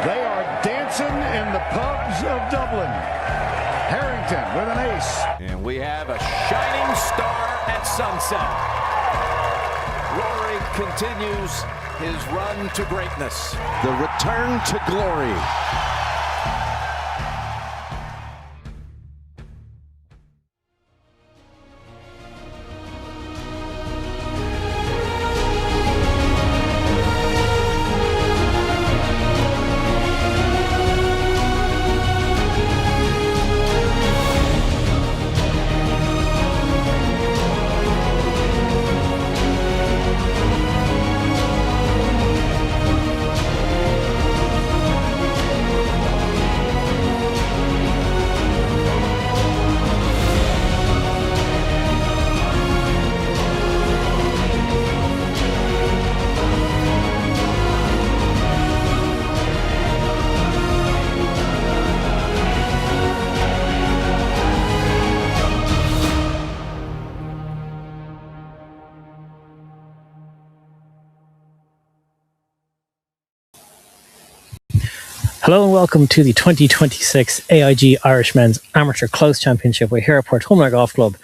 They are dancing in the pubs of Dublin. Harrington with an ace. And we have a shining star at sunset. Rory continues his run to greatness. The return to glory. Hello and welcome to the 2026 AIG Irish Men's Amateur Close Championship. We're here at Portumna Golf Club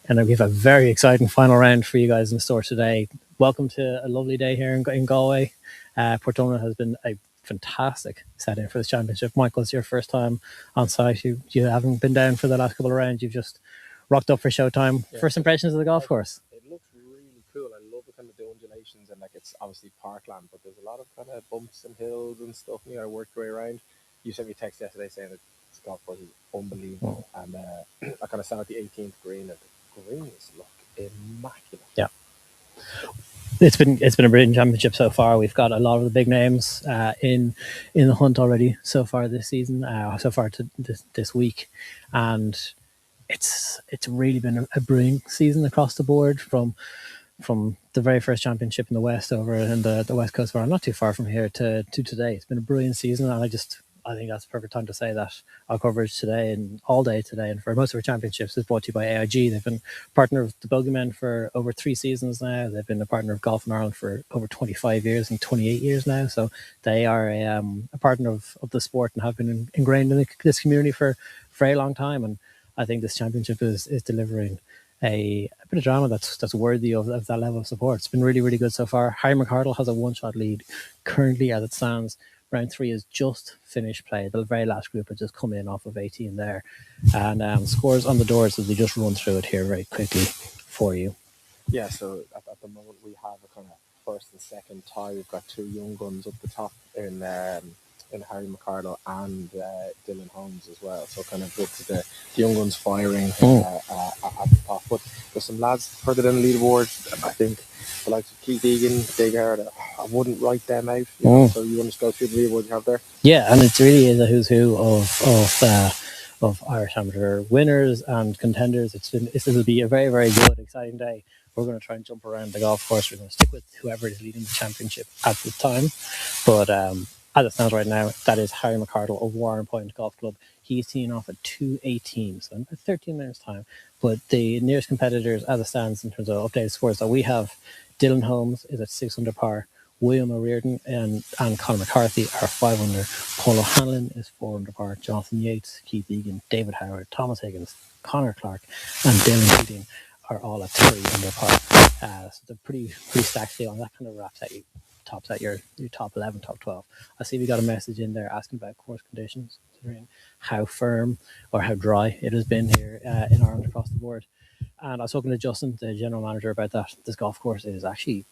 and we have a very exciting final round for you guys in store today. Welcome to a lovely day here in Galway. Portumna has been a fantastic setting for this championship. Michael, it's your first time on site. You haven't been down for the last couple of rounds. You've just rocked up for showtime. Yeah. First impressions of the golf course? It looks really cool. I love the kind of the undulations and it's obviously parkland, but there's a lot of kind of bumps and hills and stuff. I worked your way around. You sent me a text yesterday saying that this golf course is unbelievable, and I kind of sat at the 18th green, and the greens look immaculate. Yeah, it's been a brilliant championship so far. We've got a lot of the big names in the hunt already so far this season, so far to this week, and it's really been a brilliant season across the board from the very first championship in the West over in the West Coast, where I'm not too far from here, to today. It's been a brilliant season, and I think that's the perfect time to say that our coverage today and all day today and for most of our championships is brought to you by AIG. They've been a partner of the Bogeymen for over 3 seasons now. They've been a partner of Golf in Ireland for over 25 years and 28 years now. So they are a partner of the sport and have been ingrained in this community for a very long time. And I think this championship is delivering a bit of drama that's worthy of that level of support. It's been really, really good so far. Harry McArdle has a one-shot lead currently as it stands. Round 3 is just finished play. The very last group has just come in off of 18 there. And scores on the doors as we just run through it here very quickly for you. Yeah, so at the moment we have a kind of first and second tie. We've got 2 young guns up the top in Harry McArdle and Dylan Holmes as well. So kind of the young guns firing at the top. But there's some lads further down the leaderboard. I think the likes of Keith Egan, Digard, I wouldn't write them out. So you want to go through the leaderboard you have there? Yeah, and it really is a who's who of Irish amateur winners and contenders. It'll be a very, very good, exciting day. We're going to try and jump around the golf course. We're going to stick with whoever is leading the championship at the time. But as it stands right now, that is Harry McArdle of Warren Point Golf Club. He's teeing off at 2:18, so in about 13 minutes time. But the nearest competitors, as it stands in terms of updated scores, that we have, Dylan Holmes is at 6 under par. William O'Riordan and Conor McCarthy are 5 under. Paul O'Hanlon is 4 under par. Jonathan Yates, Keith Egan, David Howard, Thomas Higgins, Conor Clark, and Dylan Keating are all at 3 under par. So they're pretty stacked deal, and that kind of tops out your top 11, top 12. I see we got a message in there asking about course conditions, considering how firm or how dry it has been here in Ireland across the board. And I was talking to Justin, the general manager, about that. This golf course is actually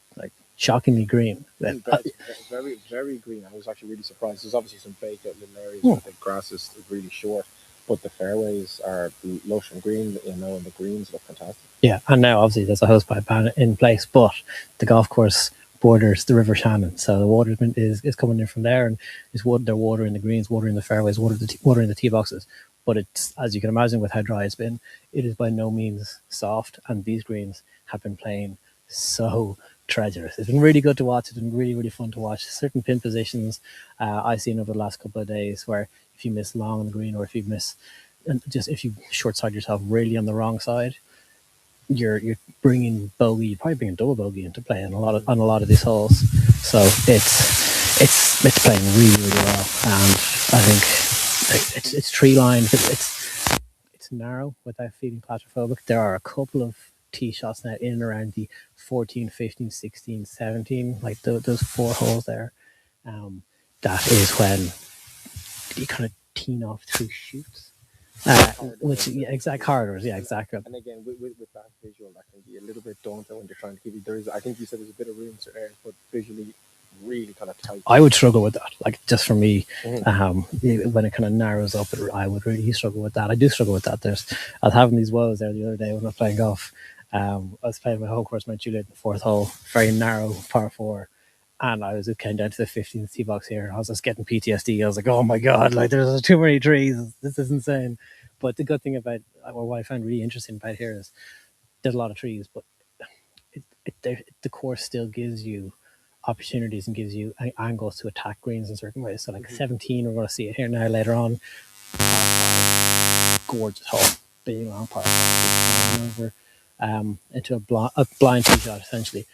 shockingly green. Very, very green. I was actually really surprised. There's obviously some baked out little areas where the grass is really short, but the fairways are lush and green, and the greens look fantastic. Yeah, and now obviously there's a hosepipe ban in place, but the golf course borders the River Shannon, so the water is coming in from there, and they're watering the greens, watering the fairways, watering the tee boxes. But it's, as you can imagine, with how dry it's been, it is by no means soft, and these greens have been playing so treacherous. It's been really good to watch. It's been really, really fun to watch. Certain pin positions I've seen over the last couple of days where if you miss long on the green, or if you short side yourself really on the wrong side, you're bringing bogey, you're probably bringing double bogey into play on a lot of these holes. So it's it's playing really, really well, and I think it's tree lined. It's narrow without feeling claustrophobic. There are a couple of tee shots now in and around the 14, 15, 16, 17, like those four holes there. That is when you kind of teen off through shoots. Which exact corridors, yeah, exactly. And again, with that visual, that can be a little bit daunting when you're trying to give you. I think you said there's a bit of room to err, but visually, really kind of tight. I would struggle with that. Like, just for me, when it kind of narrows up, I would really struggle with that. I do struggle with that. I was having these woes there the other day when I was playing golf. I was playing my home course, Mount Juliet, the fourth hole, very narrow par four. And it came down to the 15th tee box here. I was just getting PTSD. I was like, oh my God, like there's too many trees. This is insane. But the good thing about, or what I found really interesting about here is there's a lot of trees, but the course still gives you opportunities and gives you angles to attack greens in certain ways. So like 17, we're going to see it here now later on. Gorgeous hole, big long par over into a blind tee shot essentially.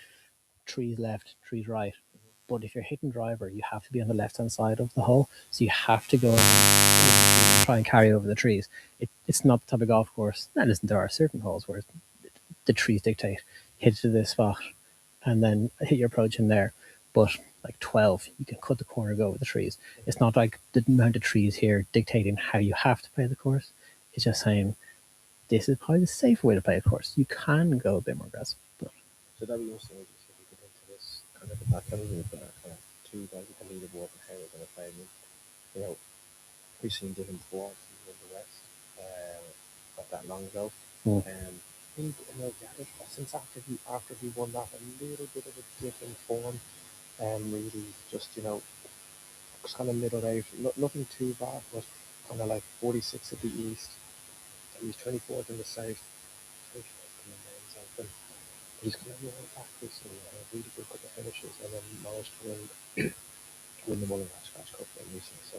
Trees left, trees right. But if you're hitting driver, you have to be on the left-hand side of the hole. So you have to go and try and carry over the trees. It's not the type of golf course. Now, listen, there are certain holes where the trees dictate, hit to this spot, and then hit your approach in there. But like 12, you can cut the corner, go with the trees. It's not like the amount of trees here dictating how you have to play the course. It's just saying, this is probably the safer way to play a course. You can go a bit more aggressive. But. So that was also kind of the background with kind of two guys with the leaderboard and how we're going to play them. You know, we've seen Dylan before, he's won the West, not that long ago. You know, since after he won that, a little bit of a different form, really just, you know, just kind of middle out, nothing too bad, but kind of like 46 at the East, he was 24th in the South, 24th in the Men's Open. He's kind of rolled back recently, and a really good couple of finishes, and then managed to win the Mullingar Scratch Cup recently. So,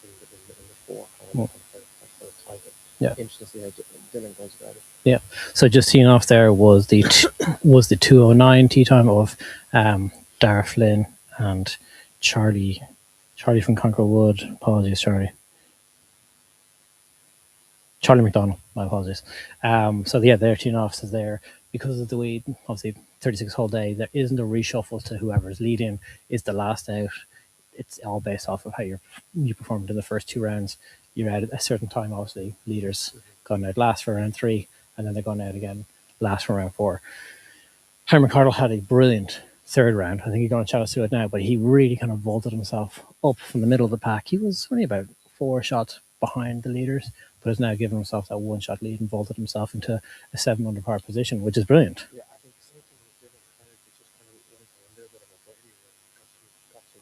in the four, kind of for the title. Yeah. Interesting to see how Dylan goes about it. Yeah. So just teeing off there was the 2:09 tee time of Dara Flynn and Charlie from Conquer Wood. Apologies, Charlie McDonald, my apologies. So yeah, their team officers there because of the way, obviously 36 hole day, there isn't a reshuffle to whoever's leading is the last out. It's all based off of how you performed in the first two rounds. You're out at a certain time, obviously leaders gone out last for round 3, and then they're going out again last for round 4. Harry McCardle had a brilliant third round. I think he's going to chat us through it now, but he really kind of vaulted himself up from the middle of the pack. He was only about 4 shots behind the leaders, but has now given himself that 1-shot lead and vaulted himself into a 7 under par position, which is brilliant. Yeah, I think the same thing with Dylan. Just kind of went for a little bit of a birdie where he got some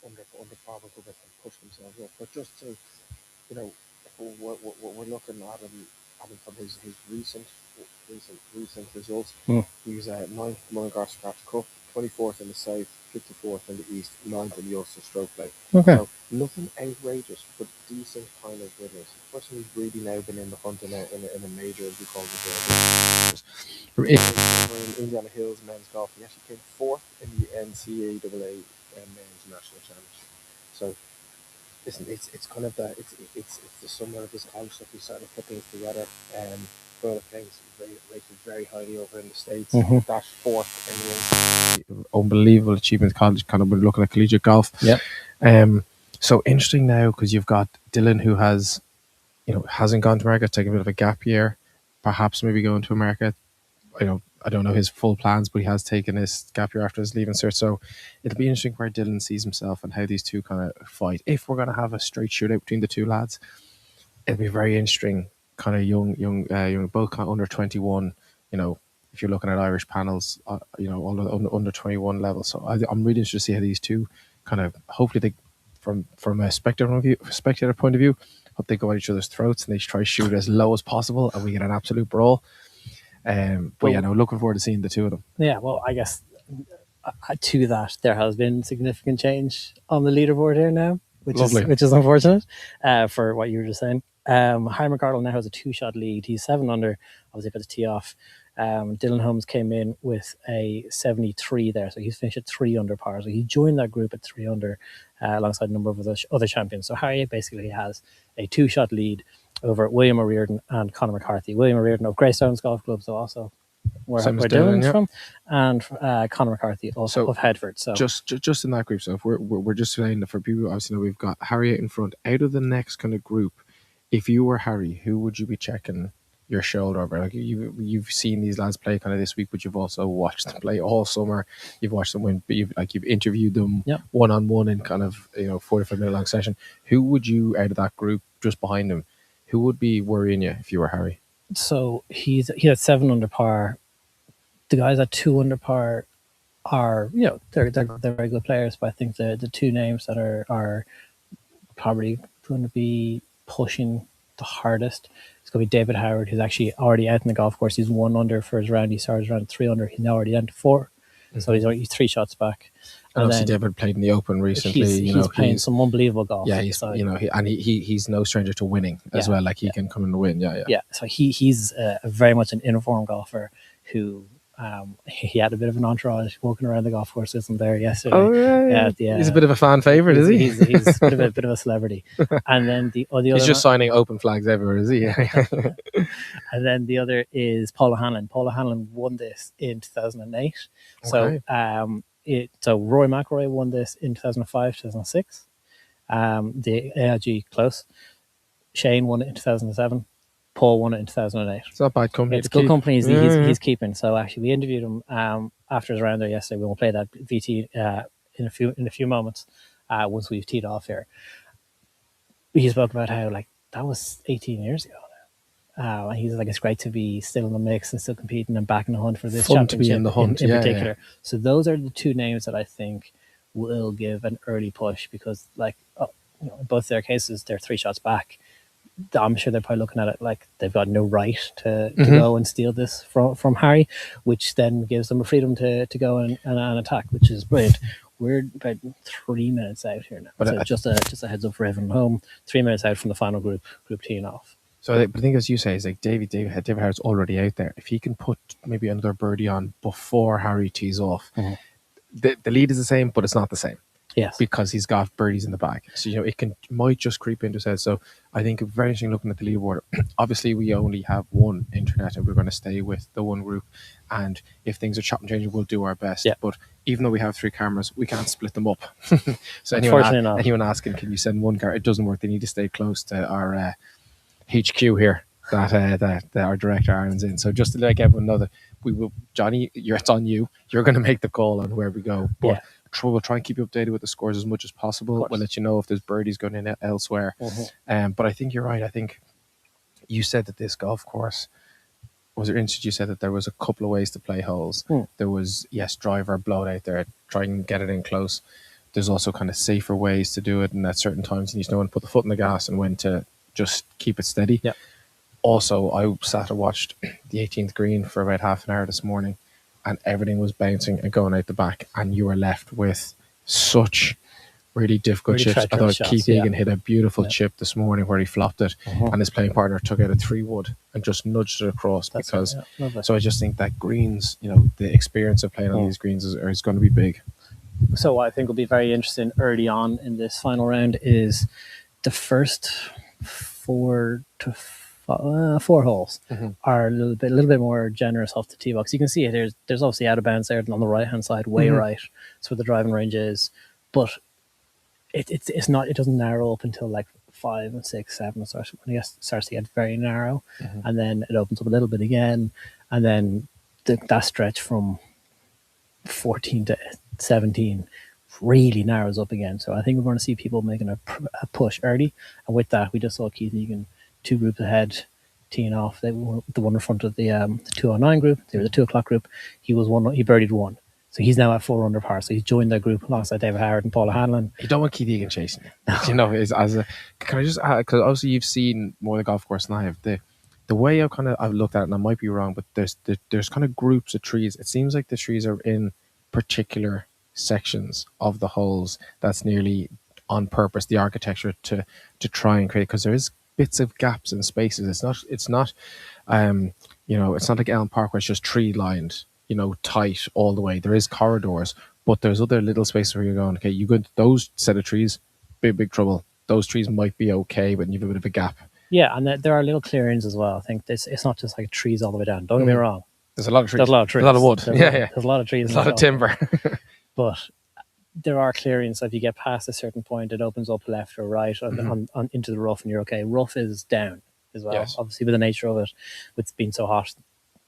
under par with it and pushed themselves up. But just to, you know, we're looking at him from his recent results. He was 9th Mullingar Scratch Cup, 24th in the South, 54th in the East, 9th in the Ulster Stroke Play. Okay. So nothing outrageous, but decent kind of winners. The person who's really now been in the hunt in a major, as we call it, in Indiana Hills men's golf. He actually came 4th in the NCAA men's national championship. So listen, it's kind of that it's the summer of this college stuff. We started to put things together, and Burla Kings rated very highly over in the States. That's 4th in the unbelievable achievement. College, kind of, we're looking at collegiate golf. Yeah. So interesting now because you've got Dylan who has, you know, hasn't gone to America, taking a bit of a gap year, perhaps maybe going to America. You know, I don't know his full plans, but he has taken his gap year after his leaving cert. So it'll be interesting where Dylan sees himself and how these two kind of fight. If we're going to have a straight shootout between the two lads, it'll be very interesting. Kind of young, both kind of under 21. You know, if you're looking at Irish panels, you know, all under 21 level. So I'm really interested to see how these two kind of, hopefully they, from a spectator point of view, hope they go at each other's throats and they try to shoot as low as possible and we get an absolute brawl. But yeah, no, looking forward to seeing the two of them. Yeah, well, I guess to that, there has been significant change on the leaderboard here now, which is unfortunate for what you were just saying. Harry McCardle now has a 2-shot lead. He's 7 under, obviously about to tee off. Dylan Holmes came in with a 73 there, so he's finished at 3 under par. So he joined that group at 3 under alongside a number of other champions. So Harry basically has a 2-shot lead over William O'Riordan and Conor McCarthy. William O'Riordan of Greystones Golf Club, so also where Dylan's from, and Conor McCarthy also of Headford. So just in that group. So if we're just saying that for people, obviously know we've got Harry out in front. Out of the next kind of group, if you were Harry, who would you be checking your shoulder over? Like you've seen these lads play kind of this week, but you've also watched them play all summer. You've watched them win, but you've interviewed them one-on-one in kind of 45-minute long session. Who would you, out of that group just behind him, who would be worrying you if you were Harry? So he had 7 under par. The guys at 2 under par are they're very good players, but I think the 2 names that are probably going to be pushing the hardest, it's going to be David Howard, who's actually already out in the golf course. He's 1 under for his round. He started around 3 under. He's now already down to 4, so he's 3 shots back. And obviously David played in the Open recently. He's playing some unbelievable golf. Yeah, he's no stranger to winning as well. Like he can come and win. Yeah. So he's very much an informed golfer who. He had a bit of an entourage walking around the golf course with him there yesterday. Oh yeah. He's a bit of a fan favorite, is he? He's a bit of a celebrity. And then the other, he's just signing open flags everywhere, is he? And then the other is Paul O'Hanlon. Paul O'Hanlon won this in 2008. Okay. So Rory McIlroy won this in 2005, 2006. The AIG close. Shane won it in 2007. Paul won it in 2008. It's not bad company. It's good company he's keeping. So actually, we interviewed him after his round there yesterday. We will play that VT in a few moments once we've teed off here. He spoke about how that was 18 years ago now. He's like, it's great to be still in the mix and still competing and back in the hunt for this championship. To be in the hunt in particular. Yeah. So those are the 2 names that I think will give an early push because, in both their cases, they're 3 shots back. I'm sure they're probably looking at it like they've got no right to go and steal this from Harry, which then gives them a freedom to go and attack, which is brilliant. We're about 3 minutes out here now. But just a heads up for everyone at home, 3 minutes out from the final group teeing off. So I think as you say, is like David Howard's already out there. If he can put maybe another birdie on before Harry tees off, the lead is the same, but it's not the same. Yes, because he's got birdies in the bag, so it might just creep into his head. So I think it's very interesting looking at the leaderboard. Obviously, we only have one internet, and we're going to stay with the one group. And if things are chopping and changing, we'll do our best. Yeah. But even though we have 3 cameras, we can't split them up. So anyone asking, can you send one camera? It doesn't work. They need to stay close to our HQ here that our director Aaron's in. So just to let everyone know that we will, Johnny, it's on you. You're going to make the call on where we go. But we'll try and keep you updated with the scores as much as possible. We'll let you know if there's birdies going in elsewhere. But I think you're right. I think you said that this golf course was interesting. You said that there was a couple of ways to play holes. There was driver, blow it out there, try and get it in close. There's also kind of safer ways to do it, and at certain times you need to know when to put the foot in the gas and when to just keep it steady. Yeah. Also, I sat and watched the 18th green for about half an hour this morning, and everything was bouncing and going out the back, and you were left with such really difficult chips. I thought Keith Egan hit a beautiful chip this morning where he flopped it, and his playing partner took out a 3-wood and just nudged it across. So I just think that greens, the experience of playing on these greens is going to be big. So what I think will be very interesting early on in this final round is the first 4 holes are a little bit more generous off the tee box. You can see it. There's obviously out of bounds there on the right hand side, way right. That's where the driving range is, but it's not. It doesn't narrow up until 5 and 6, 7. It starts to get very narrow, and then it opens up a little bit again, and then that stretch from 14 to 17 really narrows up again. So I think we're going to see people making a push early, and with that, we just saw Keith Egan 2 groups ahead, teeing off. They were the one in front of the 209 group. They were the 2 o'clock group. He birdied 1. So he's now at 4 under par. So he's joined their group alongside David Howard and Paul O'Hanlon. You don't want Keith Egan chasing you. Can I just add, because obviously you've seen more of the golf course than I have. The way I've looked at it, and I might be wrong, but there's kind of groups of trees. It seems like the trees are in particular sections of the holes. That's nearly on purpose, the architecture to try and create, because there is bits of gaps and spaces. It's not it's not like Elm Park where it's just tree lined, tight all the way. There is corridors, but there's other little spaces where you're going, okay, you go into those set of trees, big trouble. Those trees might be okay, but you have a bit of a gap. Yeah, and there are little clearings as well. I think it's not just like trees all the way down. Don't get me wrong. There's a lot of trees. There's a lot of trees. There's a lot of wood. There's a lot of trees. There's a lot of timber. But there are clearings. So if you get past a certain point, it opens up left or right on into the rough, and you're okay. Rough is down as well. Yes. Obviously, with the nature of it, with it being so hot,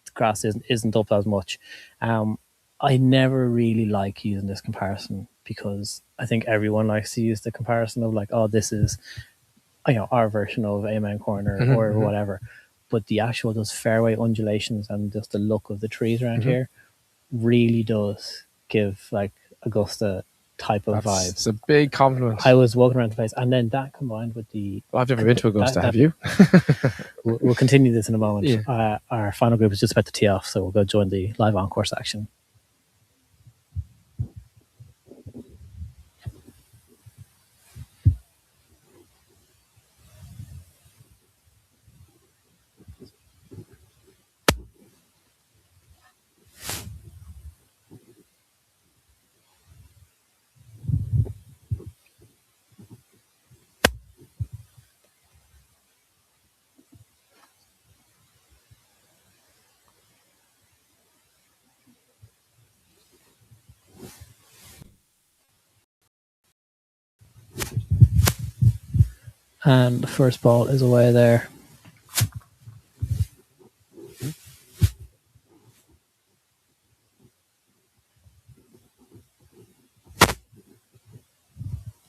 the grass isn't up as much. I never really like using this comparison because I think everyone likes to use the comparison of like, oh, this is our version of Amen Corner or whatever. But the actual those fairway undulations and just the look of the trees around here really does give like Augusta type of vibe. It's a big compliment. I was walking around the place, and then that combined with the... Well, I've never been to Augusta, have you? We'll continue this in a moment. Yeah. Our final group is just about to tee off, so we'll go join the live on-course action. And the first ball is away there.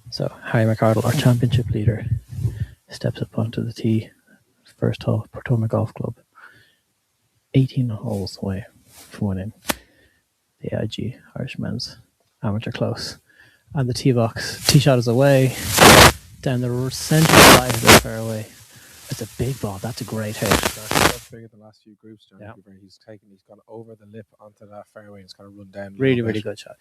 So Harry McArdle, our championship leader, steps up onto the tee. First hole, Portumna Golf Club. 18 holes away from winning the AIG Irish Men's Amateur Close. And the tee shot is away down the centre right of the fairway. It's a big ball. That's a great hit. That's bigger than the last few groups, John. Yeah. He's gone over the lip onto that fairway and it's kind of run down. Really good shot.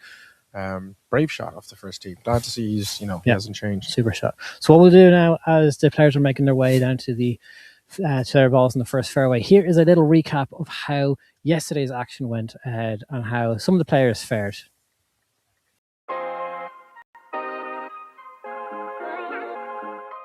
Brave shot off the first tee. Glad to see he hasn't changed. Super shot. So what we'll do now, as the players are making their way down to the to their balls in the first fairway, here is a little recap of how yesterday's action went ahead and how some of the players fared.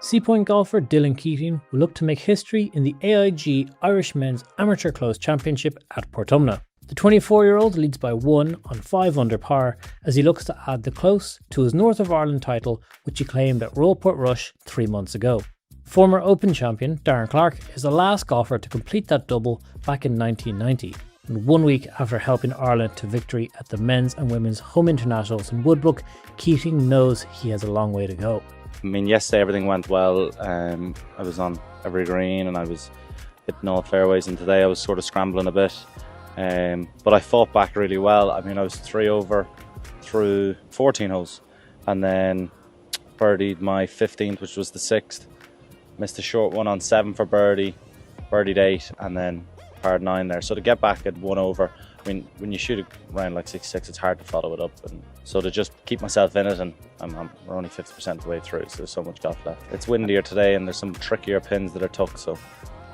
Sea Point golfer Dylan Keating will look to make history in the AIG Irish Men's Amateur Close Championship at Portumna. The 24-year-old leads by 1 on 5 under par as he looks to add the close to his North of Ireland title, which he claimed at Royal Portrush 3 months ago. Former Open champion Darren Clarke is the last golfer to complete that double back in 1990, and 1 week after helping Ireland to victory at the men's and women's home internationals in Woodbrook, Keating knows he has a long way to go. I mean, yesterday everything went well. I was on every green and I was hitting all fairways, and today I was sort of scrambling a bit. But I fought back really well. I mean, I was 3 over through 14 holes and then birdied my 15th, which was the 6th. Missed a short one on 7 for birdie, birdied 8, and then parred 9 there. So to get back at 1 over, I mean, when you shoot around like 66, it's hard to follow it up. And so to just keep myself in it, and we're only 50% of the way through, so there's so much golf left. It's windier today, and there's some trickier pins that are tough, so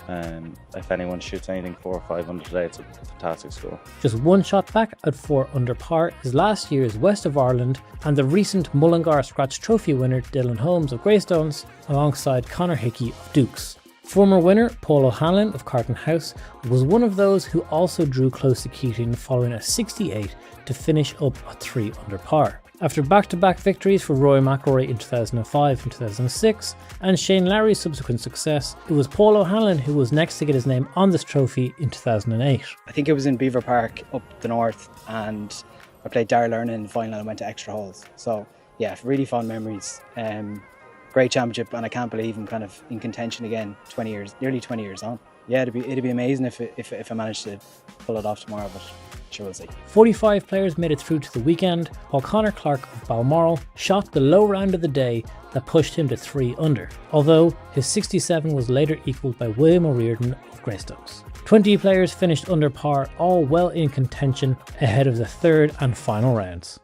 if anyone shoots anything 4 or 5 under today, it's a fantastic score. Just 1 shot back at 4 under par is last year's West of Ireland and the recent Mullingar Scratch Trophy winner Dylan Holmes of Greystones, alongside Conor Hickey of Dukes. Former winner Paul O'Hanlon of Carton House was one of those who also drew close to Keating following a 68 to finish up at 3 under par. After back-to-back victories for Rory McIlroy in 2005 and 2006, and Shane Lowry's subsequent success, it was Paul O'Hanlon who was next to get his name on this trophy in 2008. I think it was in Beaver Park up the north, and I played Darrell Lerner in the final and went to extra holes. So yeah, really fond memories. Great championship, and I can't believe I'm kind of in contention again 20 years, nearly 20 years on. Yeah, it'd be amazing if I managed to pull it off tomorrow, but sure we'll see. 45 players made it through to the weekend, while Conor Clarke of Balmoral shot the low round of the day that pushed him to 3 under, although his 67 was later equalled by William O'Riordan of Greystones. 20 players finished under par, all well in contention ahead of the third and final rounds.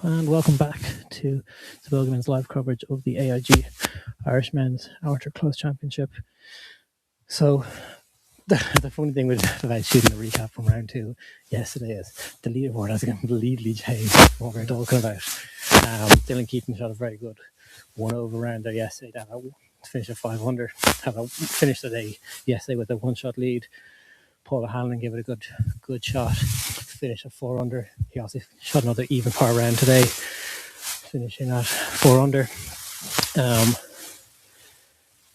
and welcome back to the Bogeyman's live coverage of the AIG Irish Men's Amateur Close Championship. So, the funny thing about shooting a recap from round 2 yesterday is the leaderboard has completely changed what we're talking about. Dylan Keaton shot a very good 1-over round there yesterday to finish at 5 under. Finished the day yesterday with a 1-shot lead. Paul O'Hanlon gave it a good shot, finish at 4 under. He also shot another even par round today, finishing at 4 under.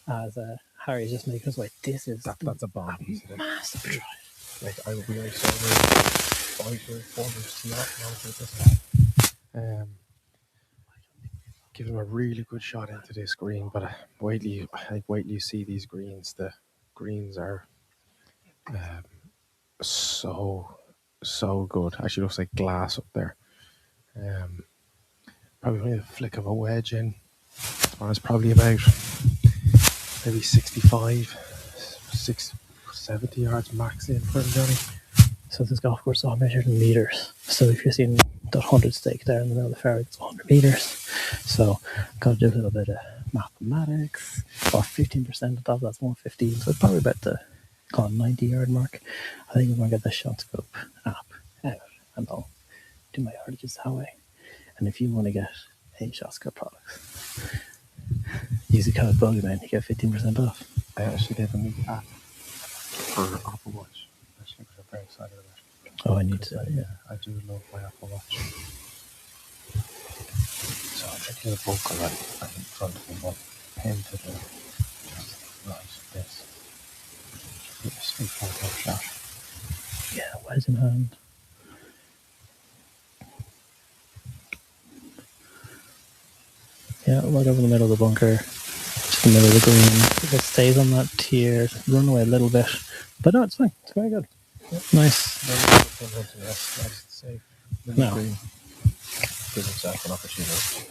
As Harry's just making his way. This is That's a bomb. Massive drive. Like I would be like so 5 or 4 to that. Give him a really good shot into this green, but wait till you see these greens. The greens are so good. Actually looks like glass up there. Probably only a flick of a wedge in. Or it's probably about maybe 65, 70 yards max in for him, Johnny. So this golf course is all measured in meters. So if you're seeing that 100 stake there in the middle of the fairway, it's 100 meters. So got to do a little bit of mathematics. Or 15% of that, that's 115. So it's probably about the 90-yard mark. I think I'm going to get the shot scope app out and I'll do my yardages that way. And if you want to get a shot scope products, use the code Bogeyman, you get 15% off. I actually gave a new app for Apple Watch. Actually, I'm very excited about it. Oh, I need to. Yeah, I do love my Apple Watch. So I'm drinking a book already in front of me, one pen to the right. This should be a straightforward shot. Yeah, wedge in hand. Yeah, right over the middle of the bunker, just the middle of the green. If it stays on that tier, run away a little bit. But no, it's fine. It's very good. Yep. Nice. Nice to save. No. Green. Give himself an opportunity.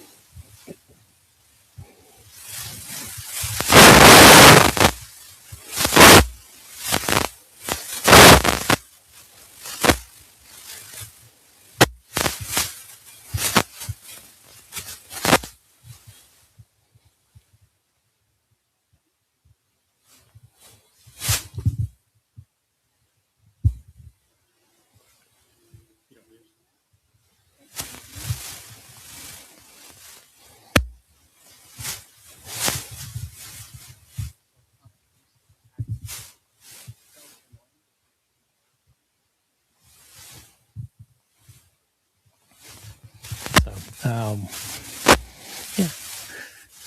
Yeah,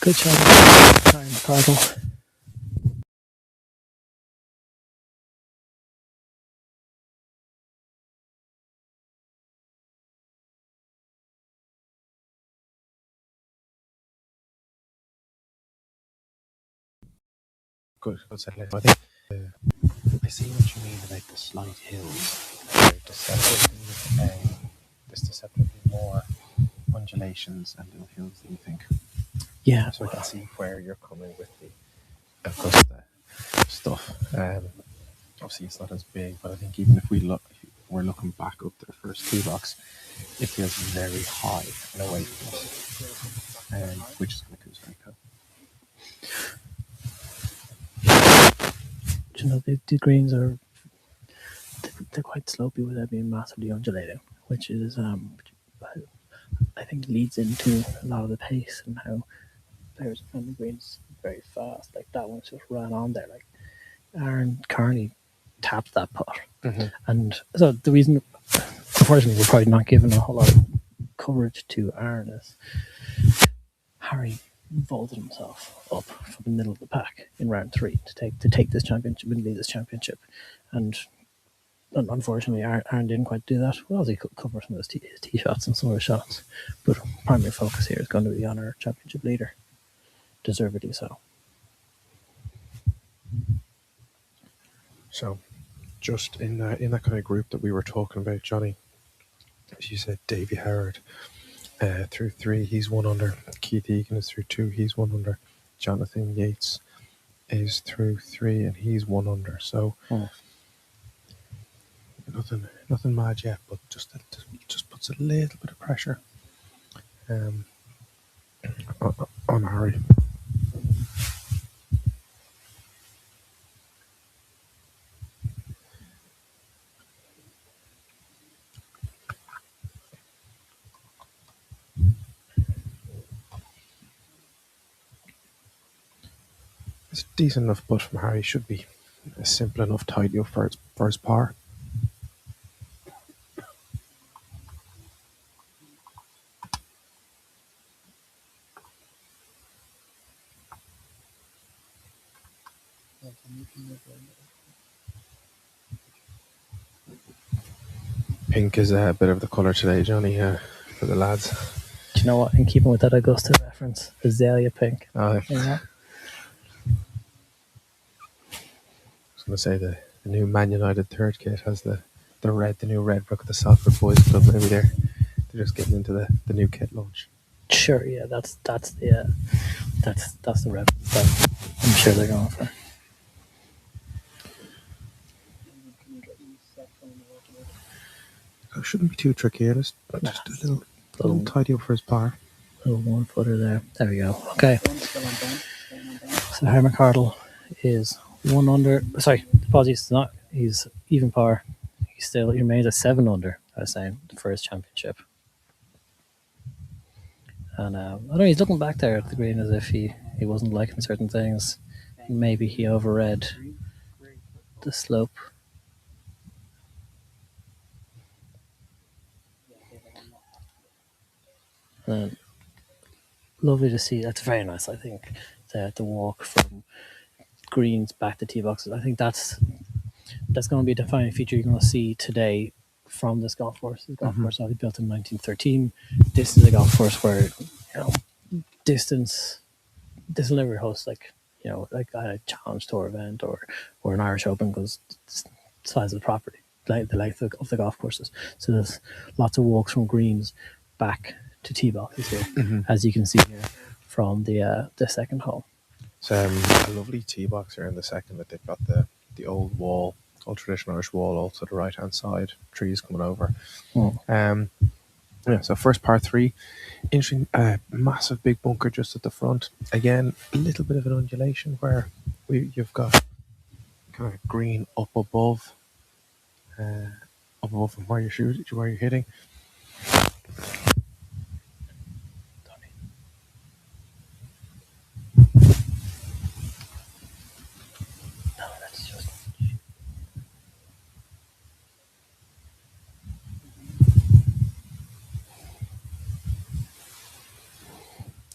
good shot. Sorry, McCardle. Good setting. I think I see what you mean about the slight hills. There's deceptively more undulations and little hills than you think. Yeah, So I can see where you're coming with the Augusta stuff. Obviously, it's not as big, but I think even if we're looking back up to the first tee box, it feels very high and away from us, which is going to very cool. You know, the greens are they're quite slopey without being massively undulating, which is I think leads into a lot of the pace and how players find the greens very fast. Like that one just ran on there. Like Aaron Carney tapped that putt, and so the reason, unfortunately, we're probably not giving a whole lot of coverage to Aaron is Harry vaulted himself up from the middle of the pack in round 3 to take this championship and lead this championship, and unfortunately Aaron didn't quite do that. Well, he could cover some of his tee shots and some of his shots, but primary focus here is going to be on our championship leader, deservedly so. So, just in that kind of group that we were talking about, Johnny, as you said, Davey Howard through 3, he's 1 under. Keith Egan is through 2, he's 1 under. Jonathan Yates is through 3 and he's 1 under. So nothing mad yet, but just puts a little bit of pressure on Harry. It's a decent enough putt from Harry. Should be a simple enough tidy up for his par. Pink is a bit of the colour today, Johnny, for the lads. Do you know what? In keeping with that Augusta reference, azalea pink. I Yeah. was going to say the new Man United third kit has the new red book of the Salford Boys Club. Maybe they're just getting into the new kit launch. Sure, yeah, that's the reference that I'm sure they're going for. It shouldn't be too tricky, just a little tidy up for his par. Little 1 footer there. There we go. Okay. So Harry McCardle is 1 under. Sorry, apologies. Not. He's even par. He remains at 7 under. I was saying for his championship. And I don't know. He's looking back there at the green as if he wasn't liking certain things. Maybe he overread the slope. And lovely to see. That's very nice. I think the walk from greens back to tee boxes. I think that's going to be a defining feature you're going to see today from this golf course. This golf course was built in 1913. This is a golf course where distance. This will never host like a challenge tour event or an Irish Open because it's the size of the property, like the length of the golf courses. So there's lots of walks from greens back to tee boxes here, as you can see here from the second hole. It's a lovely tee box here in the second that they've got the old wall, old traditional Irish wall, also the right hand side, trees coming over. So first par 3, interesting, massive big bunker just at the front. Again, a little bit of an undulation where you've got kind of green up above from where you're hitting.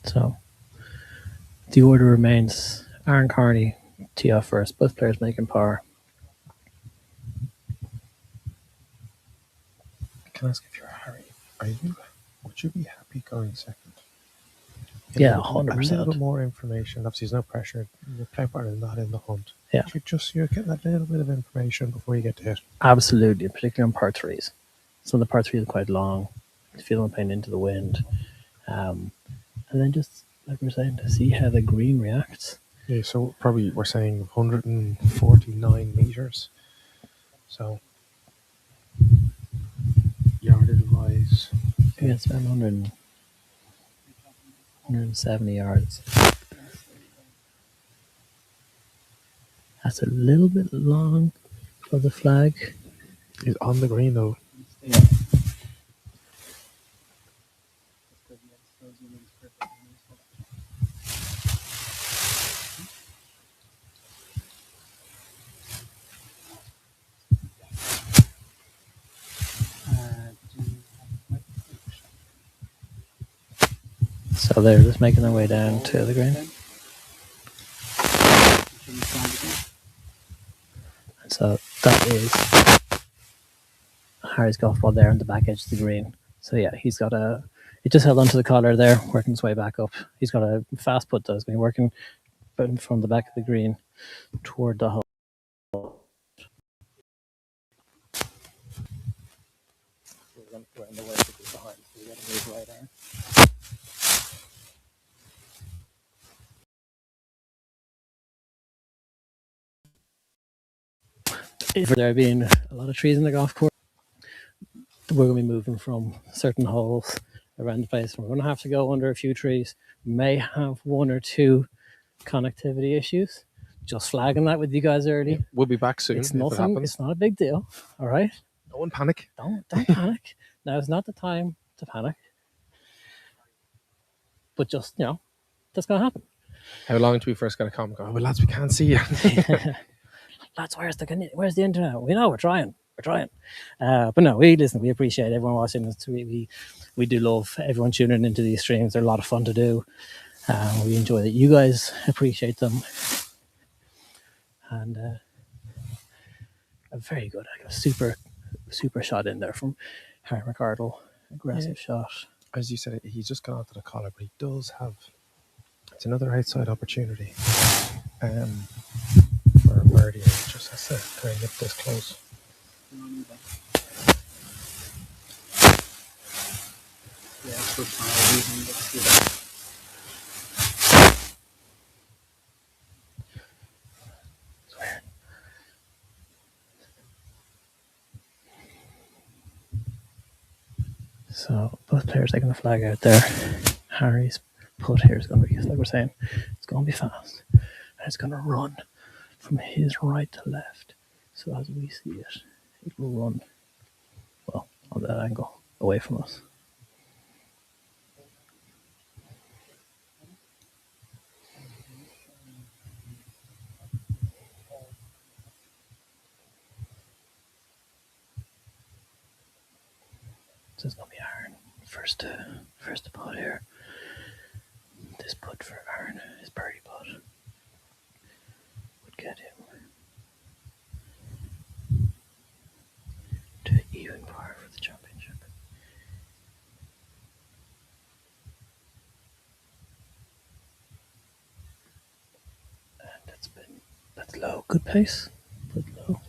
So the order remains Aaron Carney, tee off first, both players making par. Can I ask if you're Harry? Would you be happy going second? Yeah, A 100%. little bit more information. Obviously, there's no pressure. The play partner is not in the hunt. Yeah. You're getting that little bit of information before you get to hit. Absolutely, particularly on par 3s. Some of the par 3s are quite long. You feel them playing into the wind. And then just, like we were saying, to see how the green reacts. Yeah, so probably we're saying 149 meters. So, yardage wise. Yeah, it's about 170 yards. That's a little bit long for the flag. He's on the green though. Yeah. So they're just making their way down to the green. And so that is Harry's golf ball there on the back edge of the green. So yeah, he's got it just held onto the collar there, working its way back up. He's got a fast putt though. He's been working from the back of the green toward the hole. We're in the way to be behind, so we got to move right there. For there being a lot of trees in the golf course, we're going to be moving from certain holes around the place. We're going to have to go under a few trees. We may have one or two connectivity issues. Just flagging that with you guys early. We'll be back soon. It's if it nothing. happens. It's not a big deal. All right. Don't panic. Don't panic. Now is not the time to panic. But just, that's going to happen. How long do we first get a comment? Oh, well, lads, we can't see you. Lads, where's the internet? We know we're trying. But no, we appreciate everyone watching this. We do love everyone tuning into these streams. They're a lot of fun to do. We enjoy that you guys appreciate them. And a very good, a super shot in there from Harry McCardle. Aggressive shot. As you said, he's just gone onto the collar, but he does have. It's another outside opportunity. For birdie, just has to try and get this close. So both players taking the flag out there. Harry's putt here is going to be, like we're saying, it's going to be fast. And it's going to run from his right to left. So as we see it, it will run, well, on that angle, away from us. So it's going to be Aaron. First to putt here. This putt for Aaron, his birdie putt, would get him to even par for the championship. And that's low. Good pace, but low.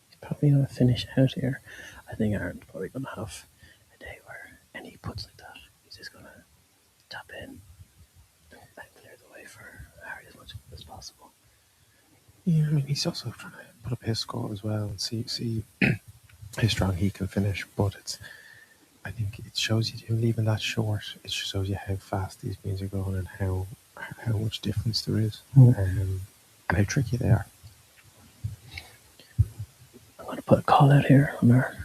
He's probably going to finish out here. I think Aaron's probably going to have a day where any puts like that, he's just going to tap in and clear the way for Harry as much as possible. Yeah, I mean, he's also trying to put up his score as well and see how strong he can finish. But I think it shows you him leaving that short. It shows you how fast these greens are going and how much difference there is, and how tricky they are. I'm going to put a call out here on our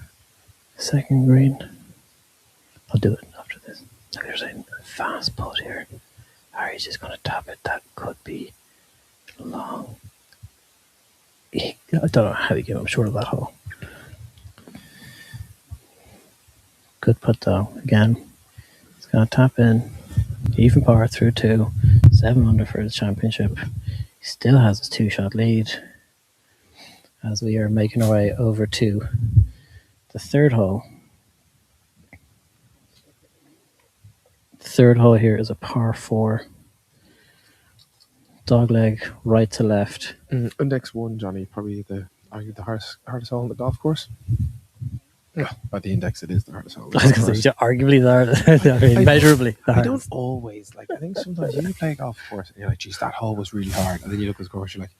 second green. I'll do it after this. Like they're saying, fast putt here. Harry's just going to tap it. That could be long. I don't know how he came up short of that hole. Good putt though. Again, he's going to tap in. Even par through 2. 7 under for his championship. He still has his 2-shot lead as we are making our way over to the third hole. The third hole here is a par 4. Dogleg right to left. Index 1, Johnny, probably the hardest hole on the golf course. Yeah, by the index, it is the hardest hole. I was going to say, arguably the hardest. Measurably the hardest. I don't always, I think sometimes you play a golf course and you're like, geez, that hole was really hard. And then you look at the course, you're like,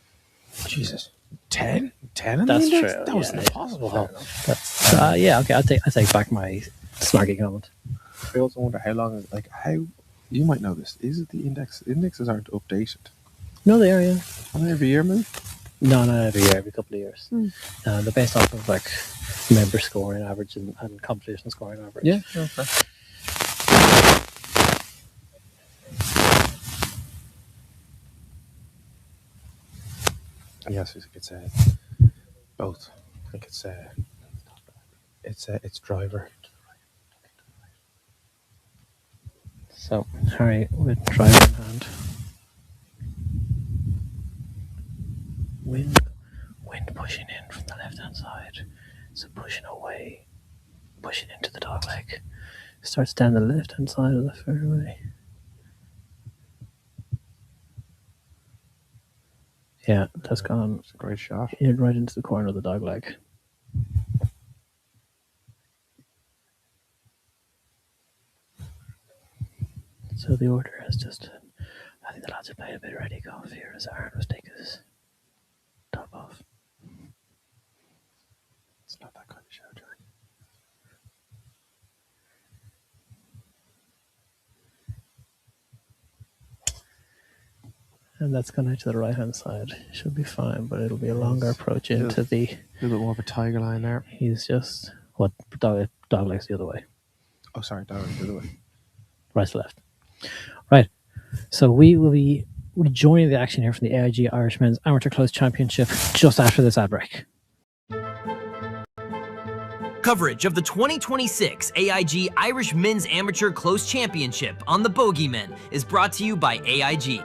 Jesus, 10? 10 on That's the index? true. That was an impossible hole. That's, yeah, okay, I take back my snarky comment. I also wonder how long, how, you might know this, is it the index? Indexes aren't updated. No, they are, yeah. Are they every year, maybe? No, not every year, every couple of years. They're based off of member scoring average and competition scoring average. Yeah, okay. Yes, it's both. I think it's driver. So Harry with driver in hand. Wind pushing in from the left hand side. So pushing away, pushing into the dogleg. Starts down the left hand side of the fairway. Yeah, that's gone. It's a great shot. Right into the corner of the dogleg. So the order has just. I think the lads have played a bit of ready golf here as Aaron was taking his top off. It's not that kind of show, Johnny. and that's going out to the right hand side. Should be fine, but it'll be a longer approach into the. A little bit more of a tiger line there. He's just dog legs the other way. Oh, sorry, that was the other way. Right to left. Right. So we will be rejoining the action here from the AIG Irish Men's Amateur Close Championship just after this ad break. Coverage of the 2026 AIG Irish Men's Amateur Close Championship on the Bogeymen is brought to you by AIG.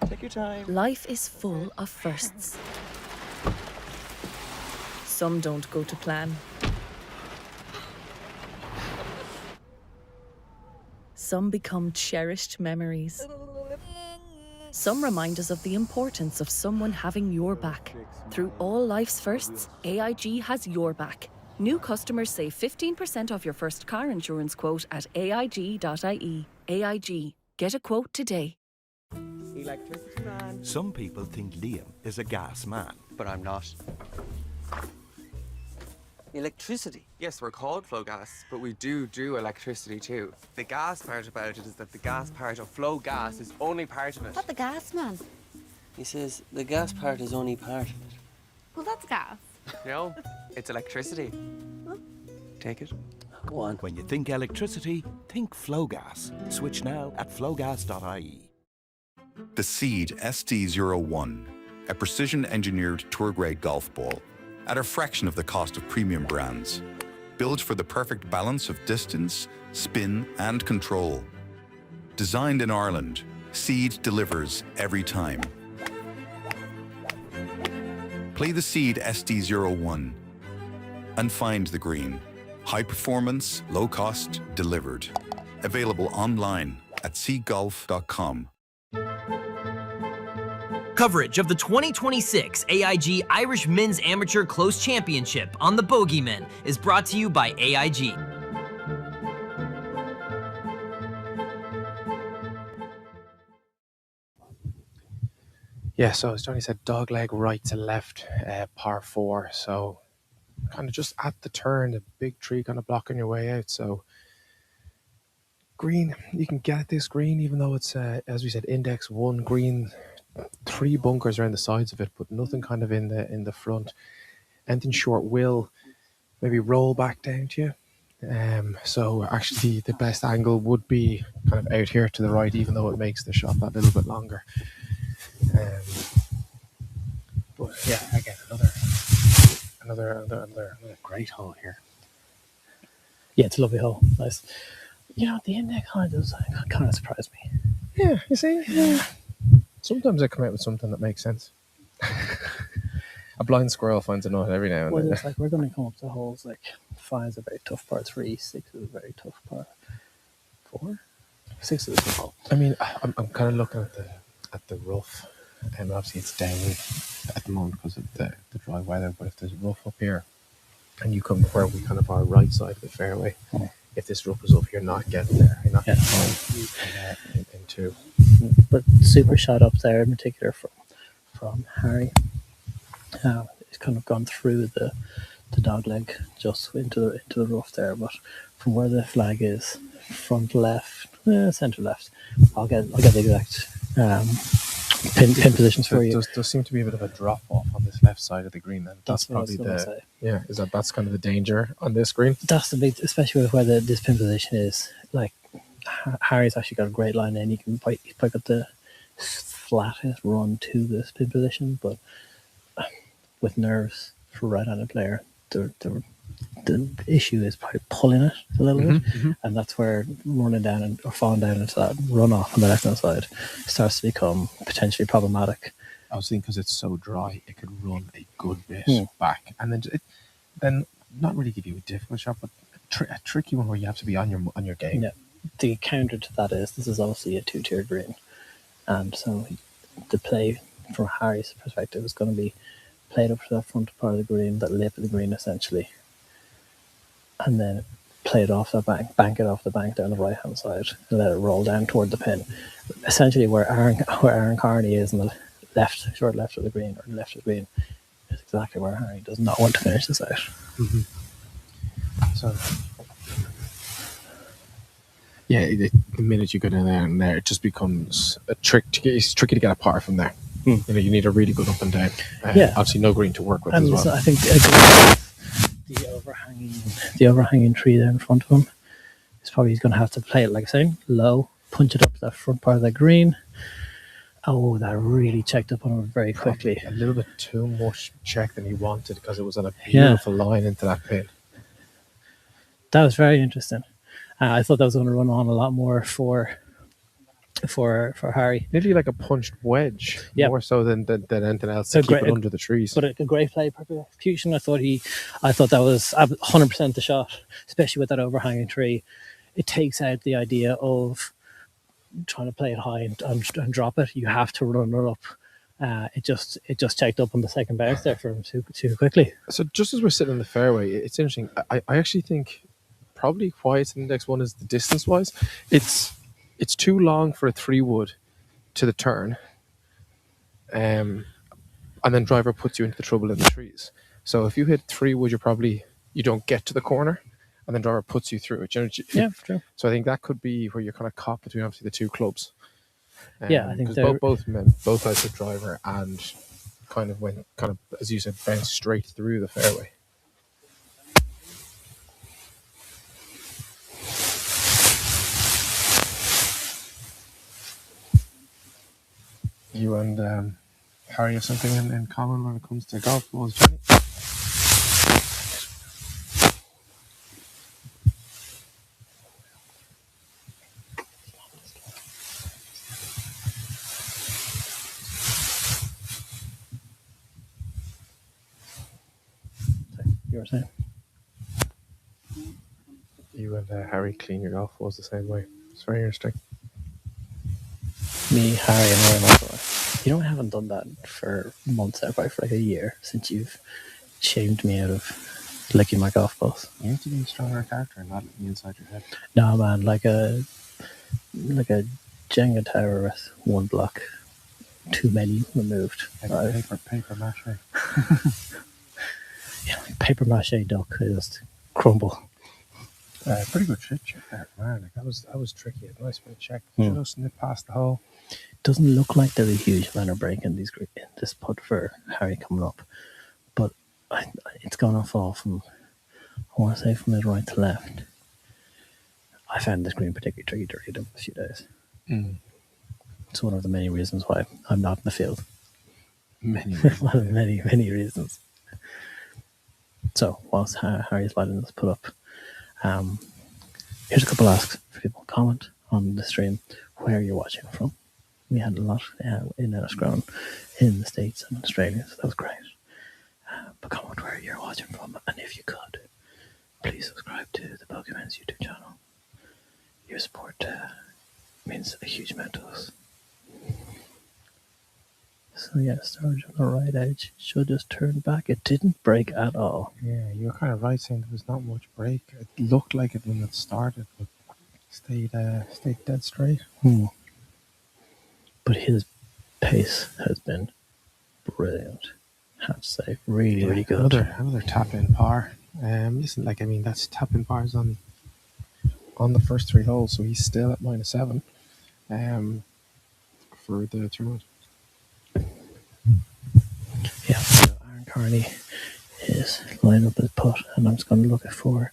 Take your time. Life is full of firsts. Some don't go to plan. Some become cherished memories. Some remind us of the importance of someone having your back. Through all life's firsts, AIG has your back. New customers save 15% off your first car insurance quote at aig.ie. AIG. Get a quote today. Electricity man. Some people think Liam is a gas man. But I'm not. Electricity. Yes, we're called Flow Gas, but we do electricity too. The gas part about it is that the gas part of Flow Gas is only part of it. Not the gas man. He says the gas part is only part of it. Well, that's gas. No, it's electricity. Take it. Go on. When you think electricity, think Flow Gas. Switch now at flowgas.ie. The Seed ST01, a precision-engineered tour-grade golf ball at a fraction of the cost of premium brands, built for the perfect balance of distance, spin, and control. Designed in Ireland, Seed delivers every time. Play the Seed ST01 and find the green. High performance, low cost, delivered. Available online at seedgolf.com. Coverage of the 2026 AIG Irish Men's Amateur Close Championship on the Bogeymen is brought to you by AIG. Yeah, so as Johnny said, dog leg right to left, par 4. So kind of just at the turn, a big tree kind of blocking your way out. So green, you can get this green, even though it's, as we said, index 1 green, 3 bunkers around the sides of it, but nothing kind of in the front. Anything short will maybe roll back down to you. So actually the best angle would be kind of out here to the right, even though it makes the shot that little bit longer. But yeah, again, another great hole here. Yeah, it's a lovely hole. Nice. You know, the index kind of surprised me. Yeah, you see? Yeah. Sometimes I come out with something that makes sense. A blind squirrel finds a nut every now and then. Well, it's like we're going to come up to holes like 5 is a very tough par 3, 6 is a very tough par 4. 6 is a tough hole. I mean, I'm kind of looking at the rough, and obviously it's down at the moment because of the dry weather. But if there's rough up here, and you come to where we kind of are right side of the fairway, if this rough is up, you're not getting there. You're not getting in 2. But super shot up there, in particular from Harry. It's kind of gone through the dog leg just into the rough there. But from where the flag is, front left, centre left, I'll get the exact pin positions for you. There seem to be a bit of a drop off on this left side of the green. Then that's probably that's kind of the danger on this green. That's the big, especially with where this pin position is. Like Harry's actually got a great line in. He can probably got the flattest run to this pin position, but with nerves for a right-handed player, the issue is probably pulling it a little bit, and that's where running down or falling down into that runoff on the left-hand side starts to become potentially problematic. I was thinking because it's so dry, it could run a good bit back, and then not really give you a difficult shot, but a tricky one where you have to be on your game. Yeah. The counter to that is this is obviously a 2-tier green, and so the play from Harry's perspective is going to be played up to that front part of the green, that lip of the green essentially, and then play it off that bank it off the bank down the right hand side and let it roll down toward the pin. Essentially where Aaron Carney is on the short left of the green, or left of the green, is exactly where Harry does not want to finish this out. So Yeah, the minute you go down there, it just becomes a trick. It's tricky to get apart from there. You know, you need a really good up and down. Yeah. Obviously, no green to work with And as well. I think the overhanging tree there in front of him is probably he's going to have to play it like saying low, punch it up to that front part of the green. Oh, that really checked up on him very quickly. A little bit too much check than he wanted because it was on a beautiful line into that pin. That was very interesting. I thought that was going to run on a lot more for Harry. Nearly like a punched wedge, more so than anything else to keep it under the trees. But a great play, perfect execution. I thought that was 100% the shot, especially with that overhanging tree. It takes out the idea of trying to play it high and drop it. You have to run it up. It just checked up on the second bounce there for him too quickly. So just as we're sitting in the fairway, it's interesting. I actually think probably why it's index one is the distance wise. It's too long for a 3-wood to the turn, and then driver puts you into the trouble in the trees. So if you hit 3-wood, you don't get to the corner, and then driver puts you through it. Yeah, true. So I think that could be where you're kind of caught between obviously the two clubs. Yeah, I think both guys hit driver and kind of went as you said, bounced straight through the fairway. You and Harry have something in common when it comes to golf balls, Johnny? You were saying? You and Harry clean your golf balls the same way. It's very interesting. Me, Harry, and Roy McIlroy. You know, I haven't done that for months, probably for like a year, since you've shamed me out of licking my golf balls. You need to be a stronger character and not let me inside your head. No, man, like a Jenga tower with one block too many removed. Paper mache. Yeah, paper mache duck. I just crumble. Pretty good shit check there, man. Like that was tricky. A nice bit of check. Just nip past the hole. Doesn't look like there's a huge amount of break in this putt for Harry coming up, but it's gonna fall from, I want to say, from his right to left. I found this green particularly tricky to read in a few days. It's one of the many reasons why I'm not in the field. Many reasons. many reasons. So whilst Harry's letting us put up, here's a couple asks for people. Comment on the stream where you're watching from. We had a lot in Enniscrone, in the States and Australia, so that was great. But comment where you're watching from, and if you could, please subscribe to the Bogeyman's YouTube channel. Your support means a huge amount to us. So yeah, storage on the right edge should just turn back. It didn't break at all. Yeah, you were kind of right saying there was not much break. It looked like it when it started, but stayed dead straight. But his pace has been brilliant. I have to say, really good. Another tap in par. Listen, that's tap in pars on the first 3 holes, so he's still at -7 for the tournament. Yeah, so Aaron Carney is lining up his putt, and I'm just going to look for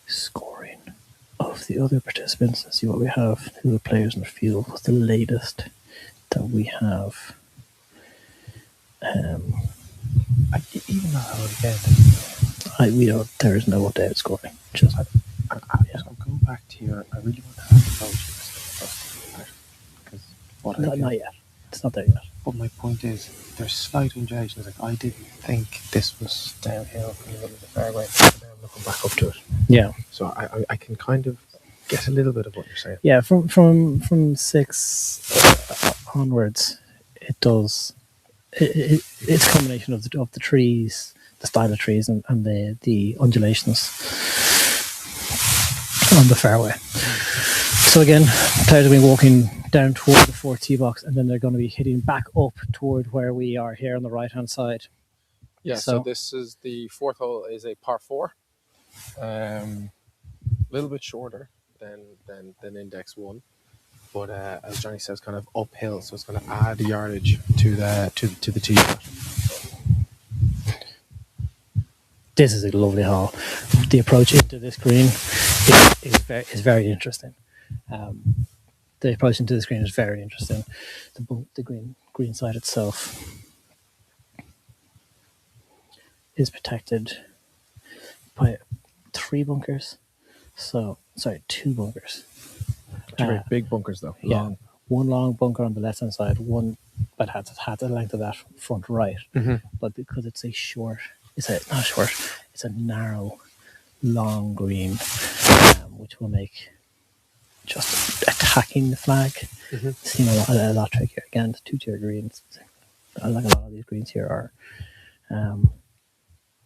scoring of the other participants and see what we have. The other players in the field. What's the latest that we have? Even though again, there is no updated scoring. Just I'm going back to your. I really want to have a coach because not yet. It's not there yet. But my point is, there's slight undulations. Like I didn't think this was downhill from the middle of the fairway. And now I'm looking back up to it. Yeah. So I can kind of get a little bit of what you're saying. Yeah, from 6 onwards, it does. It's a combination of the trees, the style of trees, and the undulations on the fairway. So again, players will be walking down toward the 4th tee box, and then they're going to be hitting back up toward where we are here on the right hand side. Yeah. So this is the 4th hole is a par 4, little bit shorter than Index 1. But as Johnny says, kind of uphill, so it's going to add yardage to the tee shot. This is a lovely hole. The approach into this green is very interesting. The approach into this green is very interesting. The green side itself is protected by 3 bunkers. So, sorry, 2 bunkers. 2 very big bunkers, though. Yeah, one long bunker on the left hand side, one but had the length of that front right. But because it's a narrow, long green, which will make just attacking the flag seem a lot trickier. Again, the 2-tier greens, like a lot of these greens here are.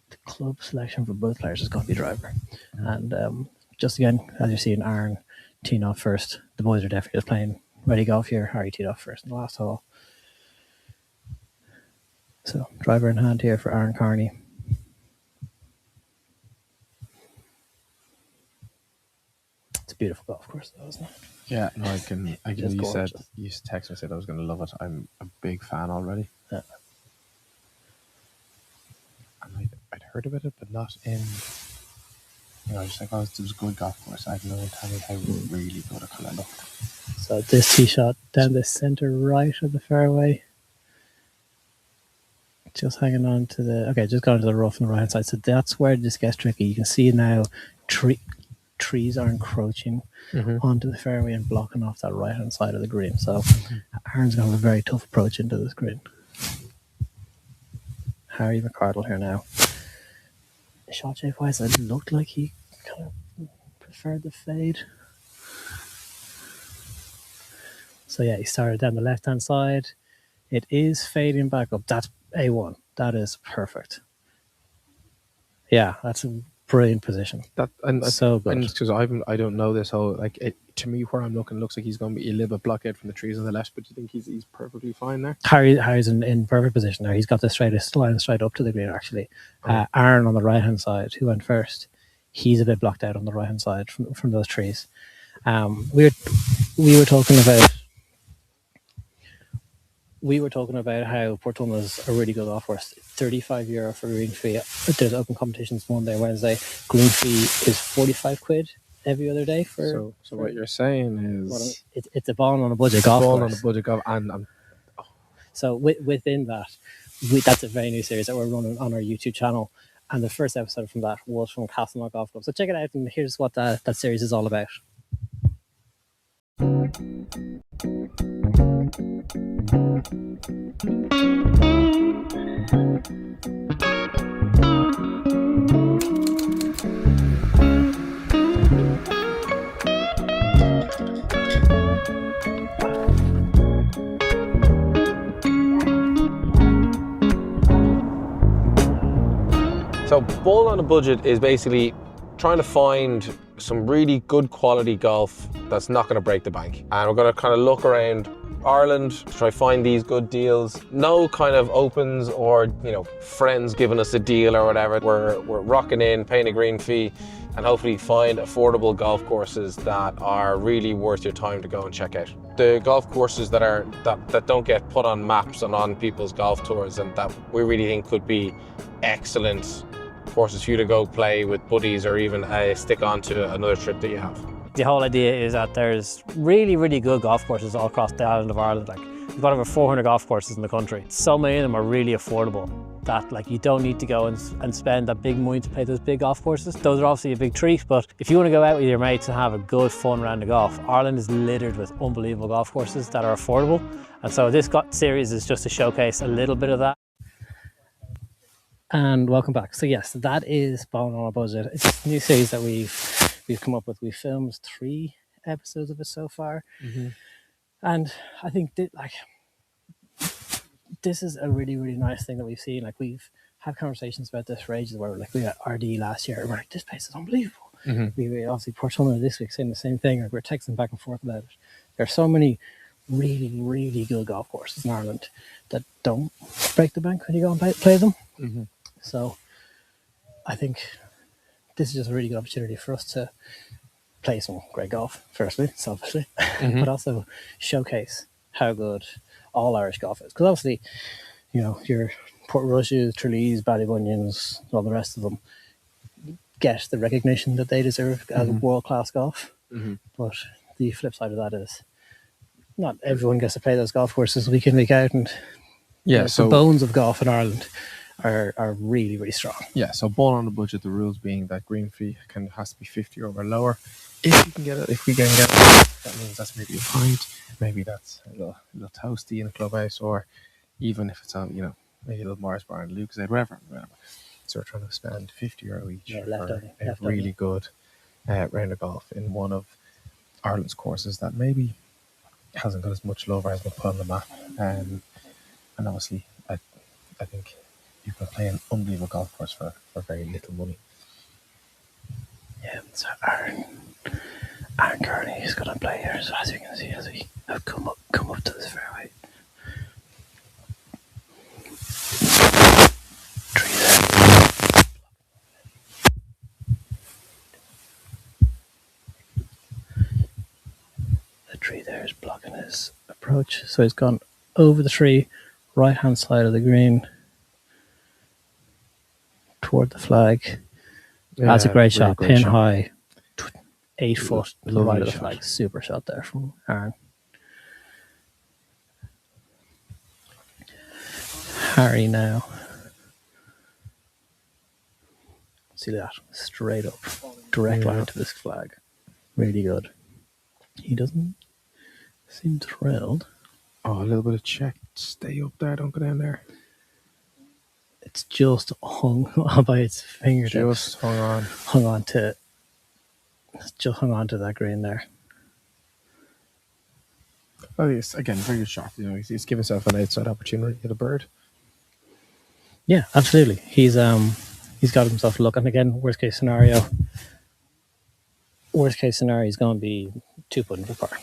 The club selection for both players is going to be driver, and just again, as you're seeing, Aaron teeing off first. The boys are definitely just playing ready golf here. Harry teed off first in the last hole. So driver in hand here for Aaron Carney. It's a beautiful golf course, though, isn't it? Yeah, no, I can. You texted me said I was going to love it. I'm a big fan already. Yeah. And I'd heard about it, but not in. Just like, it was a good golf course. I had no idea how really good it kind of looked. So this tee shot down the centre right of the fairway. Just hanging on to just going to the rough on the right hand side. So that's where this gets tricky. You can see now trees are encroaching onto the fairway and blocking off that right hand side of the green. So Aaron's going to have a very tough approach into this green. Harry McCardle here now. Shot shape wise, it looked like he kind of preferred the fade. So yeah, he started down the left hand side. It is fading back up. That's A1. That is perfect. Yeah, that's a brilliant position. So good. And because I don't know this whole to me where I'm looking, looks like he's going to be a little bit blocked from the trees on the left. But do you think he's perfectly fine there? Harry's in perfect position there. He's got the straightest line straight up to the green. Actually, Aaron on the right hand side, who went first, he's a bit blocked out on the right hand side from those trees. We were talking about. We were talking about how Portumna's a really good golf course. €35 for green fee. There's open competitions Monday, Wednesday. Green fee is £45 every other day. So what you're saying is it's a ball on a budget golf course. Ball on a budget golf, and so within that, that's a very new series that we're running on our YouTube channel, and the first episode from that was from Castleknock Golf Club. So check it out, and here's what that series is all about. So ball on a budget is basically trying to find some really good quality golf that's not going to break the bank. And we're going to kind of look around Ireland to try to find these good deals. No kind of opens or, friends giving us a deal or whatever. We're rocking in, paying a green fee, and hopefully find affordable golf courses that are really worth your time to go and check out. The golf courses that don't get put on maps and on people's golf tours, and that we really think could be excellent courses for you to go play with buddies, or even stick on to another trip that you have. The whole idea is that there's really, really good golf courses all across the island of Ireland. We've got over 400 golf courses in the country. So many of them are really affordable that you don't need to go and spend that big money to play those big golf courses. Those are obviously a big treat, but if you want to go out with your mates and have a good fun round of golf, Ireland is littered with unbelievable golf courses that are affordable. And so this series is just to showcase a little bit of that. And welcome back. So yes, that is Ball on a Budget. It's a new series that we've come up with. We filmed 3 episodes of it so far, and I think this is a really, really nice thing that we've seen. We've had conversations about this for ages. Where we had RD last year, and we're like, this place is unbelievable. We obviously Portumna this week saying the same thing. We're texting back and forth about it. There are so many really, really good golf courses in Ireland that don't break the bank when you go and play them. So I think this is just a really good opportunity for us to play some great golf, firstly, selfishly, but also showcase how good all Irish golf is. Because obviously, your Port Rushes, Tralees, Ballybunions, all the rest of them get the recognition that they deserve as world-class golf. But the flip side of that is not everyone gets to play those golf courses week in, week out, and the bones of golf in Ireland are really, really strong. Yeah, so ball on the budget, the rules being that green fee has to be 50 or lower. If we can get it, that means that's maybe a pint, maybe that's a little toasty in a clubhouse, or even if it's on, maybe a little Morris Bar and Lucas, whatever. So we're trying to spend €50 each for a really good round of golf in one of Ireland's courses that maybe hasn't got as much love as been put on the map. And obviously, I think you can play an unbelievable golf course for very little money. Yeah, so Aaron Kearney is going to play here. So as you can see, as we have come up to this fairway, tree there. The tree there is blocking his approach, so he's gone over the tree, right hand side of the green, toward the flag. That's a great shot, pin high, 8 foot to the right of the flag. Super shot there from Aaron. Harry now. See that? Straight up. Direct line to this flag. Really good. He doesn't seem thrilled. Oh, a little bit of check. Stay up there, don't go down there. It's just hung on by its fingertips. Just hung on. Hung on to that green there. Oh, yes, again, very good shot. He's given himself an outside opportunity at a bird. Yeah, absolutely. He's got himself a look. And again, worst case scenario is going to be 2 putting for par.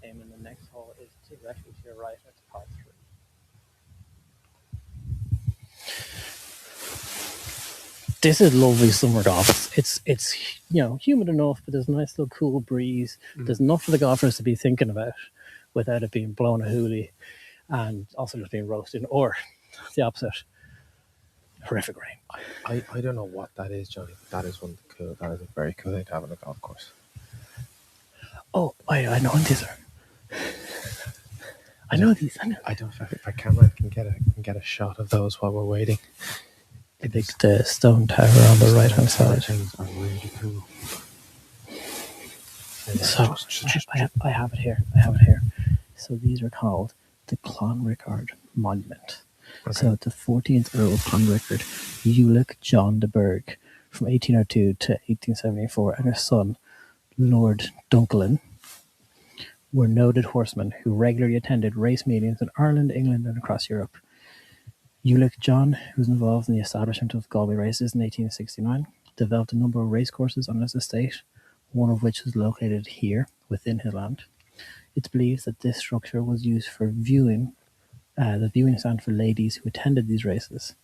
Aiming the next hole is directly to your right at par 3. This is lovely summer golf. It's humid enough, but there's a nice little cool breeze. There's enough for the golfers to be thinking about without it being blown a hoolie and also just being roasted, or the opposite, horrific rain. I don't know what that is, Johnny. That is that is a very cool thing to have on a golf course. Oh, I know what these are. I know these. I don't know if our camera can get a shot of those while we're waiting. The stone tower on the right hand side. Things are really cool. So I have it here. So these are called the Clonrickard Monument. Okay. So the 14th Earl of Clonrickard, Ulick John de Burgh, from 1802 to 1874, and his son, Lord Dunkelin, were noted horsemen who regularly attended race meetings in Ireland, England, and across Europe. Ulick John, who was involved in the establishment of Galway races in 1869, developed a number of race courses on his estate, one of which is located here within his land. It's believed that this structure was used for viewing, the viewing stand for ladies who attended these races.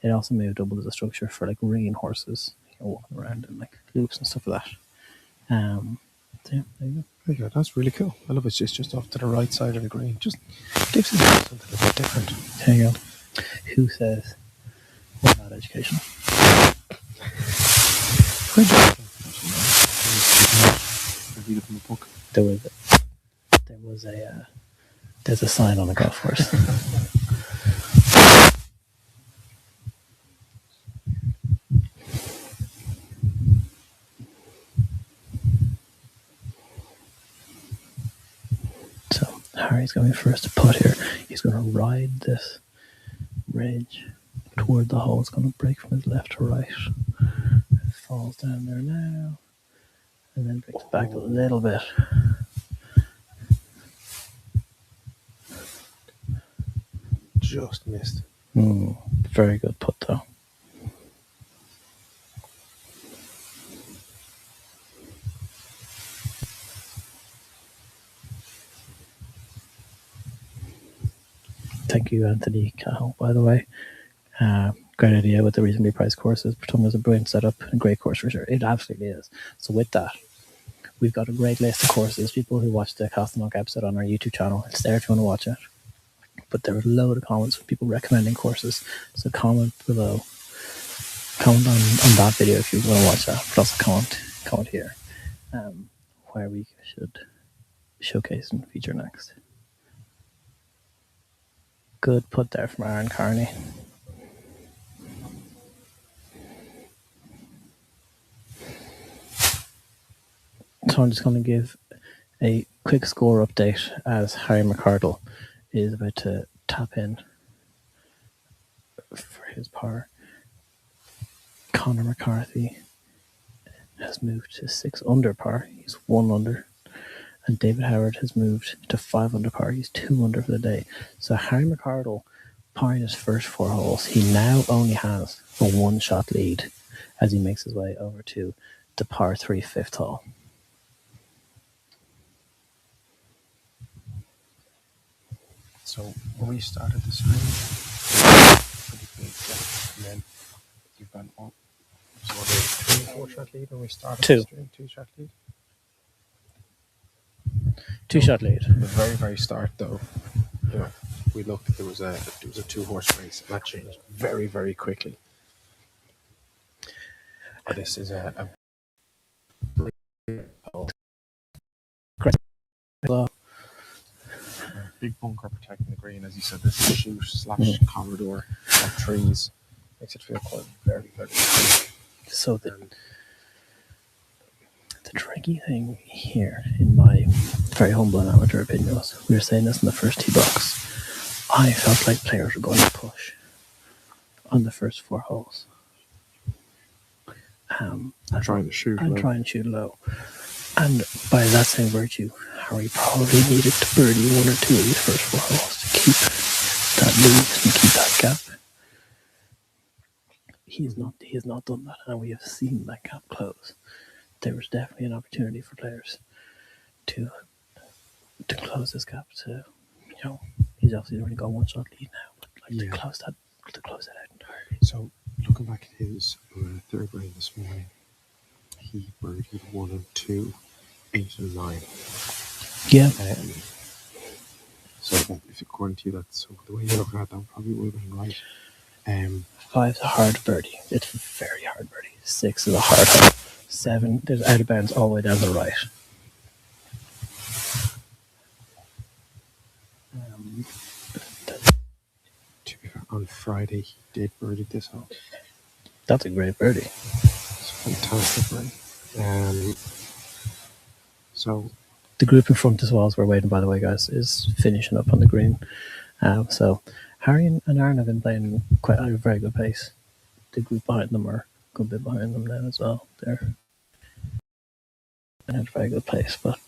It also may have doubled as a structure for like ringing horses, walking around in like loops and stuff like that. So yeah, there you go. There you go. That's really cool. I love it. It's just off to the right side of the green. Just gives it something a bit different. There you go. Who says we're not educational? Read it from the book. There's a sign on the golf course. So Harry's going first to putt here. He's going to ride this ridge toward the hole. It's going to break from his left to right. It falls down there now, and then breaks back a little bit. Just missed. Very good putt though. Thank you, Anthony Cahill, by the way. Great idea with the reasonably priced courses. Portumna is a brilliant setup and a great course for sure. It absolutely is. So with that, we've got a great list of courses. People who watched the Castleknock episode on our YouTube channel, it's there if you want to watch it. But there were a load of comments from people recommending courses. So comment below. Comment on that video if you want to watch that. But also comment here where we should showcase and feature next. Good put there from Aaron Carney. So I'm just going to give a quick score update as Harry McCardle is about to tap in for his par. Connor McCarthy has moved to 6 under par. He's 1 under. And David Howard has moved to 5 under par. He's 2 under for the day. So Harry McCardle, parring his first 4 holes, he now only has a 1-shot lead as he makes his way over to the par 3 5th hole. So when we started the stream, pretty big gap, and then you've gone up. So what, 3 or 4 shot lead when we started the stream? 2 shot lead? 2-shot lead. The very, very start though, you know, we looked, there was a 2-horse race, and that changed very, very quickly. This is a big bunker protecting the green, as you said. This is chute / corridor of trees. Makes it feel quite very, very tight. So the tricky thing here, in my very humble and amateur opinion, was we were saying this in the first tee box. I felt like players were going to push on the first 4 holes. Trying to shoot low. Try and shoot low. And by that same virtue, Harry probably needed to birdie 1 or 2 of these first 4 holes to keep that lead and keep that gap. He has not done that, and we have seen that gap close. There was definitely an opportunity for players to close this gap. To, you know, he's obviously only got 1-shot lead now, but to close that out entirely. So looking back at his third round this morning, he birdied 1 and 2, 8 and 9. Yeah. So if according to you, that's so the way you look at it, that probably would have been right. 5's a hard birdie. It's a very hard birdie. 6 is a hard hole. 7, there's out of bounds all the way down the right. On Friday, he did birdie this hole. That's a great birdie. It's a fantastic birdie. So the group in front as well as we're waiting, by the way, guys, is finishing up on the green. So Harry and Aaron have been playing quite at a very good pace. The group behind them are a good bit behind them now as well. They're at a very good pace, but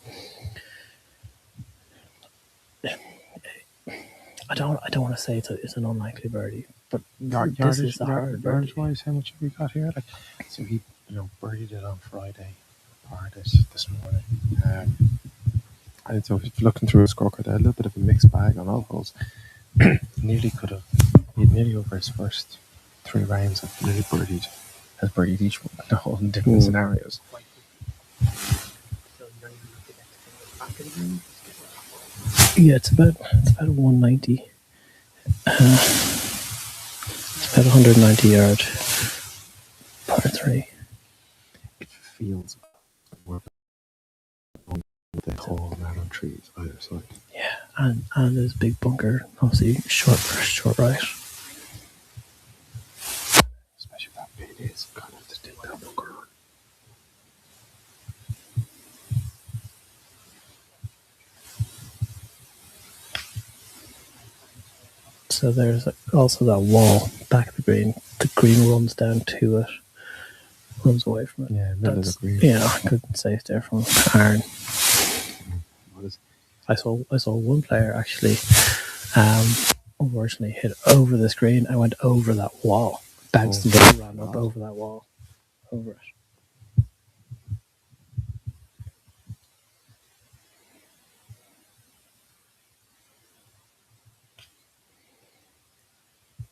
I don't want to say it's an unlikely birdie, but this is the hard birdie. Yardage-wise, how much have we got here? Like, so he, birdied it on Friday, par this morning. And so if you're looking through his scorecard, a little bit of a mixed bag on all holes. Nearly over his first 3 rounds, has birdied each one, the whole in different scenarios. Yeah, it's about 190. It's about 190 yard par 3. It feels more with the whole amount of trees either side. Yeah, and there's big bunker, obviously short first, short right. Especially that bit is kind of to take that bunker on. So there's also that wall back of the green. The green runs down to it, runs away from it. Yeah, middle of the green. Yeah, I couldn't save there from Aaron. I saw one player actually, unfortunately hit over the screen. I went over that wall, bounced and then ran up over that wall, over it.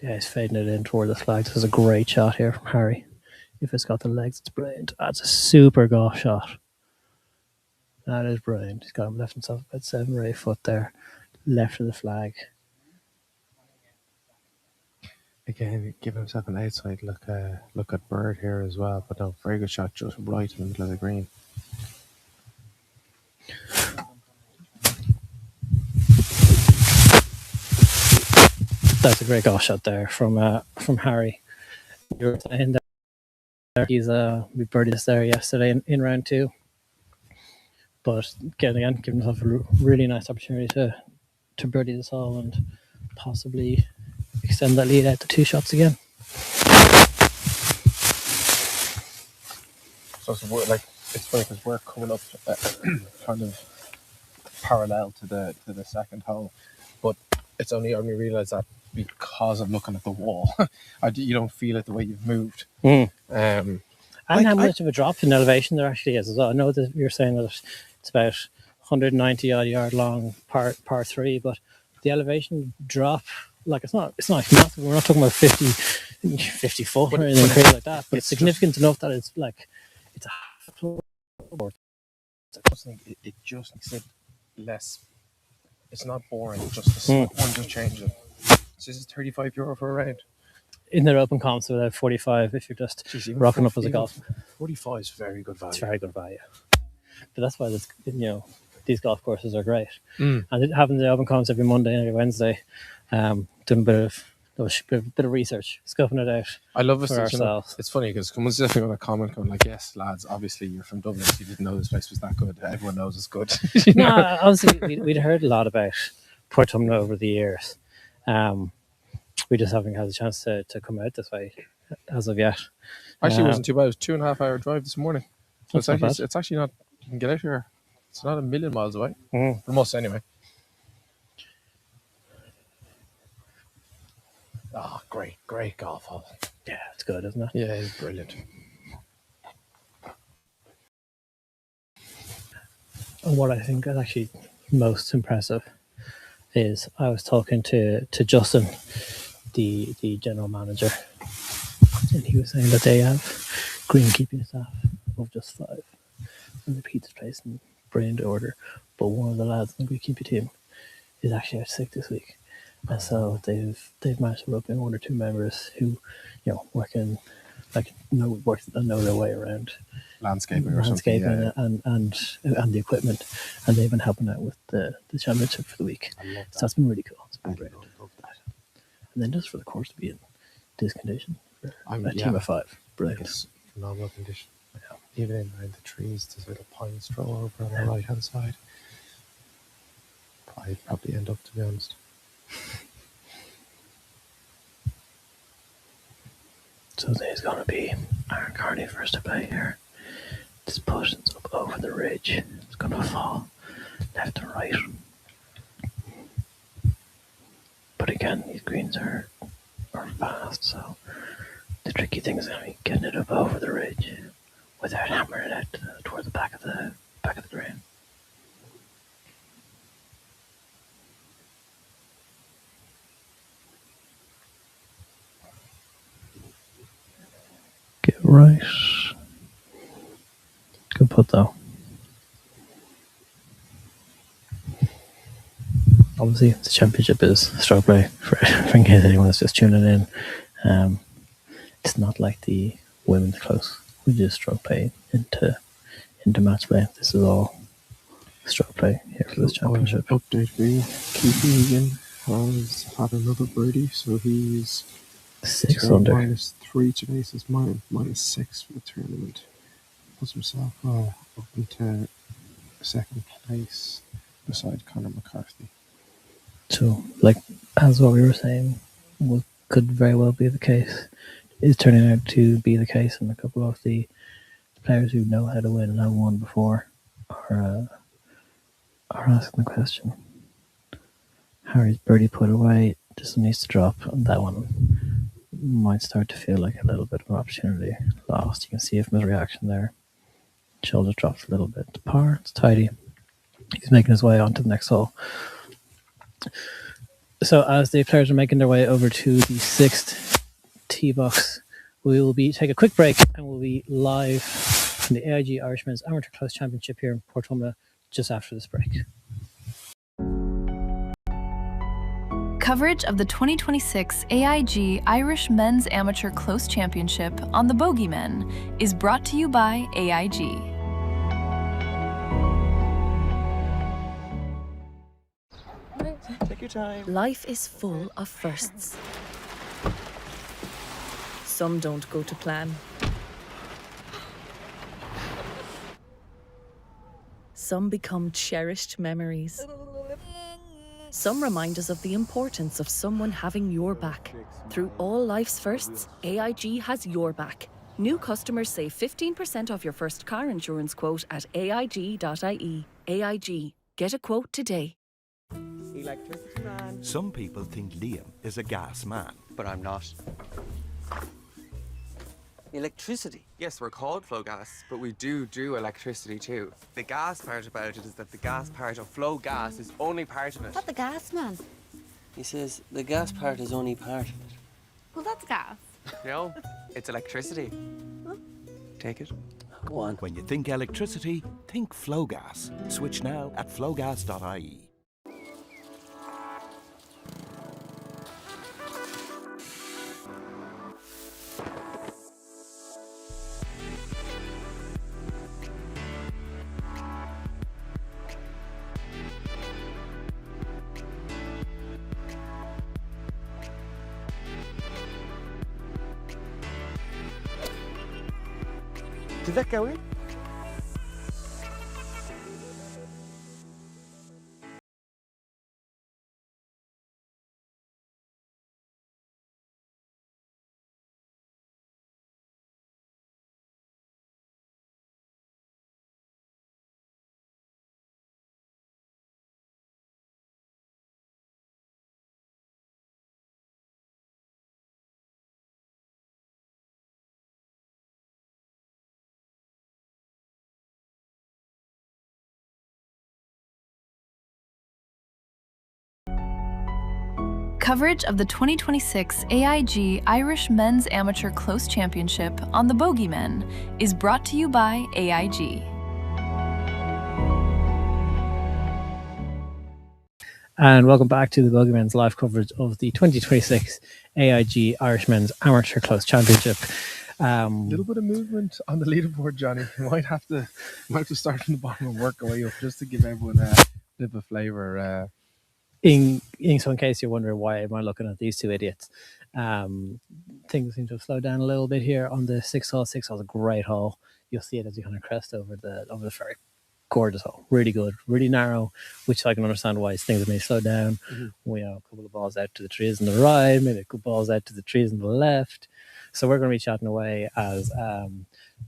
Yeah, he's fading it in toward the flag. This is a great shot here from Harry. If it's got the legs, it's brilliant. That's a super golf shot. That is brilliant. He's got him left himself about 7 or 8 foot there, left of the flag. Again, give himself an outside look at Bird here as well. But no, very good shot, just right in the middle of the green. That's a great golf shot there from Harry. You were saying there he's we birdied this there yesterday in round 2, but giving himself a really nice opportunity to birdie this hole and possibly extend that lead out to 2 shots again. So we're, like, it's funny because we're coming up kind of parallel to the second hole, but it's only realised that because of looking at the wall. You don't feel it the way you've moved. And how much of a drop in elevation there actually is as well. I know that you're saying that it's about 190 odd yard long par 3, but the elevation drop, like it's not massive. We're not talking about 50 foot or anything crazy like that, but it's significant enough that it's like it's a half floor. It just makes it less. It's not boring. Just one just change it. So this is €35 for a round. In their open comps, without 45, if you're just rocking up as a golf. 45 is very good value. It's very good value. But that's why these golf courses are great. Mm. And having the open comps every Monday and every Wednesday, doing a bit of research, scoping it out. I love it for ourselves. It's funny because someone's definitely going to comment going like, yes, lads, obviously you're from Dublin, so you didn't know this place was that good. Everyone knows it's good. No, obviously we'd heard a lot about Portumna over the years. We just haven't had a chance to come out this way as of yet. Actually, it wasn't too bad. It was 2.5 hour drive this morning. So it's actually not, you can get out here. It's not a million miles away. From us anyway. Oh, great golf hole. Yeah, it's good, isn't it? Yeah, it's brilliant. And what I think is actually most impressive is I was talking to Justin, the general manager, and he was saying that they have greenkeeping staff of just 5, and they keep this place in brilliant order. But one of the lads in the greenkeeping team is actually out sick this week, and so they've managed to rope in 1 or 2 members who, work in know their way around landscaping or something, yeah. and the equipment, and they've been helping out with the championship for the week. I love that. So that's been really cool. It's been great. Love that. And then just for the course to be in this condition for a team of 5, brilliant. It's phenomenal condition. Yeah. Even in around the trees, there's a little pine straw over on the right hand side. Probably end up, to be honest. So there's going to be Aaron Carney first to play here. This pushing's up over the ridge. It's going to fall left and right. But again, these greens are fast, so the tricky thing is going to be getting it up over the ridge without hammering it toward the back of the green. Get right. Good putt though. Obviously, the championship is stroke play for in case anyone is just tuning in. It's not like the women's close. We just stroke play into match play. This is all stroke play here for this championship. Update for you. Keith Egan has had another birdie, so he's 6 under. -3 today, so it's -6 for the tournament. Puts himself up into 2nd place beside Conor McCarthy. So, as what we were saying, could very well be the case, is turning out to be the case, and a couple of the players who know how to win and have won before are asking the question. Harry's birdie put away, this one needs to drop, and that one might start to feel like a little bit of an opportunity lost. You can see it from his reaction there. Shoulder drops a little bit to par, it's tidy. He's making his way on to the next hole. So as the players are making their way over to the 6th tee box, we will take a quick break and we'll be live from the AIG Irishmen's Amateur Close Championship here in Portumna just after this break. Coverage of the 2026 AIG Irish Men's Amateur Close Championship on the Bogeymen is brought to you by AIG. Take your time. Life is full of firsts. Some don't go to plan. Some become cherished memories. Some remind us of the importance of someone having your back. Through all life's firsts, AIG has your back. New customers save 15% off your first car insurance quote at aig.ie. AIG. Get a quote today. Electricity man. Some people think Liam is a gas man. But I'm not. Electricity? Yes, we're called Flow Gas, but we do electricity too. The gas part about it is that the gas part of Flow Gas is only part of it. Not the gas man. He says the gas part is only part of it. Well, that's gas. No, it's electricity. Take it. Go on. When you think electricity, think Flow Gas. Switch now at flowgas.ie. Did that go in? Coverage of the 2026 AIG Irish Men's Amateur Close Championship on the Bogeymen is brought to you by AIG. And welcome back to the Bogeymen's live coverage of the 2026 AIG Irish Men's Amateur Close Championship. A little bit of movement on the leaderboard, Johnny. You might have to start from the bottom and work our way up just to give everyone a bit of a flavour. So in case you're wondering why am I looking at these two idiots, things seem to have slowed down a little bit here on the 6th hole. 6th hole is a great hole. You'll see it as you kind of crest over the ferry. Gorgeous hole, really good, really narrow, which I can understand why things may slow down. We have a couple of balls out to the trees on the right, maybe a couple balls out to the trees on the left. So we're going to be chatting away as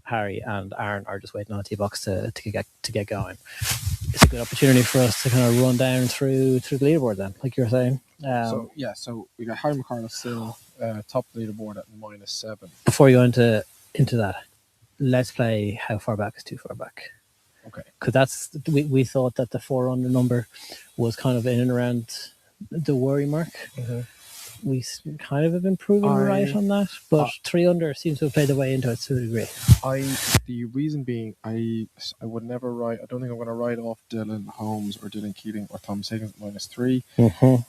Harry and Aaron are just waiting on the tee box to get going. It's a good opportunity for us to kind of run down through the leaderboard then, like you were saying. So we got Harry McCarthy still top of the leaderboard at -7. Before you go into that, let's play how far back is too far back. Okay. Because we thought that the 4 under number was kind of in and around the worry mark. We kind of have been proven right on that, but 3 under seems to have played the way into it to a degree. The reason being, I would never write. I don't think I'm going to write off Dylan Holmes or Dylan Keating or Thomas Higgins at -3.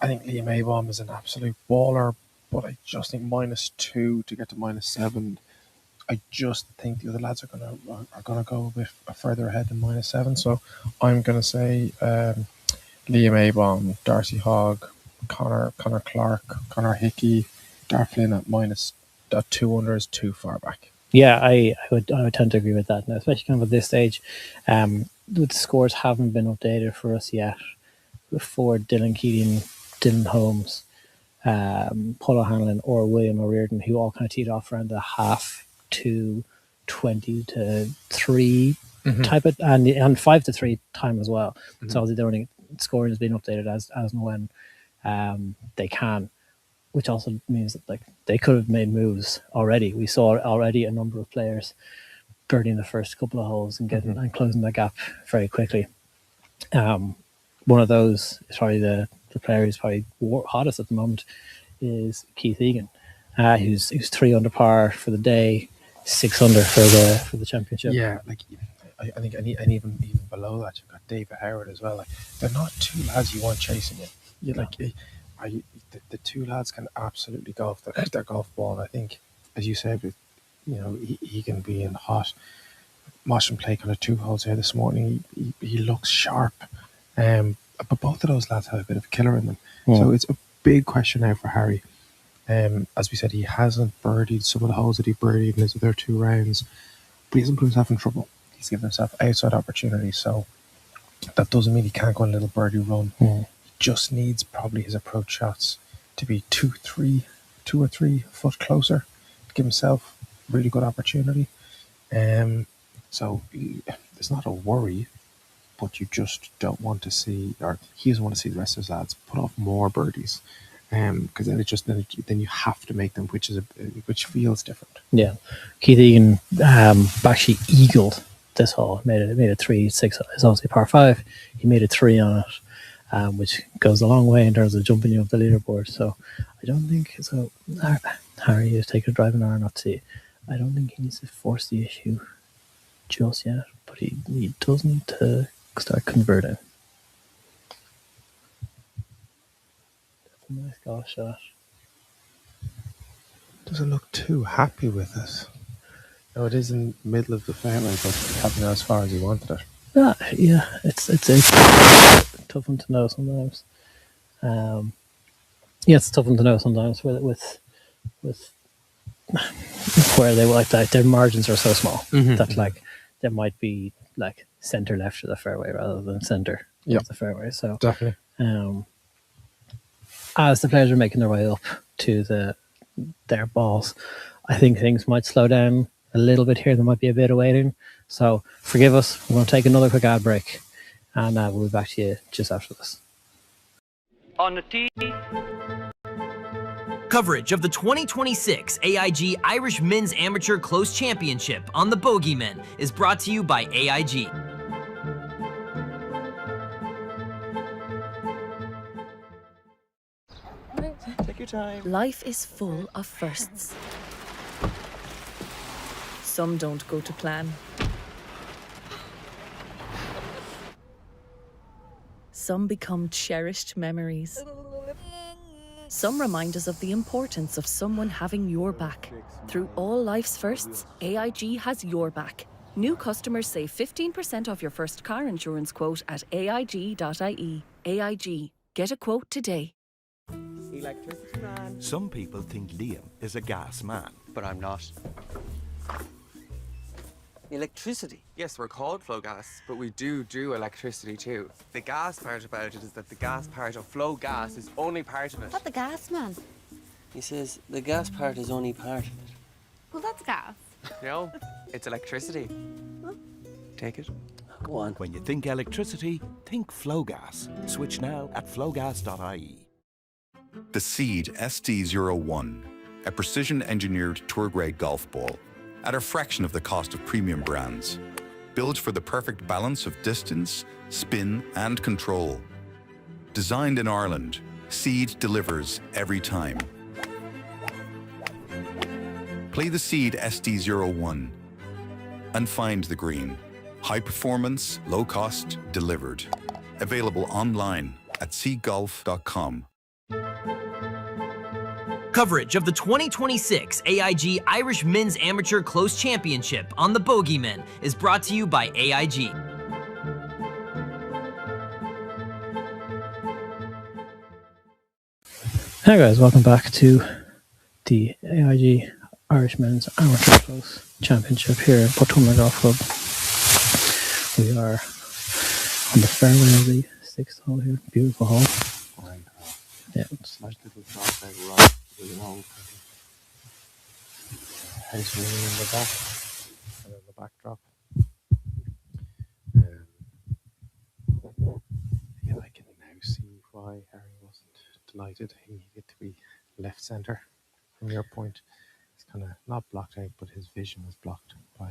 I think Liam Abom is an absolute baller, but I just think -2 to get to -7. I just think the other lads are gonna go a bit further ahead than -7. So I'm gonna say Liam Abom, Darcy Hogg, Connor Clark, Connor Hickey, Dar Flynn at 2 under is too far back. Yeah, I would tend to agree with that now, especially kind of at this stage. The scores haven't been updated for us yet for Dylan Keating, Dylan Holmes, Paul O'Hanlon or William O'Riordan, who all kind of teed off around the half to 20 to 3 type of, and 5 to 3 time as well. So obviously the running scoring has been updated as and when they can, which also means that like they could have made moves already. We saw already a number of players birding the first couple of holes and getting and closing that gap very quickly. One of those is probably the the player who's probably hottest at the moment is Keith Egan, who's 3 under par for the day, 6 under for the championship. Yeah, like I think, and even below that, you've got David Howard as well. Like, they're not two lads you want chasing you. You like, the two lads can absolutely golf their golf ball. And I think, as you said, with Egan being hot, watching play kind of 2 holes here this morning, he looks sharp. But both of those lads have a bit of a killer in them. So it's a big question now for Harry. As we said, he hasn't birdied some of the holes that he birdied in his other 2 rounds, but he hasn't put himself in trouble. He's given himself outside opportunities, so that doesn't mean he can't go on a little birdie run. He just needs probably his approach shots to be 2 or 3 foot closer to give himself a really good opportunity. So it's not a worry, but you just don't want to see, or he doesn't want to see the rest of his lads put off more birdies, because then you have to make them, which feels different. Yeah, Keith Egan actually eagled this hole, made a 3-6. It's obviously par 5. He made a 3 on it, which goes a long way in terms of jumping you up the leaderboard. So I don't think so. Harry is taking a driving iron, not to. I don't think he needs to force the issue just yet, but he does need to start converting. That's a nice golf shot. Doesn't look too happy with it. No, it is in the middle of the fairway, but probably not as far as he wanted it. Yeah, it's a tough one to know sometimes. It's a tough one to know sometimes with where they like that. Their margins are so small that like there might be like center left of the fairway rather than center of the fairway. So definitely, as the players are making their way up to their balls, I think things might slow down a little bit here. There might be a bit of waiting, so forgive us. We're going to take another quick ad break, and we'll be back to you just after this. On the tee. Coverage of the 2026 AIG Irish Men's Amateur Close Championship on the Bogeymen is brought to you by AIG. Take your time. Life is full of firsts. Some don't go to plan. Some become cherished memories. Some remind us of the importance of someone having your back. Through all life's firsts, AIG has your back. New customers save 15% off your first car insurance quote at AIG.ie. AIG. Get a quote today. Electricity man. Some people think Liam is a gas man. But I'm not. Electricity? Yes, we're called Flow Gas, but we do electricity too. The gas part about it is that the gas part of Flow Gas is only part of it. What the gas man? He says the gas part is only part of it. Well, that's gas. No, it's electricity. Take it. Go on. When you think electricity, think Flow Gas. Switch now at flowgas.ie. The Seed SD01, a precision-engineered tour-grade golf ball at a fraction of the cost of premium brands, built for the perfect balance of distance, spin, and control. Designed in Ireland, Seed delivers every time. Play the Seed SD01 and find the green. High performance, low cost, delivered. Available online at seedgolf.com. Coverage of the 2026 AIG Irish Men's Amateur Close Championship on the Bogeymen is brought to you by AIG. Hi guys, welcome back to the AIG Irish Men's Amateur Close Championship here at Portumna Golf Club. We are on the fairway of the 6th hole here. Beautiful hole. Yeah, it's nice little drop rock with an old house ring in the back, and then the backdrop. Yeah, I can now see why Harry wasn't delighted. He needed to be left centre. From your point, it's kind of not blocked out, but his vision is blocked by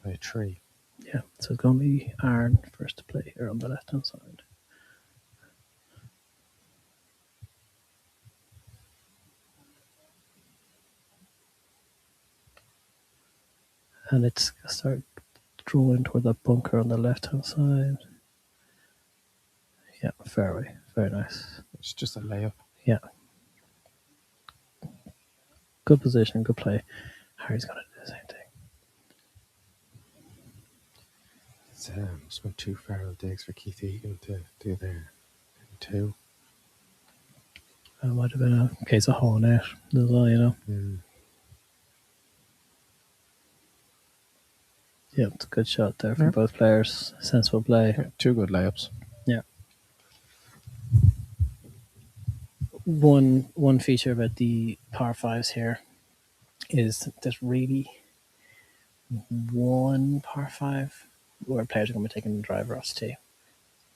a tree. Yeah, so it's going to be Aaron first to play here on the left hand side. and it's start drawing toward that bunker on the left hand side. Yeah, fairway, very nice. It's just a layup. Yeah, good position, good play. Harry's gonna do the same thing. It's must have been 2 Farrell digs for Keith Egan to do there. 2. It might have been a case of hauling out as well, you know. Yeah, it's a good shot there from both players. Sensible play. Yeah, 2 good layups. Yeah. One feature about the par fives here is there's really one par five where players are going to be taking the driver off the tee.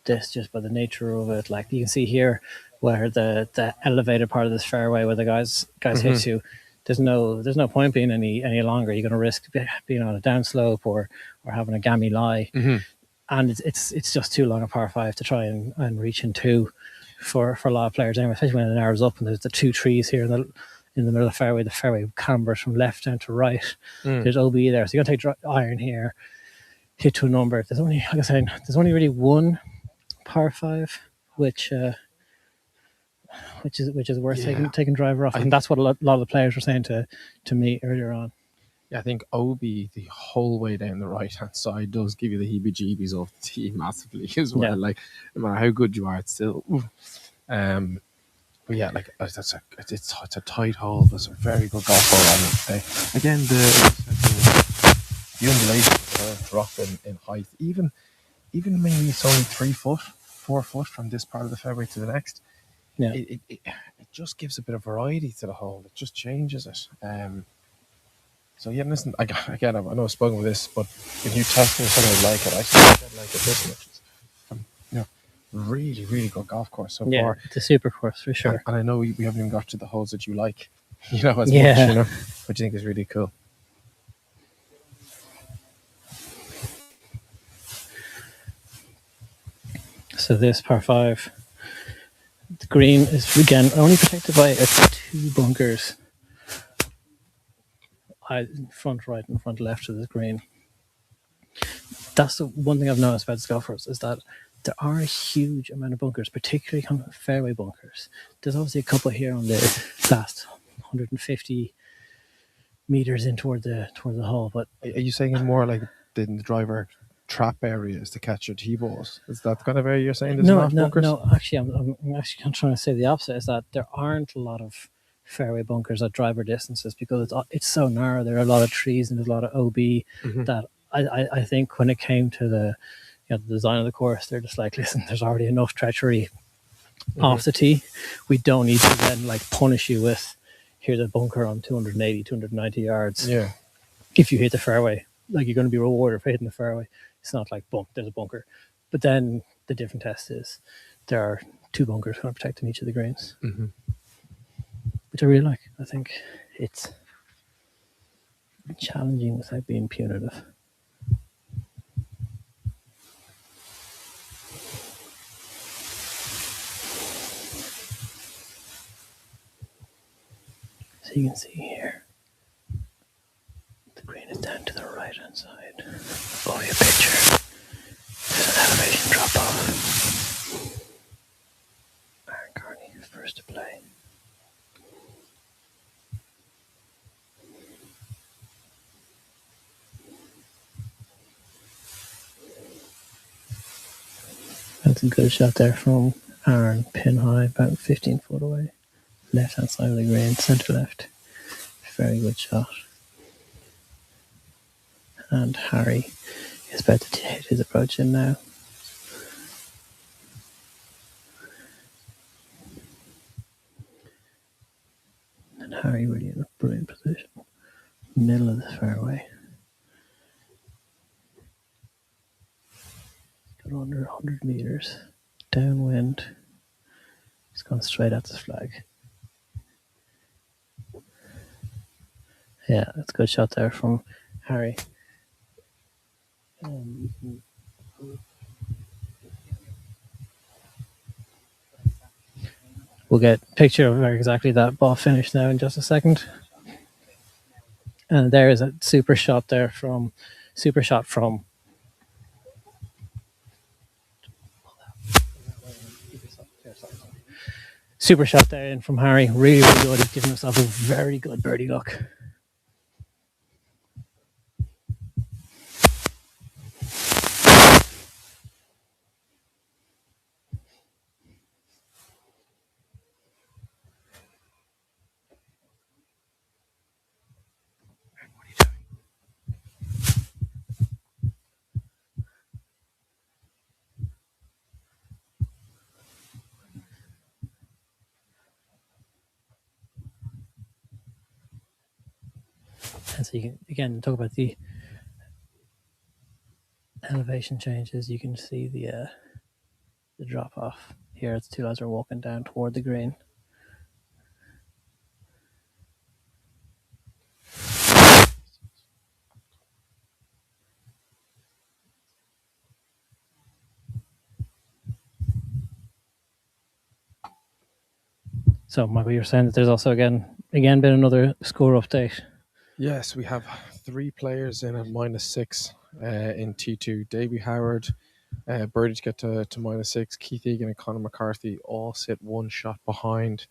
This just by the nature of it, like you can see here, where the elevated part of this fairway where the guys hit you, there's no point being any longer. You're going to risk being on a downslope or having a gammy lie, and it's just too long a par five to try and reach in two for a lot of players anyway, especially when it narrows up and there's the 2 trees here in the middle of the fairway cambers from left down to right. There's OB there, so you're going to take iron here, hit to a number. There's only, like I said, there's only really one par five which is worth taking driver off, and that's what a lot of the players were saying to me earlier on. Yeah, I think OB the whole way down the right hand side does give you the heebie-jeebies off the tee massively as well. Yeah. Like no matter how good you are, it's still. But yeah, like it's a tight hole. There's a very good golf hole on it. Again, the undulation drop in height, even maybe it's only 3 foot, 4 foot from this part of the fairway to the next. Yeah, it just gives a bit of variety to the hole. It just changes it. So yeah, listen. I know I've spoken with this, but if you test me something like it, I think I'd like it this much. Really, really good golf course so far. It's a super course for sure. And I know we haven't even got to the holes that you like, as much, which I think is really cool. So this par five, the green is again only protected by 2 bunkers. Front right and front left of the green. That's the one thing I've noticed about this golf course is that there are a huge amount of bunkers, particularly kind of fairway bunkers. There's obviously a couple here on the last 150 meters in toward the hole. But are you saying it's more like the driver trap areas to catch your tee balls? Is that kind of area you're saying? No. Actually, I'm trying to say the opposite. Is that there aren't a lot of fairway bunkers at driver distances because it's so narrow. There are a lot of trees and there's a lot of OB that I think when it came to the design of the course, they're just like, listen, there's already enough treachery off the tee. We don't need to then like punish you with here's a bunker on 280, 290 yards. Yeah. If you hit the fairway, like you're going to be rewarded for hitting the fairway. It's not like there's a bunker. But then the different test is there are 2 bunkers kind of protecting each of the greens. Which I really like. I think it's challenging without being punitive. So you can see here, the green is down to the right hand side of your picture. There's an elevation drop off. Aaron Carney is first to play. That's a good shot there from Aaron, pin high, about 15 foot away. Left hand side of the green, centre left. Very good shot. And Harry is about to hit his approach in now. And Harry really in a brilliant position. Middle of the fairway. Got under 100 meters. Downwind. He's gone straight at the flag. Yeah, that's a good shot there from Harry. We'll get a picture of where exactly that ball finished now in just a second. And there is a super shot from super shot there in from Harry. Really, really good. He's giving himself a very good birdie look. And so you can again talk about the elevation changes. You can see the drop off here as the two lads are walking down toward the green. So, Michael, you're saying that there's also again been another score update. Yes, we have 3 players in at -6 in T2. Davy Howard, birdie to get to -6. Keith Egan and Conor McCarthy all sit 1 shot behind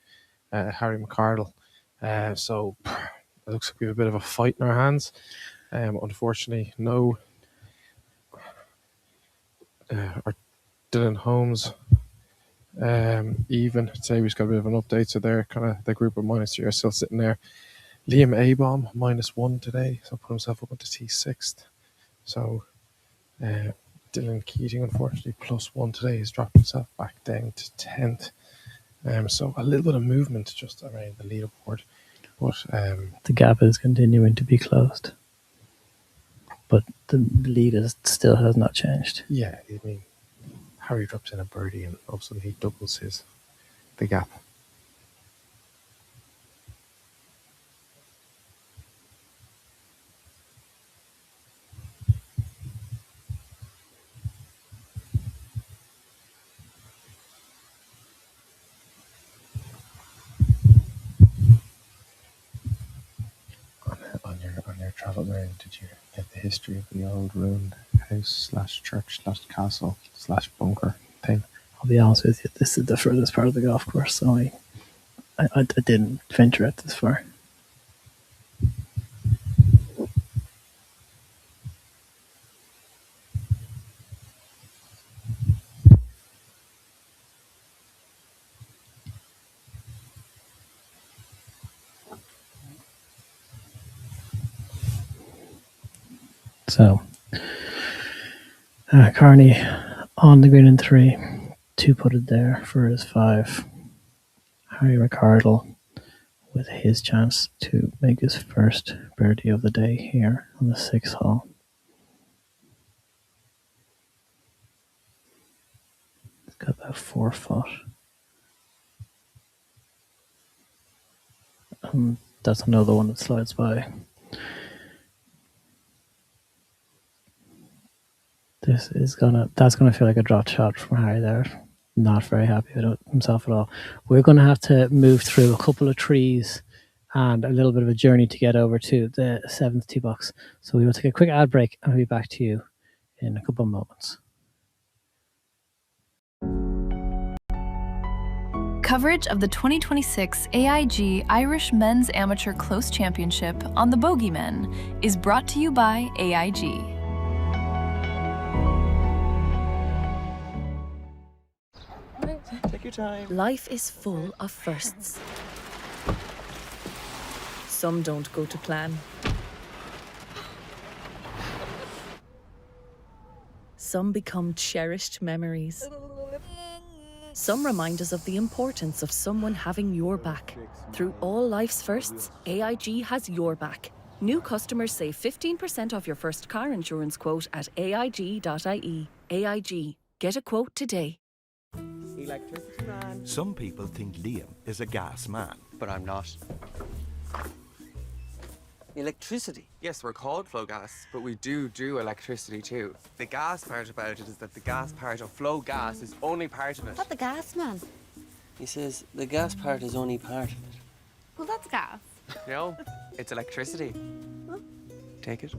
Harry McCardle. So it looks like we have a bit of a fight in our hands. Unfortunately, no or Dylan Holmes even today. We've got a bit of an update, so they're kind of the group of -3 are still sitting there. Liam Abom -1 today, so put himself up into T6th. So Dylan Keating, unfortunately, +1 today, has dropped himself back down to 10th. So a little bit of movement just around the leaderboard, but the gap is continuing to be closed, but the lead still has not changed. Yeah, I mean, Harry drops in a birdie and all of a sudden he doubles the gap. On your travel round, did you get the history of the old ruined house / church / castle / bunker thing? I'll be honest with you, this is the furthest part of the golf course, so I didn't venture out this far. So, Carney on the green in 3, 2 putted there for his 5. Harry McCardle with his chance to make his first birdie of the day here on the 6th hole. It's got about 4 foot. That's another one that slides by. That's gonna feel like a dropped shot from Harry there. Not very happy with himself at all. We're gonna have to move through a couple of trees and a little bit of a journey to get over to the 7th tee box. So we will take a quick ad break and we'll be back to you in a couple of moments. Coverage of the 2026 AIG Irish Men's Amateur Close Championship on the Bogeymen is brought to you by AIG. Take your time. Life is full of firsts. Some don't go to plan. Some become cherished memories. Some remind us of the importance of someone having your back. Through all life's firsts, AIG has your back. New customers save 15% off your first car insurance quote at aig.ie. AIG. Get a quote today. Electricity man. Some people think Liam is a gas man. But I'm not. Electricity? Yes, we're called Flow Gas, but we do electricity too. The gas part about it is that the gas part of Flow Gas is only part of it. What the gas, man? He says the gas part is only part of it. Well, that's gas. No, it's electricity. take it?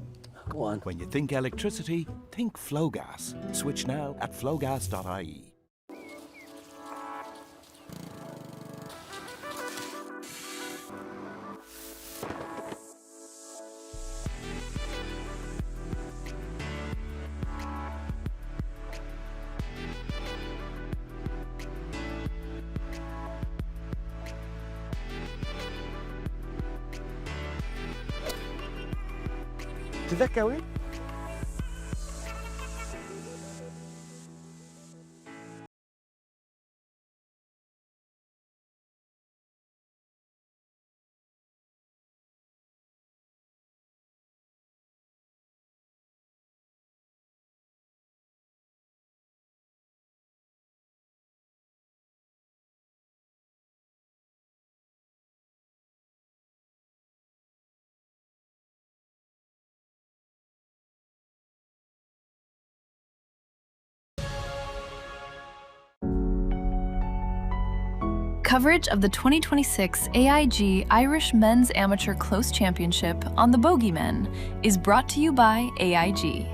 Go on. When you think electricity, think Flowgas. Switch now at flowgas.ie. Did that go in? Coverage of the 2026 AIG Irish Men's Amateur Close Championship on the Bogeymen is brought to you by AIG.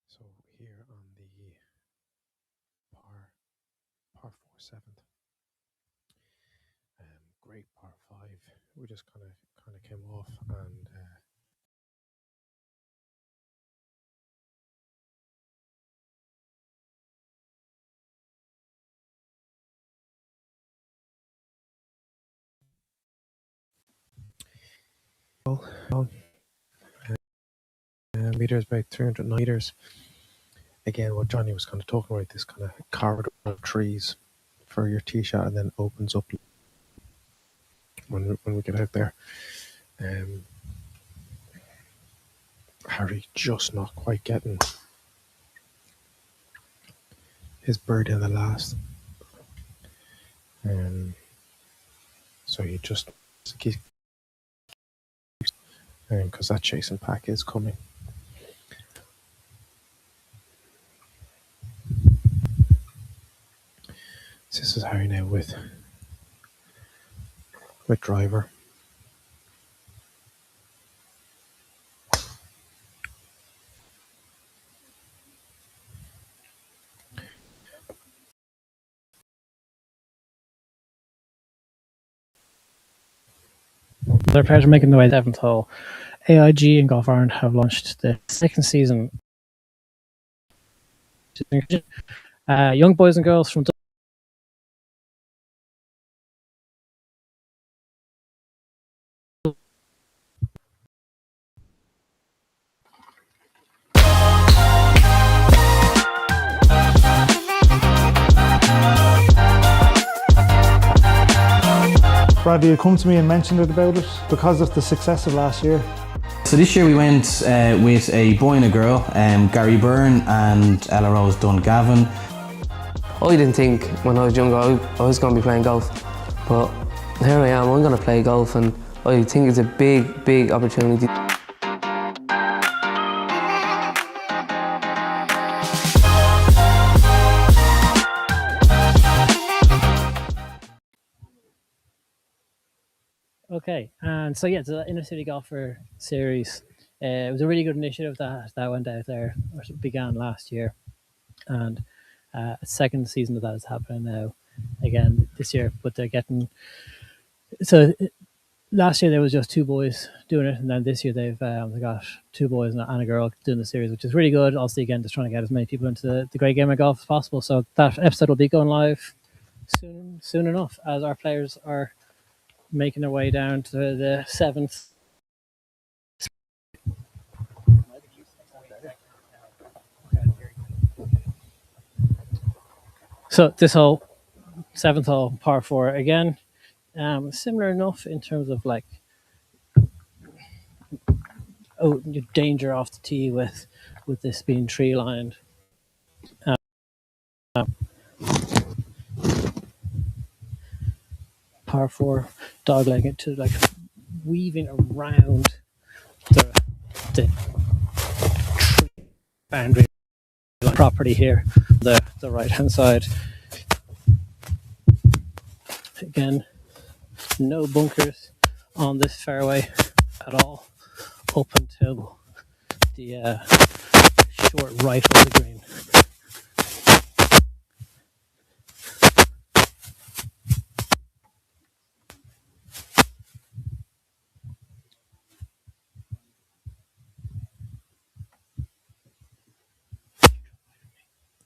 So here on the par 4 7th, great par 5. We just kind of came off and. Meters about 300 meters. Again, what Johnny was kind of talking about, this kind of corridor of trees for your tee shot, and then opens up when we get out there. Harry just not quite getting his birdie in the last. So he just keeps, because that chasing pack is coming. This is Harry now with driver. Their players are making their way to 7th hole. AIG and Golf Ireland have launched the second season. Young boys and girls from Bradley had come to me and mentioned it about it because of the success of last year. So this year we went with a boy and a girl, Gary Byrne and Ella Rose Dungavin. I didn't think when I was younger I was going to be playing golf, but here I am, I'm going to play golf, and I think it's a big, big opportunity. Okay, and so yeah, the Inner City Golfer Series. It was a really good initiative that went out there, or began last year, and a second season of that is happening now again this year. But they're getting last year there was just 2 boys doing it, and then this year they've they got 2 boys and a girl doing the series, which is really good. Also, again, just trying to get as many people into the great game of golf as possible. So that episode will be going live soon enough, as our players are making their way down to the 7th. So this whole 7th hole, par 4 again, similar enough in terms of like danger off the tee with this being tree lined. Par 4, dogleg it to like weaving around the boundary property here, the right hand side. Again, no bunkers on this fairway at all up until the short right of the green.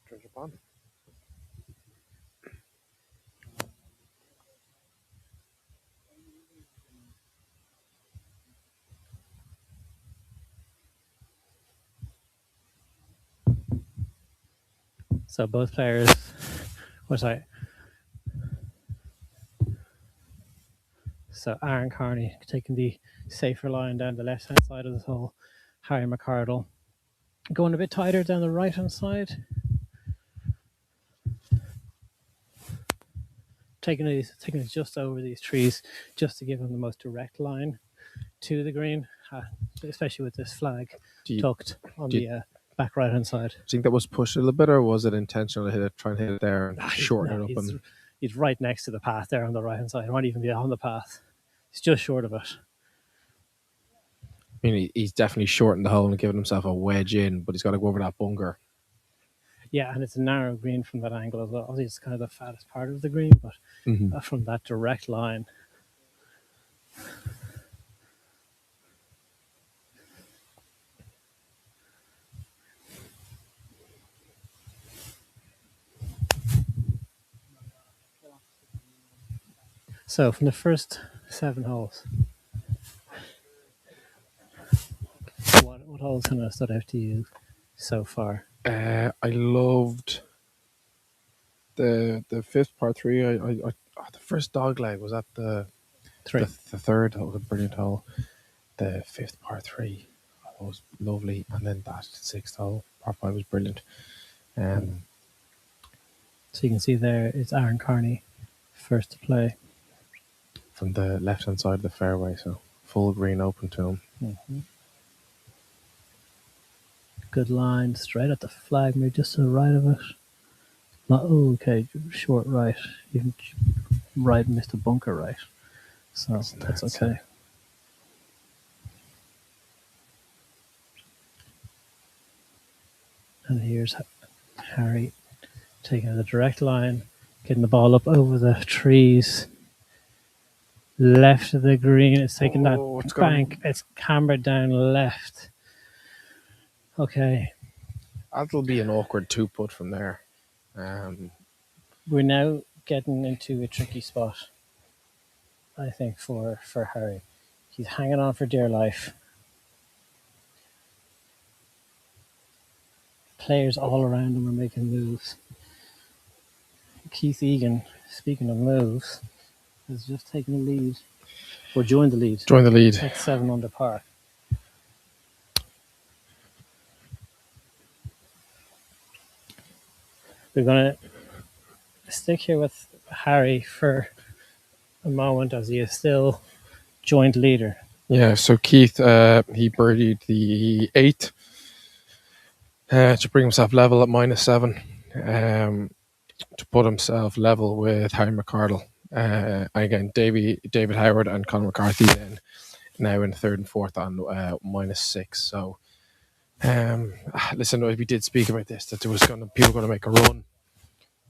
Treasure pond. So both players, so Aaron Carney taking the safer line down the left hand side of this hole. Harry McCardle going a bit tighter down the right hand side. Taking it just over these trees just to give him the most direct line to the green, especially with this flag tucked on the back right hand side. Do you think that was pushed a little bit, or was it intentional to hit it, try and hit it there and shorten it up? He's right next to the path there on the right hand side. He might even be on the path. He's just short of it. I mean, he's definitely shortened the hole and given himself a wedge in, but he's got to go over that bunker. Yeah, and it's a narrow green from that angle as well. Obviously, it's kind of the fattest part of the green, but from that direct line. So from the first 7 holes, what holes kind of stood out to you so far? I loved the fifth par 3. The first dog leg was at the third. That was a brilliant hole. The fifth par 3 was lovely, and then that sixth hole, par 5, was brilliant. So you can see there it's Aaron Carney first to play from the left hand side of the fairway, so full green open to him. Mm-hmm. Good line straight at the flag, maybe just to the right of it. Okay, short right. Even right missed a bunker right, so that's okay. And here's Harry taking the direct line, getting the ball up over the trees. Left of the green, it's taking that bank. It's cambered down left. Okay. That'll be an awkward 2-putt from there. We're now getting into a tricky spot, I think, for Harry. He's hanging on for dear life. Players all around him are making moves. Keith Egan, speaking of moves, has just taken the lead, or joined the lead. Joined the lead. At 7 under par. We're going to stick here with Harry for a moment as he is still joint leader. Yeah, so Keith, he birdied the 8th to bring himself level at -7, to put himself level with Harry McCardle. Again, David Howard and Conor McCarthy then now in 3rd and 4th on -6. So, listen, we did speak about this, that there was people going to make a run.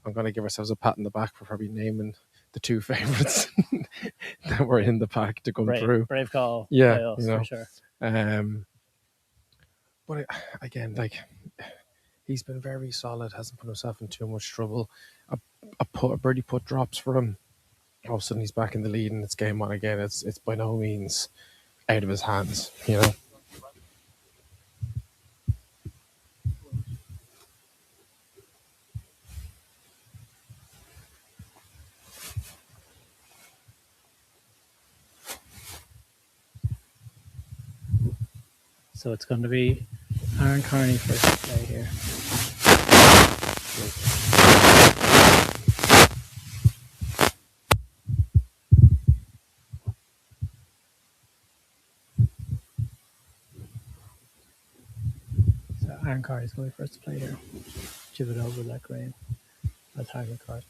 I'm going to give ourselves a pat on the back for probably naming the 2 favourites that were in the pack to come through. Brave call. Yeah, for sure. But again, he's been very solid, hasn't put himself in too much trouble. A birdie putt drops for him. All of a sudden he's back in the lead and it's game on again. It's by no means out of his hands, you know. So it's going to be Aaron Carney first to play here. So Aaron Carney's going first to play here. Jib it over that green. That's Harry McCardle.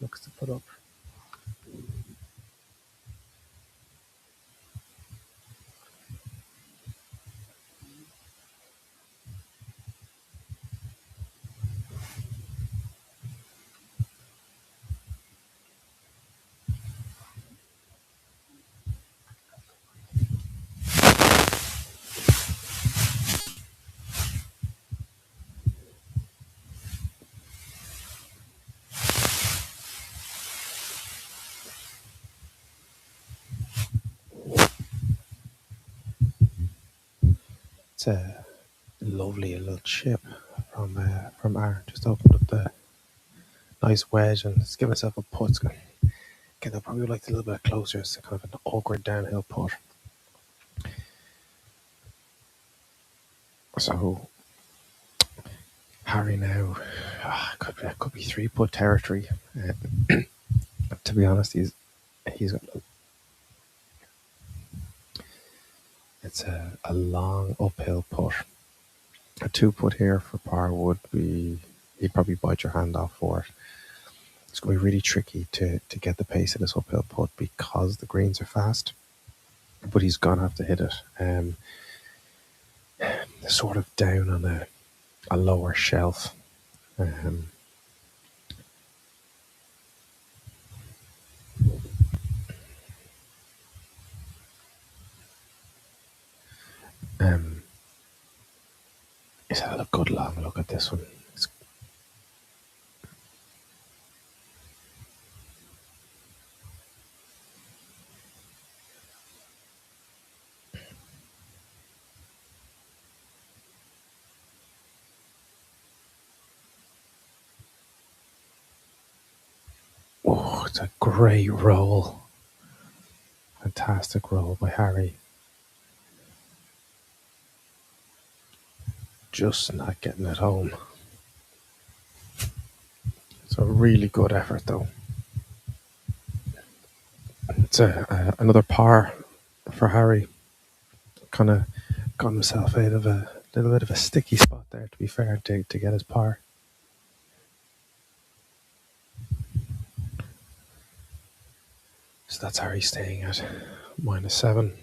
looks to put up. It's a lovely little chip from Aaron. Just opened up the nice wedge and it's giving itself a putt. Again, I probably would like it a little bit closer. It's kind of an awkward downhill putt. So Harry now could be 3-putt territory. To be honest, he's got it's a long uphill putt. A 2-putt here for par would be, you'd probably bite your hand off for it. It's going to be really tricky to get the pace of this uphill putt because the greens are fast. But he's going to have to hit it sort of down on a lower shelf. He's had a good long look at this one. Oh, it's a great roll. Fantastic roll by Harry. Just not getting it home. It's a really good effort though. It's another par for Harry. Kind of got himself out of a little bit of a sticky spot there, to be fair, to get his par. So that's Harry staying at -7.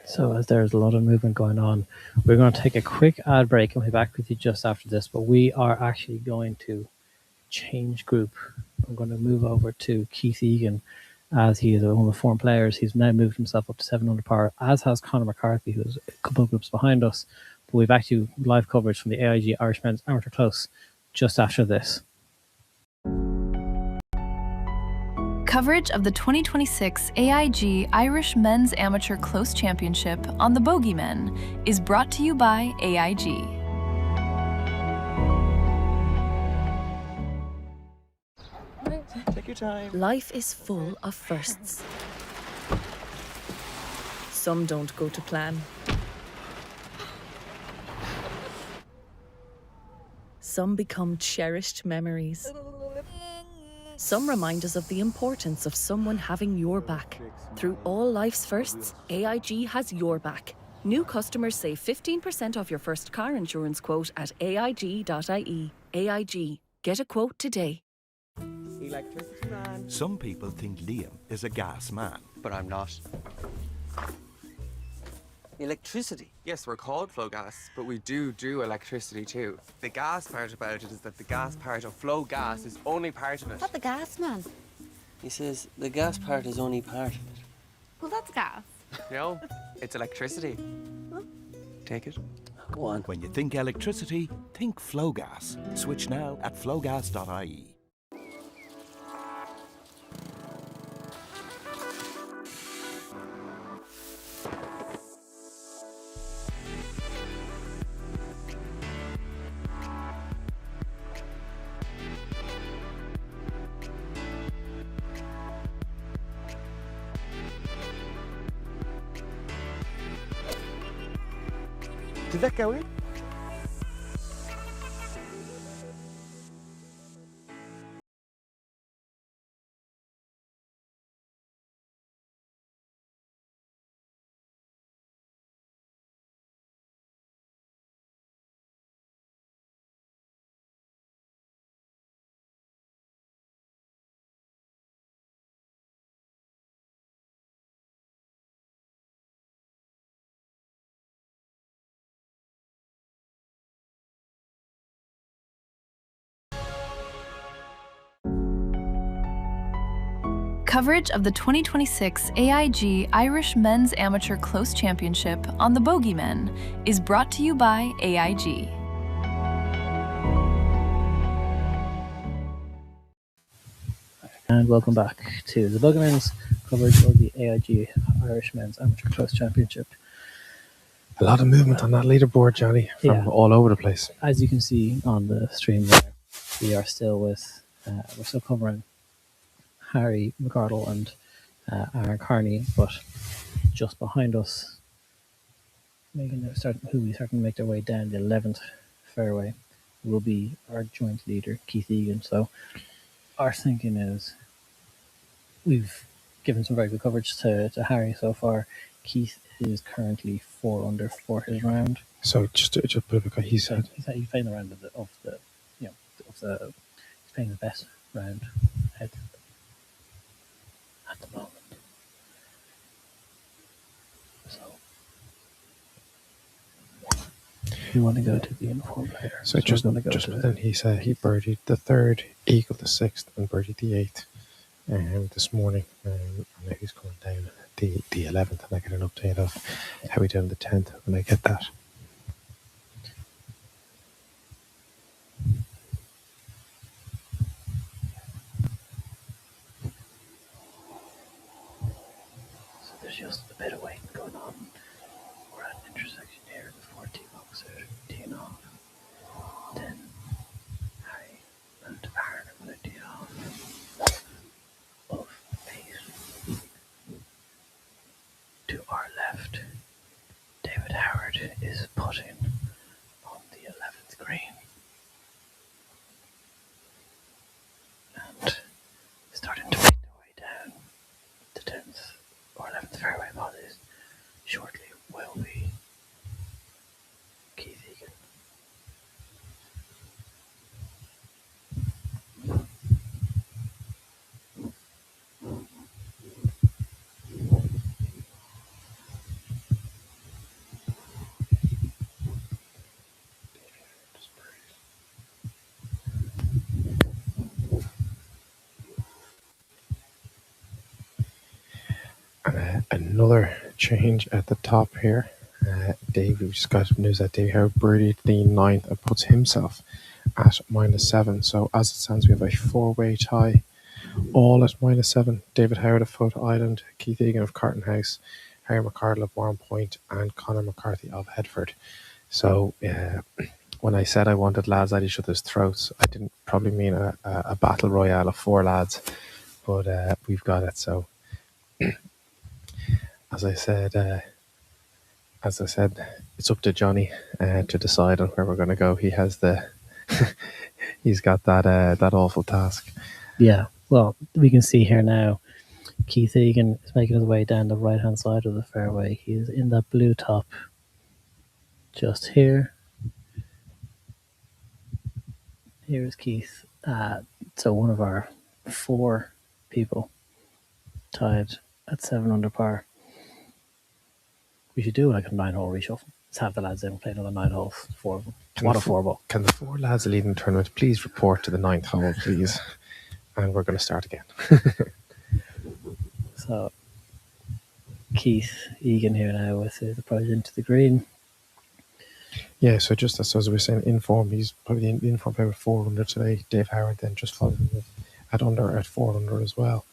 So as there's a lot of movement going on, we're going to take a quick ad break and we'll be back with you just after this. But we are actually going to change group. I'm going to move over to Keith Egan, as he is one of the former players. He's now moved himself up to 7 under par, as has Conor McCarthy, who's a couple of groups behind us. But we've actually live coverage from the AIG Irish Men's Amateur Close just after this. Coverage of the 2026 AIG Irish Men's Amateur Close Championship on the Bogeymen is brought to you by AIG. Take your time. Life is full of firsts. Some don't go to plan. Some become cherished memories. Some remind us of the importance of someone having your back. Through all life's firsts, AIG has your back. New customers save 15% off your first car insurance quote at AIG.ie. AIG. Get a quote today. Electricity man. Some people think Liam is a gas man. But I'm not. Electricity? Yes, we're called Flow Gas, but we do electricity too. The gas part about it is that the gas part of Flow Gas is only part of it. What the gas, man? He says the gas part is only part of it. Well, that's gas. No, it's electricity. Take it. Go on. When you think electricity, think Flow Gas. Switch now at flowgas.ie. Did that go in? Coverage of the 2026 AIG Irish Men's Amateur Close Championship on the Bogeymen is brought to you by AIG. And welcome back to the Bogeymen's coverage of the AIG Irish Men's Amateur Close Championship. A lot of movement on that leaderboard, Johnny, from all over the place. As you can see on the stream there, we are still with, we're still covering Harry McCardle and Aaron Carney, but just behind us, who are starting to make their way down the 11th fairway, will be our joint leader, Keith Egan. So our thinking is we've given some very good coverage to Harry so far. Keith is currently 4 under for his round. So just because he's playing the round he's playing the best round at the moment. So we want to go to the informed player. So just then he said he birdied the 3rd, eagled the 6th, and birdied the 8th this morning. And now he's coming down the 11th, and I get an update of how he did on the 10th when I get that. So there's just a bit of waiting going on. We're at an intersection here before T-Box are teeing off. Then Harry and Aaron are going to tee off of 8. To our left, David Howard is putting on the 11th green. And starting to make their way down the 10th or 11th fairway, apologies. Shortly will be Keith Egan. And another change at the top here. Dave, we just got news that Dave Howard birdied the 9th and puts himself at -7. So as it stands, we have a 4-way tie, all at -7. David Howard of Photo Island, Keith Egan of Carton House, Harry McCardle of Warren Point, and Conor McCarthy of Headford. So when I said I wanted lads at each other's throats, I didn't probably mean a battle royale of 4 lads, but we've got it. So as I said, it's up to Johnny to decide on where we're going to go. He has he's got that awful task. Yeah, well, we can see here now, Keith Egan is making his way down the right-hand side of the fairway. He is in that blue top just here. Here is Keith. So one of our 4 people tied at 7 under par. We should do like a 9-hole reshuffle. Let's have the lads in play another 9 holes. 4 of them. What a 4-ball. Can the 4 lads leading the tournament please report to the 9th hole, please? And we're going to start again. So Keith Egan here now with his approach into the green. Yeah, so just as we were saying, in form, he's probably the informed player with 4 under today. Dave Howard then just followed him at 4 under as well.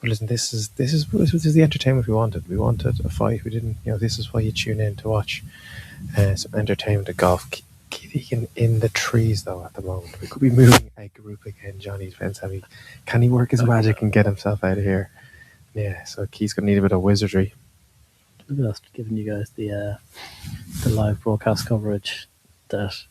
But listen, this is the entertainment we wanted. We wanted a fight. We didn't, this is why you tune in to watch some entertainment of golf. Keith Egan in the trees though at the moment. We could be moving a group again. Johnny depends how can he work his magic and get himself out of here. Yeah, so Keith's gonna need a bit of wizardry. Look at us giving you guys the live broadcast coverage that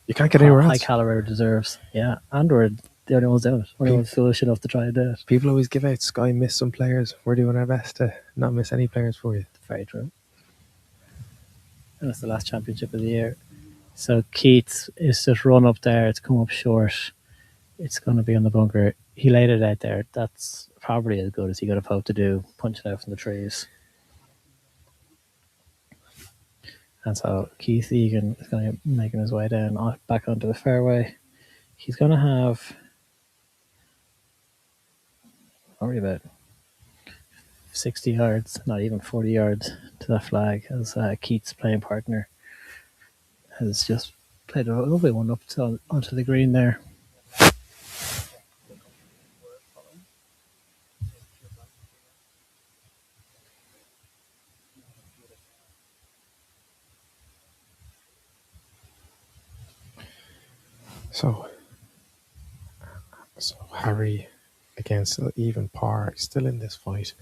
you can't get anywhere else. High caliber deserves. Yeah, and we're the only ones doing it. Only ones foolish enough to try and do it. People always give out Sky miss some players. We're doing our best to not miss any players for you. Very true. And it's the last championship of the year. So Keith is just run up there. It's come up short. It's going to be on the bunker. He laid it out there. That's probably as good as he could have hoped to do, punch it out from the trees. And so Keith Egan is going to be making his way down back onto the fairway. He's going to have probably about 60 yards, not even 40 yards to that flag, as Keith's playing partner has just played a lovely one up onto the green there. So Harry against even par, still in this fight.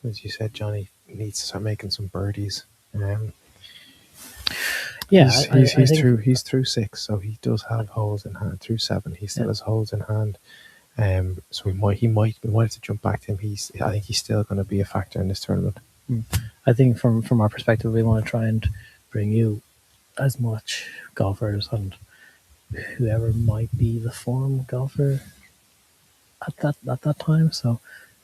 As you said, Johnny needs to start making some birdies. Yeah, he's I think he's through 6, so he does have holes in hand. Through 7, he still has holes in hand. So we might have to jump back to him. I think he's still going to be a factor in this tournament. I think from our perspective, we want to try and bring you as much golfers and whoever might be the form golfer at that time. So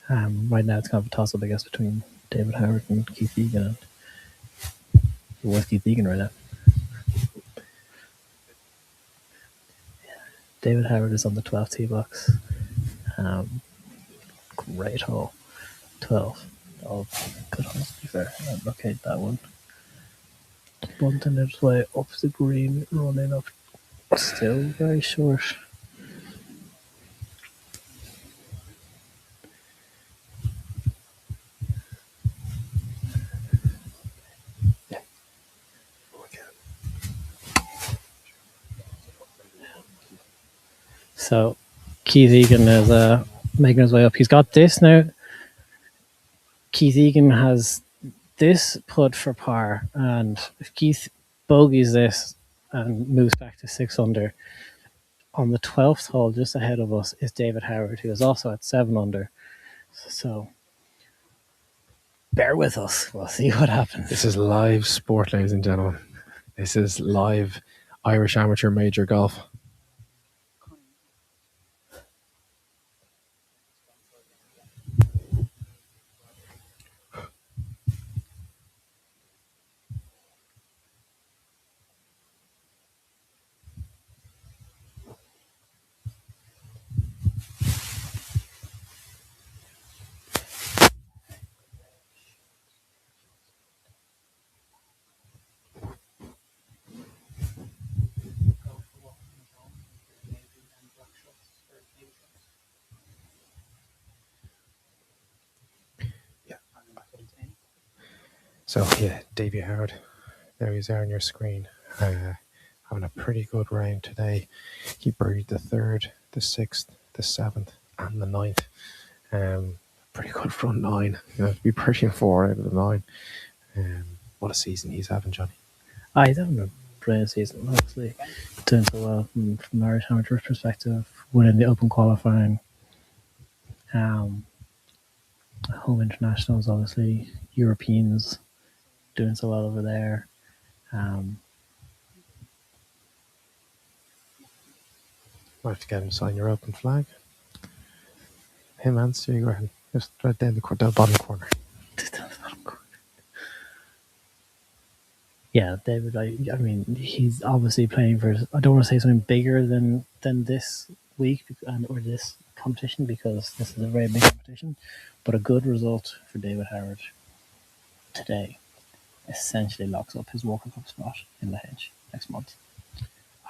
right now it's kind of a toss up, I guess, between David Howard and Keith Egan. And with Keith Egan right now, David Howard is on the 12th tee box. Great hole, 12. Oh, good hole to be fair. I'll locate that one. Bunting its way up the green, running up, still very short. So Keith Egan is making his way up. He's got this now. Keith Egan has this putt for par, and if Keith bogeys this and moves back to 6 under, on the 12th hole, just ahead of us, is David Howard, who is also at 7 under. So bear with us. We'll see what happens. This is live sport, ladies and gentlemen. This is live Irish amateur major golf. So yeah, Davey Howard, there he's there on your screen, having a pretty good round today. He birdied the 3rd, the 6th, the 7th, and the 9th. Pretty good front 9. You know, to be birdieing 4 out of the 9. What a season he's having, Johnny. He's having a brilliant season. Obviously, doing so well from Irish amateur perspective, winning the Open qualifying. Home internationals, obviously, Europeans doing so well over there. Might have to get him to sign your Open flag. Him and Stu, go ahead. Just right down the bottom corner. Yeah, David, I mean, he's obviously playing for, I don't want to say something bigger than this week or this competition, because this is a very big competition, but a good result for David Howard today essentially locks up his Walker Cup spot in the Hedge next month.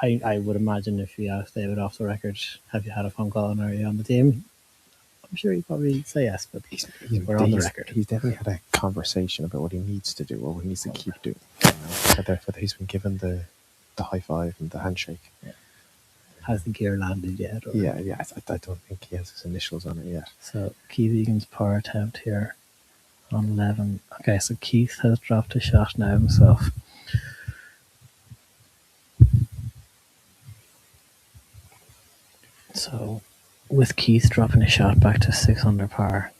I would imagine if you asked David off the record, have you had a phone call and are you on the team? I'm sure he'd probably say yes, but we're on the record. He's definitely had a conversation about what he needs to do or what he needs to keep doing. You know, whether he's been given the high five and the handshake. Yeah. Has the gear landed yet? Or? Yeah. I don't think he has his initials on it yet. So Keith Egan's par attempt here on 11. Okay, so Keith has dropped a shot now himself. So with Keith dropping a shot back to 6 under par,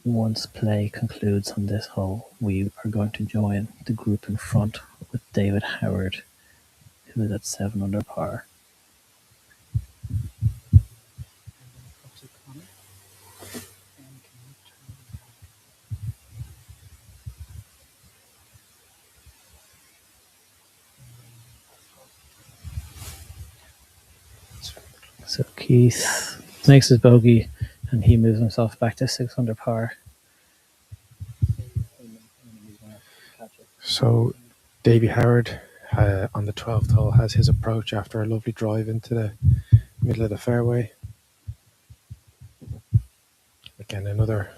once play concludes on this hole, we are going to join the group in front with David Howard, who is at 7 under par. So Keith makes his bogey and he moves himself back to 6 under par. So Davy Howard on the 12th hole has his approach after a lovely drive into the middle of the fairway. Again, another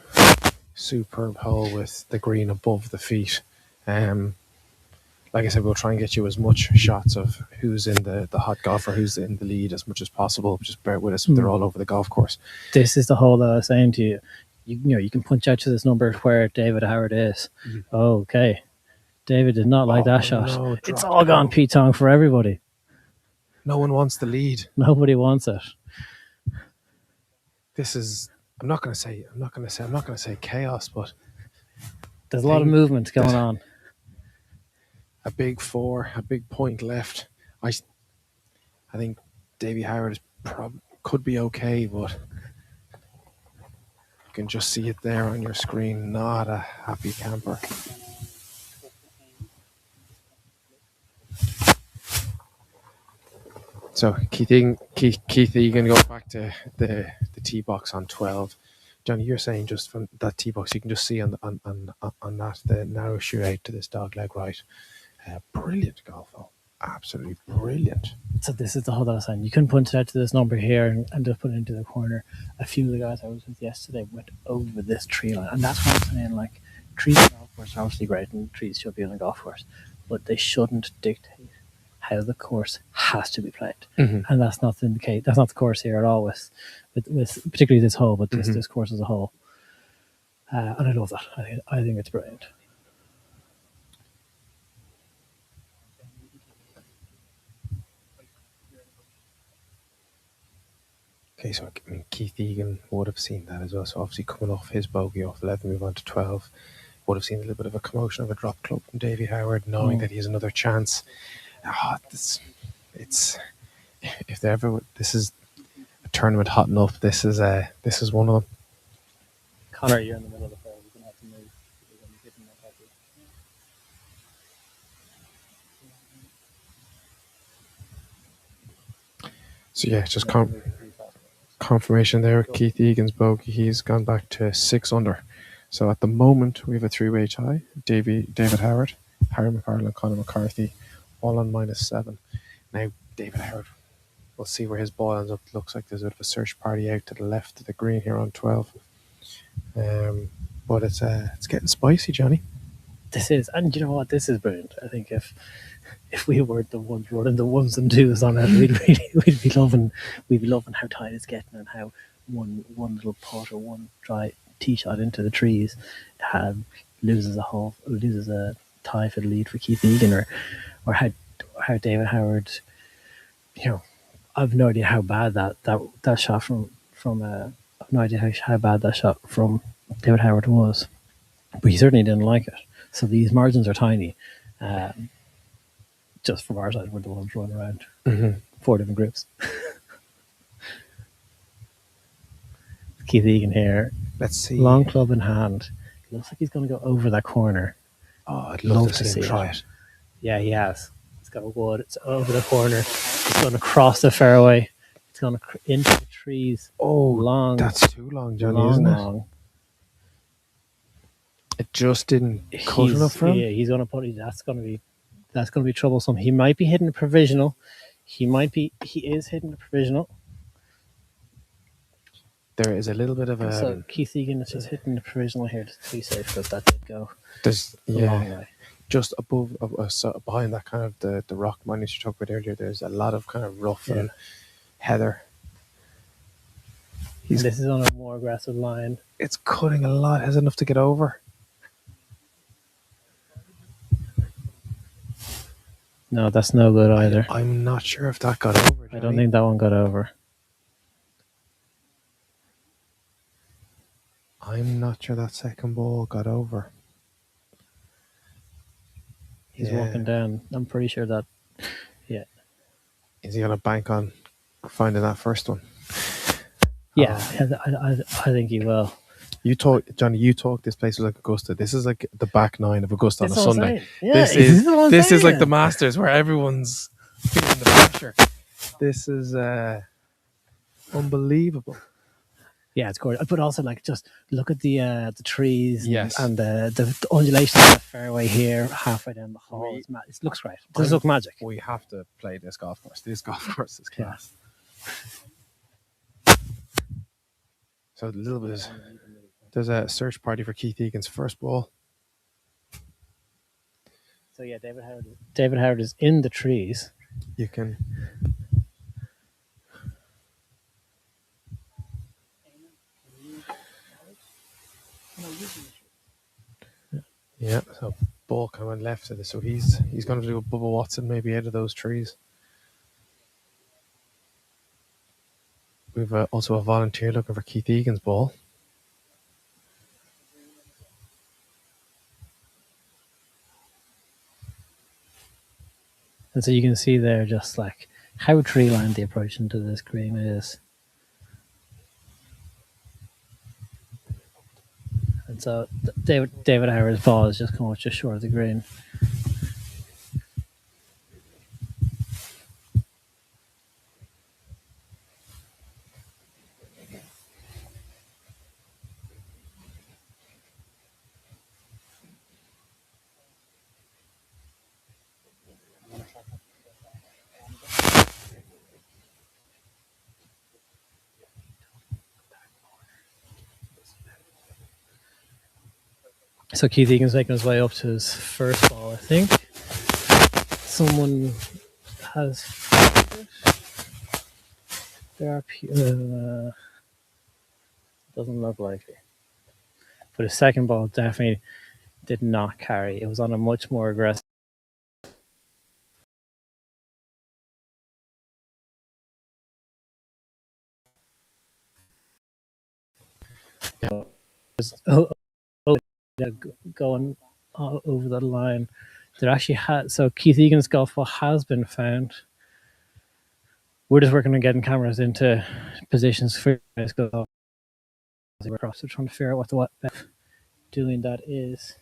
superb hole with the green above the feet. Like I said, we'll try and get you as much shots of who's in the hot golfer, who's in the lead as much as possible. Just bear with us. They're all over the golf course. This is the hole that I was saying to you. You know, you can punch out to this number where David Howard is. Okay. David did not like that shot. No, it's all gone Pete Tong for everybody. No one wants the lead. Nobody wants it. This is. I'm not going to say chaos, but there's a lot of movement going on. A big four, a big point left. I think Davy Howard could be okay, but you can just see it there on your screen. Not a happy camper. So Keith Egan goes back to the tee box on 12. Johnny, you're saying just from that tee box, you can just see on that the narrow shootout to this dog leg right. Brilliant golf hole. Absolutely brilliant. So this is the hole that I was saying. You can punch it out to this number here and just put it into the corner. A few of the guys I was with yesterday went over this tree line. And that's what I'm saying. Like, trees on golf course are obviously great and trees should be on a golf course. But they shouldn't dictate how the course has to be played. Mm-hmm. And that's not the case. That's not the course here at all with particularly this hole, but this course as a whole. And I love that. I think it's brilliant. Okay, so I mean, Keith Egan would have seen that as well. So obviously coming off his bogey off 11, move on to 12, would have seen a little bit of a commotion of a drop club from Davy Howard, knowing that he has another chance. This is a tournament hot enough. This is one of them. Connor, you're in the middle of the fairway. You're going to have to move. You're going to be hitting that heavy. So yeah, just confirmation there. Keith Egan's bogey. He's gone back to 6 under. So at the moment we have a 3-way tie. David Howard, Harry McCarthy, and Conor McCarthy, all on -7. Now David Howard, we'll see where his ball ends up. Looks like there's a bit of a search party out to the left of the green here on 12. But it's getting spicy, Johnny. This is, and you know what? This is brilliant. I think if we were the ones running the ones and twos on it, we'd be loving how tight it's getting and how one little putt or one dry tee shot into the trees loses a tie for the lead for Keith Egan, or how David Howard, you know, I've no idea how bad that shot from I've no idea how bad that shot from David Howard was, but he certainly didn't like it. So these margins are tiny. Just from our side, we're the ones running around 4 different groups. Keith Egan here. Let's see. Long club in hand. Looks like he's going to go over that corner. Oh, I'd love to see him try it. Yeah, he has. It's got a wood. It's over the corner. It's going to cross the fairway. It's going to into the trees. Oh, long. That's too long, Johnny, isn't it? Long. It just didn't cut enough for him. Yeah, he's going to put it. That's going to be troublesome. He might be hitting a provisional. He is hitting a provisional. There is a little bit of a. So Keith Egan is just hitting the provisional here to be safe because that did go. There's a long way. Just above, so behind that kind of the rock mountains you talked about earlier. There's a lot of kind of rough and heather. This is on a more aggressive line. It's cutting a lot. Has enough to get over. No, that's no good either. I'm not sure if that got over. I don't think that one got over. I'm not sure that second ball got over. He's walking down. I'm pretty sure that. Yeah. Is he going to bank on finding that first one? Yeah, I think he will. Johnny, you talk. This place was like Augusta. This is like the back nine of Augusta on a Sunday. Yeah, this is like the Masters where everyone's feeling the pressure. This is unbelievable. Yeah, it's gorgeous. But also, like, just look at the trees Yes. and the undulations of the fairway here, halfway down the hole. It looks great. It does look magic. We have to play this golf course. This golf course is class. So a little bit. There's a search party for Keith Egan's first ball. So yeah, David Howard is in the trees. You can. Yeah, so ball kind of went left of this. So he's going to do a Bubba Watson maybe out of those trees. We've also a volunteer looking for Keith Egan's ball. And so you can see there just like how tree-lined the approach into this green is. And so David Howard's ball is just come up just short of the green. So Keith Egan's making his way up to his first ball, I think. Someone has there are doesn't look likely. But his second ball definitely did not carry. It was on a much more aggressive. Going over the line. There actually so Keith Egan's golf ball has been found. We're just working on getting cameras into positions for this golf. We're also trying to figure out what doing that is.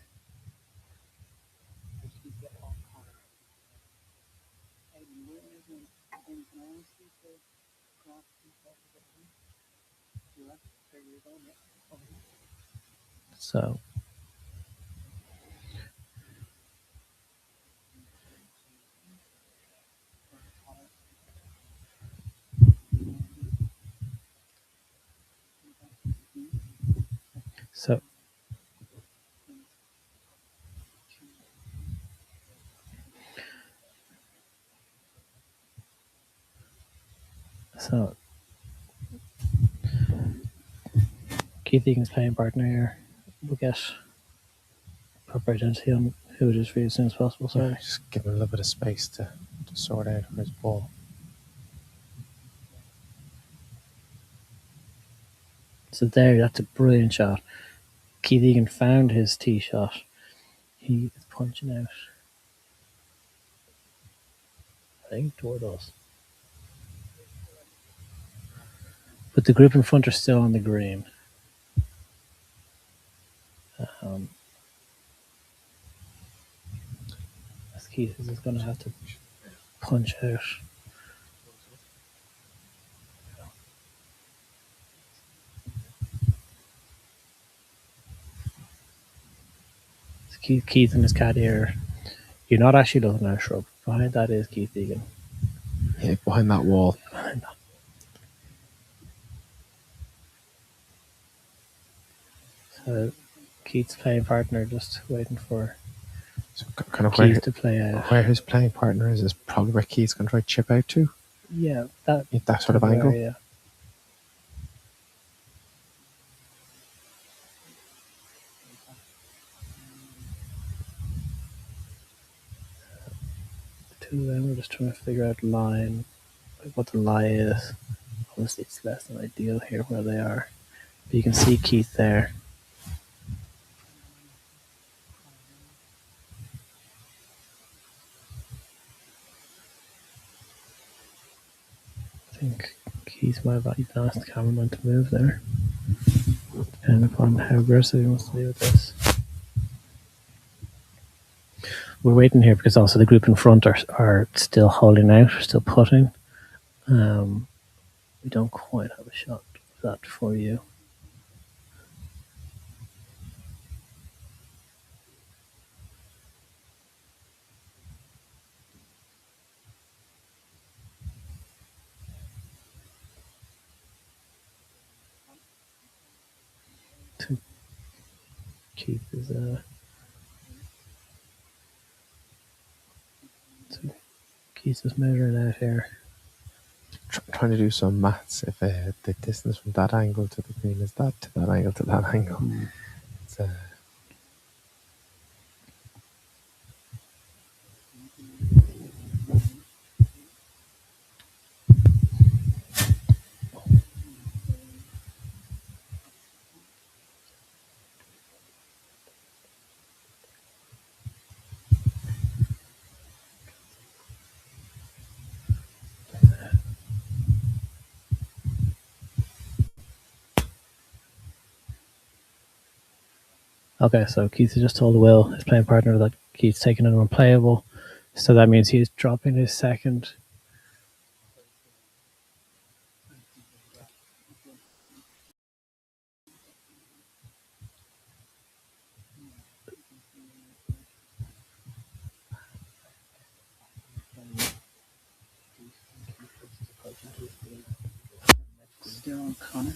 So Keith Egan's playing partner here. We'll get proper identity on who it is for you as soon as possible. Sorry. Just give him a little bit of space to sort out for his ball. So there, that's a brilliant shot. Keith Egan found his tee shot. He is punching out, I think, toward us. But the group in front are still on the green. Keith is going to have to punch out. Keith and his caddy here. You're not actually looking at a shrub. Behind that is Keith Egan. Yeah, behind that wall. Behind that. So Keith's playing partner just waiting for kind of Keith to play out. Where his playing partner is probably where Keith's going to try to chip out to. Yeah, that sort of angle. Yeah. Two of them are just trying to figure out line, like what the lie is. Obviously, it's less than ideal here where they are, but you can see Keith there. I think Keith might have even asked the cameraman to move there, depending upon how aggressive he wants to be with this. We're waiting here because also the group in front are still holding out, still putting. We don't quite have a shot of that for you. Keith is Keith is measuring out here. Trying to do some maths. If the distance from that angle to the green is that to that angle to that angle, it's Okay, so Keith has just told Will, his playing partner, that Keith's taking an unplayable. So that means he's dropping his second. Still Connor.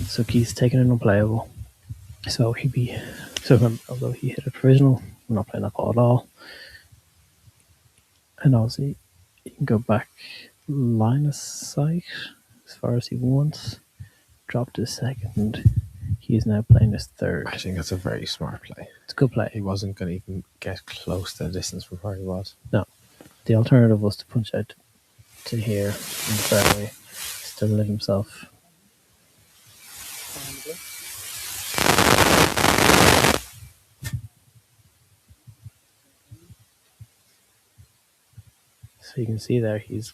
So Keith's taking an unplayable. So although he hit a provisional, we're not playing that ball at all. And obviously, he can go back line of sight as far as he wants. Dropped his second. He is now playing his third. I think that's a very smart play. It's a good play. He wasn't going to even get close to the distance from where he was. No. The alternative was to punch out to here in the fairway. Still let himself. So you can see there he's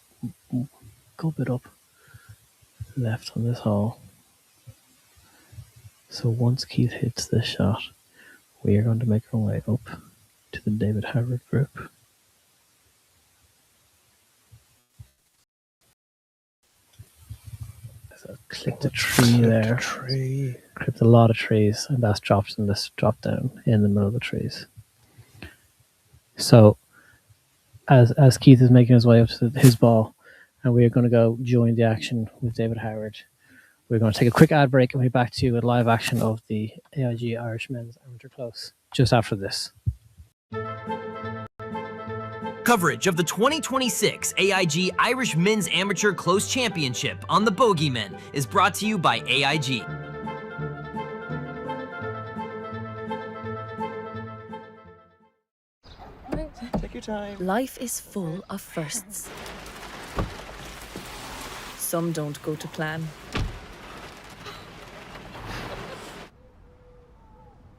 a good bit up left on this hole. So once Keith hits this shot, we are going to make our way up to the David Howard group. So clipped a tree there. Clipped a lot of trees, and that's dropped in this drop down in the middle of the trees. So as Keith is making his way up to his ball, and we are going to go join the action with David Howard. We're going to take a quick ad break and be back to you with live action of the AIG Irish Men's Amateur Close just after this. Coverage of the 2026 AIG Irish Men's Amateur Close Championship on the Bogeymen is brought to you by AIG. Take your time. Life is full of firsts. Some don't go to plan.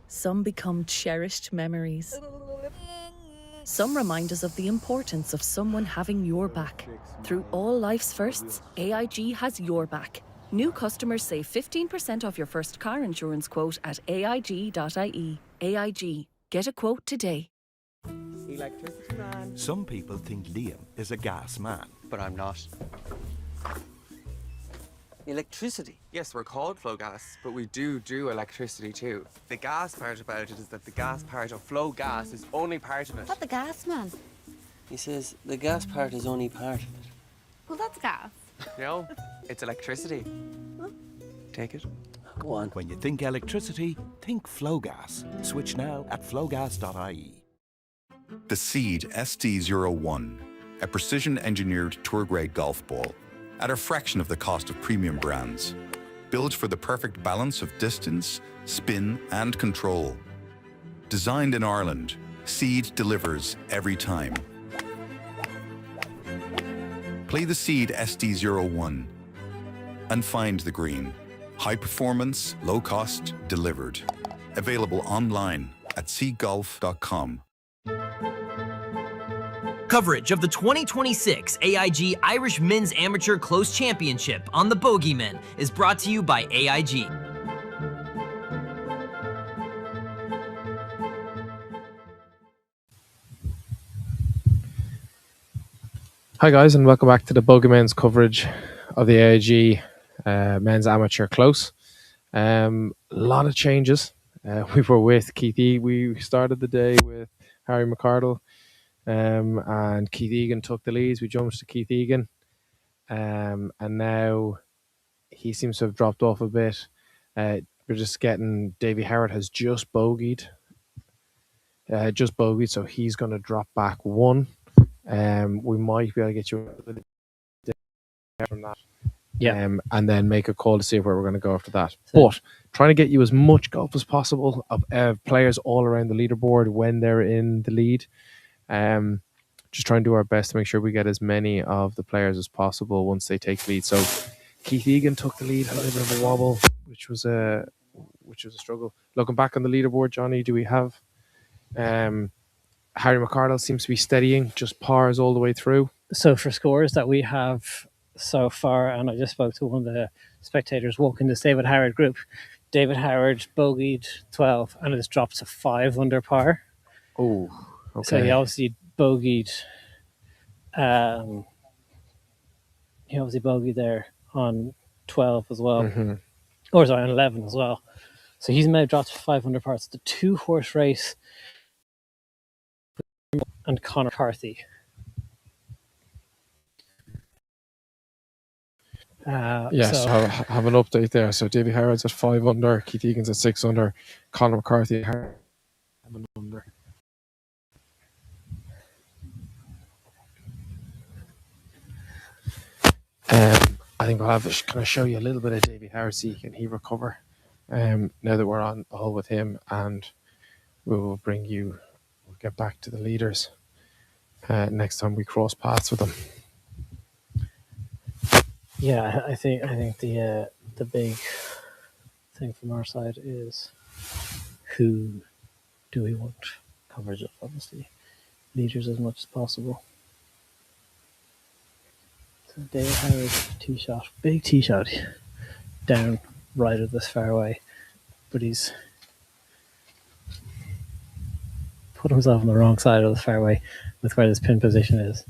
Some become cherished memories. Some remind us of the importance of someone having your back. Through all life's firsts, AIG has your back. New customers save 15% off your first car insurance quote at AIG.ie. AIG. Get a quote today. Electricity man. Some people think Liam is a gas man. But I'm not. Electricity? Yes, we're called flow gas, but we do electricity too. The gas part about it is that the gas part of flow gas is only part of it. What the gas, man? He says the gas part is only part of it. Well, that's gas. No, it's electricity. Take it. Go on. When you think electricity, think flow gas. Switch now at flowgas.ie. The Seed ST01, a precision-engineered tour-grade golf ball at a fraction of the cost of premium brands, built for the perfect balance of distance, spin, and control. Designed in Ireland, Seed delivers every time. Play the Seed ST01 and find the green. High performance, low cost, delivered. Available online at seedgolf.com. Coverage of the 2026 AIG Irish Men's Amateur Close Championship on the Bogeymen is brought to you by AIG. Hi guys, and welcome back to the Bogeymen's coverage of the AIG men's amateur close. A lot of changes. We were with Keith Egan. We started the day with Harry McCardle, and Keith Egan took the leads. We jumped to Keith Egan, and now he seems to have dropped off a bit. We're just getting Davy Howard has just bogeyed, so he's going to drop back one. We might be able to get you a little bit from that. Yeah. And then make a call to see where we're going to go after that. But trying to get you as much golf as possible of players all around the leaderboard when they're in the lead. Just trying to do our best to make sure we get as many of the players as possible once they take lead. So Keith Egan took the lead, had a little bit of a wobble, which was a struggle. Looking back on the leaderboard, Johnny, do we have Harry McCardle seems to be steadying, just pars all the way through. So for scores that we have so far, and I just spoke to one of the spectators walking this David Howard group. David Howard bogeyed 12 and it's dropped to 5 under par. Oh, okay. So he obviously bogeyed. He obviously bogeyed there on 12 as well, or sorry, on 11 as well. So he's now dropped to 5 under par. It's the 2-horse race, and Conor McCarthy. Yes, so have an update there. So Davy Howard's at 5 under, Keith Egan's at 6 under, Conor McCarthy at 7 under. I think I'll have kind of show you a little bit of Davy Howard, see can he recover now that we're on the hole with him, and we will we'll get back to the leaders next time we cross paths with them. Yeah, I think the big thing from our side is who do we want coverage of? Obviously, leaders as much as possible. So David Howard big tee shot down right of this fairway, but he's put himself on the wrong side of the fairway with where this pin position is,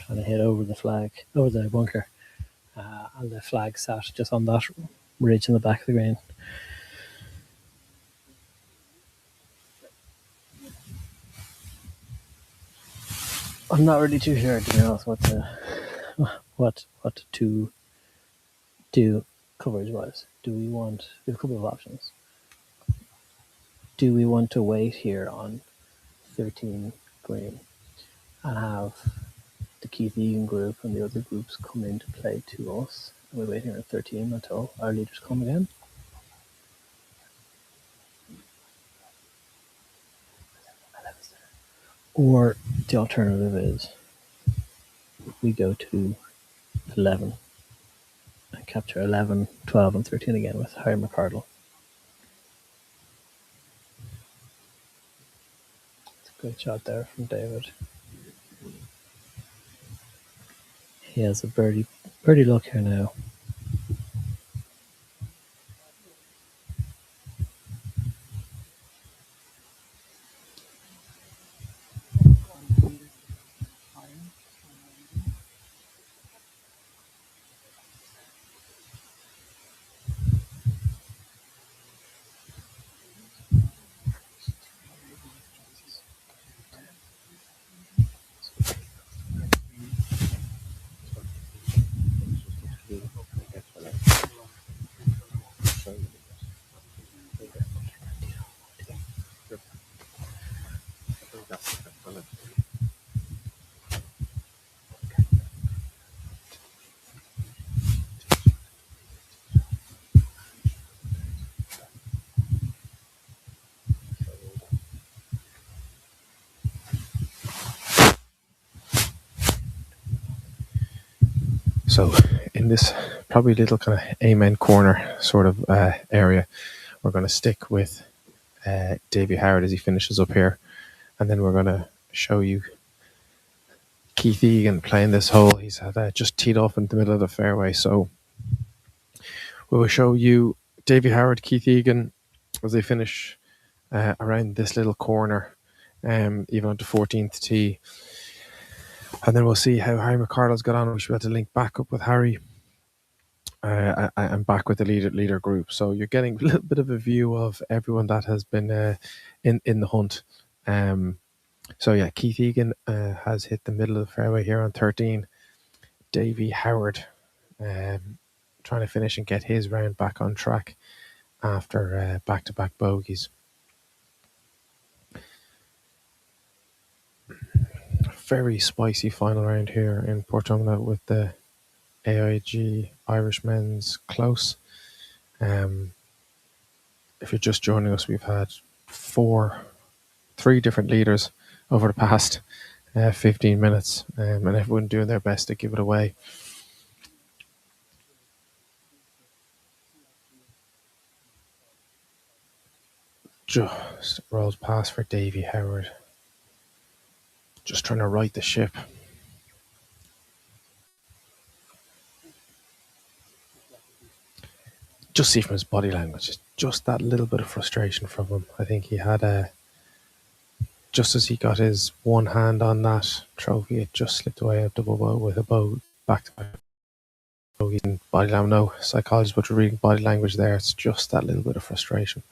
trying to hit over the bunker. And the flag sat just on that ridge in the back of the green. I'm not really too sure, to be honest, what to do coverage wise. We have a couple of options. Do we want to wait here on 13 green and have the Keith Egan group and the other groups come into play to us, and we wait here at 13 until our leaders come again? Or the alternative is we go to 11 and capture 11, 12 and 13 again with Harry McCardle. It's a great shot there from David. He has a birdie luck here now. So in this probably little kind of amen corner sort of area, we're going to stick with Davy Howard as he finishes up here, and then we're going to show you Keith Egan playing this hole. He's had just teed off in the middle of the fairway, so we will show you Davy Howard, Keith Egan as they finish around this little corner, even onto 14th tee. And then we'll see how Harry McCardle's got on. We should be able to link back up with Harry I'm back with the leader group. So you're getting a little bit of a view of everyone that has been in the hunt. So yeah, Keith Egan has hit the middle of the fairway here on 13. Davy Howard trying to finish and get his round back on track after back-to-back bogeys. Very spicy final round here in Portumna with the AIG Irish Men's Close. If you're just joining us, we've had three different leaders over the past 15 minutes, and everyone doing their best to give it away. Just rolls past for Davy Howard. Just trying to right the ship. Just see from his body language, just that little bit of frustration from him. I think he had just as he got his one hand on that trophy, it just slipped away out the bow with a bow back to back. Body language, no psychologist, but reading body language there, it's just that little bit of frustration.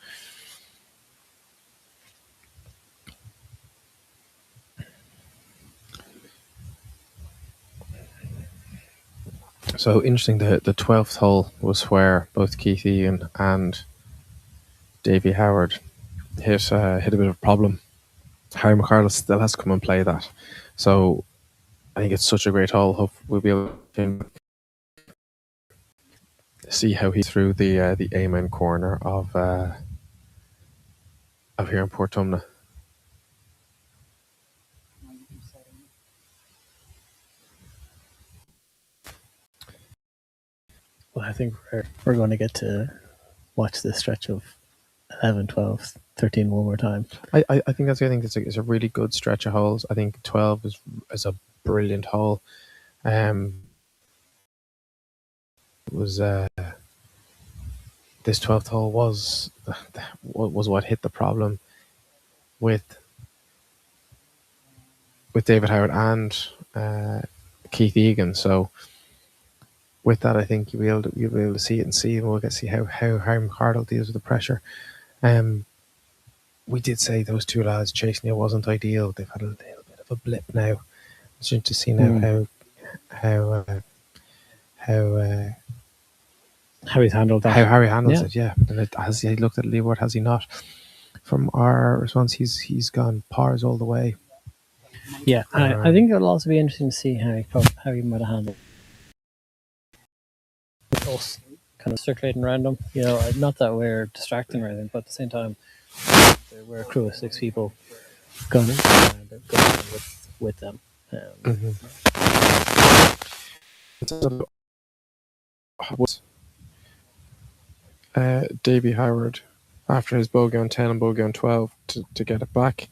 So interesting, the 12th hole was where both Keith Egan and Davy Howard hit a bit of a problem. Harry McCardle still has to come and play that. So I think it's such a great hole. Hope we'll be able to see how he's through the Amen corner of here in Portumna. Well, I think we're going to get to watch this stretch of 11, 12, 13 one more time. I think that's. I think it's a really good stretch of holes. I think 12 is a brilliant hole. It was this 12th hole was what hit the problem with David Howard and Keith Egan. So with that, I think you'll be able to see it and we'll get to see how Harry McCardle deals with the pressure. We did say those two lads chasing it wasn't ideal. They've had a little bit of a blip now. It's interesting to see now how he's handled that. How Harry handles it, yeah. And has he looked at leaderboard? Has he not? From our response, he's gone pars all the way. Yeah, I think it'll also be interesting to see how he might have handled us kind of circulating around him. You know, not that we're distracting or anything, but at the same time, we're a crew of 6 people going with them. Davy Howard, after his bogey on 10 and bogey on 12, to get it back.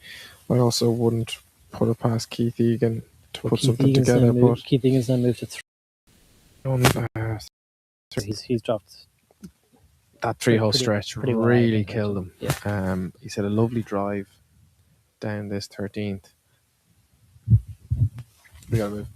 I also wouldn't put it past Keith Egan to put something together. But Keith Egan's then moved to 3. He's dropped. That 3-hole stretch really killed him. Yeah. He's had a lovely drive down this 13th. We gotta move.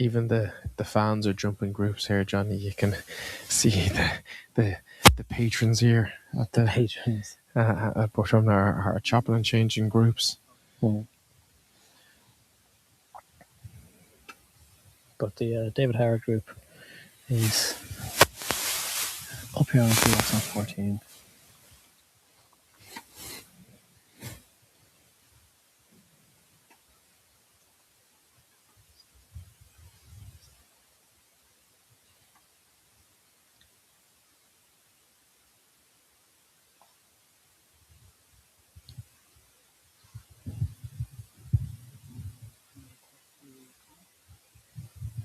Even the fans are jumping groups here, Johnny. You can see the patrons here at the patrons at Portumna are chopping and changing groups. But the David Howard group is up here on 14.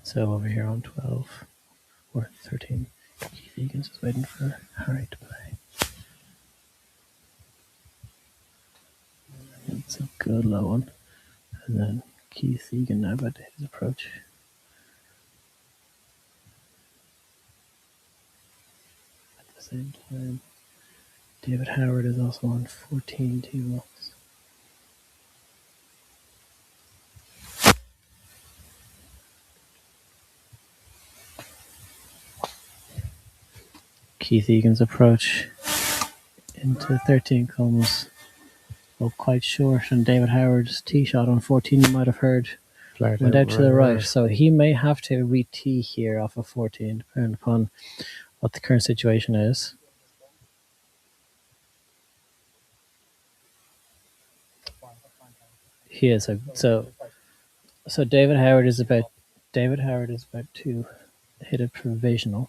So over here on 12 or 13, Keith Egan's just waiting for Harry to play. It's a good low one. And then Keith Egan now about his approach. same time. David Howard is also on 14 tee box. Keith Egan's approach into 13 comes up quite short, and David Howard's tee shot on 14, you might have heard, went out to the right. So he may have to re-tee here off of 14, depending upon what the current situation is. He is so David Howard is about to hit a provisional.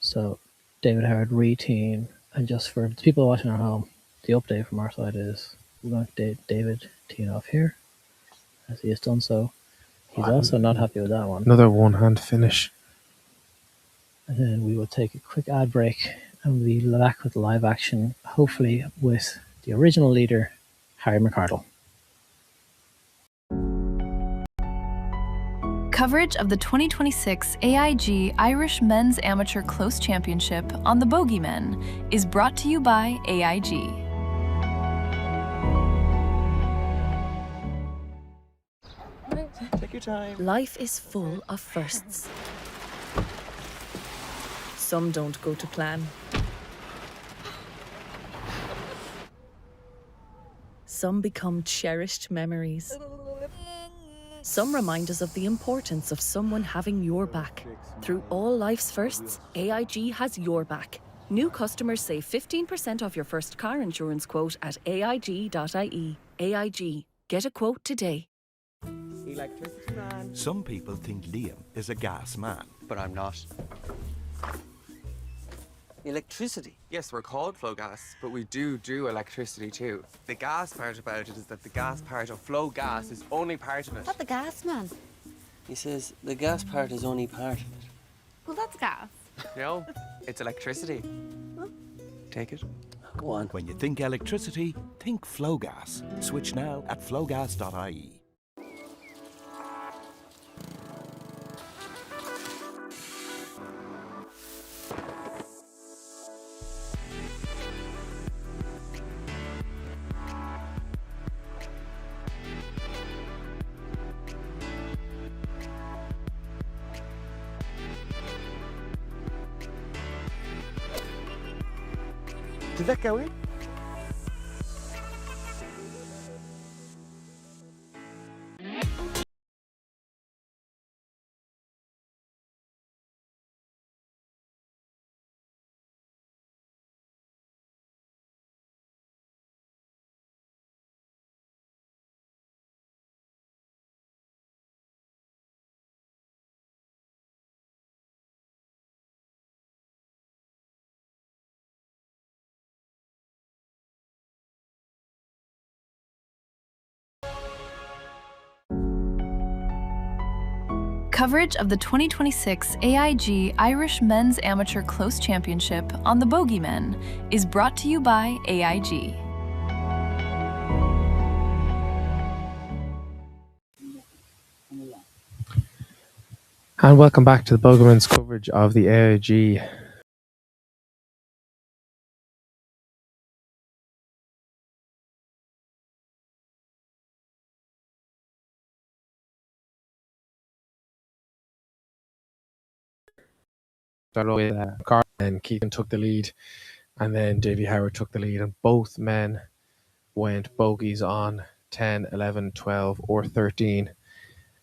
So David Howard re-teeing, and just for the people watching at home, the update from our side is we're going to David teeing off here, as he has done so. He's also not happy with that one. Another one-hand finish. And then we will take a quick ad break and we'll be back with live action, hopefully with the original leader, Harry McArdle. Coverage of the 2026 AIG Irish Men's Amateur Close Championship on the Bogeymen is brought to you by AIG. Take your time. Life is full of firsts. Some don't go to plan. Some become cherished memories. Some remind us of the importance of someone having your back. Through all life's firsts, AIG has your back. New customers save 15% off your first car insurance quote at aig.ie. AIG. Get a quote today. Electricity man. Some people think Liam is a gas man. But I'm not. Electricity? Yes, we're called Flow Gas, but we do electricity too. The gas part about it is that the gas part of Flow Gas is only part of it. Not the gas, man. He says the gas part is only part of it. Well, that's gas. No, it's electricity. Take it. Go on. When you think electricity, think Flow Gas. Switch now at flowgas.ie. Did that go in? Coverage of the 2026 AIG Irish Men's Amateur Close Championship on the Bogeymen is brought to you by AIG. And welcome back to the Bogeyman's coverage of the AIG started with Carl and Keegan took the lead, and then Davey Howard took the lead, and both men went bogeys on 10, 11, 12 or 13.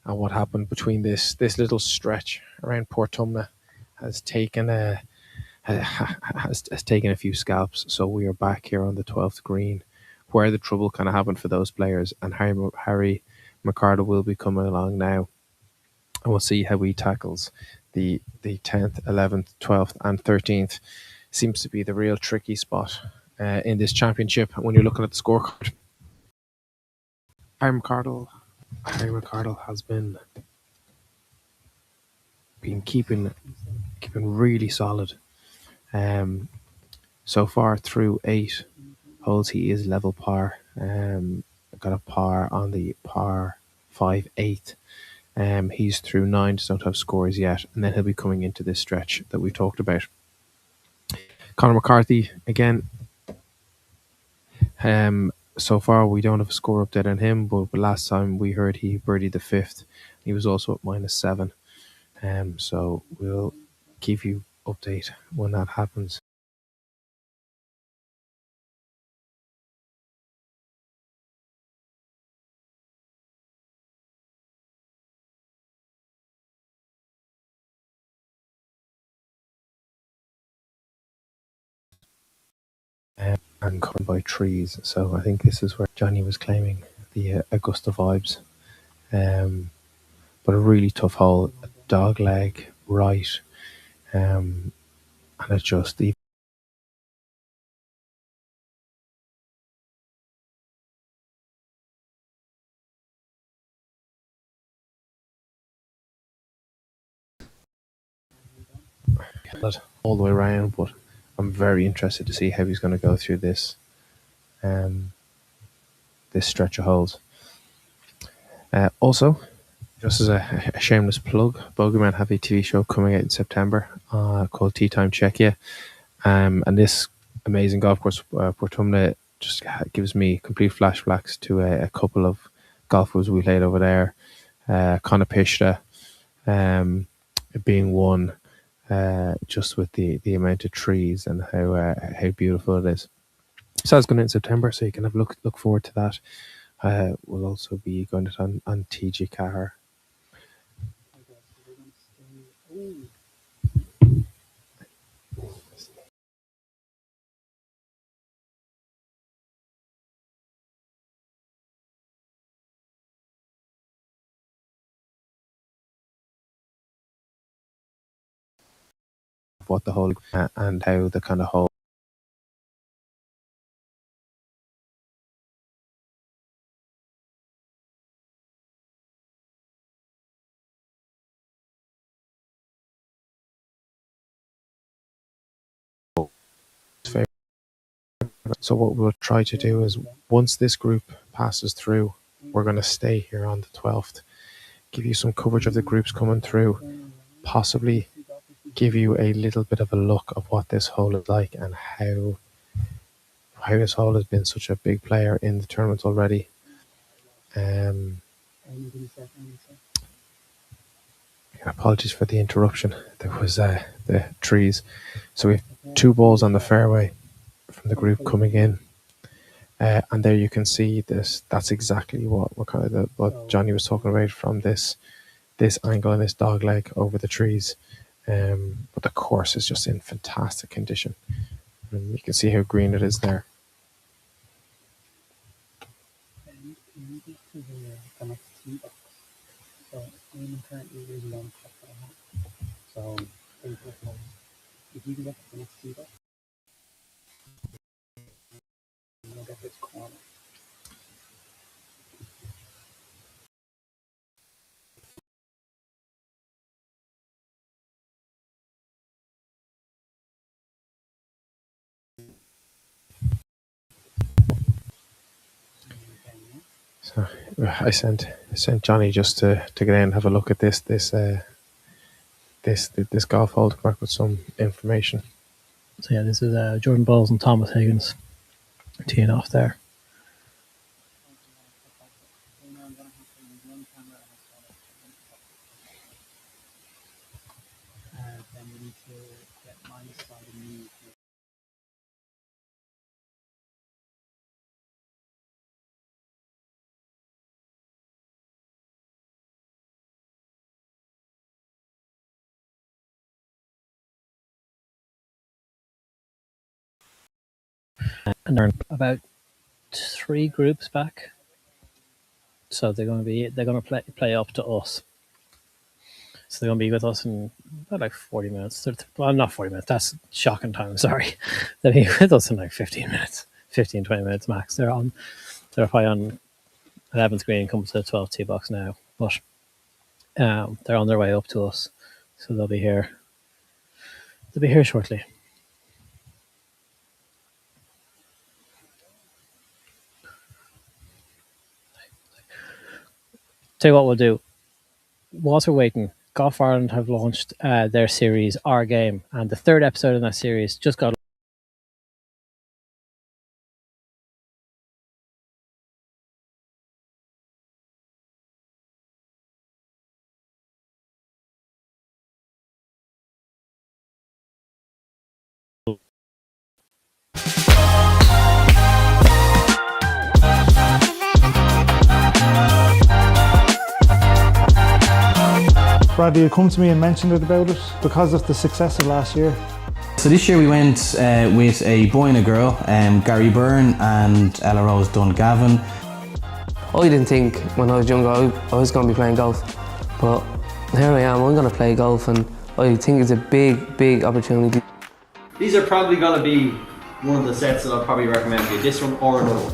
And what happened between this little stretch around Portumna has taken a few scalps. So we are back here on the 12th green where the trouble kind of happened for those players, and Harry McArdle will be coming along now, and we'll see how he tackles the 10th, 11th, 12th and 13th. Seems to be the real tricky spot in this championship when you're looking at the scorecard. Harry McArdle has been keeping really solid. So far through 8 holes he is level par. Got a par on the par 5-8. He's through 9, just don't have scores yet, and then he'll be coming into this stretch that we talked about. Conor McCarthy, again, so far we don't have a score update on him, but last time we heard he birdied the 5th. He was also at -7. So we'll give you update when that happens. And covered by trees. So I think this is where Johnny was claiming the Augusta vibes. But a really tough hole, a dog leg right, and it's just even all the way around. But I'm very interested to see how he's going to go through this this stretch of holes. Also, just as a shameless plug, Bogeyman have a TV show coming out in September called Tea Time Czechia. And this amazing golf course, Portumna, just gives me complete flashbacks to a couple of golfers we played over there. Konopishta being one, just with the amount of trees and how beautiful it is. So it's going in September, so you can have look forward to that. We'll also be going to on TG Car. What the whole and how the kind of whole so what we'll try to do is once this group passes through, we're going to stay here on the 12th, give you some coverage of the groups coming through, possibly give you a little bit of a look of what this hole is like and how this hole has been such a big player in the tournament already. Apologies for the interruption. There was the trees. So we have 2 balls on the fairway from the group coming in, and there you can see this. That's exactly what what Johnny was talking about from this angle and this dog leg over the trees. But the course is just in fantastic condition, and you can see how green it is there. So if you can get to the next tee box, you'll get this corner. So I sent Johnny just to get in and have a look at this golf hole to come back with some information. So yeah, this is Jordan Bowles and Thomas Higgins teeing off there. And they're about 3 groups back, so they're going to play up to us. So they're going to be with us in about like 40 minutes. Well, not 40 minutes. That's shocking time. Sorry, they'll be with us in like 15 minutes, 15, 20 minutes max. They're probably on 11th green, coming to the 12th tee box now, but they're on their way up to us, so they'll be here. They'll be here shortly. Tell you what we'll do. Whilst we're waiting, Golf Ireland have launched their series, Our Game, and the third episode in that series just got. Bradley had come to me and mentioned about it because of the success of last year. So this year we went with a boy and a girl, Gary Byrne and Ella Rose Gavin. I didn't think when I was younger I was going to be playing golf, but here I am, I'm going to play golf, and I think it's a big opportunity. These are probably going to be one of the sets that I'll probably recommend to you, this one or another one.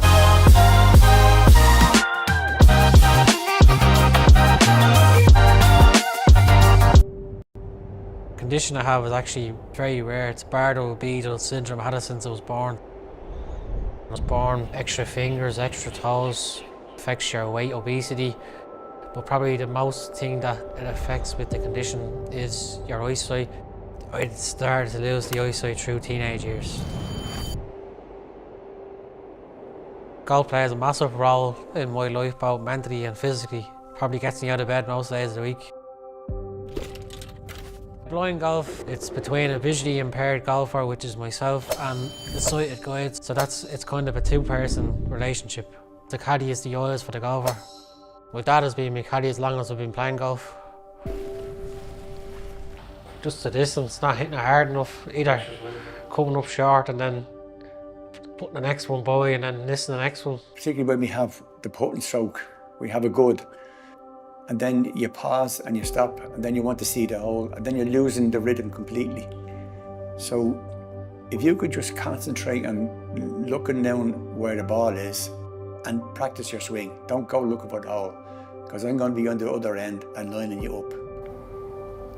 The condition I have is actually very rare. It's Bardet-Biedl syndrome. I had it since I was born. Extra fingers, extra toes, affects your weight, obesity. But probably the most thing that it affects with the condition is your eyesight. I started to lose the eyesight through teenage years. Golf plays a massive role in my life, both mentally and physically. Probably gets me out of bed most days of the week. Blind golf, it's between a visually impaired golfer, which is myself, and the sighted guide. So it's kind of a two-person relationship. The caddy is the eyes for the golfer. My dad has been my caddy as long as I've been playing golf. Just the distance, not hitting it hard enough, either coming up short and then putting the next one by and then missing the next one. Particularly when we have the putting stroke, we have a good, and then you pause and you stop, and then you want to see the hole, and then you're losing the rhythm completely. So if you could just concentrate on looking down where the ball is and practice your swing. Don't go looking for the hole, because I'm going to be on the other end and lining you up.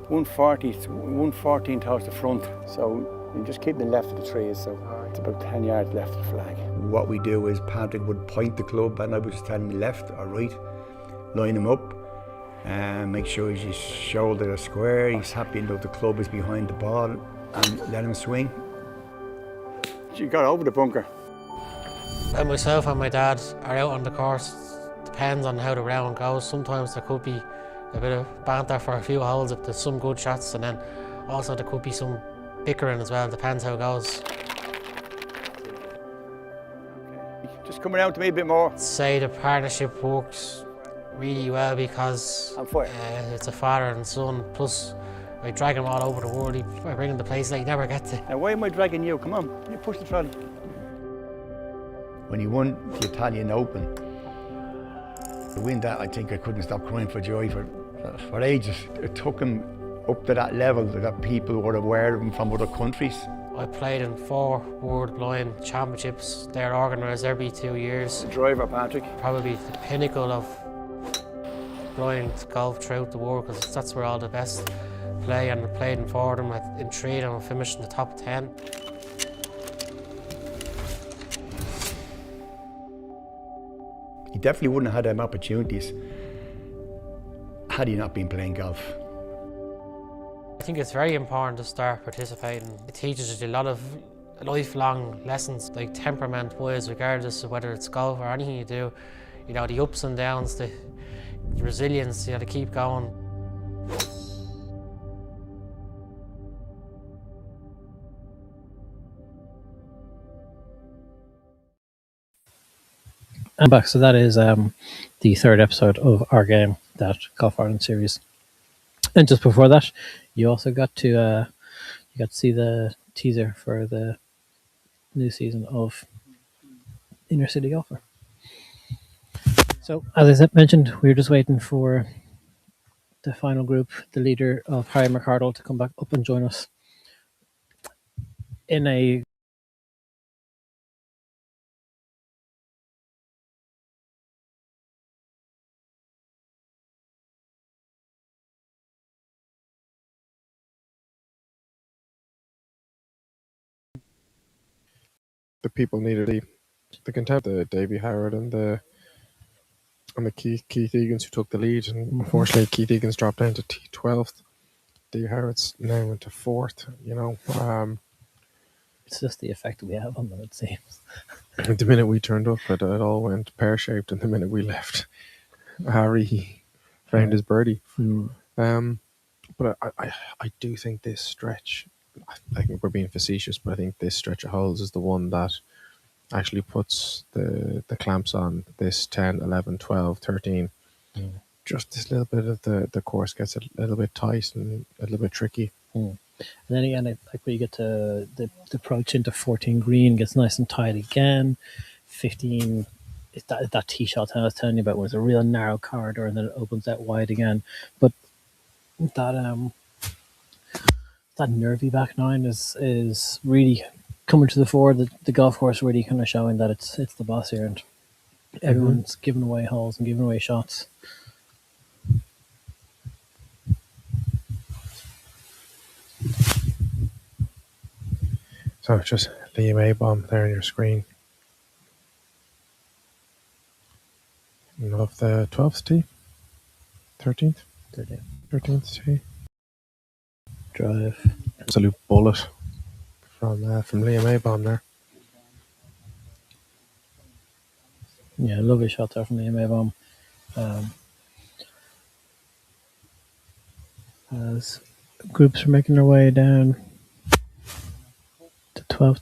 114 towards the front, so you just keep the left of the trees, so it's about 10 yards left of the flag. What we do is Patrick would point the club, and I was telling me left or right, line him up, and make sure his shoulder is square, he's happy enough the club is behind the ball, and let him swing. You got over the bunker. When myself and my dad are out on the course, depends on how the round goes. Sometimes there could be a bit of banter for a few holes if there's some good shots, and then also there could be some bickering as well, depends how it goes. Just come around to me a bit more. Say the partnership works really well because it's a father and son, plus I drag him all over the world. I bring him to places I never get to. Now why am I dragging you? Come on, you push the trolley. When he won the Italian Open, to win that, I think I couldn't stop crying for joy for ages. It took him up to that level that people were aware of him from other countries. I played in 4 World Blind Championships. They're organised every 2 years. The driver, Patrick. Probably the pinnacle of blind golf throughout the world, because that's where all the best play, and I played in 4 of them. In 3 of them I finished in the top 10. He definitely wouldn't have had them opportunities had he not been playing golf. I think it's very important to start participating. It teaches you a lot of lifelong lessons, like temperament-wise, regardless of whether it's golf or anything you do. You know, the ups and downs, the resilience, you know, to keep going. I'm back. So that is the 3rd episode of Our Game, that Golf Ireland series. And just before that, you also got to see the teaser for the new season of Inner City Golfer. So as I mentioned, we were just waiting for the final group, the leader of Harry McCardle, to come back up and join us in a The people needed the contempt, the Davy Howard and the and the Keith Egan's who took the lead, and unfortunately Keith Egan's dropped down to T12th. Dave Harrott's now into 4th. It's just the effect we have on them, it seems. The minute we turned up, it all went pear-shaped, and the minute we left, Harry found his birdie. But I do think this stretch, I think we're being facetious, but I think this stretch of holes is the one that actually puts the clamps on this 10, 11, 12, 13. Just this little bit of the course gets a little bit tight and a little bit tricky. And then again, like when you get to the approach into 14 green, gets nice and tight again. 15, it's that tee shot I was telling you about, when it's a real narrow corridor and then it opens out wide again. But that nervy back nine is really coming to the fore. The golf course really kind of showing that it's the boss here, and everyone's giving away holes and giving away shots. So just Liam A-bomb there on your screen. You love the 12th tee? 13th? 13th tee. Drive. Absolute bullet from Liam A-bomb there. Yeah, lovely shot there from the MA bomb. As groups are making their way down to 12th.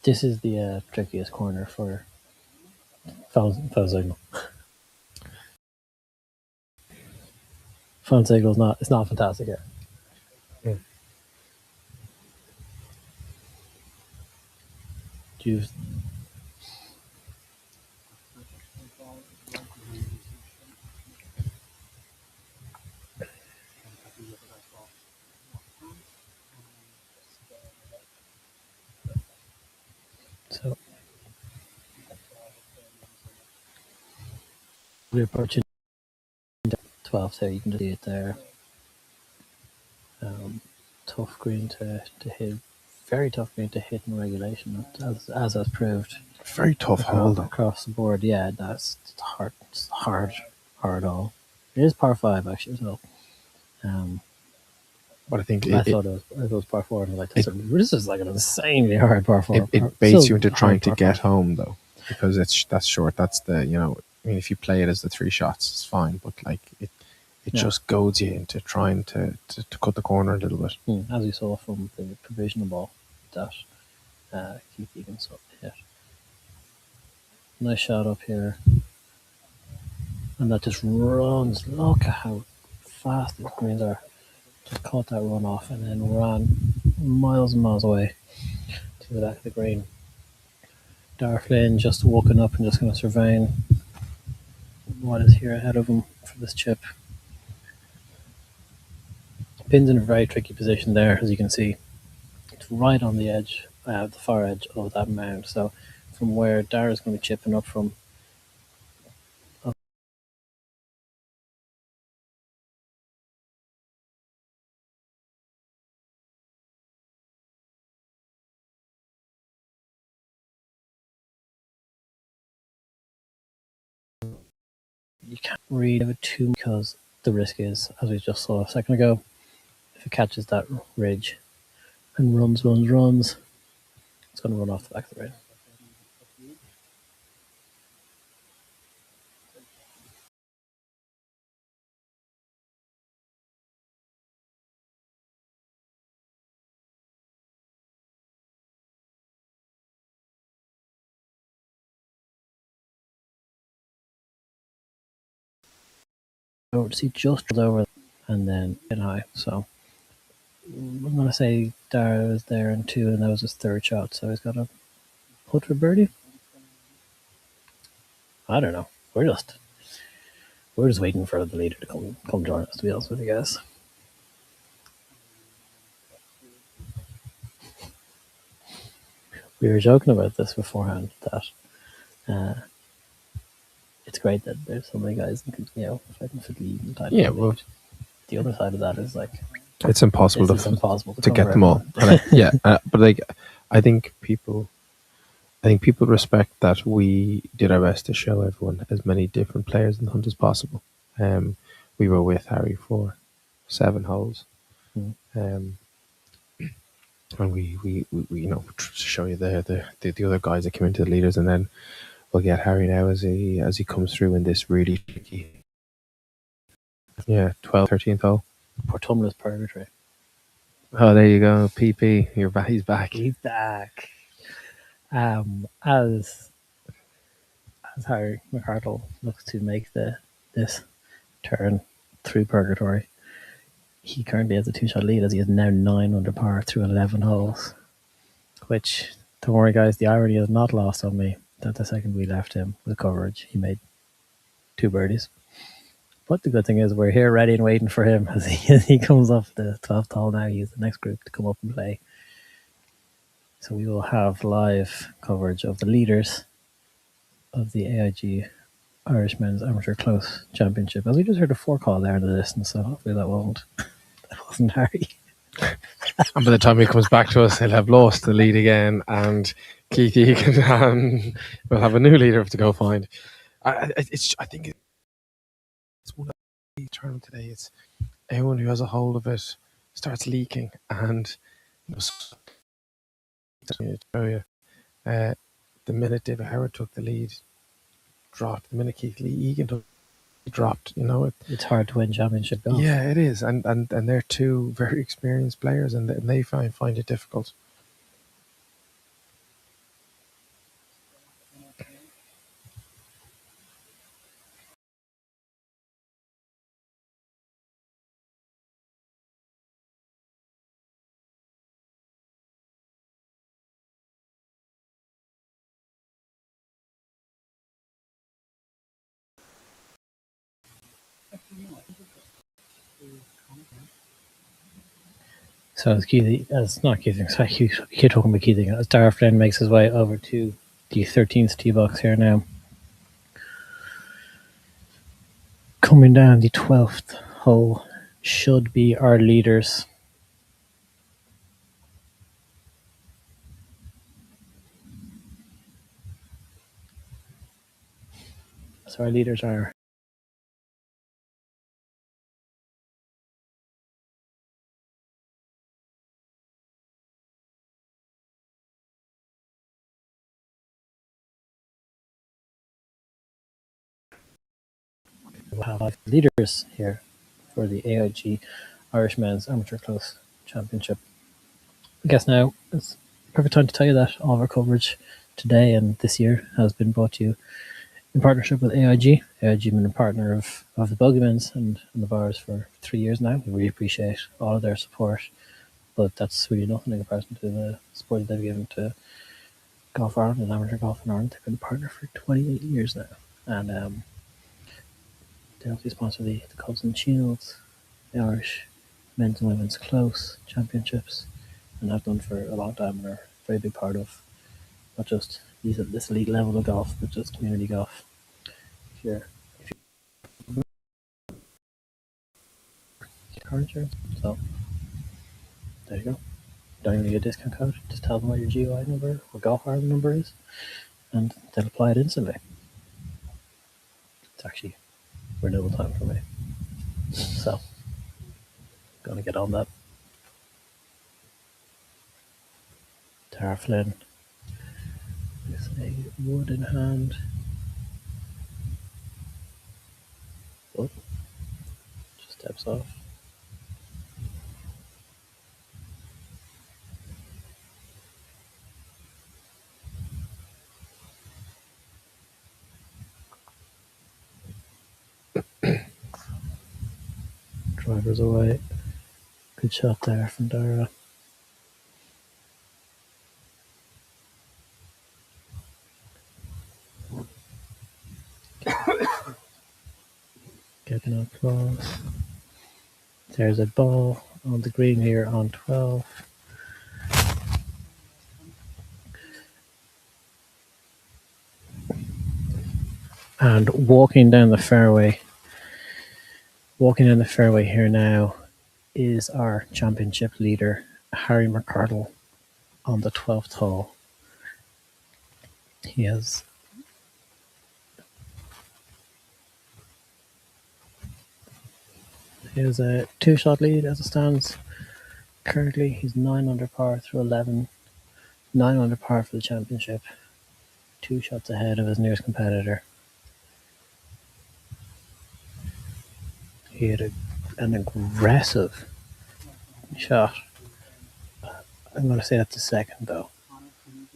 This is the trickiest corner for foul signal. Foul signal it's not fantastic here. So we're approaching 12th there. You can see it there. Tough green to hit. Very tough green to hit in regulation, as has proved. Very tough hole though. Across the board. Yeah, that's hard. It's hard hole. It is par 5 actually. So, but I think I thought it was par 4, and this is like an insanely hard par 4. It baits you into trying to get home though, because that's short. That's I mean, if you play it as the 3 shots, it's fine. But like it just goads you into trying to cut the corner a little bit. As you saw from the provisional ball that Keith Egan hit. Nice shot up here. And that just runs. Look at how fast the greens are. Just caught that run off and then ran miles and miles away to the back of the green. Dar Flynn just walking up and just kind of surveying what is here ahead of him for this chip. Pin's in a very tricky position there, as you can see. It's right on the edge, the far edge of that mound. So from where Dar is going to be chipping up from, you can't really have it too, because the risk is, as we just saw a second ago, if it catches that ridge and runs, it's going to run off the back of the ridge. Over to see just over and then hit high. So I'm going to say Dar was there in 2, and that was his 3rd shot. So he's got a putt for birdie. I don't know. We're just waiting for the leader to come join us, to be honest with you guys. we were joking about this beforehand that it's great that there's so many guys that can, fighting for the lead and title. Yeah, well, the other side of that is like it's impossible impossible to get cover them all. everyone. But like, I think people respect that we did our best to show everyone as many different players in the hunt as possible. We were with Harry for 7 holes, and we to show you the other guys that came into the leaders, and then we'll get Harry now as he comes through in this really tricky 12th, 13th hole. Portumna's purgatory. Oh, there you go, PP. He's back. He's back. As Harry McArdle looks to make this turn through purgatory, he currently has a 2-shot lead as he is now 9 under par through 11 holes. Which, don't worry guys, the irony is not lost on me that the second we left him with coverage, he made 2 birdies. But the good thing is we're here ready and waiting for him as he comes off the 12th hole now. He's the next group to come up and play. So we will have live coverage of the leaders of the AIG Irish Men's Amateur Close Championship. As we just heard a 4 call there in the distance, so hopefully that wasn't Harry. And by the time he comes back to us, he'll have lost the lead again, and Keith Egan will have a new leader to go find. I think it's one of the tournament today. It's everyone who has a hold of it starts leaking, and the minute David Howard took the lead, dropped. The minute Keith Egan took, dropped. It's hard to win championship golf. Yeah, it is, and they're 2 very experienced players, and they find it difficult. So as Keith Egan, keep talking about Keith Egan, as Dara Flynn makes his way over to the 13th tee box here now. Coming down the 12th hole should be our leaders. So our leaders are we'll have 5 leaders here for the AIG Irish Men's Amateur Close Championship. I guess now it's perfect time to tell you that all of our coverage today and this year has been brought to you in partnership with AIG. AIG has been a partner of the Bogeymen's and of ours for 3 years now. We really appreciate all of their support, but that's really nothing in comparison to the support that they've given to Golf Ireland and amateur golf in Ireland. They've been a partner for 28 years now, and they obviously sponsor the Cubs and Shields, the Irish Men's and Women's Close Championships, and have done for a long time, and are a very big part of not just this elite level of golf, but just community golf. If you're car insurance, so there you go. Don't even need a discount code. Just tell them what your GUI number or Golf Ireland number is, and they'll apply it instantly. It's actually renewal time for me, so gonna get on that. Tara Flynn with a wood in hand. Oh, just steps off. Drivers away. Good shot there from Dara. Getting up close. There's a ball on the green here on 12. And walking down the fairway here now is our championship leader, Harry McCardle, on the 12th hole. He has a 2-shot lead as it stands. Currently, he's 9 under par through 11. 9 under par for the championship. 2 shots ahead of his nearest competitor. He had an aggressive shot. I'm going to say that's a second, though,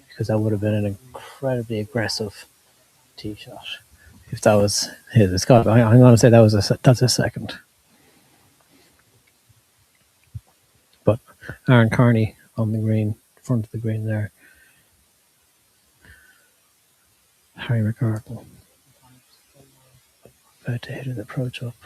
because that would have been an incredibly aggressive tee shot if that was his. It's got. I'm going to say that's a second. But Aaron Carney on the green, front of the green there. Harry McCardle about to hit an approach up.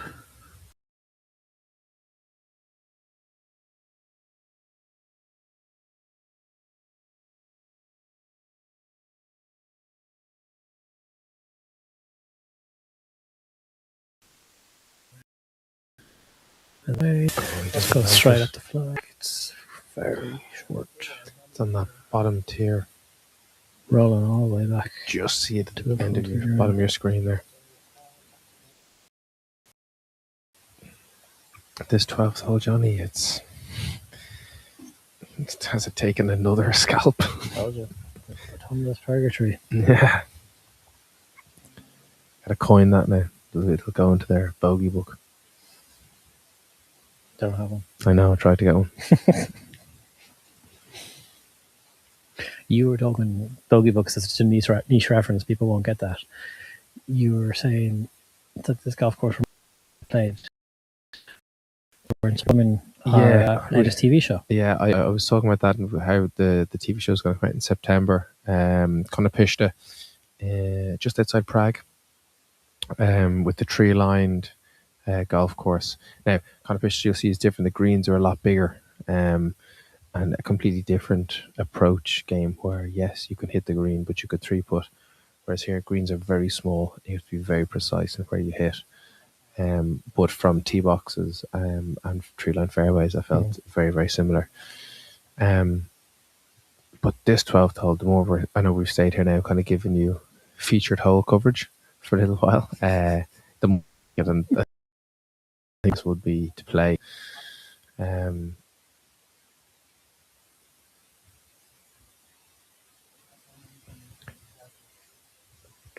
And they just go straight at the flag. It's very short. It's on that bottom tier. Rolling all the way back. Just see it at the end of your bottom of your screen there. This 12th hole, Johnny, has it taken another scalp? Told you. Portumna's purgatory. Yeah. Gotta coin that now. It'll go into their bogey book. Don't have one. I know, I tried to get one. You were talking bogey books as a niche reference. People won't get that. You were saying that this golf course played in our latest TV show. Yeah, I was talking about that and how the TV show is going to come out in September. Konopishta, just outside Prague, with the tree-lined golf course. Now, Konopishta, you'll see, is different. The greens are a lot bigger, and a completely different approach game where, yes, you can hit the green, but you could 3-putt. Whereas here, greens are very small. You have to be very precise in where you hit. But from tee boxes and tree-line fairways, I felt very, very similar. But this 12th hole, the more I know we've stayed here now, kind of giving you featured hole coverage for a little while. The more things would be to play.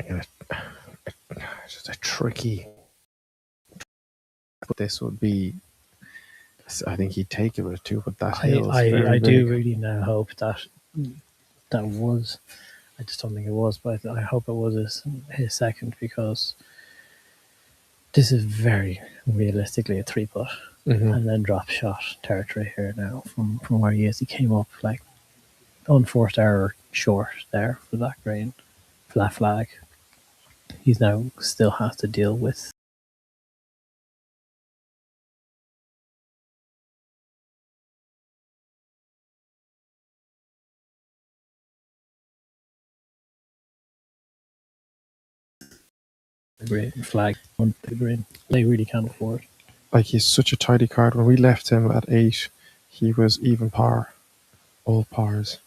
It's just a tricky. But this would be. I think he'd take it with a 2, but that hill is I very do really now hope that was. I just don't think it was, but I hope it was his second, because this is very realistically a 3-putt and then drop shot territory here now from where he is. He came up like unforced error short there for that green, flat flag. He's now still has to deal with the green flag on the green. They really can't afford. Like, he's such a tidy card. When we left him at 8, he was even par, all pars,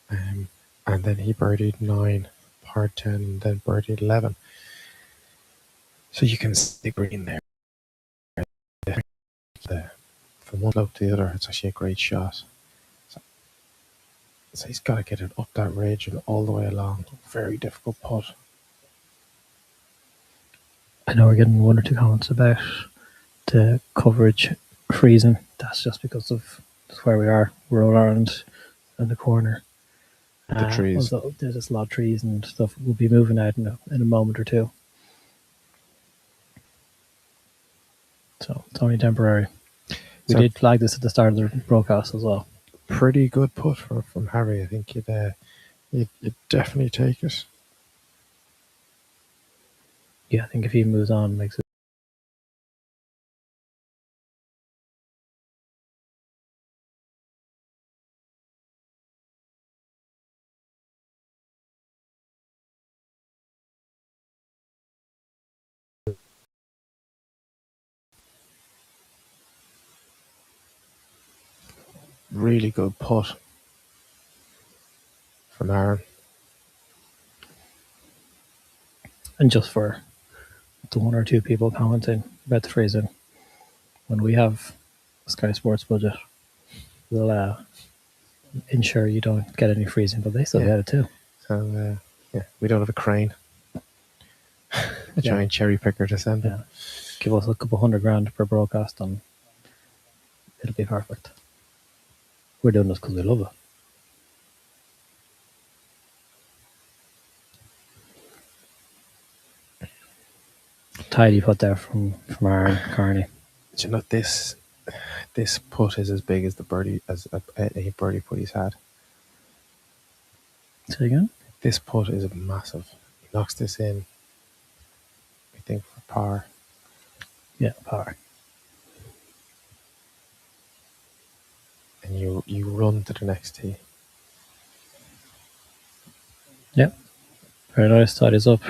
and then he birdied 9, par 10, and then birdied 11. So you can see the green there. From one slope to the other, it's actually a great shot. So he's got to get it up that ridge and all the way along. Very difficult putt. I know we're getting 1 or 2 comments about the coverage freezing. That's just because of where we are. We're all around in the corner. The trees. Although there's just a lot of trees and stuff. We'll be moving out in a moment or two. So it's only temporary. We did flag this at the start of the broadcast as well. Pretty good putt from Harry. I think you'd definitely take it. Yeah, I think if he moves on, makes it really good putt from Aaron. And just for the one or two people commenting about the freezing, when we have a Sky Sports budget, we'll ensure you don't get any freezing, but they still get it too. So, we don't have a crane. A giant cherry picker to send them. Give us a couple $100,000 per broadcast and it'll be perfect. We're doing this because we love it. Tidy putt there from Aaron Carney. Do you know this putt is as big as the birdie as a birdie putt he's had. Say again? This putt is massive. He knocks this in, I think, for par. Yeah, par. And you run to the next tee. Yep. Very nice. Tidy's up.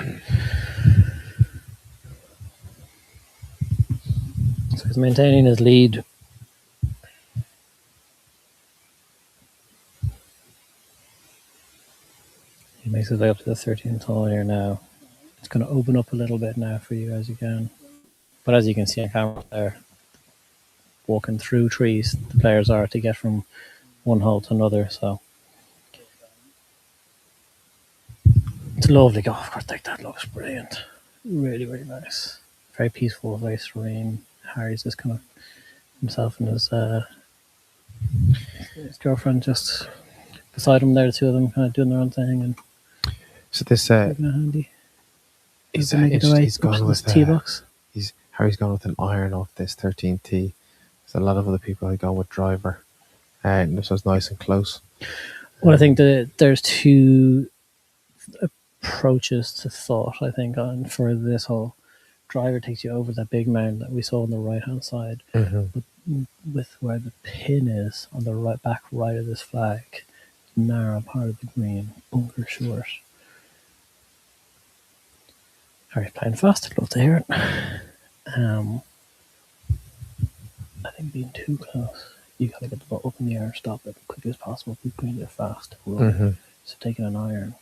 So he's maintaining his lead. He makes his way up to the 13th hole here now. It's going to open up a little bit now for you guys again. But as you can see on camera there, walking through trees, the players are to get from one hole to another. So it's a lovely golf course. That looks brilliant. Really, really nice. Very peaceful, very serene. Harry's just kind of himself and his girlfriend just beside him there, the two of them kind of doing their own thing. And so this handy. He's gone with tee box. Harry's gone with an iron off this 13th tee. There's a lot of other people who go with driver, and this was nice and close. Well, I think that there's two approaches to thought. I think on for this hole, driver takes you over that big mound that we saw on the right hand side, but with where the pin is on the back right of this flag, narrow part of the green, bunker short. Harry's playing fast. I'd love to hear it. I think being too close, you gotta get the ball up in the air and stop it as quick as possible. Be playing it fast. So taking an iron,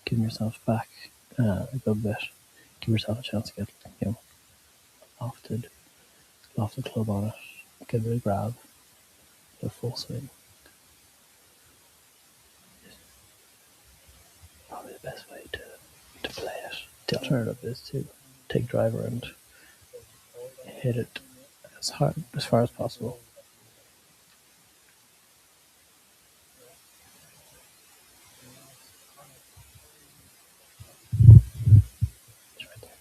giving yourself back a good bit, give yourself a chance to get lofted club on it, give it a grab, a full swing. Probably the best way to play it. The alternative is to take driver and hit it as far as possible. It's right there.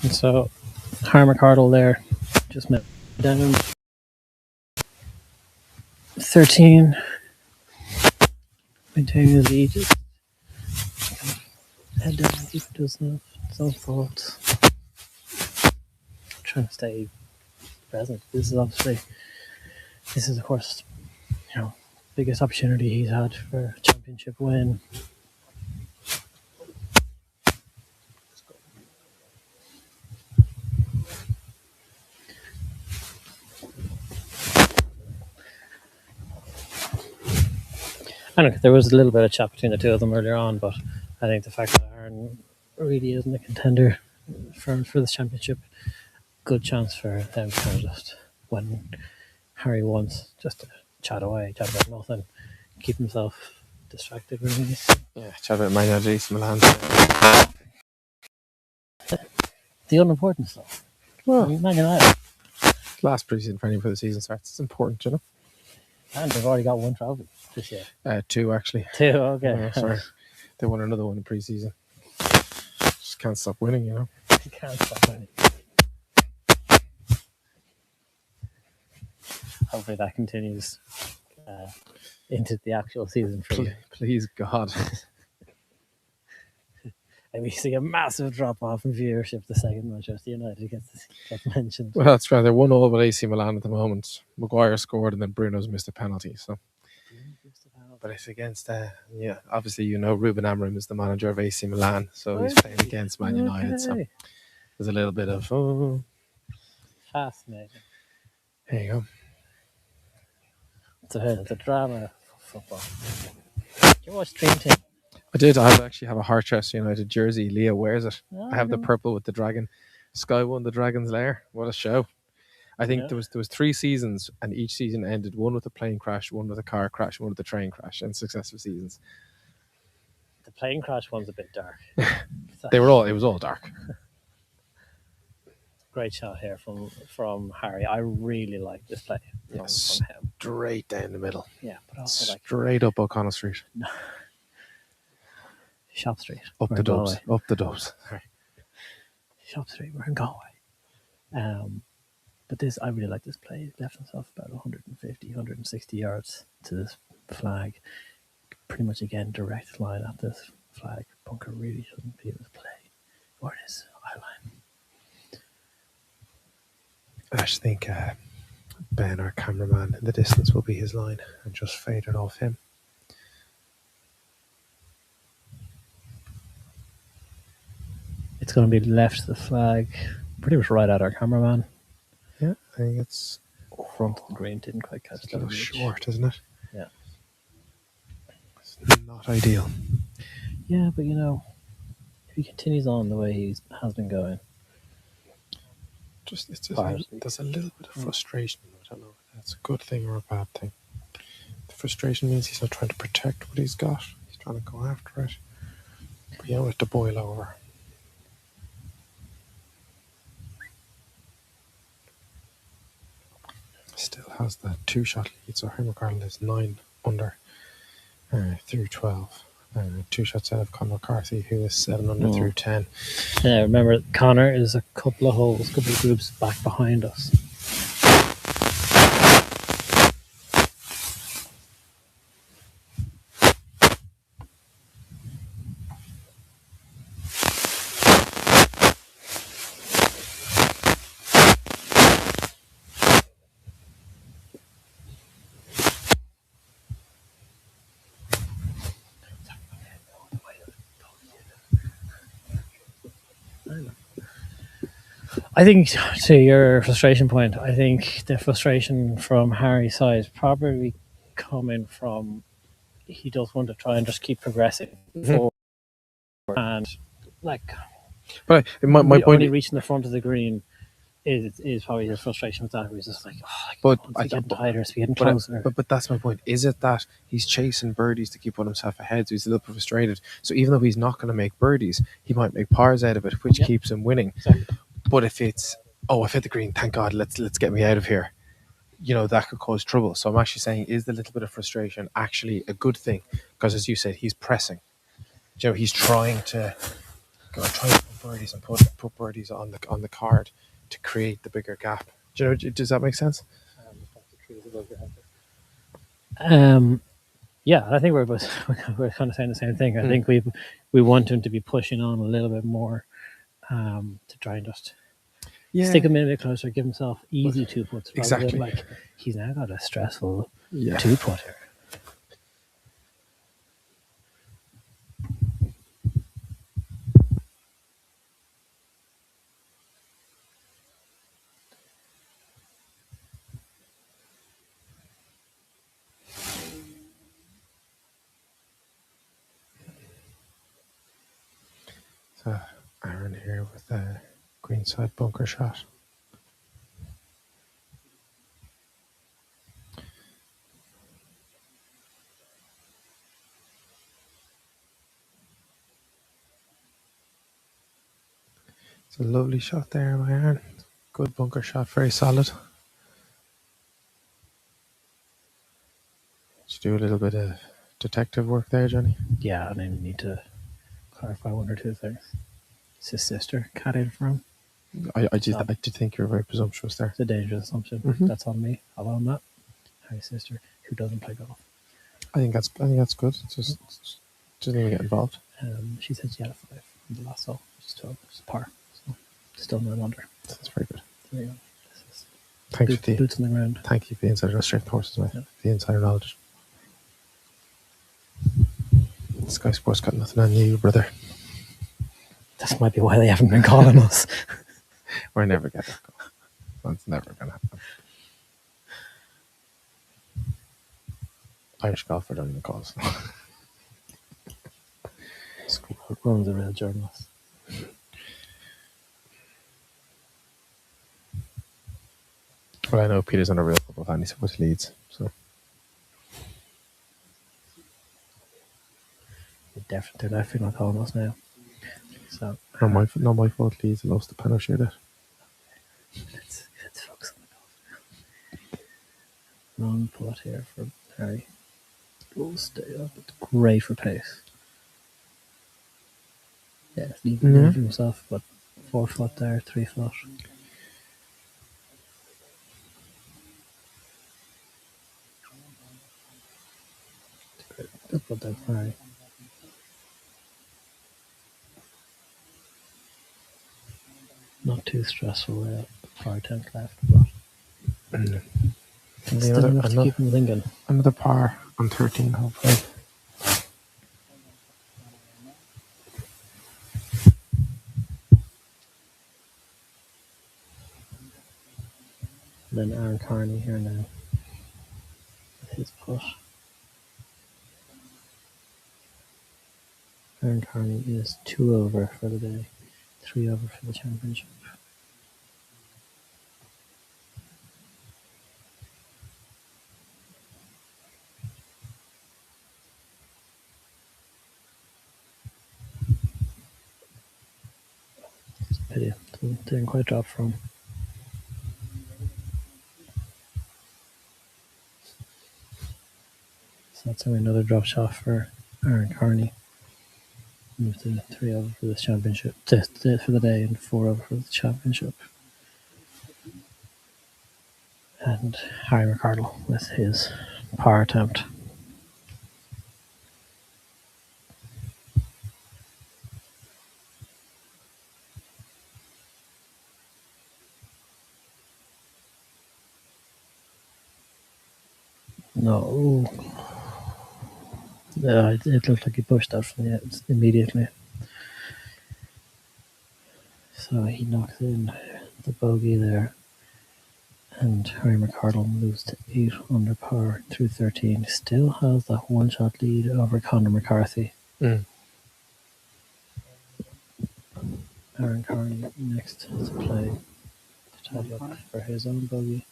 And so Harry McCardle there just met down 13, maintaining the lead. Just head down, keep it to himself, his own thoughts. Trying to stay present. This is of course, biggest opportunity he's had for a championship win. I don't know, there was a little bit of chat between the two of them earlier on, but I think the fact that Aaron really isn't a contender for this championship, good chance for them to kind of just, when Harry wants, just to chat about nothing, keep himself distracted really. Yeah, chat about Man United, AC Milan. The unimportant stuff. Well, Man United. Last pre-season training for the season starts. It's important, you know. And they've already got one trophy this year. 2 actually. 2, okay. Sorry. They won another one in pre-season. Just can't stop winning, you know. You can't stop winning. Hopefully that continues into the actual season for you. Please, God. And we see a massive drop off in viewership the second Manchester United gets mentioned. Well, that's right. They're 1-1 with AC Milan at the moment. Maguire scored and then Bruno's missed a penalty. So but it's against, obviously Ruben Amorim is the manager of AC Milan, so he's playing against Man United. So Okay. there's a little bit of, Fascinating. there you go. It's a drama of football. Did you watch Dream Team? I did. I actually have a Harchester United jersey. Leah wears it. Oh, I have the okay. purple with the dragon. Sky won the Dragon's Lair. What a show! I think there was 3 seasons, and each season ended one with a plane crash, one with a car crash, one with a train crash, in successive seasons. The plane crash one's a bit dark. It was all dark. Great shot here from Harry. I really like this play from him. Straight down the middle. Yeah, but also straight up O'Connell Street. Shop Street. Up We're the in dubs. Galway. Up the dubs. Sorry. Shop Street. We're in Galway. But I really like this play. He left himself about 150, 160 yards to this flag. Pretty much again direct line at this flag. Bunker really shouldn't be in this play. Or it is eye line. I just think Ben, our cameraman, in the distance will be his line and just fade it off him. It's going to be left the flag pretty much right at our cameraman. Yeah, I think it's front of the green. Didn't quite catch a that. little short, isn't it? Yeah. It's not ideal. Yeah, but if he continues on the way he has been going, there's a little bit of frustration. I don't know if that's a good thing or a bad thing. The frustration means he's not trying to protect what he's got. He's trying to go after it. But you don't have to boil over. Still has the 2-shot lead, so Harry McCardle is 9 under through 12. 2 shots out of Conor McCarthy, who is 7 under through 10. Yeah, remember, Connor is a couple of groups back behind us. I think, to your frustration point, I think the frustration from Harry's side is probably coming from he does want to try and just keep progressing forward. And, but my point only reaching the front of the green is probably his frustration with that, where he's just like, it's getting tighter, it's getting closer. But that's my point. Is it that he's chasing birdies to keep himself ahead, so he's a little bit frustrated? So even though he's not going to make birdies, he might make pars out of it, which keeps him winning. Exactly. But if it's, I've hit the green, thank God, let's get me out of here, that could cause trouble. So I'm actually saying, is the little bit of frustration actually a good thing? Because as you said, he's pressing. He's trying to put birdies and put birdies on the card to create the bigger gap. Does that make sense? Yeah, I think we're kind of saying the same thing. I think we want him to be pushing on a little bit more to try and just stick him in a bit closer, give himself easy 2-putts. Exactly. Like he's now got a stressful 2-putt here. So Aaron here with a greenside bunker shot. It's a lovely shot there by Aaron. Good bunker shot, very solid. Did you do a little bit of detective work there, Johnny? Yeah, I mean, we need to clarify 1 or 2 things. It's his sister, cat in for him. I did think you were very presumptuous there. It's a dangerous assumption. Mm-hmm. That's on me. I'll own that. Harry's sister, who doesn't play golf. I think that's good. Just doesn't even get involved. She said she had a 5 in the last hole, which is 12, which is par. So still 9 under. That's very good. There you go. Thanks for the boots on the ground. Thank you for the insider. Straight horses, mate. Yeah. The insider knowledge. Sky Sports got nothing on you, brother. This might be why they haven't been calling us. We're never get that call. That's never going to happen. Irish golfer don't even call us. One's a real journalist. Well, I know Peter's on a real football fan. He supports Leeds, so. They're definitely not calling us now. So Not my fault. Leeds lost the panel share that. let's focus on the golf. Long putt here for Harry. Will stay up. It's great for pace. Yeah, leave himself, but 4 foot there, 3 foot. Good putt there for Harry. Not too stressful. 5 tenths left, but still enough to keep him thinking. Another par on 13, hopefully. And then Aaron Carney here now with his putt. Aaron Carney is 2 over for the day, 3 over for the championship. It's a pity. Didn't quite drop from. So that's only another drop shot for Aaron Carney. Move to 3 over for this championship for the day and 4 over for the championship. And Harry McCardle with his par attempt. No. It looked like he pushed out from the immediately. So he knocks in the bogey there. And Harry McCardle moves to 8 under par through 13. Still has that 1-shot lead over Conor McCarthy. Aaron Carney next to play to tidy up for his own bogey.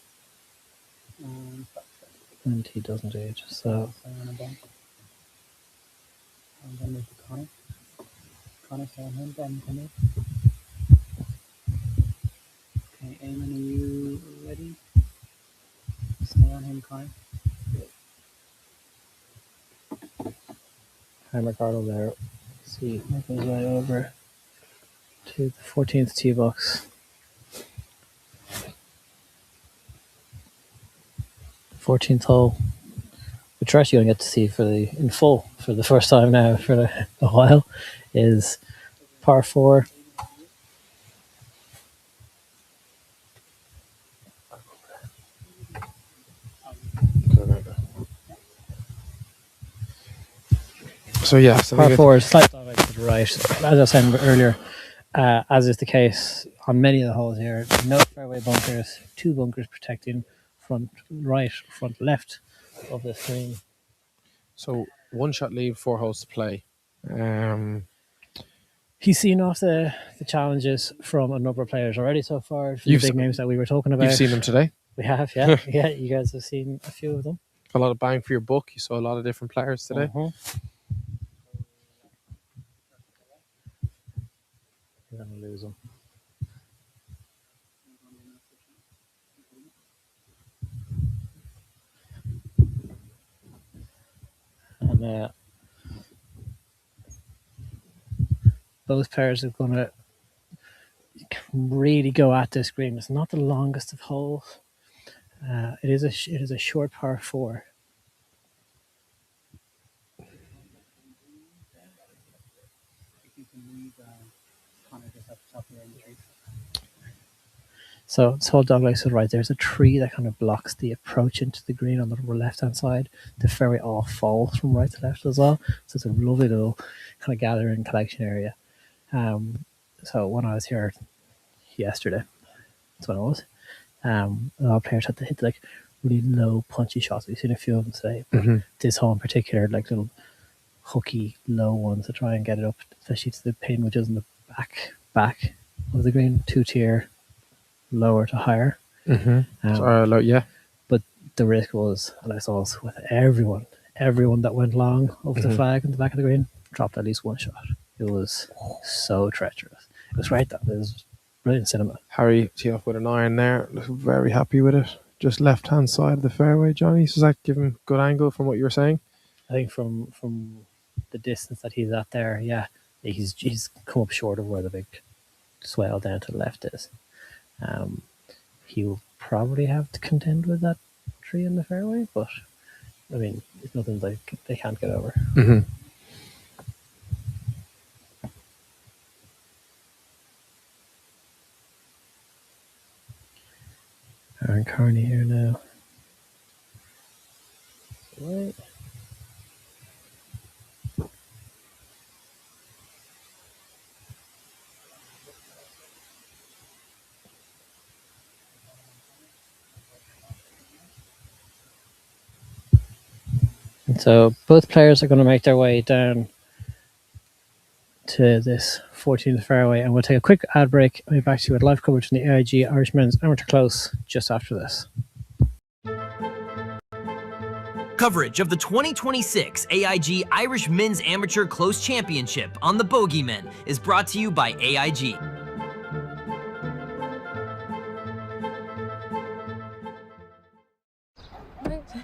And he doesn't age. So And then with Connor. Connor saying him, Ben coming. Okay, Eamon, are you ready? Stay on him, Connor. Harry McCardle there. See, make his way over to the 14th tee box. 14th hole, which we're actually going to get to see in full for the first time now for a while, is par 4. So yeah, par 4 is slightly to the right. As I was saying earlier, as is the case on many of the holes here, no fairway bunkers, 2 bunkers protecting front right, front left of the screen. So 1-shot lead, 4 holes to play. He's seen off the challenges from a number of players already so far. The big names that we were talking about. You've seen them today? We have, yeah. Yeah, you guys have seen a few of them. A lot of bang for your buck. You saw a lot of different players today. You're going to lose them. And those players are going to really go at this green. It's not the longest of holes. It is a short par 4. So this whole dog leg to the right, there's a tree that kind of blocks the approach into the green on the left-hand side. The fairway all falls from right to left as well. So it's a lovely little kind of gathering collection area. So when I was here yesterday, that's when I was, a lot of players had to hit like really low punchy shots. We've seen a few of them today, but this hole in particular, like little hooky low ones to try and get it up, especially to the pin, which is in the back of the green, 2-tier lower to higher. Yeah. But the risk was, and I saw this with everyone that went long over the flag in the back of the green, dropped at least one shot. It was so treacherous. It was right though. It was brilliant cinema. Harry teed off with an iron there. Very happy with it. Just left hand side of the fairway, Johnny. So does that give him good angle from what you were saying? I think from the distance that he's at there, yeah, he's come up short of where the big swell down to the left is. He will probably have to contend with that tree in the fairway, but I mean, it's nothing they can't get over. Aaron Carney here now. Right. And so both players are going to make their way down to this 14th fairway, and we'll take a quick ad break. I'll be back to you with live coverage from the AIG Irish Men's Amateur Close just after this. Coverage of the 2026 AIG Irish Men's Amateur Close Championship on the Bogeymen is brought to you by AIG.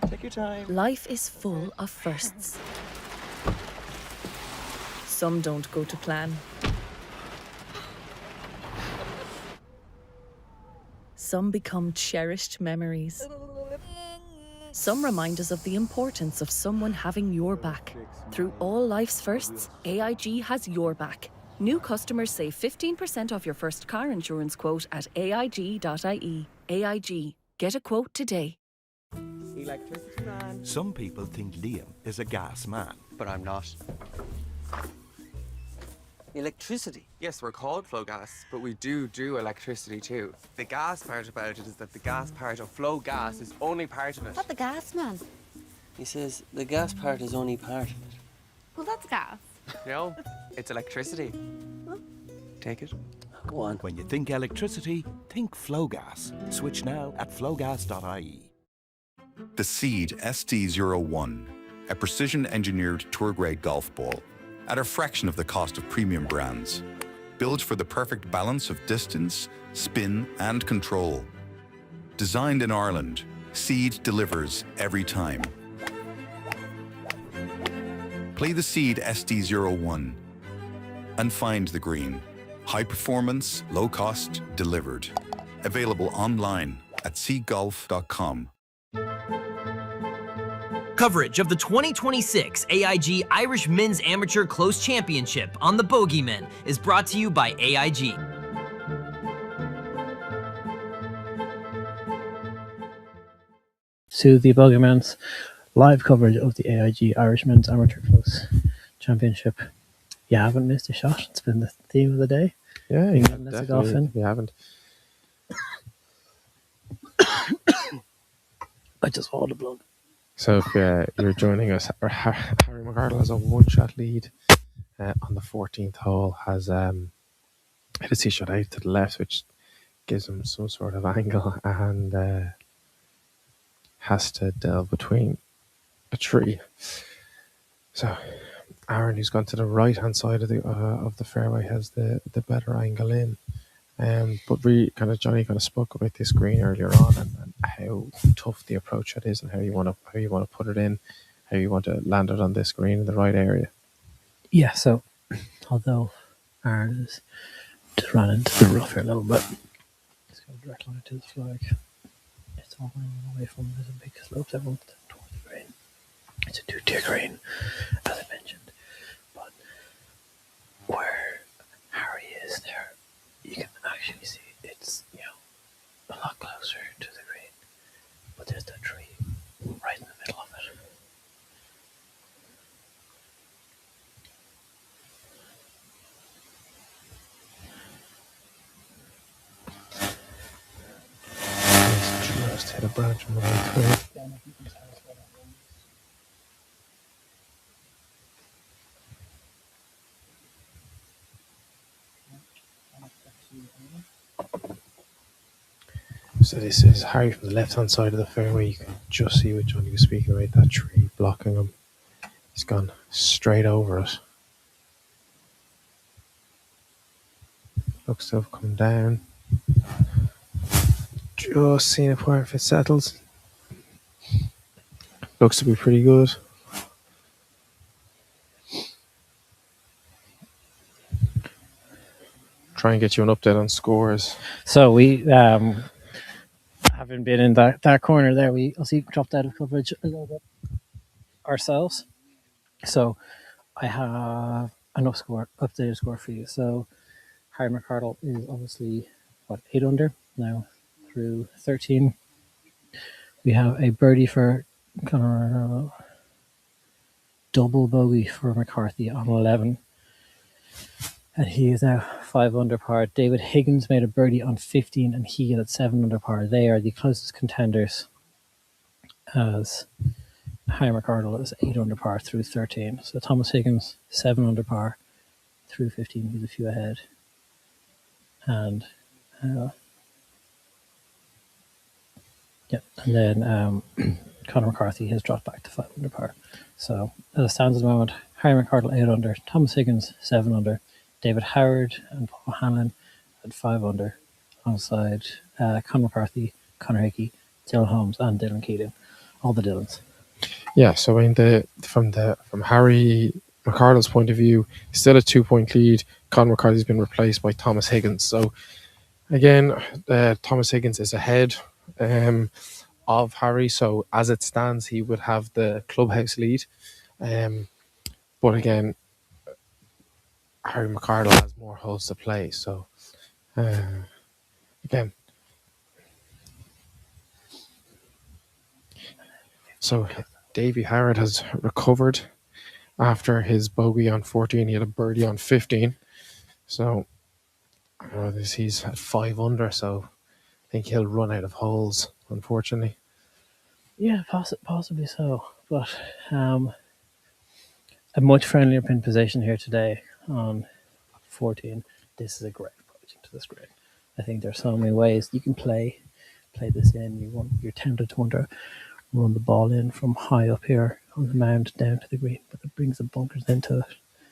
Take your time. Life is full of firsts. Some don't go to plan. Some become cherished memories. Some remind us of the importance of someone having your back. Through all life's firsts, AIG has your back. New customers save 15% off your first car insurance quote at AIG.ie. AIG. Get a quote today. Electricity man. Some people think Liam is a gas man. But I'm not. Electricity? Yes, we're called flow gas, but we do electricity too. The gas part about it is that the gas part of flow gas is only part of it. What the gas, man? He says the gas part is only part of it. Well, that's gas. No, it's electricity. Take it. Go on. When you think electricity, think flow gas. Switch now at flowgas.ie. The Seed ST01, a precision-engineered tour-grade golf ball at a fraction of the cost of premium brands, built for the perfect balance of distance, spin, and control. Designed in Ireland, Seed delivers every time. Play the Seed ST01 and find the green. High performance, low cost, delivered. Available online at seedgolf.com. Coverage of the 2026 AIG Irish Men's Amateur Close Championship on the Bogeymen is brought to you by AIG. To the Bogeymen's live coverage of the AIG Irish Men's Amateur Close Championship. You haven't missed a shot. It's been the theme of the day. Yeah, you haven't missed a golf in. You haven't. I just swallowed the blood. So if you're joining us, Harry McArdle has a one-shot lead on the 14th hole. Has hit a tee shot out to the left, which gives him some sort of angle, and has to delve between a tree. So Aaron, who's gone to the right-hand side of the fairway, has the better angle in. But Johnny kind of spoke about this green earlier on and how tough the approach it is, and how you want to put it in, how you want to land it on this green in the right area. Yeah. So although Aaron has just ran into the rough here a little bit, let's go direct line to the flag. It's all going away from there's a big slope that runs towards the green. It's a 2-tier green, as I mentioned, but where Harry is there, you can actually see it's branch on the way through. So this is Harry from the left-hand side of the fairway. You can just see what Johnny was speaking about, that tree blocking him. He's gone straight over it. Looks to have come down. Just seeing if it settles. Looks to be pretty good. Try and get you an update on scores. So we, having been in that corner there, we also dropped out of coverage a little bit ourselves. So I have an updated score for you. So Harry McCardle is obviously 8 under now through 13. We have a birdie for Conor, double bogey for McCarthy on 11. And he is now 5 under par. David Higgins made a birdie on 15 and he is at 7 under par. They are the closest contenders, as Harry McCardle is 8 under par through 13. So Thomas Higgins, 7 under par through 15. He's a few ahead. And then Conor McCarthy has dropped back to 5 under par. So as it stands at the moment, Harry McCardle 8 under, Thomas Higgins 7 under, David Howard and Paul Hanlon at 5 under, alongside Conor McCarthy, Conor Hickey, Dylan Holmes, and Dylan Keating. All the Dylans. Yeah, so I mean, from Harry McCardle's point of view, still a 2-point lead. Conor McCarthy's been replaced by Thomas Higgins. So again, Thomas Higgins is ahead of Harry. So as it stands, he would have the clubhouse lead. But again, Harry McCardle has more holes to play. So again, so Davey Howard has recovered after his bogey on 14. He had a birdie on 15. So he's at 5 under. So I think he'll run out of holes, unfortunately. Yeah, possibly so. But a much friendlier pin position here today on 14. This is a great approach into this green. I think there's so many ways you can play this in. You're tempted to want to run the ball in from high up here on the mound down to the green, but it brings the bunkers into it.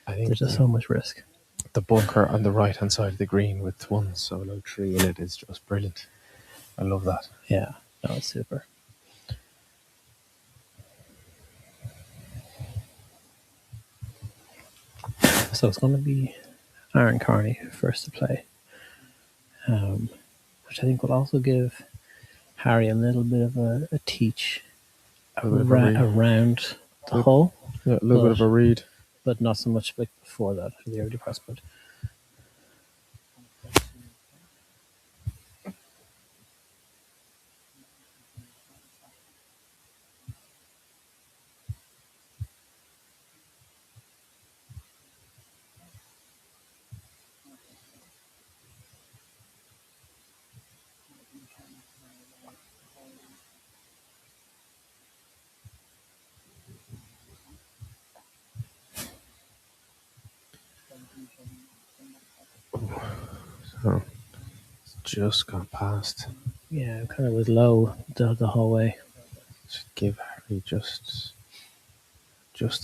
I think there's just so much risk. The bunker on the right hand side of the green with one solo tree in it is just brilliant. I love that. Yeah, no, it's super. So it's going to be Aaron Carney first to play, which I think will also give Harry a little bit of a teach around the hole. Yeah, a little bit of a read. But not so much like before that for the early press. But So it's just gone past. Yeah, it kind of was low the whole way. Should give Harry just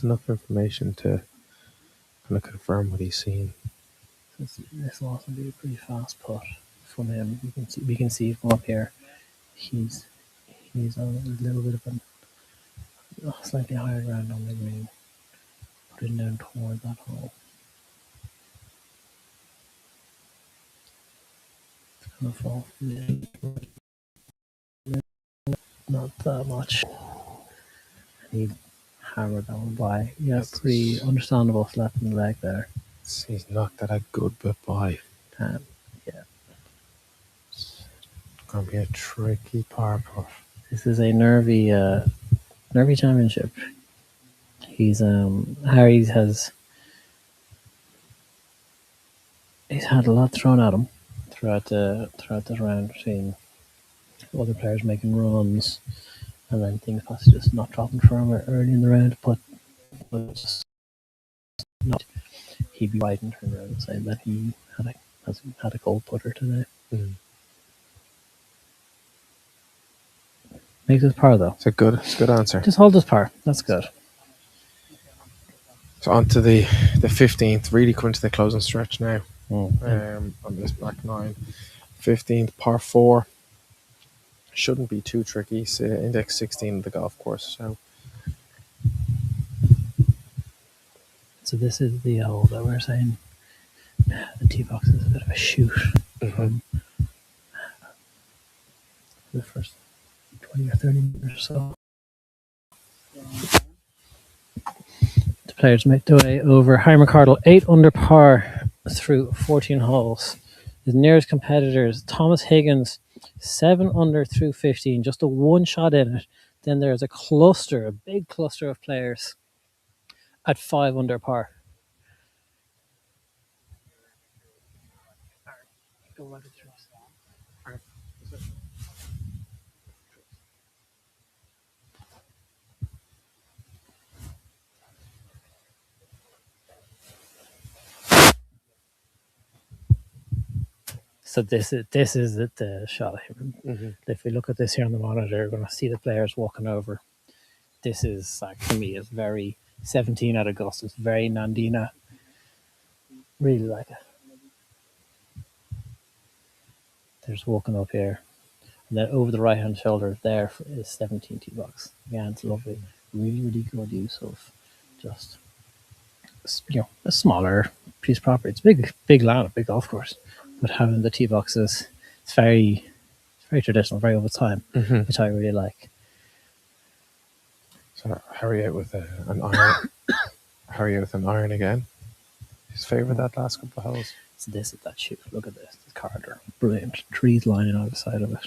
enough information to kind of confirm what he's seen. This will also be a pretty fast putt from him. We can see from up here. He's on a little bit of a slightly higher ground on the green, putting down toward that hole. It's gonna fall not that much. He hammered that one by. Yeah, pretty understandable slap in the leg there. He's knocked that a good bit by. Yeah. It's gonna be a tricky par putt. This is a nervy championship. He's Harry he's had a lot thrown at him throughout the round between other players making runs, and then things possibly just not dropping for him early in the round. But just not, he'd be right in turn around and saying that he had a goal putter today. Makes his par though. It's a good answer. Just hold his par. That's good. So on to the 15th, really coming to the closing stretch now. Mm. On this back nine. 15th, par 4. Shouldn't be too tricky. It's index 16 of the golf course. So this is the hole that we're saying the tee box is a bit of a shoot from the first 20 or 30 meters or so. The players make their way over. Harry McCardle 8 under par through 14 holes. His nearest competitors, Thomas Higgins, 7 under through 15, just a one shot in it. Then there's a big cluster of players at 5 under par. So this is the shot. If we look at this here on the monitor, we're going to see the players walking over. This is, like, to me, is very 17 at Augusta. It's very Nandina. Really like it. They're just walking up here. And then over the right-hand shoulder there is 17 tee box. Again, it's lovely. Really, really good use of just, a smaller piece of property. It's big land, a big golf course. But having the tee boxes, it's very traditional, very over time, which I really like. So Harry out with an iron. Harry out with an iron again. His favourite that last couple of holes. So this is that shoot. Look at this. This corridor. Brilliant. Trees lining either side of it.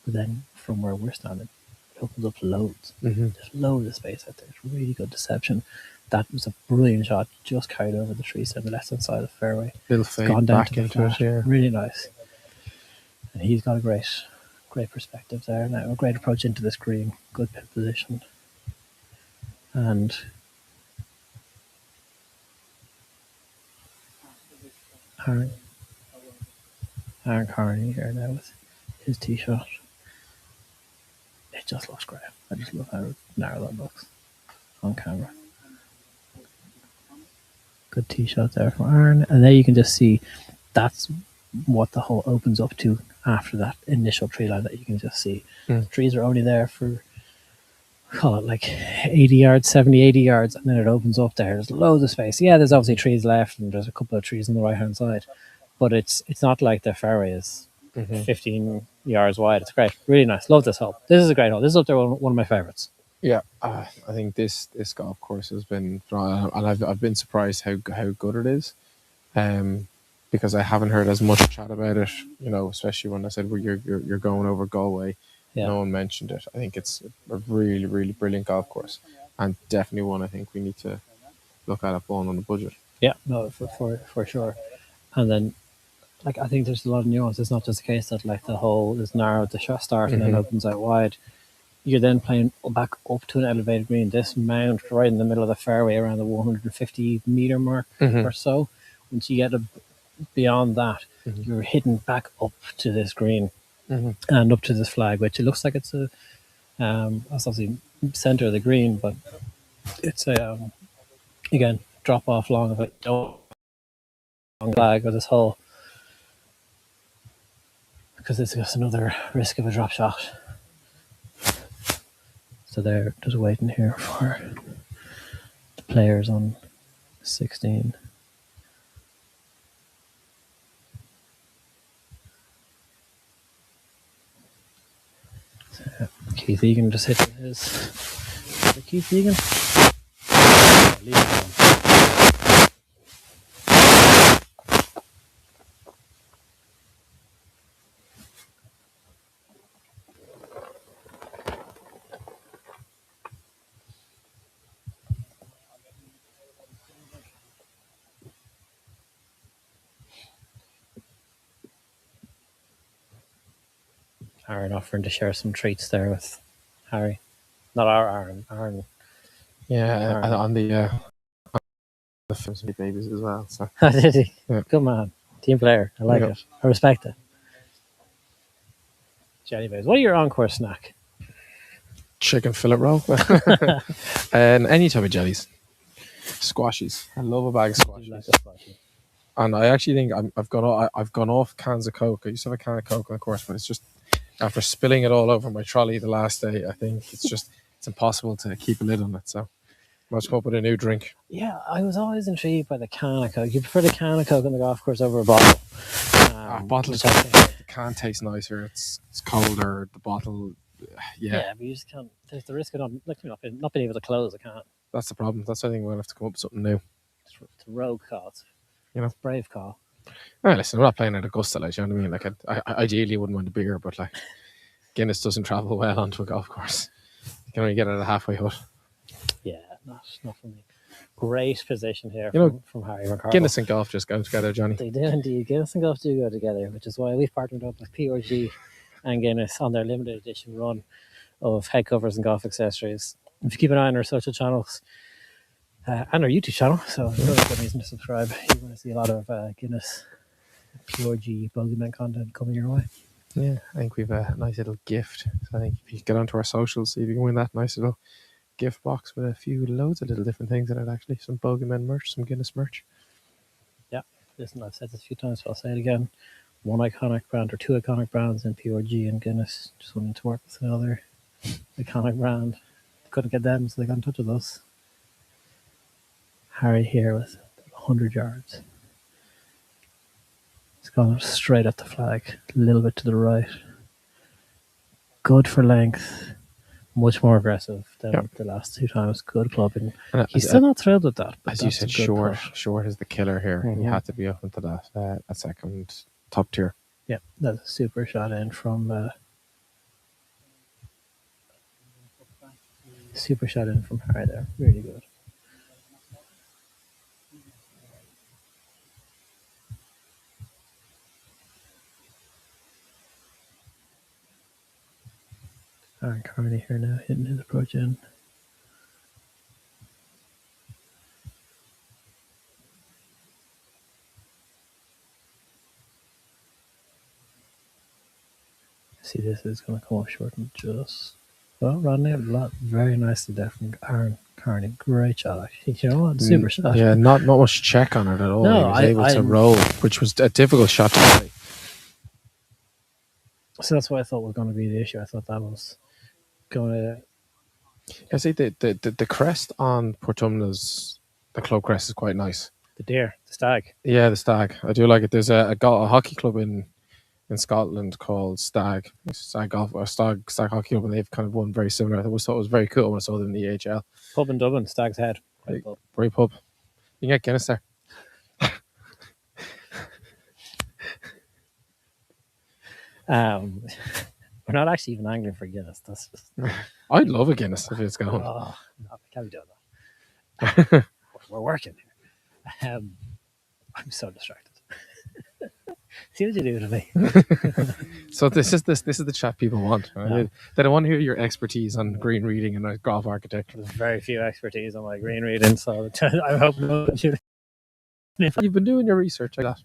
But then from where we're standing, it opens up loads. There's loads of space out there. It's really good deception. That was a brilliant shot. Just carried over the trees on the left hand side of the fairway. Little It's fade gone down back to the into flat. it, yeah. Really nice. And he's got a great perspective there now. A great approach into this green. Good pin position. And Aaron Carney here now with his tee shot. It just looks great. I just love how narrow that looks on camera. Good tee shot there from Aaron. And there you can just see that's what the hole opens up to after that initial tree line that you can just see. The trees are only there for, call it like 80 yards, 70, 80 yards, and then it opens up there. There's loads of space. Yeah, there's obviously trees left, and there's a couple of trees on the right-hand side. But it's not like the fairway is 15 yards wide. It's great. Really nice. Love this hole. This is a great hole. This is up there one of my favourites. Yeah, I think this golf course has been, and I've been surprised how good it is, because I haven't heard as much chat about it. Especially when I said, well, you're going over Galway. Yeah. No one mentioned it. I think it's a really, really brilliant golf course, and definitely one I think we need to look at falling on the budget. Yeah, no, for sure. And then, like, I think there's a lot of nuance. It's not just a case that, like, the hole is narrow at the shot start and then opens out wide. You're then playing back up to an elevated green. This mount right in the middle of the fairway around the 150 meter mark or so. Once you get beyond that, you're hitting back up to this green and up to this flag, which it looks like it's that's obviously center of the green, but it's a again drop off long of it. Long flag of this hole, because it's just another risk of a drop shot. So they're just waiting here for the players on 16. So Keith Egan just hitting his. Is it Keith Egan? Leave it alone. Aaron offering to share some treats there with Harry. Not our Aaron. Aaron. Yeah, Aaron. on the films with babies as well. So Did he? Yeah. Good man. Team player. I like Yeah. it. I respect it. Jelly Bays. What are your encore snack? chicken fillet roll, and any type of jellies, squashies. I love a bag of squashies. And I actually think I've gone off cans of Coke. I used to have a can of Coke, of course, but it's just after spilling it all over my trolley the last day, I think it's impossible to keep a lid on it. So I'll just come up with a new drink. Yeah, I was always intrigued by the can of Coke. You prefer the can of Coke on the golf course over a bottle? Bottle is the can tastes nicer. It's colder. The bottle, Yeah, but you just can't. There's the risk of not being able to close a can. That's the problem. That's I think we'll have to come up with something new. It's a rogue call. It's a brave call. Listen, I'm not playing at Augusta, like, you know what I mean? Like, I ideally wouldn't want a beer, but like, Guinness doesn't travel well onto a golf course. You can only get it at a halfway hut. Yeah, not for me. Great position here from Harry McCardle. Guinness and golf just go together, Johnny. They do indeed. Guinness and golf do go together, which is why we've partnered up with PRG and Guinness on their limited edition run of head covers and golf accessories. If you keep an eye on our social channels and our YouTube channel, so there's always good reason to subscribe. You're going to see a lot of Guinness, PRG, Bogeyman content coming your way. Yeah, I think we've a nice little gift. So I think if you get onto our socials, see if you can win that nice little gift box with loads of little different things in it, actually. Some Bogeyman merch, some Guinness merch. Yeah, listen, I've said this a few times, but I'll say it again. One iconic brand or two iconic brands in PRG and Guinness. Just wanted to work with another iconic brand. Couldn't get them, so they got in touch with us. Harry here with 100 yards. It's gone straight at the flag, a little bit to the right. Good for length, much more aggressive than the last two times. Good clubbing. He's still not thrilled with that. As you said, short is the killer here. Mm-hmm. You have to be up into that a second top tier. Yeah, that's a super shot in from Harry there. Really good. Aaron Carney here now, hitting his approach in. See, this is going to come up short and just. Well, Rodney, very nicely there from Aaron Carney. Great shot, actually. You know what? Super shot. Yeah, not much check on it at all. No, he was able to roll, which was a difficult shot to play. So that's what I thought was going to be the issue. I thought that was going to. I see the crest on Portumna's, the club crest is quite nice. The deer, the stag. Yeah, the stag. I do like it. There's a hockey club in Scotland called Stag Golf or Stag Hockey Club, and they've kind of won very similar. I thought it was very cool when I saw them in the AHL. Pub in Dublin, Stag's Head. Great pub. You can get Guinness there. We're not actually even angling for Guinness. That's just... I'd love a Guinness if it's going. Oh, no, we can't be doing that. We're working here. I'm so distracted. See what you do to me. So this is the chat people want. Right? No. They don't want to hear your expertise on green reading and golf architecture. There's very few expertise on my green reading, so I hope you've been doing your research like that.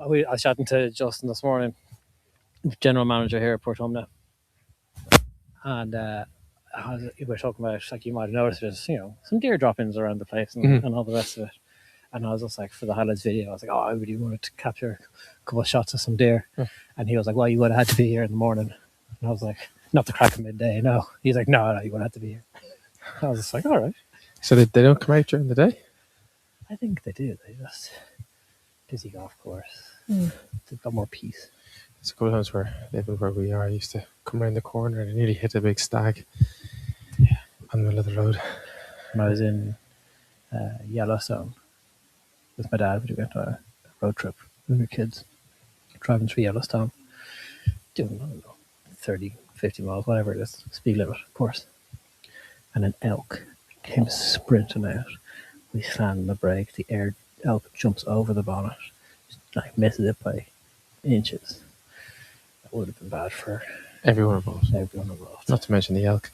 I was chatting to Justin this morning, general manager here at Portumna, and we were talking about, like you might have noticed, there's some deer drop-ins around the place and all the rest of it. And I was just like, for the highlights video, I was like, oh, I really wanted to capture a couple of shots of some deer. And he was like, well, you would have had to be here in the morning. And I was like, not the crack of midday, no. He's like, no, you would have to be here. I was just like, all right. So they don't come out during the day? I think they do. They just busy golf course. They've got more peace. It's a couple of times where we are. I used to come around the corner and I nearly hit a big stag on the middle of the road. When I was in Yellowstone with my dad, we went on a road trip when we were kids, driving through Yellowstone, doing, I don't know, 30, 50 miles, whatever it is, speed limit, of course. And an elk came sprinting out. We slammed the brake, the elk jumps over the bonnet, just like misses it by inches. would have been bad for Everyone involved. everyone involved. Not to mention the elk.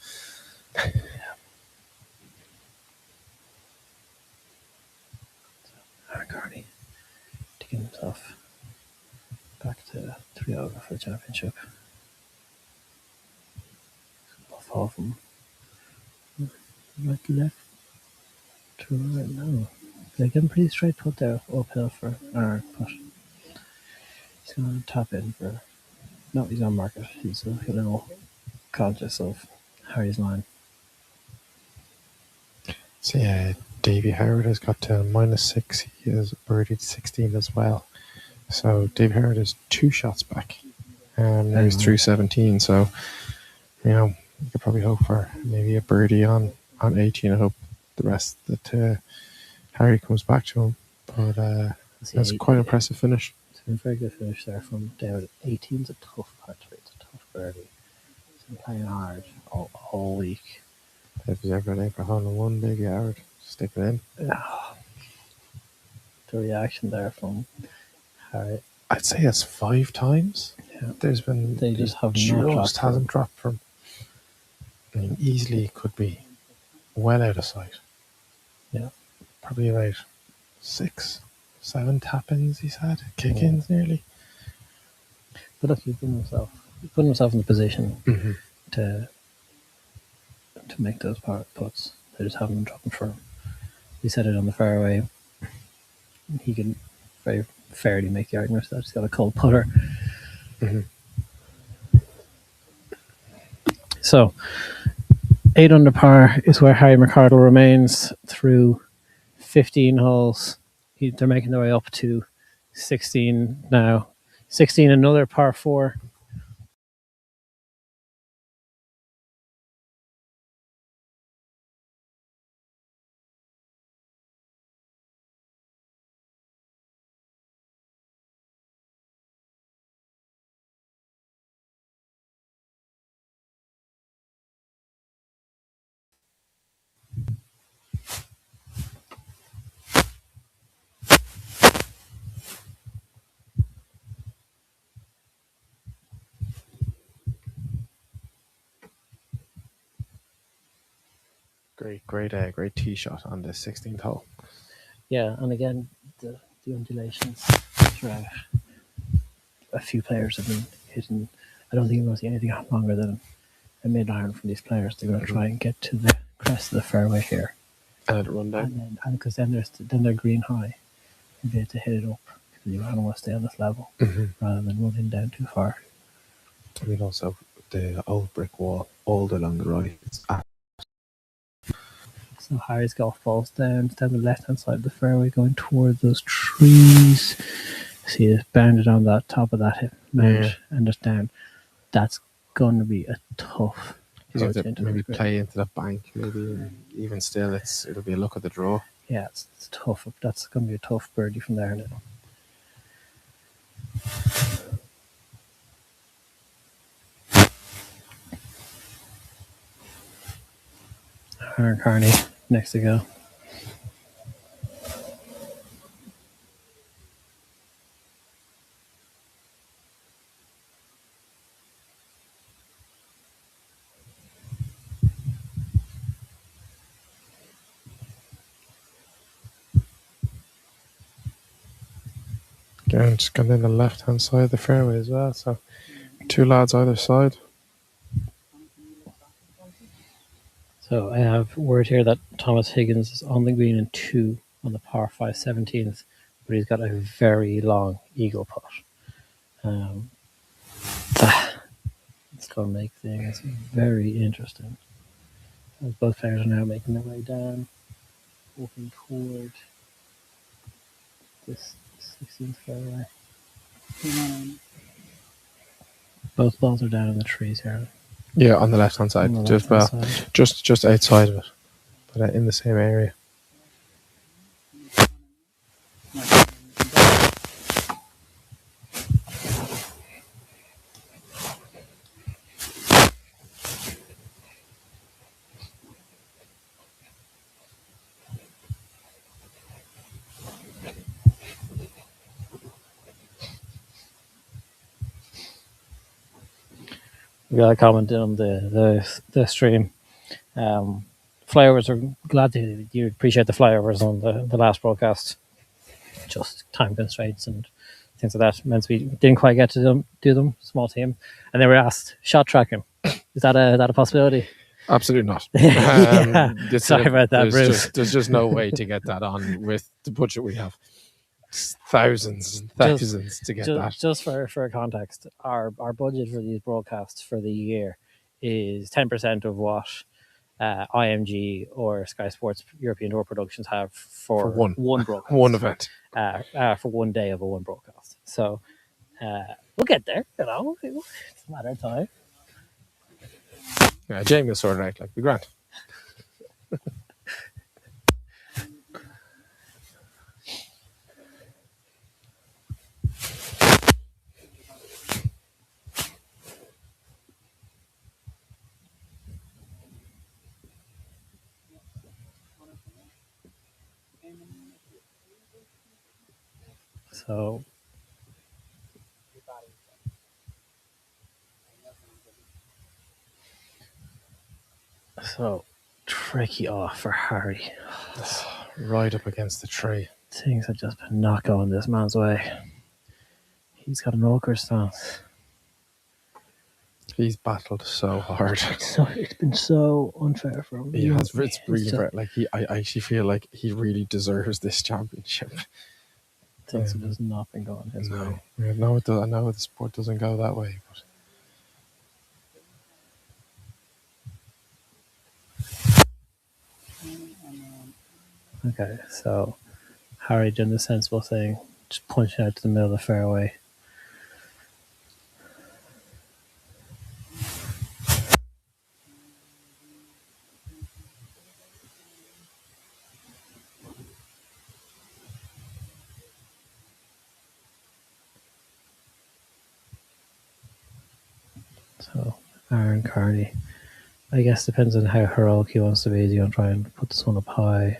Aaron Carney taking himself back to 3 over for the championship. Off of him. Right, left to right now. They're getting pretty straight put there uphill for Aaron, but he's going to tap in for. No, he's going to mark it. He's a little conscious of Harry's line. So yeah, Davey Howard has got to -6. He has birdied 16 as well. So Davey Howard is 2 shots back. Now he's through 17. So, you could probably hope for maybe a birdie on 18. I hope the rest that Harry comes back to him. But that's quite an impressive finish. It's been a very good finish there from David. 18's a tough part to it. It's a tough birdie. He's been playing hard all week. If he's ever in for hole in one, Davey Howard, stick it in. The reaction there from Harry. I'd say it's 5 times. Yeah. There's been They just have not dropped hasn't dropped from. I mean, easily could be well out of sight. Yeah. Probably about 6, 7 tap-ins he's had, kick-ins nearly. But look, he's put himself in the position to make those putts. They just haven't dropped them for him. He set it on the fairway. He can very fairly make the argument that he's got a cold putter. So, 8 under par is where Harry McCardle remains through 15 holes. They're making their way up to 16 now. 16, another par 4. Great tee shot on the 16th hole. Yeah, and again, the undulations throughout. A few players have been hitting. I don't think you're going to see anything longer than a mid-iron from these players. They're going to try and get to the crest of the fairway here. And run down. And because then they're green high. You'll be able to hit it up because you want to stay on this level rather than running down too far. I mean, also the old brick wall all along the right. It's So Harry's golf ball's down the left-hand side of the fairway going toward those trees. See it's bounded on that top of that mount and just down. That's going to be a tough he's going to into maybe the play into that bank, maybe. And even still, it'll be a look at the draw. Yeah, it's tough. That's going to be a tough birdie from there now. Aaron Carney next to go. Again, just gone in the left-hand side of the fairway as well. So 2 lads either side. So I have word here that Thomas Higgins is on the green in 2 on the par 5 17th, but he's got a very long eagle putt. It's going to make things very interesting. As both players are now making their way down, walking toward this 16th fairway. Both balls are down in the trees here. Yeah, on the left-hand side. Just outside of it, but in the same area. We got a comment on the stream. Flyovers are glad to you appreciate the flyovers on the last broadcast. Just time constraints and things like that meant we didn't quite get to do them. Small team, and they were asked shot tracking. Is that a possibility? Absolutely not. Yeah. Sorry about that, Bruce. There's just no way to get that on with the budget we have. It's thousands and thousands to get that. Just for context, our budget for these broadcasts for the year is 10% of what IMG or Sky Sports European Tour Productions have for one broadcast, one event, for one day of one broadcast. So we'll get there. You know, it's a matter of time. Yeah, Jamie will sort it out. Like, be grand. So tricky off for Harry. Right up against the tree. Things have just been not going this man's way. He's got an awkward stance. He's battled so hard. It's been so unfair for him. He has. It's really fair. Like I actually feel like he really deserves this championship. Things have just not been going his way. I know the sport doesn't go that way, but. Okay, so Harry doing the sensible thing, just punching out to the middle of the fairway. So Aaron Carney, I guess depends on how heroic he wants to be. Is he going to try and put this one up high?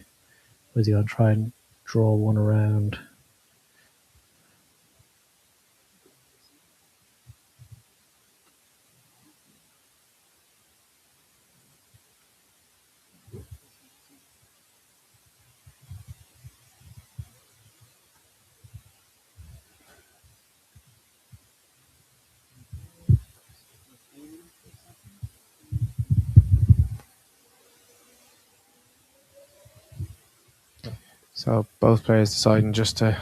Or is he going to try and draw one around? So both players deciding just to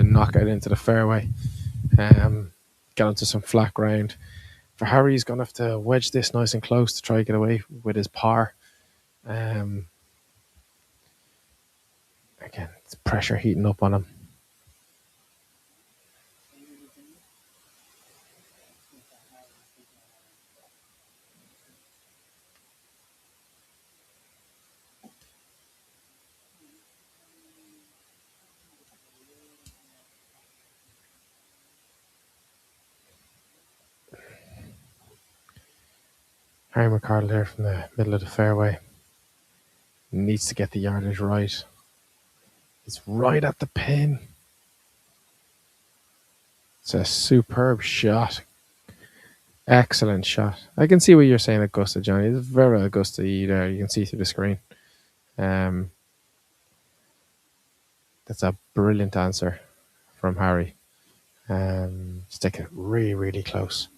knock it into the fairway, get onto some flat ground. For Harry, he's going to have to wedge this nice and close to try to get away with his par. Again, it's pressure heating up on him. Harry McCardle there from the middle of the fairway. Needs to get the yardage right. It's right at the pin. It's a superb shot. Excellent shot. I can see what you're saying, Augusta, Johnny. It's very Augusta there. You can see through the screen. That's a brilliant answer from Harry. Stick it really, really close.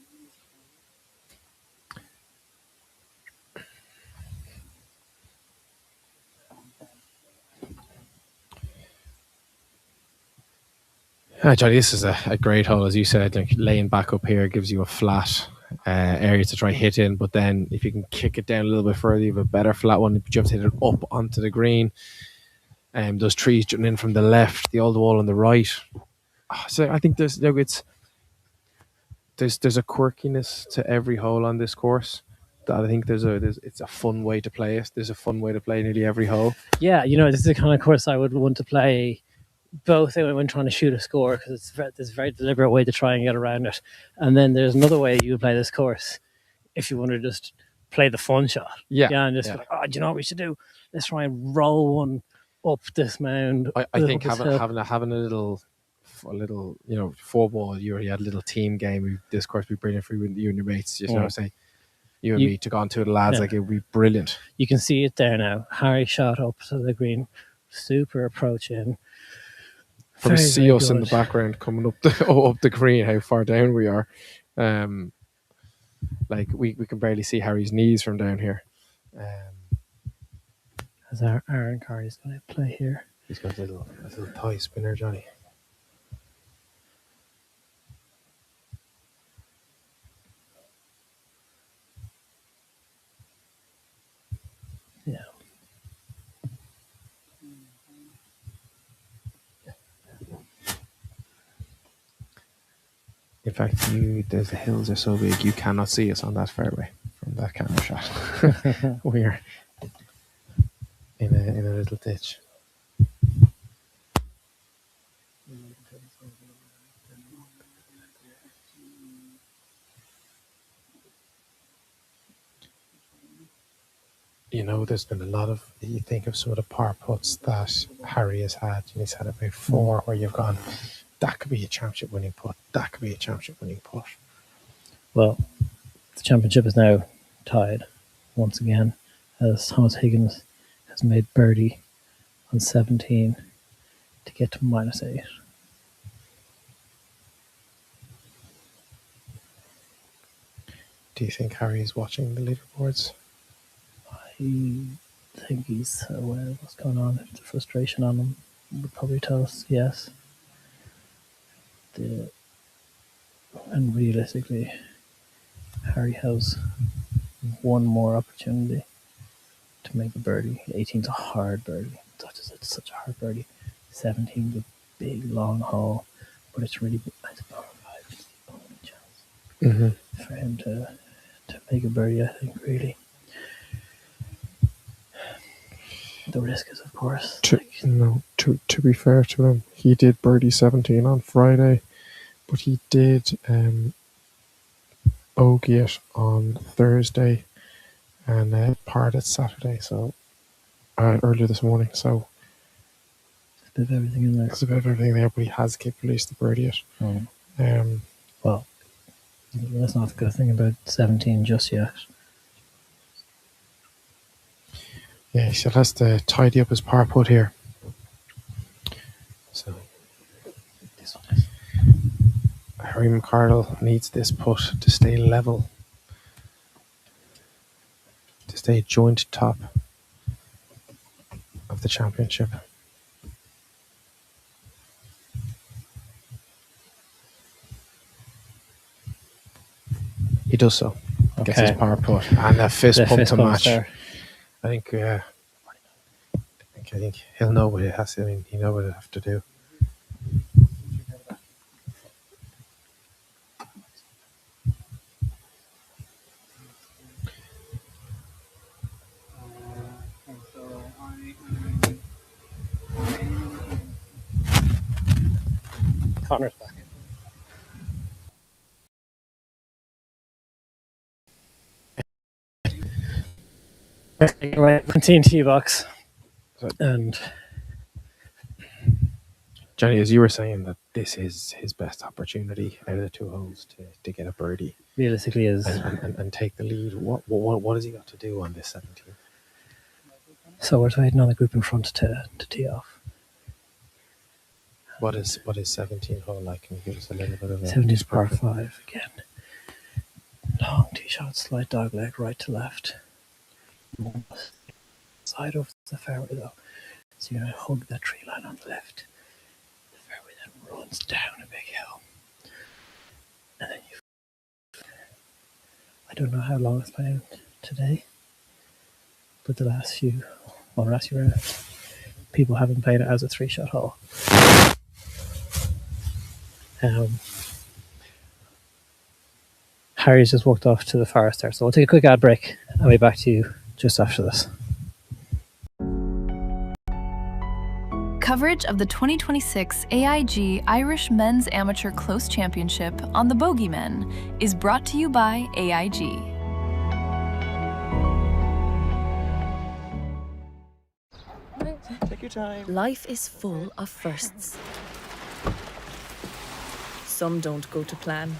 Johnny, this is a great hole, as you said. Like, laying back up here gives you a flat area to try hit in, but then if you can kick it down a little bit further, you have a better flat one. But you have to hit it up onto the green. Those trees jutting in from the left, the old wall on the right. So I think there's a quirkiness to every hole on this course. That I think it's a fun way to play it. There's a fun way to play nearly every hole. Yeah, this is the kind of course I would want to play both when trying to shoot a score, because there's a very deliberate way to try and get around it. And then there's another way you play this course if you want to just play the fun shot. Yeah. And just like, do you know what we should do? Let's try and roll one up this mound. I think having a little a little, football, you already had a little team game. This course would be brilliant for you and your mates. Say you and me took on two of the lads, like it would be brilliant. You can see it there now. Harry shot up to the green, super approach in. Probably Very, see very us in the good. background coming up the green, how far down we are. Like we can barely see Harry's knees from down here. As Aaron Carney's going to play here. He's got a little thigh spinner, Johnny. Yeah. In fact, the hills are so big you cannot see us on that fairway from that camera shot. We're in a little ditch. There's been a lot of, you think of some of the par putts that Harry has had, and he's had about 4 where you've gone, that could be a championship winning putt, that could be a championship winning putt. Well, the championship is now tied once again, as Thomas Higgins has made birdie on 17 to get to -8. Do you think Harry is watching the leaderboards? I think he's aware of what's going on. If the frustration on him would probably tell us yes. And realistically, Harry has one more opportunity to make a birdie. 18's a hard birdie. It's such a hard birdie. 17's a big long hole, but it's really it's par 5. It's the only chance for him to make a birdie. I think really. The risk is, of course. To be fair to him, he did birdie 17 on Friday, but he did bogey it on Thursday and parred it Saturday. So earlier this morning. So there's a bit of everything in there. There's a bit of everything there, but he has capabilities to birdie it. Well, let's not go think about 17 just yet. Yeah, he still has to tidy up his par putt here. So this one is. Harry McCardle needs this putt to stay level, to stay joint top of the championship. He does so. Okay. Gets his par putt and a fist pump to match. There. I think he'll know what it has to. I mean, he knows what it has to do. Connor's back. Right, 19 tee box. And Johnny, as you were saying, that this is his best opportunity out of the 2 holes to get a birdie. Realistically is. And take the lead. What has he got to do on this 17? So we're waiting on the group in front to tee off. What is 17 hole like? Can you give us a little bit of a 17's par 5 again. Long tee shot, slight dog leg, right to left. Side of the fairway though. So you're going to hug that tree line on the left. The fairway then runs down a big hill. And then I don't know how long it's playing today, but the last few rounds, people haven't played it as a 3-shot hole. Harry's just walked off to the forest there, so we'll take a quick ad break and we'll be back to you just after this. Coverage of the 2026 AIG Irish Men's Amateur Close Championship on the Bogeymen is brought to you by AIG. Take your time. Life is full of firsts. some don't go to plan.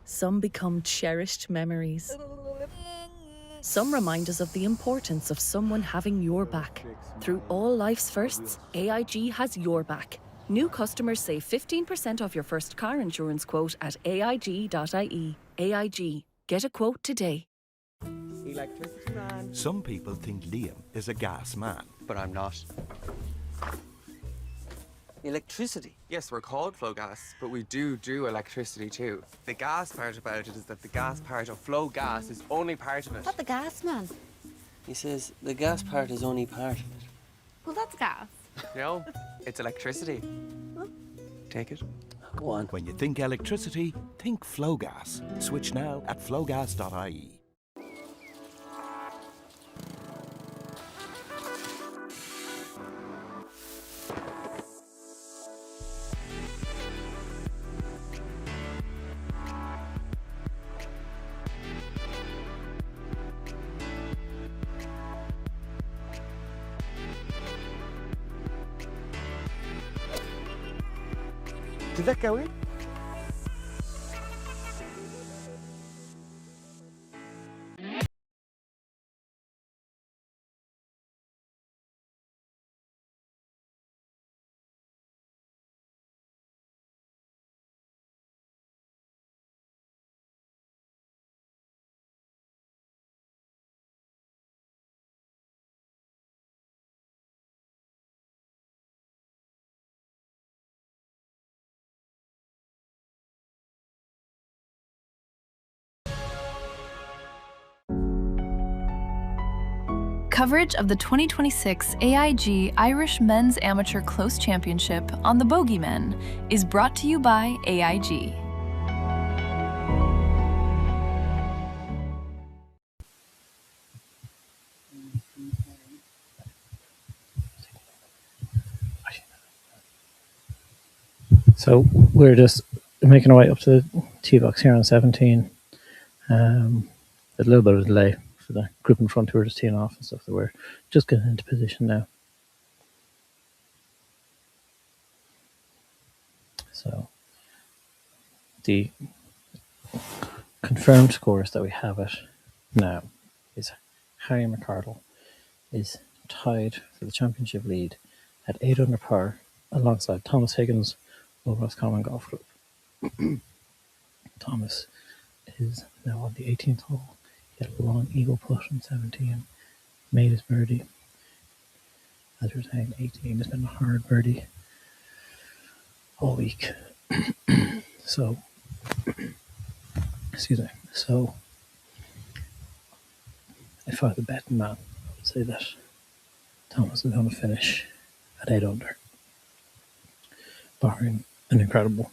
Some become cherished memories. Some remind us of the importance of someone having your back. Through all life's firsts, AIG has your back. New customers save 15% off your first car insurance quote at aig.ie. AIG. Get a quote today. Electricity man. Some people think Liam is a gas man. But I'm not. Electricity? Yes, we're called Flow Gas, but we do electricity too. The gas part about it is that the gas part of Flow Gas is only part of it. What the gas, man? He says the gas part is only part of it. Well, that's gas. No, it's electricity. Take it. Go on. When you think electricity, think Flow Gas. Switch now at flowgas.ie. Did that go in? Coverage of the 2026 AIG Irish Men's Amateur Close Championship on the Bogeymen is brought to you by AIG. So we're just making our way up to the tee box here on 17. A little bit of a delay for the group in front who are just teeing off and stuff. So we're just getting into position now. So the confirmed scores that we have it now is Harry McCardle is tied for the championship lead at 8 under par alongside Thomas Higgins of Roscommon Golf Club. Thomas is now on the 18th hole. He had a long eagle putt on 17, made his birdie. As we were saying, 18 has been a hard birdie all week. So, excuse me. So, if I was a betting man, I would say that Thomas is going to finish at 8 under, barring an incredible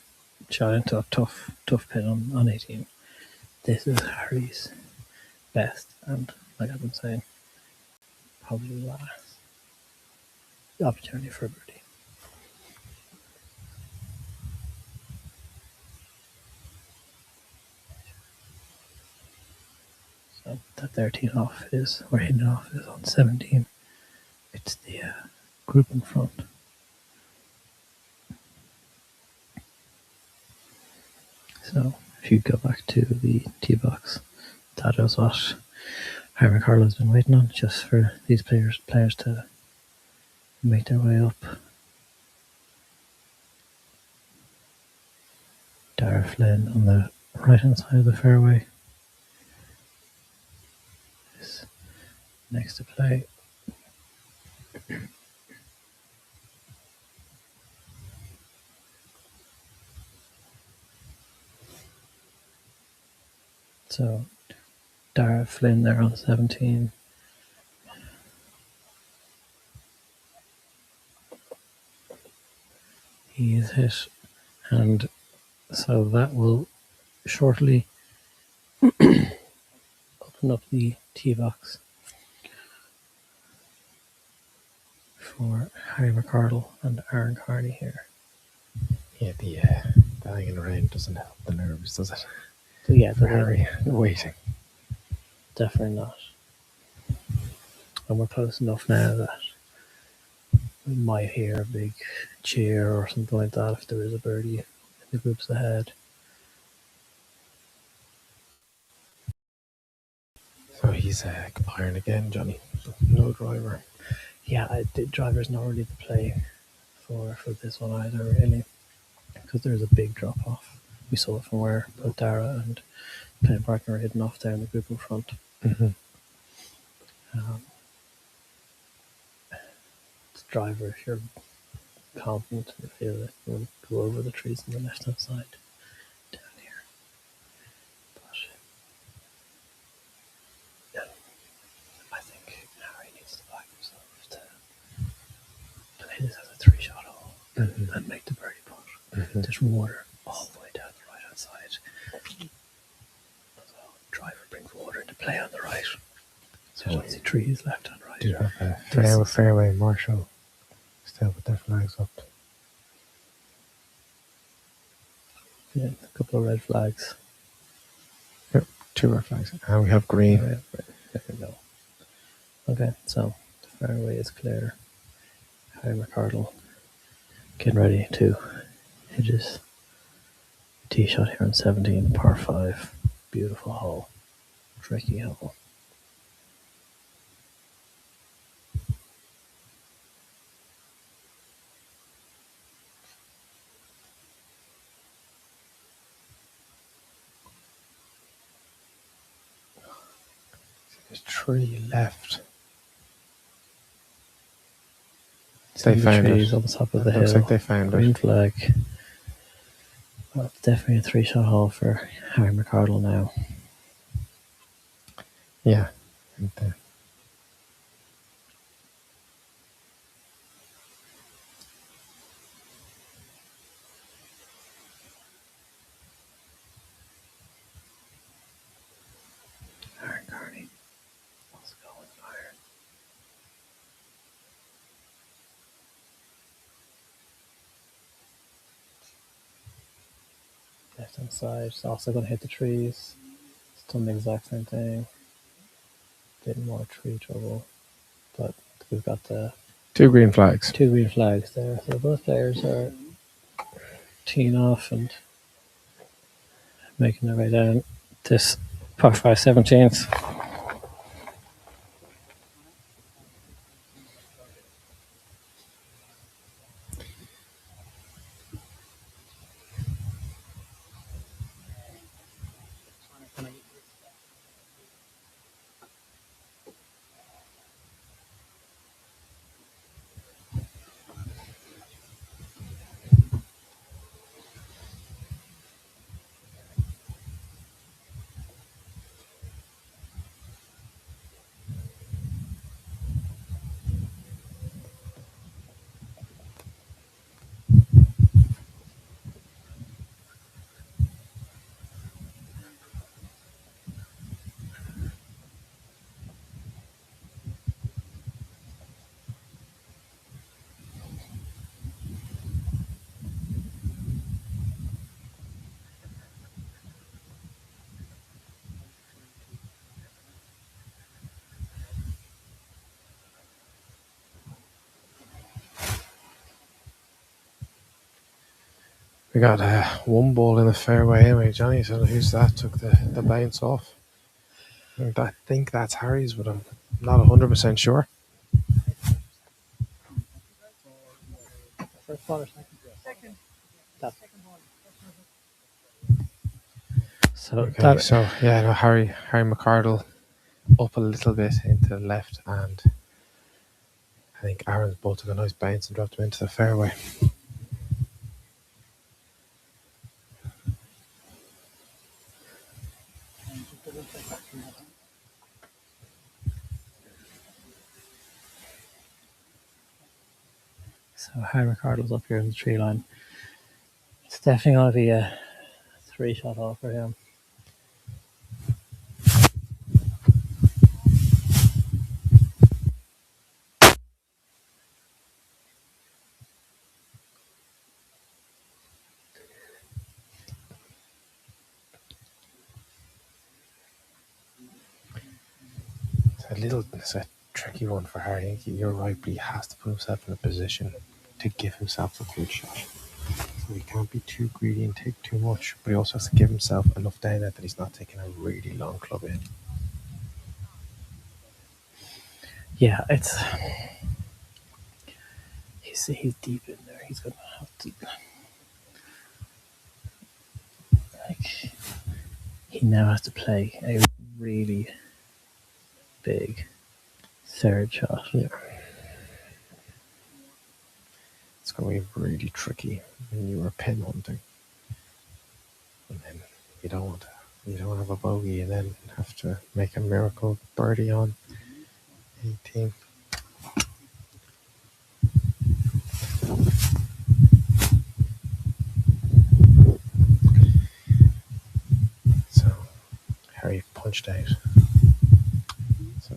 shot into a tough pin on 18. This is Harry's best, and like I've been saying, probably last opportunity for a birdie. So that 13 off is, or hitting off is on 17. It's the group in front. So if you go back to the tee box, that is what Harry McCardle has been waiting on, just for these players to make their way up. Dara Flynn on the right hand side of the fairway is next to play. So Dara Flynn there on 17. He is hit, and so that will shortly open up the tee box for Harry McCardle and Aaron Carney here. Yeah, the hanging around doesn't help the nerves, does it? So yeah, for Harry, waiting. Definitely not. And we're close enough now that we might hear a big cheer or something like that if there is a birdie in the groups ahead. So he's iron again, Johnny. No driver. Yeah, the driver's not really the play for this one either, really, because there's a big drop off. We saw it from where both Dara and playing partner are hidden off there in the group in front. Mm-hmm. The driver, if you're confident and you feel that you want to go over the trees on the left hand side down here. But yeah, I think Harry needs to back himself to play this as a 3-shot hole and make the birdie putt. There's water all the way down the right hand side. So driver brings water into play on the right. So there's obviously trees left and right. Do you have a fairway marshal still with their flags up? Yeah, a couple of red flags. Yep, 2 red flags. And we have green. There we go. Okay, so the fairway is clear. Harry McCardle getting ready to hit his tee shot here on 17, par 5. Beautiful hole. Tricky hole. There's 3 left. They found it. On the top of the hill. Looks like they found Green it. flag. Well, it's definitely a 3-shot hole for Harry McCardle now. Yeah. Aaron Carney. Let's go with iron. Left hand side. It's also going to hit the trees. It's done the exact same thing. Bit more tree trouble. But we've got the 2 green flags. 2 green flags there. So both players are teeing off and making their way down this par 5 17th. We got 1 ball in the fairway anyway, Johnny. So who's that? Took the bounce off. I think that's Harry's, but I'm not 100% sure. First ball or second? So Okay, so yeah, no, Harry McCardle up a little bit into the left, and I think Aaron's ball took a nice bounce and dropped him into the fairway. So Harry McCardle's up here in the tree line. It's definitely going to be a 3-shot hole for him. It's a tricky one for Harry. I think you're right, but he has to put himself in a position to give himself a good shot. So he can't be too greedy and take too much, but he also has to give himself enough down there that he's not taking a really long club in. Yeah, he's deep in there. He's going to have to, like, he now has to play a really big third shot. Yeah. It's going to be really tricky when you are pin hunting. And then you don't have a bogey and then have to make a miracle birdie on 18. So Harry punched out. So,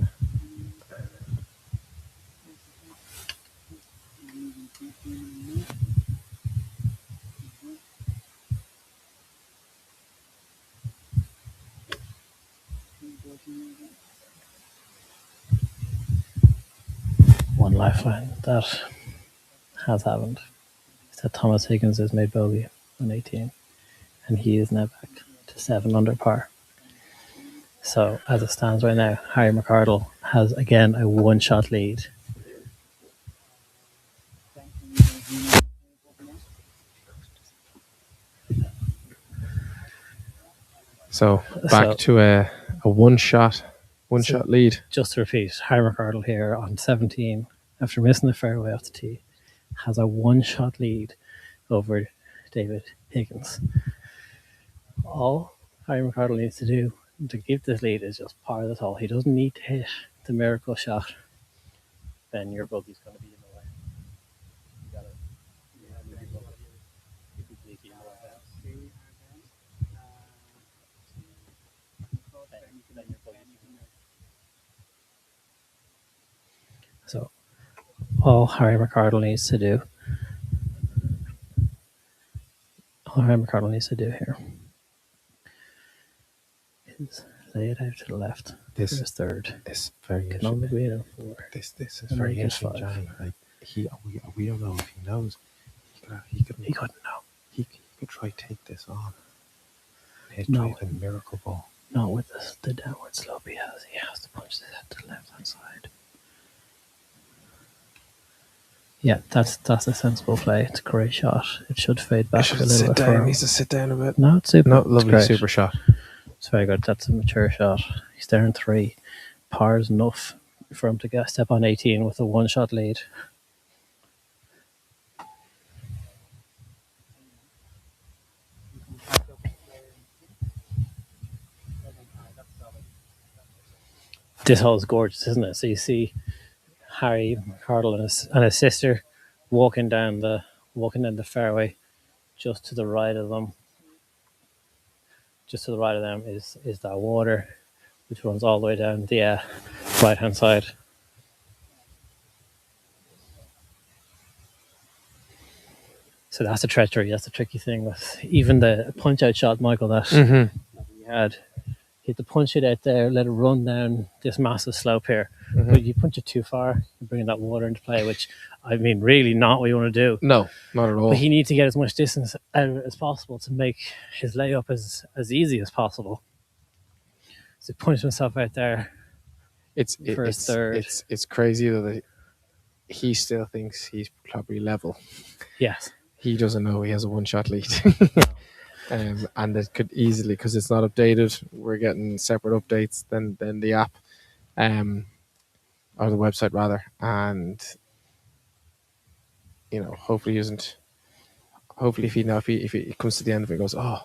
one lifeline that has happened is that Thomas Higgins has made bogey on 18, and he is now back to 7 under par. So as it stands right now, Harry McArdle has again a one-shot lead. So back to a one-shot lead. Just to repeat, Harry McArdle here on 17, after missing the fairway off the tee, has a one-shot lead over David Higgins. All Harry McArdle needs to do to keep this lead is just par this hole. He doesn't need to hit the miracle shot. Then your bogey's going to be in the way. You gotta move your bogey. If you leak more then your bogey's in the way. So all Harry McArdle needs to do here is lay it out to the left. This for his third. This very Can only be in for. This is very interesting, Johnny. Like we don't know if he knows. He couldn't know. He could try take this on. He'd try a miracle ball. Not with the downward slope he has. He has to punch this head to the left hand side. Yeah, that's a sensible play. It's a great shot. It should fade back a little bit. He needs to sit down a bit. No, it's super. No, lovely super shot. It's very good. That's a mature shot. He's there in 3. Par is enough for him to step on 18 with a one-shot lead. This hole is gorgeous, isn't it? So you see Harry McArdle and his sister walking down the fairway. Just to the right of them. Just to the right of them is that water, which runs all the way down the right hand side. So that's the treachery. That's the tricky thing with even the punch out shot, Michael, that he had. You have to punch it out there, let it run down this massive slope here. But you punch it too far, you're bringing that water into play, which, I mean, really not what you want to do. No, not at all. But he needs to get as much distance out of it as possible to make his layup as easy as possible. So he punched himself out there for his third. It's crazy that he still thinks he's probably level. Yes. He doesn't know he has a one-shot lead. And it could easily, because it's not updated, we're getting separate updates than the app, or the website rather, and hopefully if he comes to the end of it and goes, oh,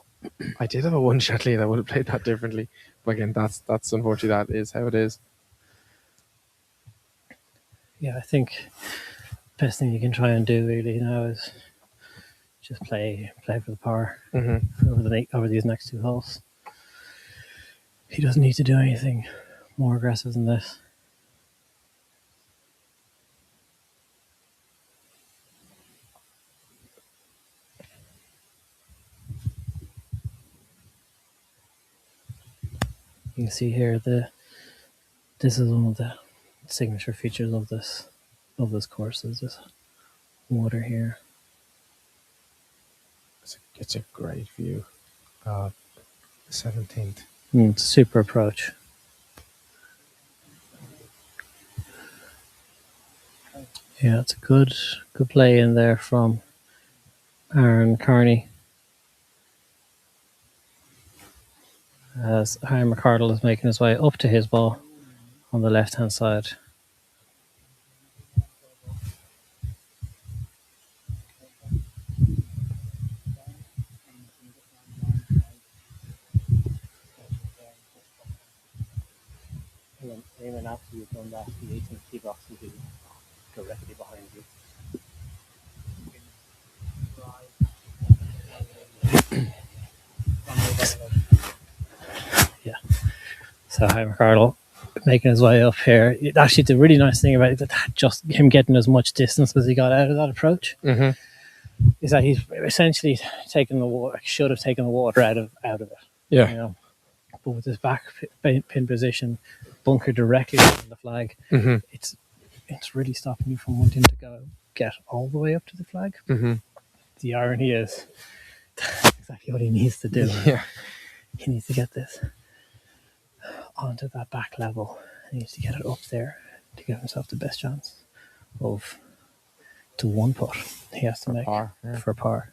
I did have a one-shot lead, I would have played that differently. But again, that's unfortunately, that is how it is. Yeah, I think the best thing you can try and do really now is just play for the par over these next 2 holes. He doesn't need to do anything more aggressive than this. You can see here this is one of the signature features of this course is this water here. It's a great view. The 17th. It's a super approach. Yeah, it's a good play in there from Aaron Carney. As Harry McCardle is making his way up to his ball on the left-hand side. Aiming after you've done that, the 18th tee box will be directly behind you. Yeah. So Harry McCardle making his way up here. Actually, the really nice thing about it, that just him getting as much distance as he got out of that approach, is that he's essentially taken the water. Should have taken the water out of it. Yeah. You know? But with his back pin position, bunker directly on the flag, it's really stopping you from wanting to go get all the way up to the flag. The irony is exactly what he needs to do. Yeah. He needs to get this onto that back level. He needs to get it up there to give himself the best chance of to one putt he has to make par, for par.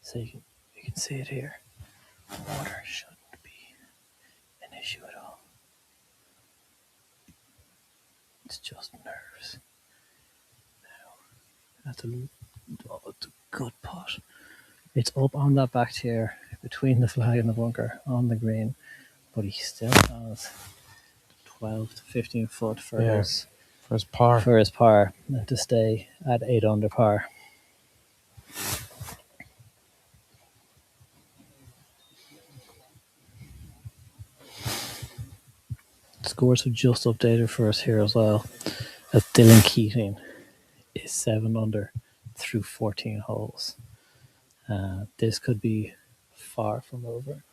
So you can see it here. Water shouldn't be an issue at all. It's just nerves. Now, it's a good putt. It's up on that back tier between the flag and the bunker on the green, but he still has 12 to 15 foot for his par. For his par to stay at 8 under par. Scores have just updated for us here as well. As Dylan Keating is 7 under through 14 holes. This could be far from over.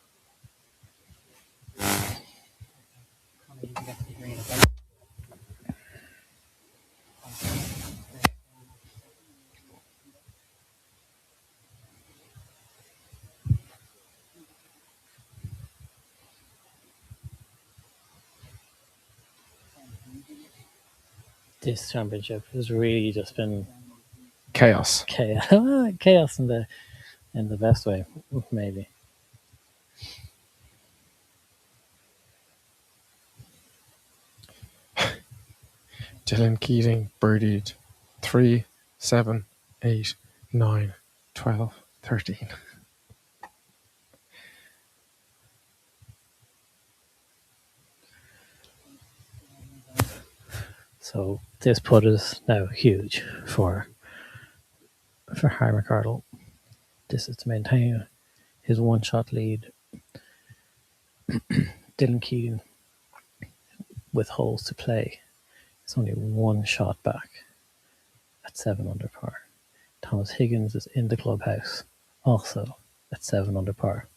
This championship has really just been chaos. Chaos in the best way, maybe. Dylan Keating birdied 3, 7, 8, 9, 12, 13. So this putt is now huge for Harry McCardle. This is to maintain his one-shot lead. Dylan Keating, with holes to play, is only one shot back at 7 under par. Thomas Higgins is in the clubhouse, also at 7 under par.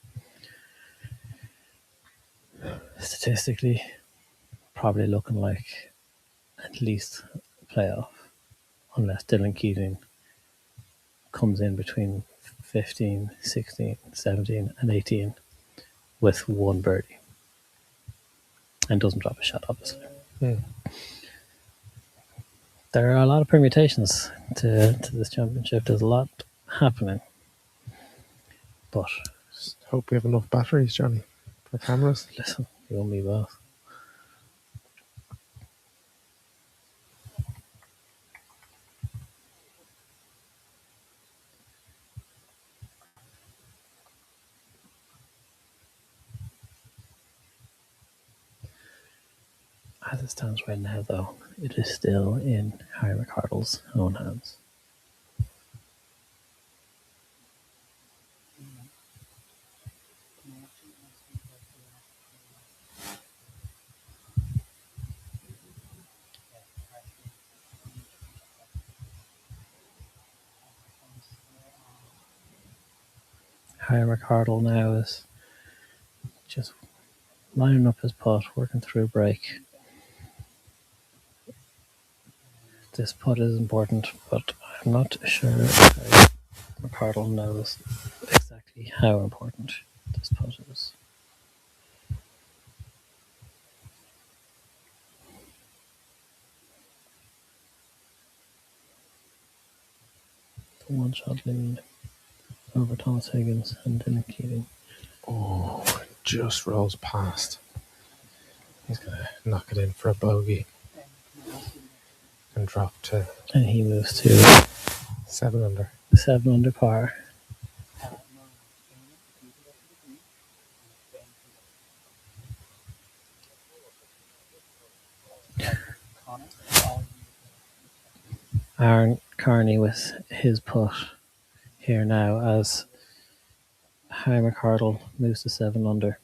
Statistically, probably looking like at least a playoff, unless Dylan Keating comes in between 15, 16, 17 and 18 with one birdie and doesn't drop a shot, obviously. There are a lot of permutations to this championship. There's a lot happening. But just hope we have enough batteries, Johnny, for cameras. Listen, you and me both. As it stands right now, though, it is still in Harry McCardle's own hands. Harry McCardle now is just lining up his putt, working through break. This putt is important, but I'm not sure if McArdle knows exactly how important this putt is. The one shot lead over Thomas Higgins and Dylan Keating. Oh, just rolls past. He's going to knock it in for a bogey and drop to. And he moves to 7 under. 7 under par. Aaron Carney with his putt here now as Harry McArdle moves to 7 under.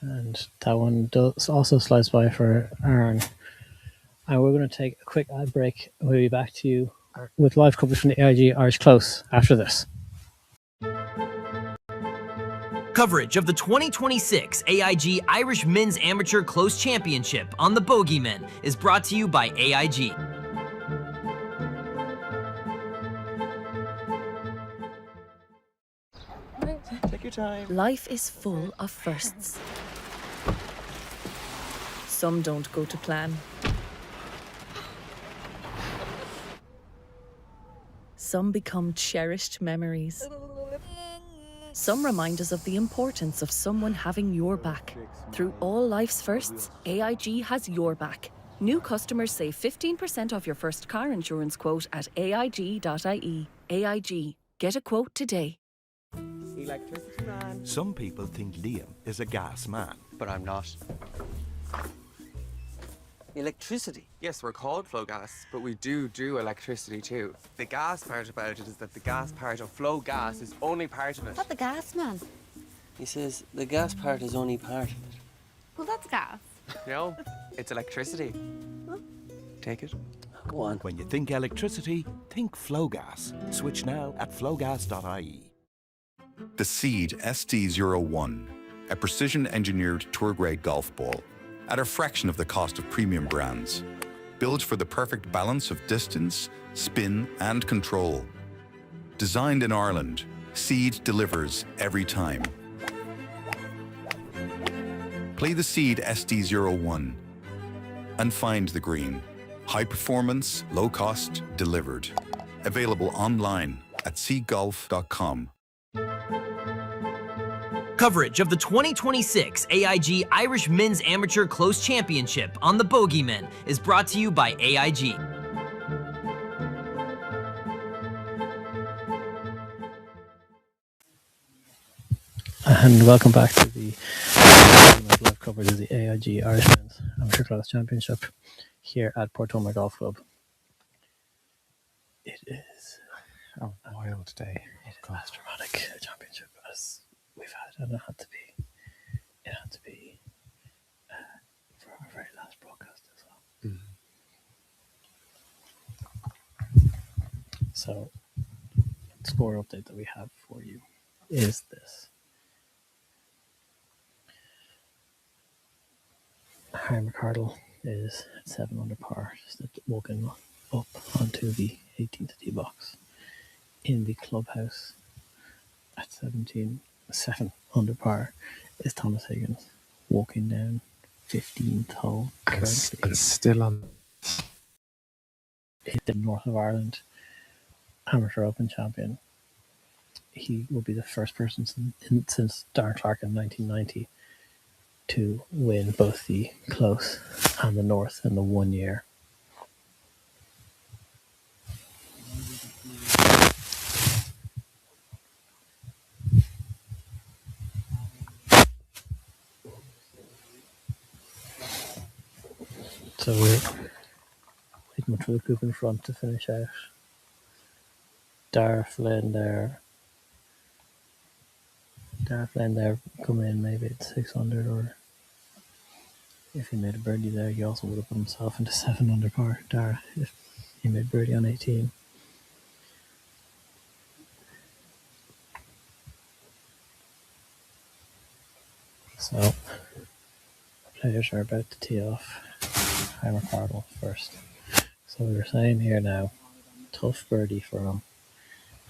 And that one does also slides by for Aaron. And we're going to take a quick ad break. We'll be back to you with live coverage from the AIG Irish Close after this. Coverage of the 2026 AIG Irish Men's Amateur Close Championship on the Bogeymen is brought to you by AIG. Take your time. Life is full of firsts. Some don't go to plan. Some become cherished memories. Some remind us of the importance of someone having your back. Through all life's firsts, AIG has your back. New customers save 15% off your first car insurance quote at aig.ie. AIG. Get a quote today. Electricity man. Some people think Liam is a gas man. But I'm not. Electricity? Yes, we're called Flow Gas, but we do electricity too. The gas part about it is that the gas part of Flow Gas is only part of it. What the gas, man? He says the gas part is only part of it. Well, that's gas. No, it's electricity. Take it. Go on. When you think electricity, think Flow Gas. Switch now at flowgas.ie. The Seed ST01, a precision-engineered tour-grade golf ball at a fraction of the cost of premium brands, built for the perfect balance of distance, spin, and control. Designed in Ireland, Seed delivers every time. Play the Seed ST01 and find the green. High performance, low cost, delivered. Available online at seedgolf.com. Coverage of the 2026 AIG Irish Men's Amateur Close Championship on the Bogeymen is brought to you by AIG. And welcome back to the live coverage of the AIG Irish Men's Amateur Class Championship here at Portumna Golf Club. It is a wild day. It is as dramatic a championship as we've had, and it had to be for our very last broadcast as well. So, the score update that we have for you is this. Harry McArdle is at 7 under par, just walking up onto the 18th tee box. In the clubhouse at 7 under par is Thomas Higgins, walking down 15th hole currently. And still on. He's the North of Ireland Amateur Open champion. He will be the first person since Darren Clark in 1990 to win both the Close and the North in the 1 year. So we're waiting for the group in front to finish out. Dara Flynn there coming in maybe at 600 or If he made a birdie there, he also would have put himself into 7 under par, Dara, if he made birdie on 18. So, players are about to tee off. Harry McArdle first. So we were saying here now, tough birdie for him.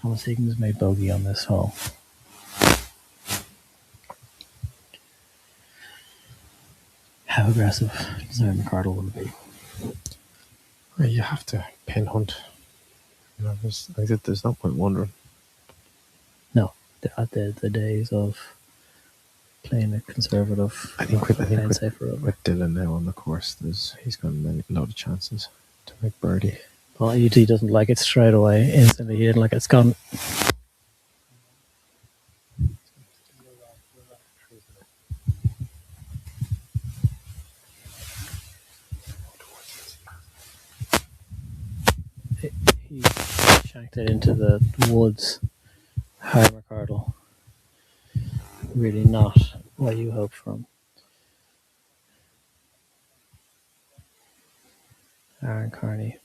Thomas Higgins made bogey on this hole. How aggressive does Harry McArdle want to be? Well, you have to pin hunt. You know, there's no point wondering. No, at the days of playing a conservative, I think with safer over. with Dylan now on the course, he's got a lot of chances to make birdie. Well, he doesn't like it straight away, instantly. He didn't like it. It's gone. He shanked it into the woods. Harry McArdle. Really not what you hoped from. Aaron Carney.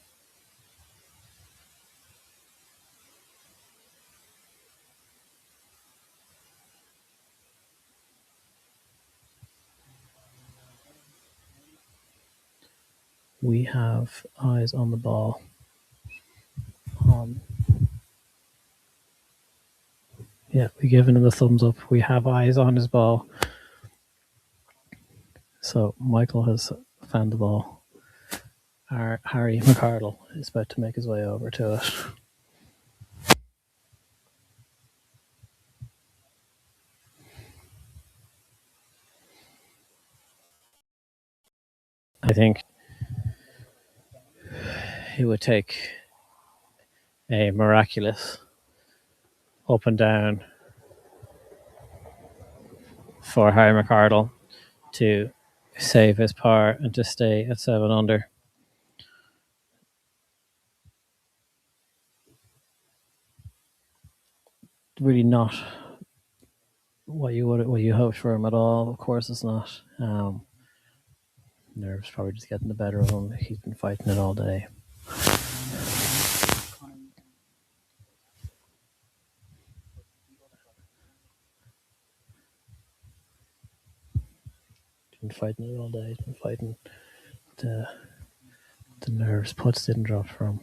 We have eyes on the ball. Yeah, we're giving him the thumbs up. We have eyes on his ball. So Michael has found the ball. Harry McArdle is about to make his way over to it. I think it would take a miraculous up and down for Harry McArdle to save his par and to stay at 7 under. Really not what you hoped for him at all. Of course, it's not. Nerves probably just getting the better of him. He's been fighting it all day. He's been fighting it all day. He's been fighting the nerves. Putts didn't drop for him.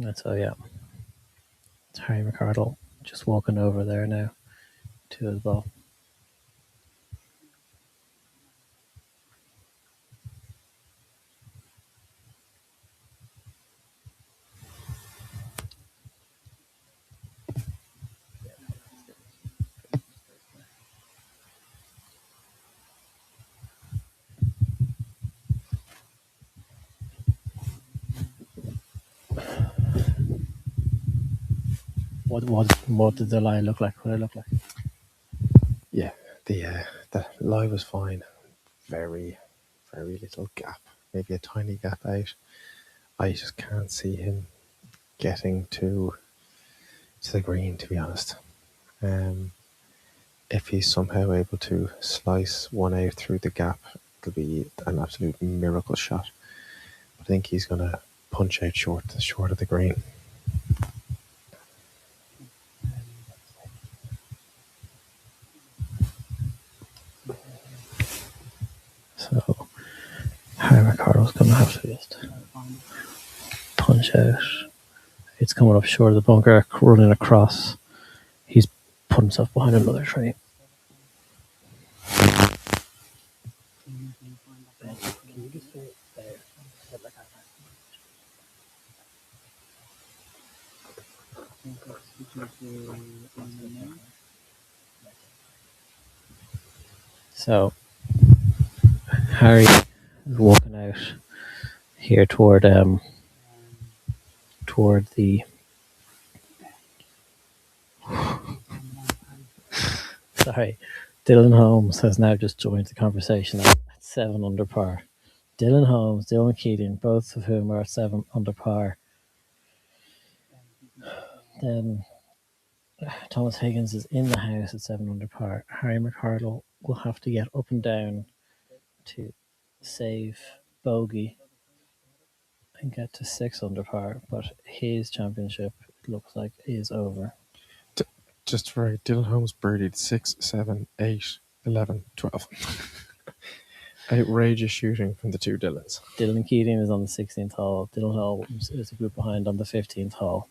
And so yeah, it's Harry McArdle just walking over there now to his ball. What did the lie look like? What did it look like? Yeah, the lie was fine. Very, very little gap. Maybe a tiny gap out. I just can't see him getting to the green, to be honest. If he's somehow able to slice one out through the gap, it'll be an absolute miracle shot. I think he's going to punch out short of the green. So Harry McArdle's going to have to just punch out. It's coming up short of the bunker, running across. He's put himself behind another tree. So Harry is walking out here toward the sorry, Dylan Holmes has now just joined the conversation at 7 under par. Dylan Holmes, Dylan Keating, both of whom are at 7 under par. Then Thomas Higgins is in the house at 7 under par. Harry McCardle will have to get up and down to save bogey and get to 6 under par, but his championship, it looks like, is over. Just for Dylan Holmes birdied 6, 7, 8, 11, 12. Outrageous shooting from the two Dylans. Dylan Keating is on the 16th hole. Dylan Holmes is a group behind on the 15th hole.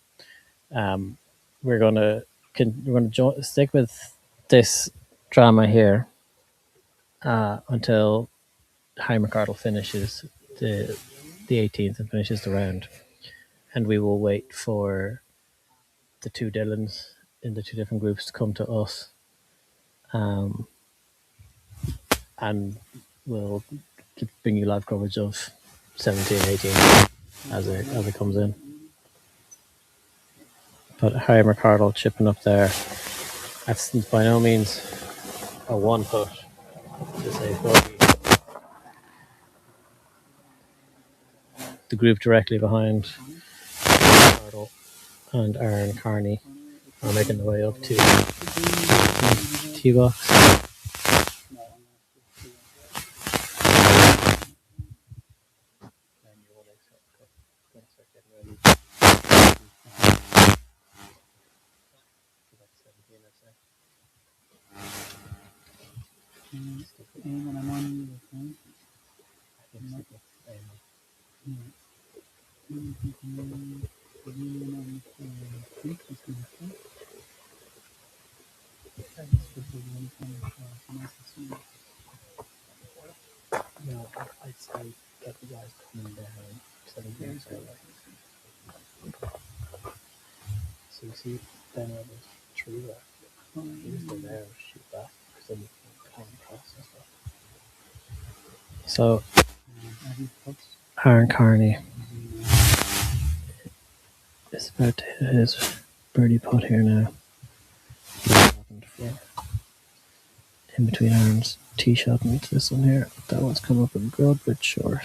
We're going to stick with this drama here until Harry McCardle finishes the 18th and finishes the round, and we will wait for the two Dylans in the two different groups to come to us, and we'll bring you live coverage of 17, 18 as it comes in. But Harry McCardle chipping up there. That's by no means a one putt to save bogey. The group directly behind McCardle and Aaron Carney are making their way up to the tee box. No, I'd say get the guys coming down instead of being so late. So you see Ben over the tree there. You just go there and shoot back because then you can climb across and stuff. So Aaron Carney is about to hit his birdie putt here now. In between Aaron's tee shot and this one here. That one's come up a good bit short.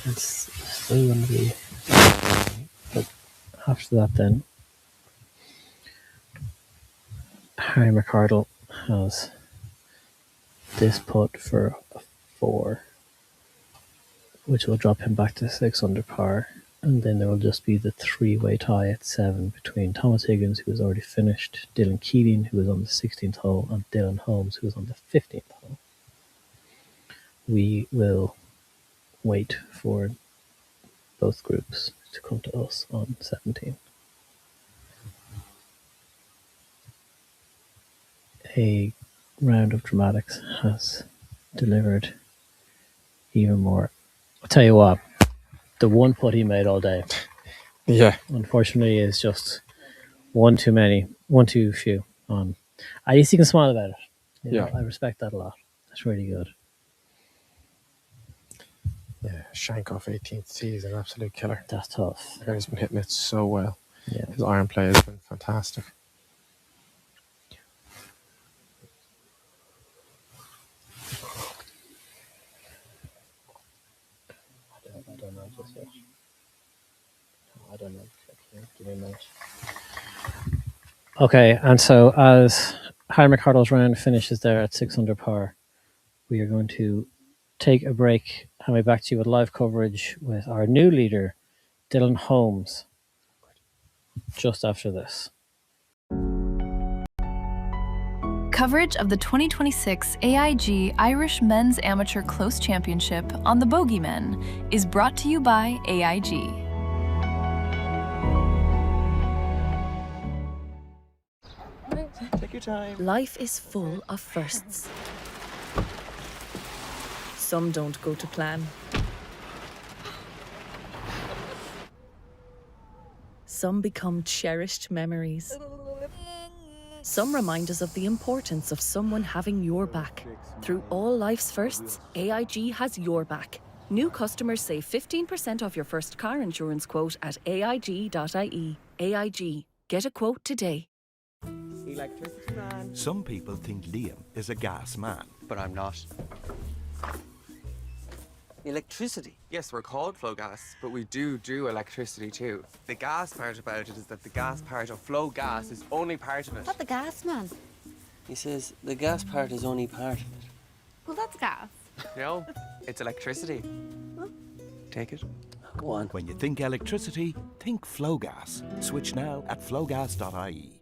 It's still going to be, but after that then Harry McCardle has this putt for a 4, which will drop him back to 6 under par, and then there will just be the 3-way tie at 7 between Thomas Higgins, who has already finished, Dylan Keating, who is on the 16th hole, and Dylan Holmes, who is on the 15th hole. We will wait for both groups to come to us on 17. A round of dramatics has delivered even more. I'll tell you what, the one putt he made all day, yeah, unfortunately, is just one too many, one too few. At least you can smile about it. You know, I respect that a lot. That's really good. Yeah, shank off 18th tee is an absolute killer. That's tough. The guy's been hitting it so well. Yeah. His iron play has been fantastic. I don't know just yet. I don't know. Give me a minute. Okay, and so as Harry McCardle's round finishes there at 6 under par, we are going to take a break and we'll be back to you with live coverage with our new leader, Dylan Holmes, just after this. Coverage of the 2026 AIG Irish Men's Amateur Close Championship on the Bogeymen is brought to you by AIG. Take your time. Life is full of firsts. Some don't go to plan. Some become cherished memories. Some remind us of the importance of someone having your back. Through all life's firsts, AIG has your back. New customers save 15% off your first car insurance quote at aig.ie. AIG. Get a quote today. Some people think Liam is a gas man. But I'm not. Electricity? Yes, we're called flow gas, but we do electricity too. The gas part about it is that the gas part of flow gas is only part of it. What the gas, man? He says the gas part is only part of it. Well, that's gas. No, it's electricity. Take it. Go on. When you think electricity, think flow gas. Switch now at flowgas.ie.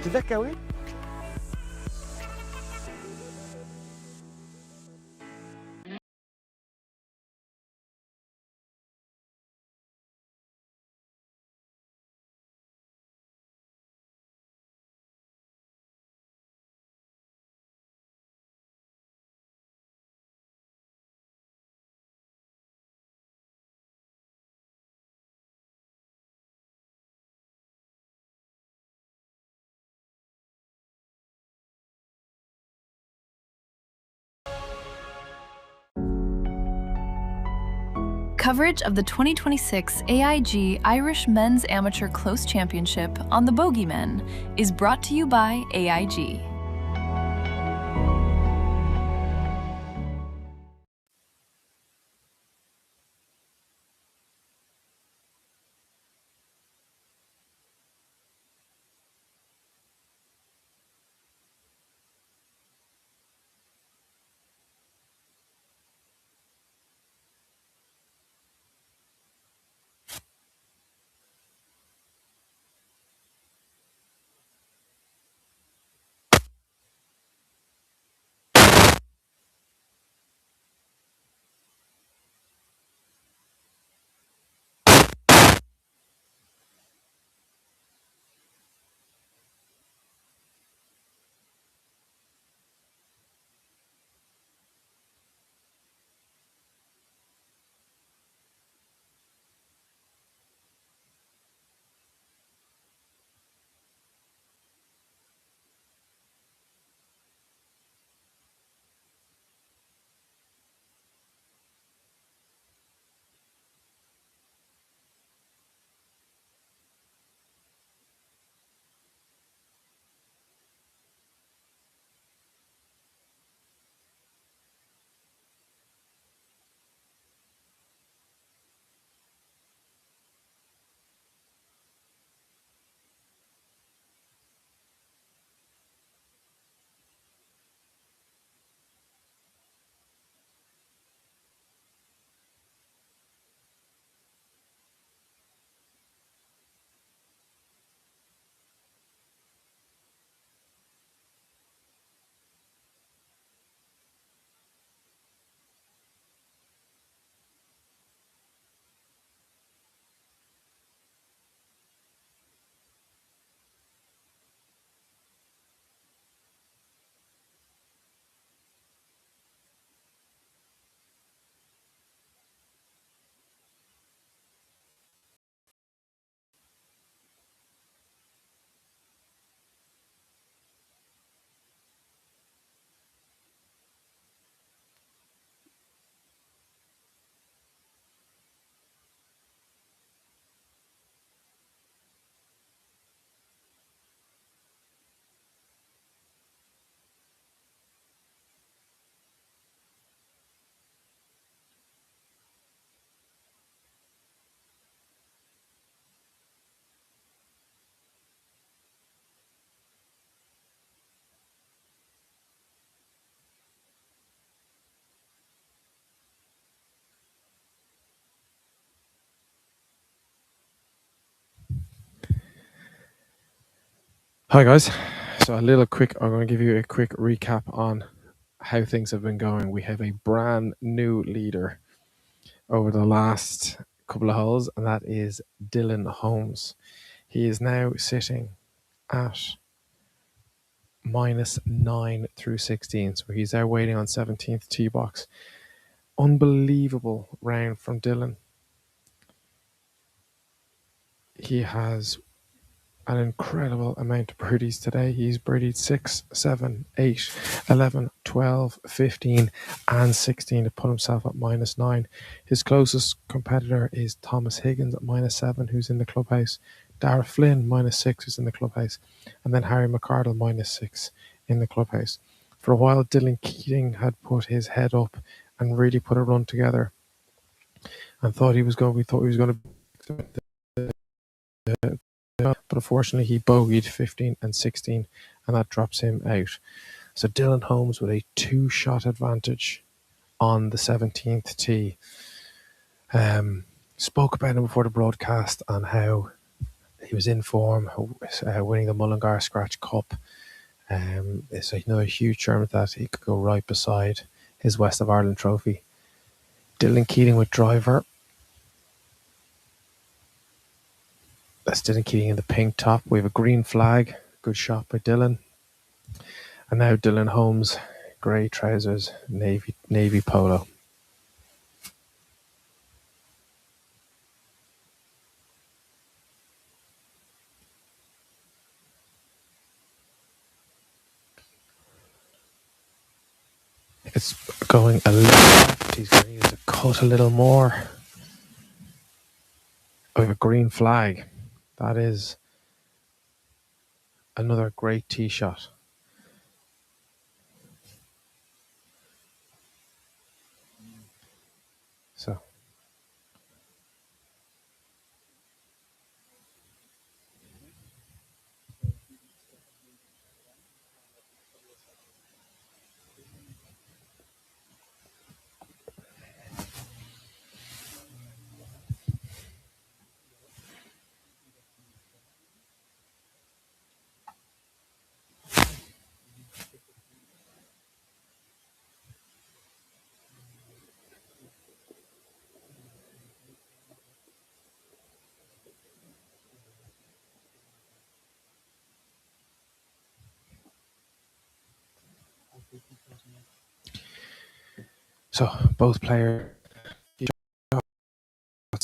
Did that go in? Coverage of the 2026 AIG Irish Men's Amateur Close Championship on the Bogeymen is brought to you by AIG. Hi guys. So I'm going to give you a quick recap on how things have been going. We have a brand new leader over the last couple of holes, and that is Dylan Holmes. He is now sitting at -9 through 16, so he's there waiting on 17th tee box. Unbelievable round from Dylan. he has an incredible amount of birdies today. He's birdied 6, 7, 8, 11, 12, 15 and 16 to put himself at -9. His closest competitor is Thomas Higgins at -7, who's in the clubhouse. Dara Flynn, -6, who's in the clubhouse. And then Harry McCardle, -6 in the clubhouse. For a while, Dylan Keating had put his head up and really put a run together and thought he was going to but unfortunately he bogeyed 15 and 16 and that drops him out. So Dylan Holmes with a 2-shot advantage on the 17th tee. Spoke about him before the broadcast on how he was in form, winning the Mullingar Scratch Cup. It's another huge tournament that he could go right beside his West of Ireland trophy. Dylan Keating with driver. That's Dylan Keating in the pink top. We have a green flag. Good shot by Dylan. And now Dylan Holmes, grey trousers, navy polo. It's going a little left. He's going to need to cut a little more. We have a green flag. That is another great tee shot. So both players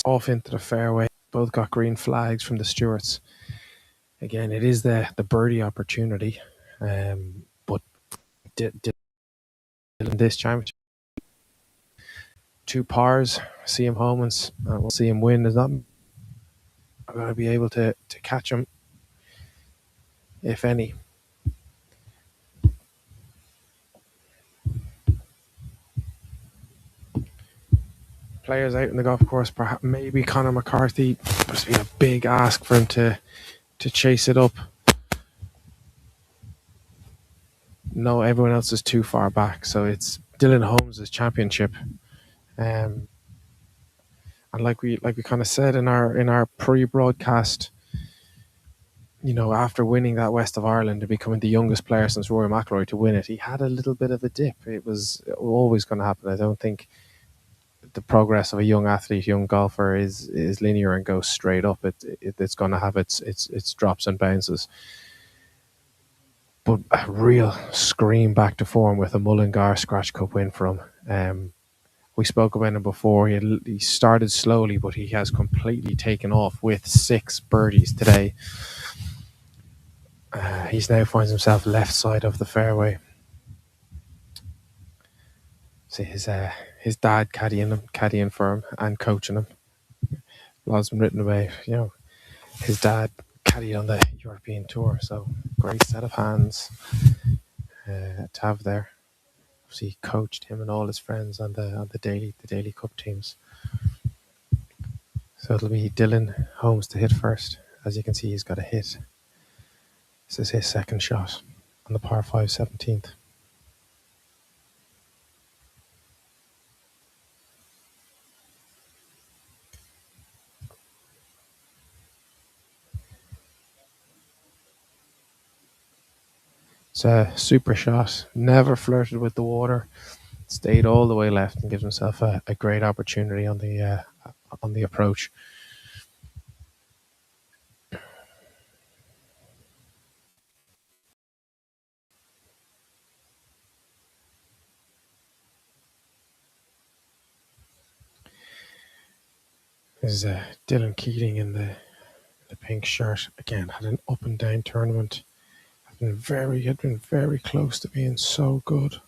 off into the fairway. Both got green flags from the stewards. Again, it is the birdie opportunity, but in this championship, 2 pars, see him home and we'll see him win. There's not going to be able to catch him, if any. Players out in the golf course, perhaps maybe Conor McCarthy, must be a big ask for him to chase it up. No, everyone else is too far back, so it's Dylan Holmes' championship. And like we kind of said in our pre-broadcast, after winning that West of Ireland and becoming the youngest player since Rory McIlroy to win it, he had a little bit of a dip. It was always going to happen. I don't think the progress of a young athlete, young golfer is linear and goes straight up. It's going to have its drops and bounces. But a real scream back to form with a Mullingar Scratch Cup win for him. We spoke about him before. He started slowly, but he has completely taken off with 6 birdies today. He's now finds himself left side of the fairway. See his dad caddying for him and coaching him. A lot's been written away. His dad caddied on the European Tour, so great set of hands to have there. Obviously, he coached him and all his friends on the daily cup teams. So it'll be Dylan Holmes to hit first. As you can see, he's got a hit. This is his second shot on the par 5 17th. It's a super shot. Never flirted with the water. Stayed all the way left and gives himself a great opportunity on the approach. There's Dylan Keating in the the pink shirt, again, had an up and down tournament. Had been very close to being so good.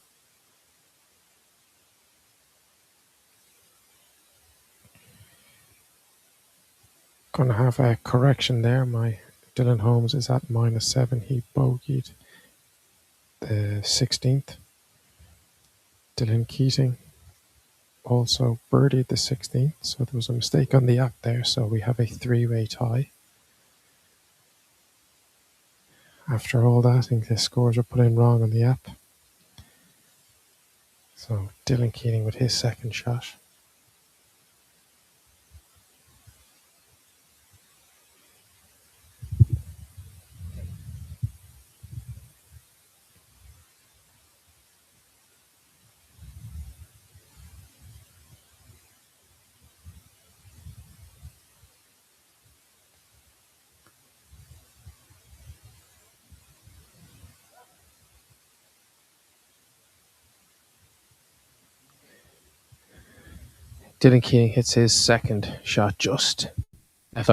Going to have a correction there. My Dylan Holmes is at -7. He bogeyed the 16th. Dylan Keating also birdied the 16th, so there was a mistake on the app there, so we have a three-way tie. After all that, I think the scores were put in wrong on the app. So Dylan Keating with his second shot. Dylan Keating hits his second shot just out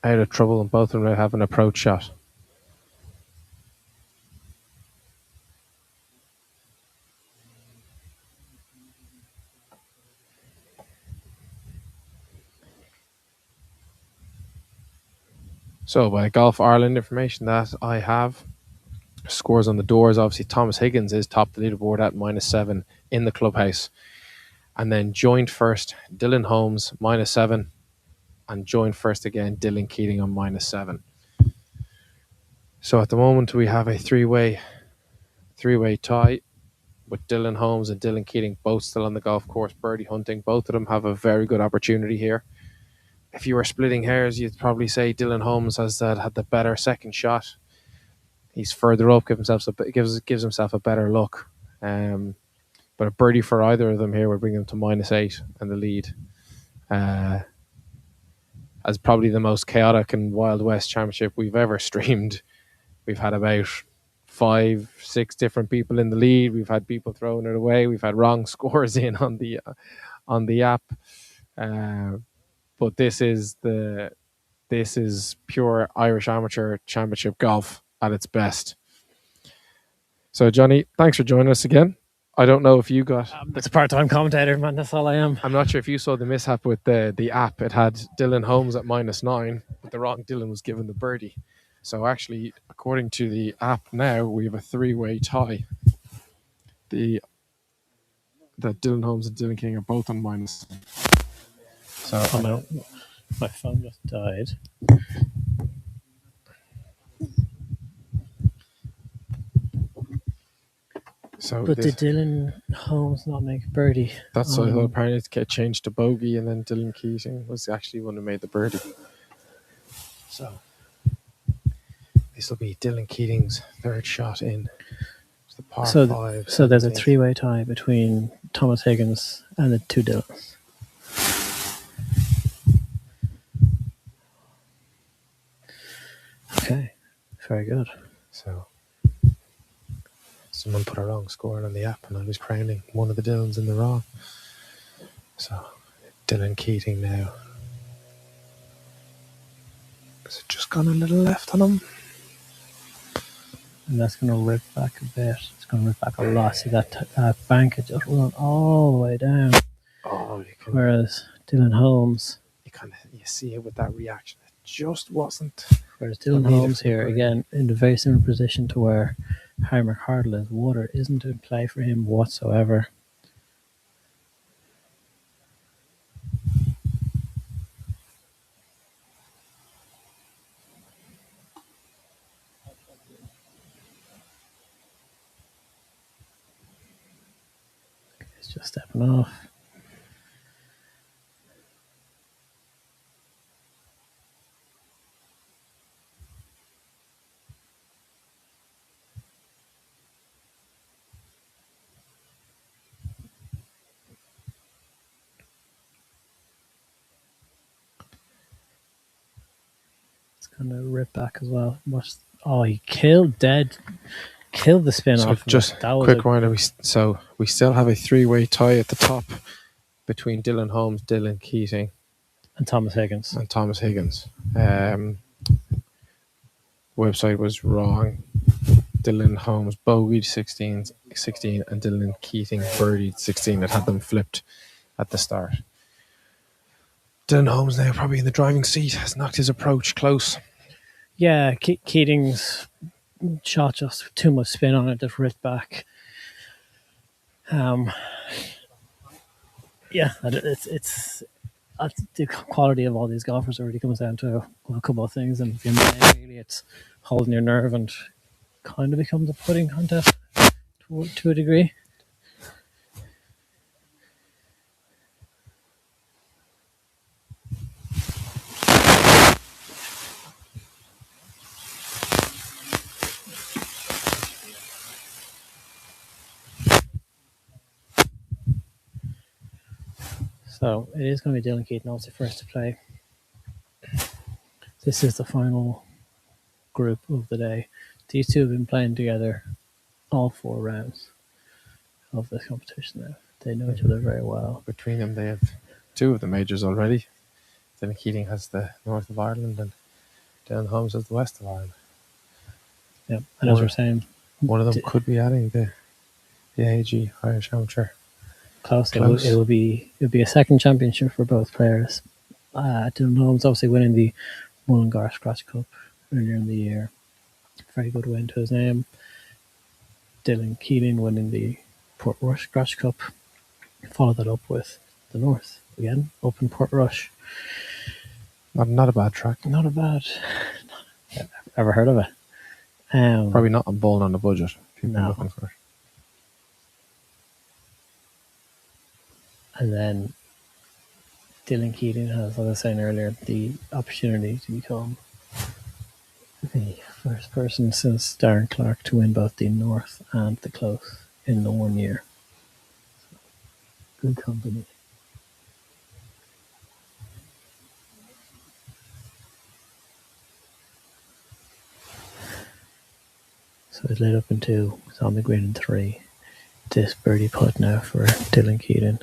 of trouble, and both of them now have an approach shot. So by Golf Ireland information that I have, scores on the doors, obviously Thomas Higgins is top the leaderboard at -7 in the clubhouse. And then joint first, Dylan Holmes, -7. And joint first again, Dylan Keating on -7. So at the moment we have a three-way tie with Dylan Holmes and Dylan Keating both still on the golf course birdie hunting. Both of them have a very good opportunity here. If you were splitting hairs, you'd probably say Dylan Holmes has had the better second shot. He's further up, gives himself a better look. But a birdie for either of them here would bring them to -8 and the lead. As probably the most chaotic and Wild West championship we've ever streamed. We've had about 5-6 different people in the lead. We've had people throwing it away. We've had wrong scores in on the app. But this is pure Irish amateur championship golf at its best. So Johnny, thanks for joining us again. I don't know if you got... It's a part-time commentator, man. That's all I am. I'm not sure if you saw the mishap with the app. It had Dylan Holmes at -9, but the wrong Dylan was given the birdie. So actually, according to the app now, we have a three-way tie. That Dylan Holmes and Dylan King are both on -. So my phone just died. But did Dylan Holmes not make a birdie? That's what I thought. Apparently it get changed to bogey, and then Dylan Keating was actually one who made the birdie. So this will be Dylan Keating's third shot in the par 5. So there's a three-way tie between Thomas Higgins and the two Dylans. Okay, very good. So someone put a wrong score on the app, and I was crowning one of the Dylans in the wrong. So Dylan Keating now. Has it just gone a little left on him? And that's going to rip back a bit. It's going to rip back a lot. See that bank had just run all the way down. Whereas Dylan Holmes, you see it with that reaction. It just wasn't. Whereas Dylan Holmes here again in a very similar position to where Harry McCardle is. Water isn't in play for him whatsoever. He's just stepping off. Going to rip back as well. He killed the spin So off. just that was quick reminder. We still have a three-way tie at the top. between Dylan Holmes, Dylan Keating, and Thomas Higgins. Website was wrong. Dylan Holmes bogeyed 16, and Dylan Keating birdied 16. It had them flipped at the start. Dylan Holmes now probably in the driving seat, has knocked his approach close. Yeah, Keating's shot just too much spin on it, just ripped back. Yeah, it's the quality of all these golfers already comes down to a couple of things, and at the end of the day, really, it's holding your nerve and kind of becomes a putting contest to a degree. So it is going to be Dylan Keating obviously first to play. This is the final group of the day. These two have been playing together all 4 rounds of this competition now. They know each other very well. Between them, they have 2 of the majors already. Dylan Keating has the north of Ireland, and Dylan Holmes has the west of Ireland. Yeah, and as we're saying, one of them could be adding the AIG Irish Amateur. Close. It will be a second championship for both players. Dylan Holmes obviously winning the Mullingar Scratch Cup earlier in the year. Very good win to his name. Dylan Keating winning the Portrush Scratch Cup. Followed that up with the North again, up in Portrush. Not a bad track. Not a bad. Ever heard of it? Probably not on Bowling on the Budget. People are looking for it. And then Dylan Keating has, as I was saying earlier, the opportunity to become the first person since Darren Clark to win both the North and the Close in the 1 year. So, good company. So it's laid up in 2. It's on the green in 3. This birdie putt now for Dylan Keating.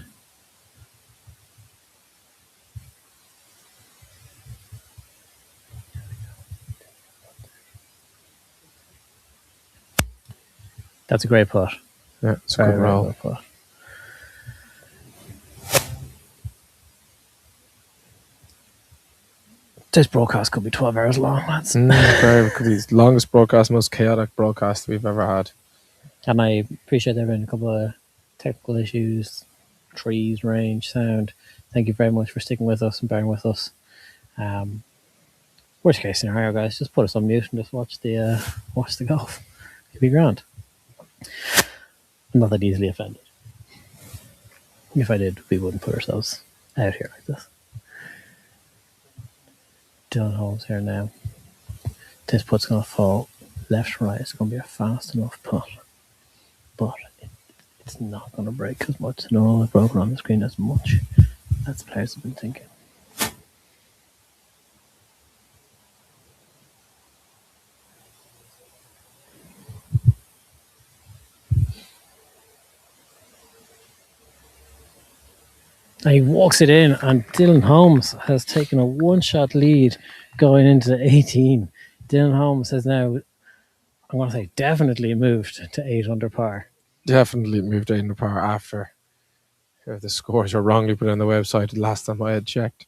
That's a great putt. Yeah, it's a good roll. Putt. This broadcast could be 12 hours long, lads. Could be the longest broadcast, most chaotic broadcast we've ever had. And I appreciate there have been a couple of technical issues, trees, range, sound. Thank you very much for sticking with us and bearing with us. Worst case scenario, guys, just put us on mute and just watch the golf. It'll be grand. I'm not that easily offended. If I did, we wouldn't put ourselves out here like this. Dylan Holmes here now. This putt's going to fall left, right. It's going to be a fast enough putt. But it's not going to break as much. No, it's broken on the screen as much as the players have been thinking. And he walks it in, and Dylan Holmes has taken a 1-shot lead going into the 18. Dylan Holmes has now, I'm going to say, definitely moved to 8 under par. Definitely moved to 8 under par after the scores were wrongly put on the website the last time I had checked.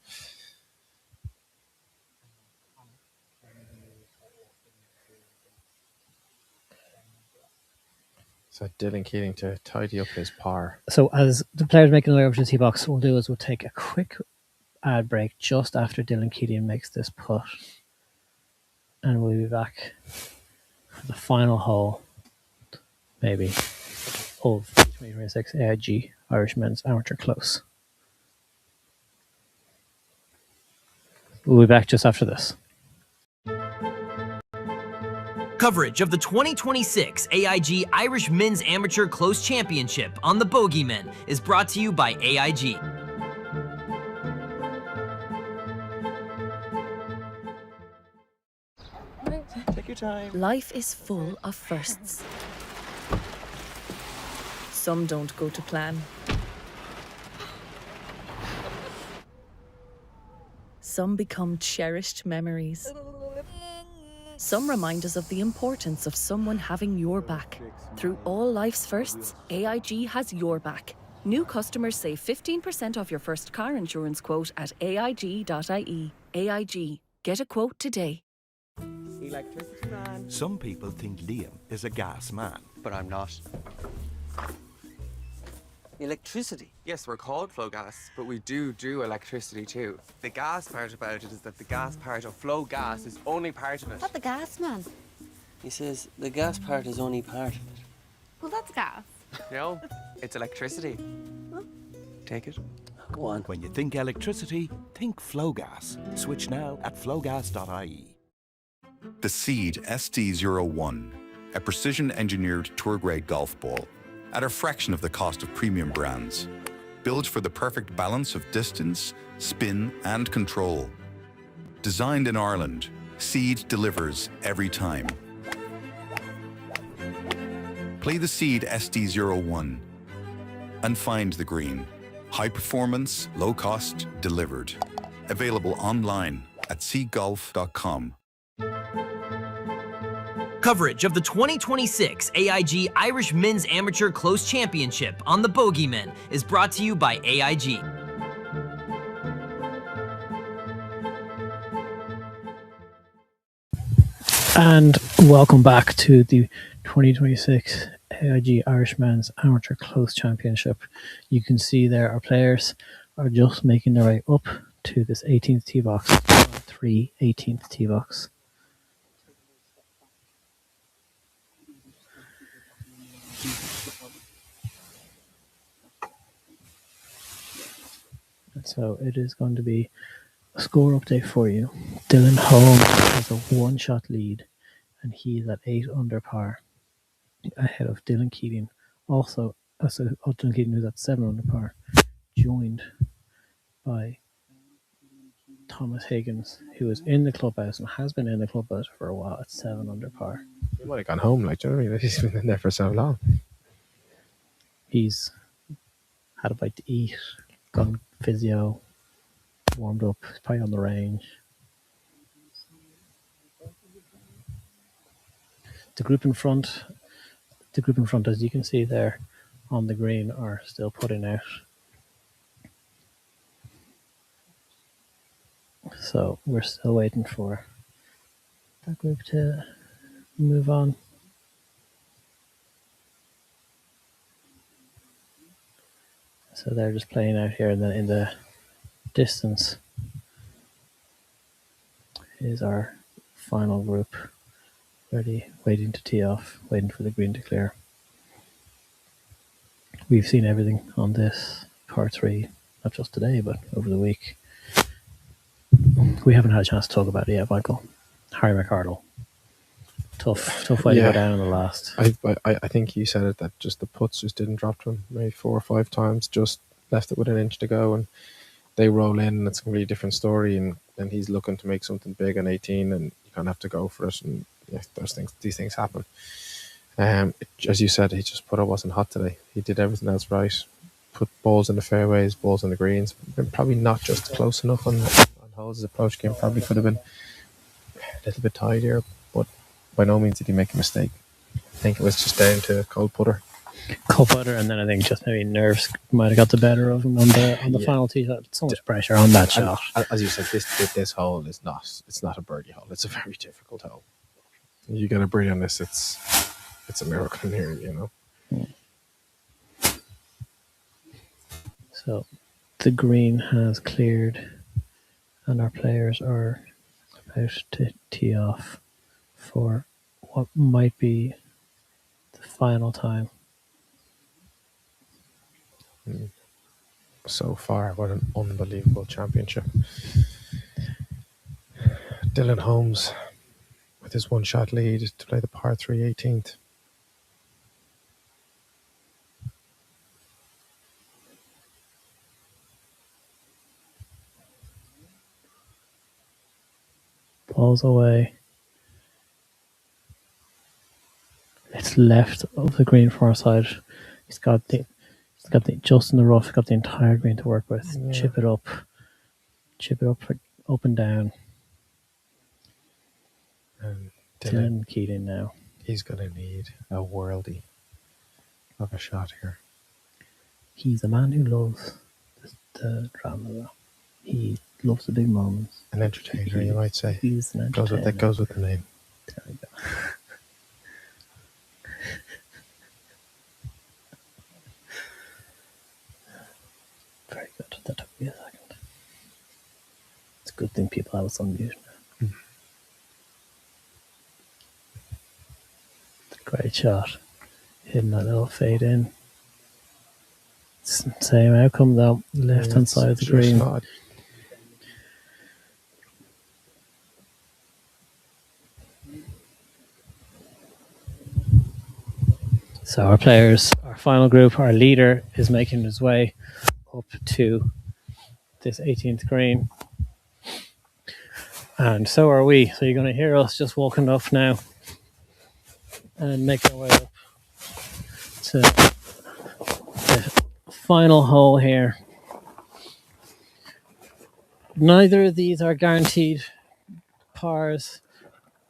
So Dylan Keating to tidy up his par. So as the players making their way over to the tee box, what we'll do is we'll take a quick ad break just after Dylan Keating makes this putt. And we'll be back for the final hole, maybe, of the 2026 AIG Irish Men's Amateur Close. We'll be back just after this. Coverage of the 2026 AIG Irish Men's Amateur Close Championship on the Bogeymen is brought to you by AIG. Take your time. Life is full of firsts. Some don't go to plan. Some become cherished memories. Some remind us of the importance of someone having your back. Through all life's firsts, AIG has your back. New customers save 15% off your first car insurance quote at aig.ie. AIG. Get a quote today. Electricity man. Some people think Liam is a gas man. But I'm not. Electricity? Yes, we're called flow gas, but we do electricity too. The gas part about it is that the gas part of flow gas is only part of it. What the gas, man? He says the gas part is only part of it. Well, that's gas. No, it's electricity. Take it. Go on. When you think electricity, think flow gas. Switch now at flowgas.ie. The Seed SD01, a precision-engineered tour-grade golf ball at a fraction of the cost of premium brands. Built for the perfect balance of distance, spin, and control. Designed in Ireland, Seed delivers every time. Play the Seed SD01 and find the green. High performance, low cost, delivered. Available online at seedgolf.com. Coverage of the 2026 AIG Irish Men's Amateur Close Championship on the Bogeymen is brought to you by AIG. And welcome back to the 2026 AIG Irish Men's Amateur Close Championship. You can see there our players are just making their way up to this 18th tee box, 18th tee box. And so it is going to be a score update for you. Dylan Holmes has a one-shot lead, and he is at 8 under par, ahead of Dylan Keating. Also, Dylan Keating who's at 7 under par, joined by Thomas Higgins, who is in the clubhouse and has been in the clubhouse for a while at 7 under par. He might have gone home, like, do you know what I mean? He's been in there for so long. He's had a bite to eat, gone physio, warmed up, he's probably on the range. The group in front, as you can see there on the green, are still putting out. So we're still waiting for that group to move on. So they're just playing out here, and then in the distance is our final group, ready, waiting to tee off, waiting for the green to clear. We've seen everything on this par 3, not just today, but over the week. We haven't had a chance to talk about it yet, Michael. Harry McArdle. Tough way to go down in the last. I think you said it, that just the putts just didn't drop to him maybe 4 or 5 times, just left it with an inch to go, and they roll in and it's a completely different story, and then he's looking to make something big on 18 and you kind of have to go for it, and yeah, these things happen. As you said, he just put it wasn't hot today. He did everything else right. Put balls in the fairways, balls in the greens. Probably not just close enough on holes. His approach game probably could have been a little bit tidier, but by no means did he make a mistake. I think it was just down to cold putter, and then I think just maybe nerves might have got the better of him on the final tee shot. So much pressure on that shot. As you said, this hole is not a birdie hole. It's a very difficult hole. You get a birdie on this, it's a miracle in here, you know. So the green has cleared, and our players are about to tee off for what might be the final time. So far, what an unbelievable championship. Dylan Holmes with his one-shot lead to play the par 3 18th. Balls away. It's left of the green far side. He's got the just in the rough. Got the entire green to work with. Yeah. Chip it up up and down. Dylan, Dylan Keating now. He's going to need a worldie of a shot here. He's a man who loves the drama, though. He loves the big moments. An entertainer, you might say. He's an entertainer. That goes with the name. There we go. Very good. That took me a second. It's a good thing people have us on mute now. It's a great shot. Hitting that little fade in. It's the same outcome though. Left hand side of the green. Not. So our players, our final group, our leader is making his way up to this 18th green. And so are we. So you're going to hear us just walking up now and make our way up to the final hole here. Neither of these are guaranteed pars.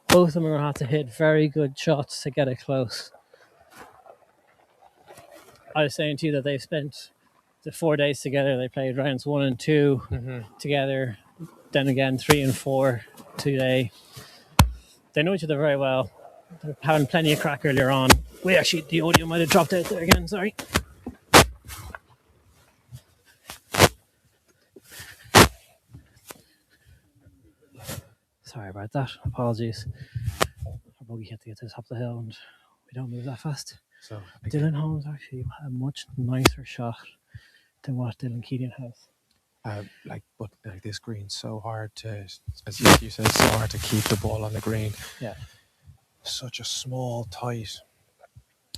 Both of them are going to have to hit very good shots to get it close. I was saying to you that they've spent the 4 days together. They played rounds 1 and 2 together. Then again, 3 and 4 today. They know each other very well. They're having plenty of crack earlier on. We actually, the audio might have dropped out there again, sorry. Sorry about that. Apologies. Our bogey had to get to the top of the hill and we don't move that fast. So Dylan Holmes actually had a much nicer shot than what Dylan Keating has. But this green's so hard to, as you said, so hard to keep the ball on the green. Yeah. Such a small, tight,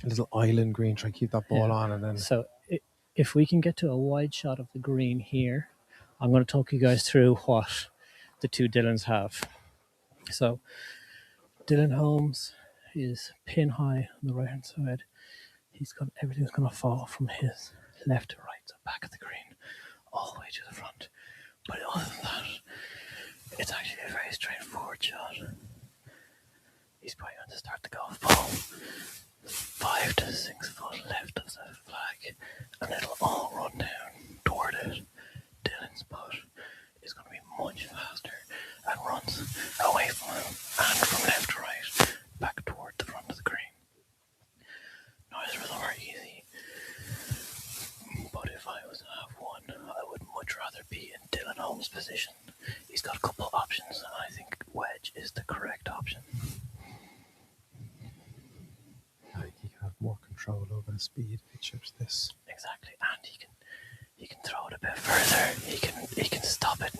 little island green. Try to keep that ball on, and then. So if we can get to a wide shot of the green here, I'm going to talk you guys through what the two Dylans have. So Dylan Holmes is pin high on the right hand side. Everything's going to fall from his left to right, so back of the green, all the way to the front. But other than that, it's actually a very straightforward shot. He's probably going to start the golf ball 5 to 6 foot left of the flag, and it'll all run down toward it. Dylan's putt is going to be much faster and runs away from him and from left to right, back toward the front of the green. Neither of them are easy, but if I was to have one, I would much rather be in Dylan Holmes' position. He's got a couple options, and I think wedge is the correct option. He can have more control over the speed if he chips this. Exactly, and he can throw it a bit further. He can stop it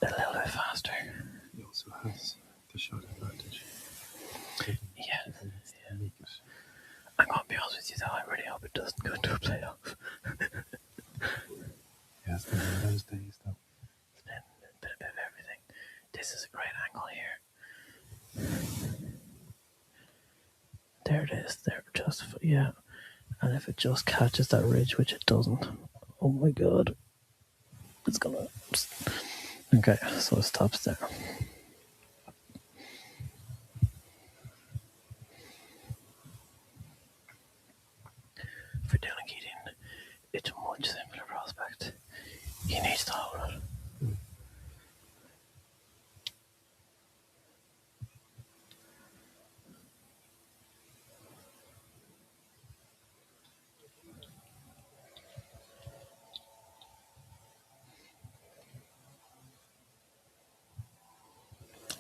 a little bit faster. He also has the shot advantage. Yeah. I'm going to be honest with you though, I really hope it doesn't go into a playoff. Yeah, it's been one of those days though. It's been a bit of everything. This is a great angle here. There it is. There, yeah. And if it just catches that ridge, which it doesn't, oh my god, it's gonna. Okay, so it stops there. For Dylan Keating, it's a much simpler prospect. He needs to hold it.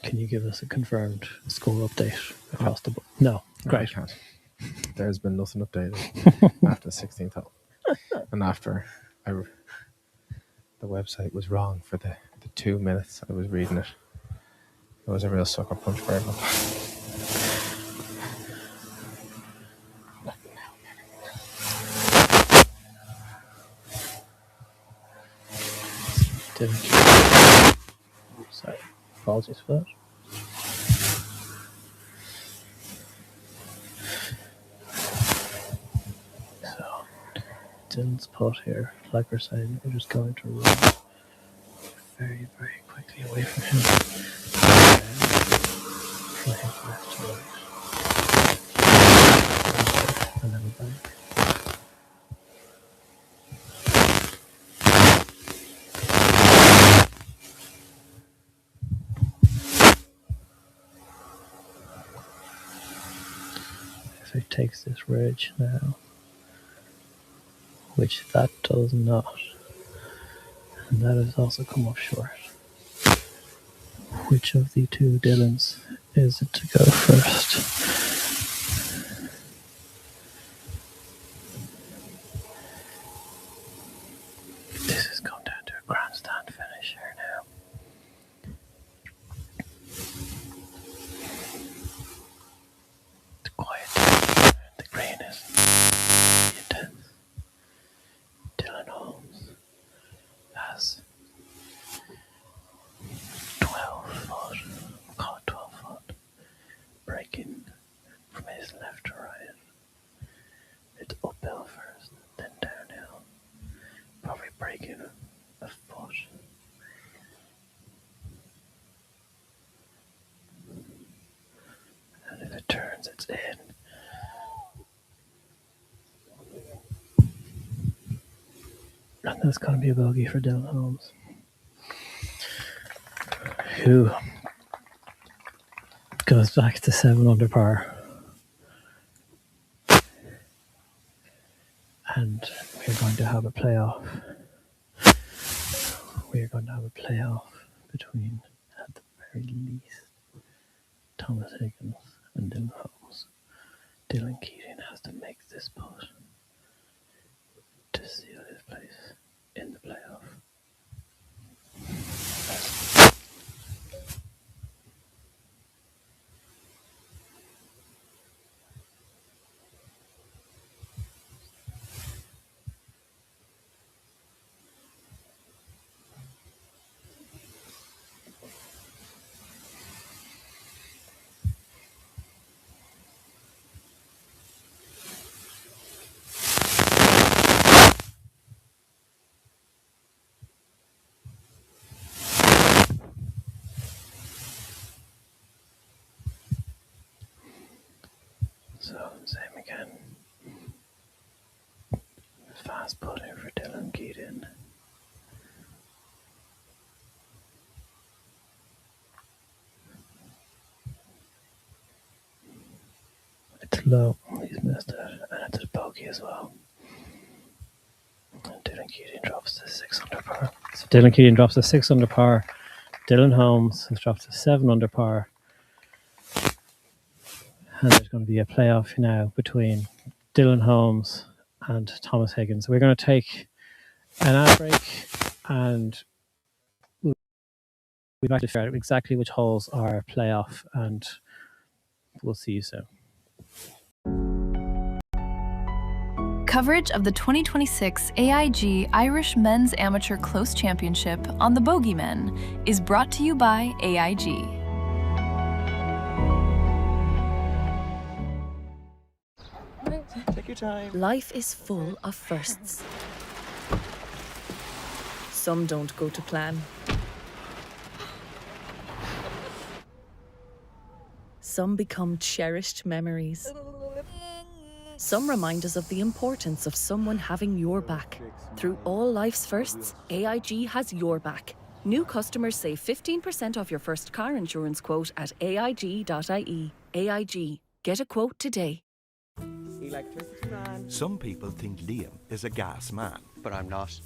Can you give us a confirmed score update across the board? No, great. I can't. There's been nothing updated after the 16th hole. And after the website was wrong for the 2 minutes I was reading it. It was a real sucker punch for everyone. Sorry, apologies for that. So, Dylan's putt here, like we're saying, we're just going to run very, very quickly away from him. Flying left to right. And then back. If it takes this ridge now, which that does not, and that has also come up short. Which of the two Dylans is it to go first? This has come down to a grandstand finish here now. It's quiet. The green is intense. Dylan Holmes has 12 foot, call it 12 foot, breaking from his left to right. It's uphill first, then downhill. Probably breaking a foot. And if it turns, it's in. And that's going to be a bogey for Dylan Holmes, who goes back to 7 under par. And we're going to have a playoff. We're going to have a playoff between, at the very least, Thomas Higgins and Dylan Holmes. Dylan Keating has to make this putt to seal his place in the playoff. So, same again. Fast putting for Dylan Keating. It's low, he's missed it, and it's a bogey as well. And Dylan Keating drops to 6 under par. So Dylan Keating drops to 6 under par. Dylan Holmes has dropped to 7 under par. And there's going to be a playoff now between Dylan Holmes and Thomas Higgins. We're going to take an ad break and we'll be back to figure out exactly which holes are playoff, and we'll see you soon. Coverage of the 2026 AIG Irish Men's Amateur Close Championship on the Bogeymen is brought to you by AIG. Take your time. Life is full of firsts. Some don't go to plan. Some become cherished memories. Some remind us of the importance of someone having your back. Through all life's firsts, AIG has your back. New customers save 15% off your first car insurance quote at AIG.ie. AIG. Get a quote today. Electricity man. Some people think Liam is a gas man. But I'm not.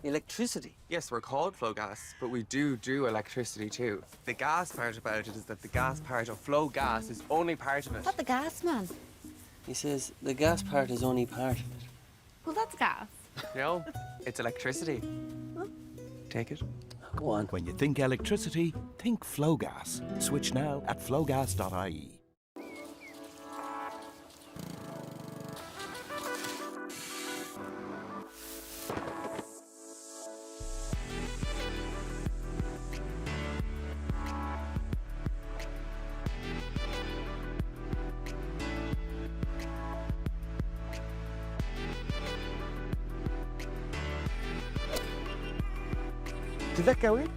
Electricity? Yes, we're called flow gas, but we do electricity too. The gas part about it is that the gas part of flow gas is only part of it. What the gas man? He says the gas part is only part of it. Well, that's gas. No, it's electricity. Take it. Go on. When you think electricity, think flow gas. Switch now at flowgas.ie. Did that go in?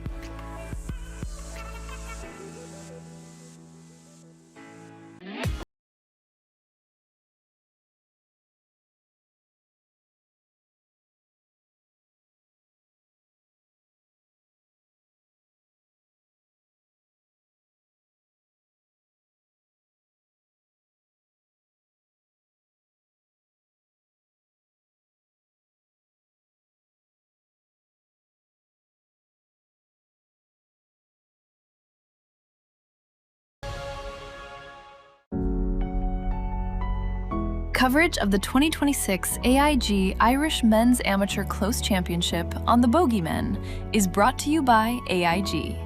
Coverage of the 2026 AIG Irish Men's Amateur Close Championship on the Bogeymen is brought to you by AIG.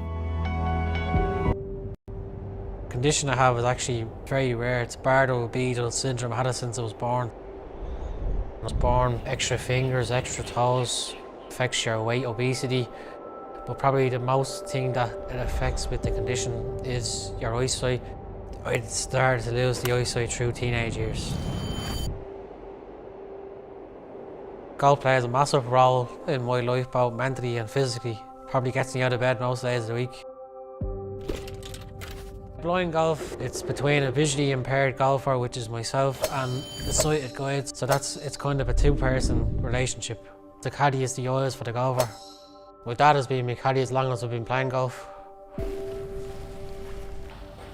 Condition I have is actually very rare. It's Bardet-Biedl syndrome. I had it since I was born. Extra fingers, extra toes, affects your weight, obesity. But probably the most thing that it affects with the condition is your eyesight. I started to lose the eyesight through teenage years. Golf plays a massive role in my life, both mentally and physically. Probably gets me out of bed most days of the week. Blind golf, it's between a visually impaired golfer, which is myself, and the sighted guide. So it's kind of a two-person relationship. The caddy is the eyes for the golfer. My dad has been my caddy as long as I've been playing golf.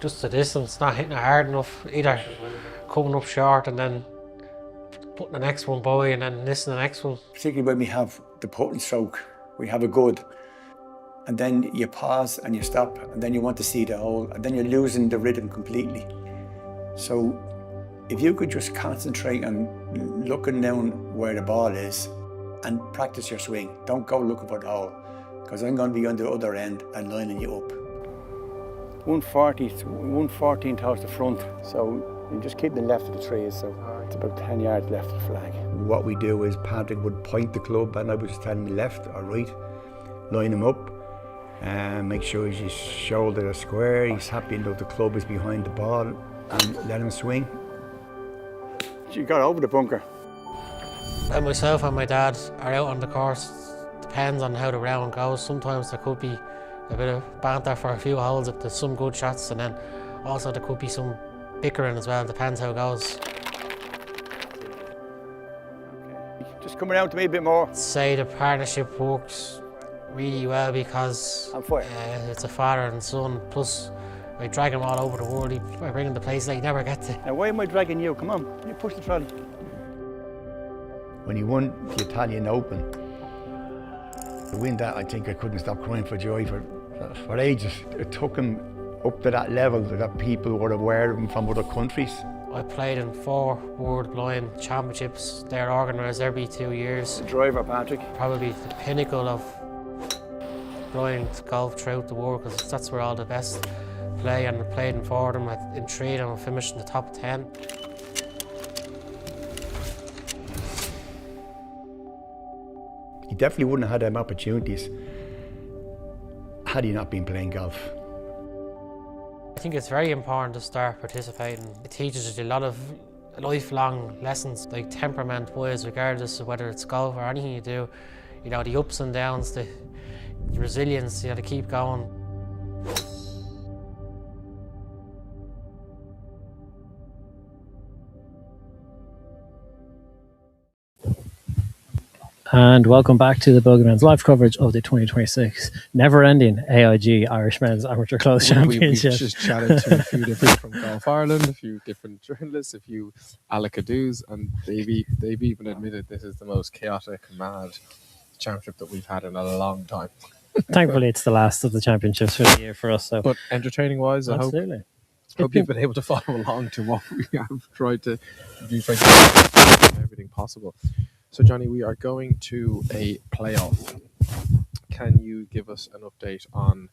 Just the distance, not hitting it hard enough, either coming up short and then putting the next one by and then missing the next one. Particularly when we have the putting stroke, we have a good, and then you pause and you stop, and then you want to see the hole, and then you're losing the rhythm completely. So if you could just concentrate on looking down where the ball is and practice your swing. Don't go looking for the hole, because I'm going to be on the other end and lining you up. 114 towards the front, so you just keep the left of the trees, so it's about 10 yards left of the flag. What we do is Patrick would point the club and I would just tell him left or right, line him up, and make sure his shoulder is square, he's happy enough the club is behind the ball, and let him swing. You got over the bunker. And myself and my dad are out on the course. Depends on how the round goes. Sometimes there could be a bit of banter for a few holes if there's some good shots, and then also there could be some bickering as well. Depends how it goes. Just come around to me a bit more. Say the partnership works really well because it's a father and son. Plus, I drag him all over the world. I bring him to places that you never get to. Now, why am I dragging you? Come on, you push the trolley. When he won the Italian Open, to win that, I think I couldn't stop crying for joy for ages. It took him up to that level that people were aware of him from other countries. I played in 4 World Blind Championships. They're organised every 2 years. The driver, Patrick. Probably the pinnacle of blind golf throughout the world, because that's where all the best play, and I played in 4 of them. In 3 of them I finished in the top 10. He definitely wouldn't have had them opportunities had he not been playing golf. I think it's very important to start participating. It teaches you a lot of lifelong lessons, like temperament-wise, regardless of whether it's golf or anything you do. You know, the ups and downs, the resilience, you know, to keep going. And welcome back to the Bogeyman's live coverage of the 2026 never-ending AIG Irish Men's Amateur Close Championship. We've just chatted to a few different from Golf Ireland, a few different journalists, a few Alakadoos, and they've even admitted this is the most chaotic, mad championship that we've had in a long time. Thankfully, it's the last of the championships for the year for us. So, but entertaining-wise, I hope you've been able to follow along to what we have tried to do, everything possible. So, Johnny, we are going to a playoff. Can you give us an update on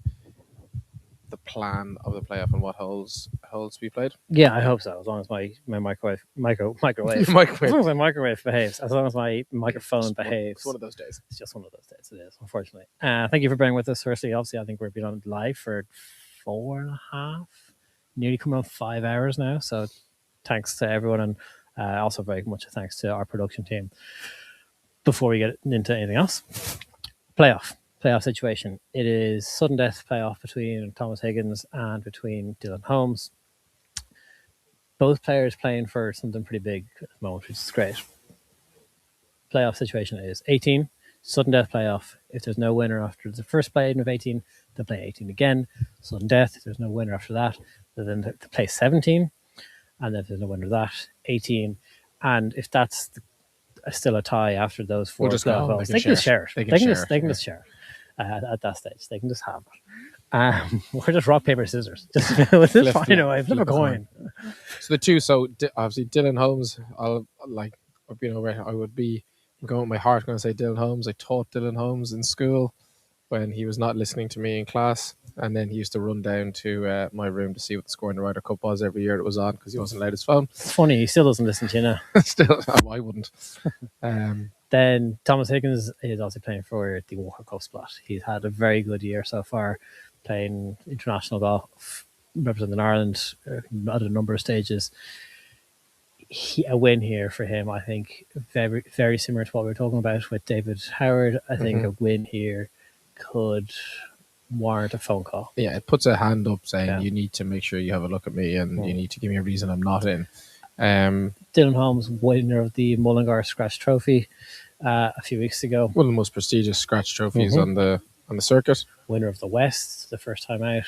the plan of the playoff and what holes to be played? Yeah, I hope so. As long as my microwave as long as my microwave behaves, as long as my microphone behaves. It's one of those days. It's just one of those days. It is, unfortunately. Thank you for bearing with us. Firstly, obviously, I think we've been on live for 4.5, nearly coming on 5 hours now. So, thanks to everyone, and also very much thanks to our production team. Before we get into anything else, playoff. playoff situation. It is sudden death playoff between Thomas Higgins and between Dylan Holmes. Both players playing for something pretty big at the moment, which is great. Playoff situation is 18, sudden death playoff. If there's no winner after the first play of 18, they'll play 18 again. Sudden death, if there's no winner after that, they'll then play 17. And if there's no winner of that, 18. And if that's still a tie after those four playoff, they can just share it. They can just share it at that stage. They can just have it. We're just rock, paper, scissors. Just find a way, flip a coin. So the two, obviously Dylan Holmes, I would be going with my heart, going to say Dylan Holmes. I taught Dylan Holmes in school when he was not listening to me in class, and then he used to run down to my room to see what the score in the Ryder Cup was every year that was on, because he wasn't allowed his phone. It's funny, he still doesn't listen to you now. Still, I wouldn't. Then Thomas Higgins is also playing for the Walker Cup spot. He's had a very good year so far, playing international golf, representing Ireland at a number of stages. A win here for him, I think, very, very similar to what we were talking about with David Howard. I think a win here could warrant a phone call. Yeah, it puts a hand up saying you need to make sure you have a look at me and you need to give me a reason I'm not in. Dylan Holmes, winner of the Mullingar Scratch Trophy a few weeks ago. One of the most prestigious scratch trophies on the circuit. Winner of the West, the first time out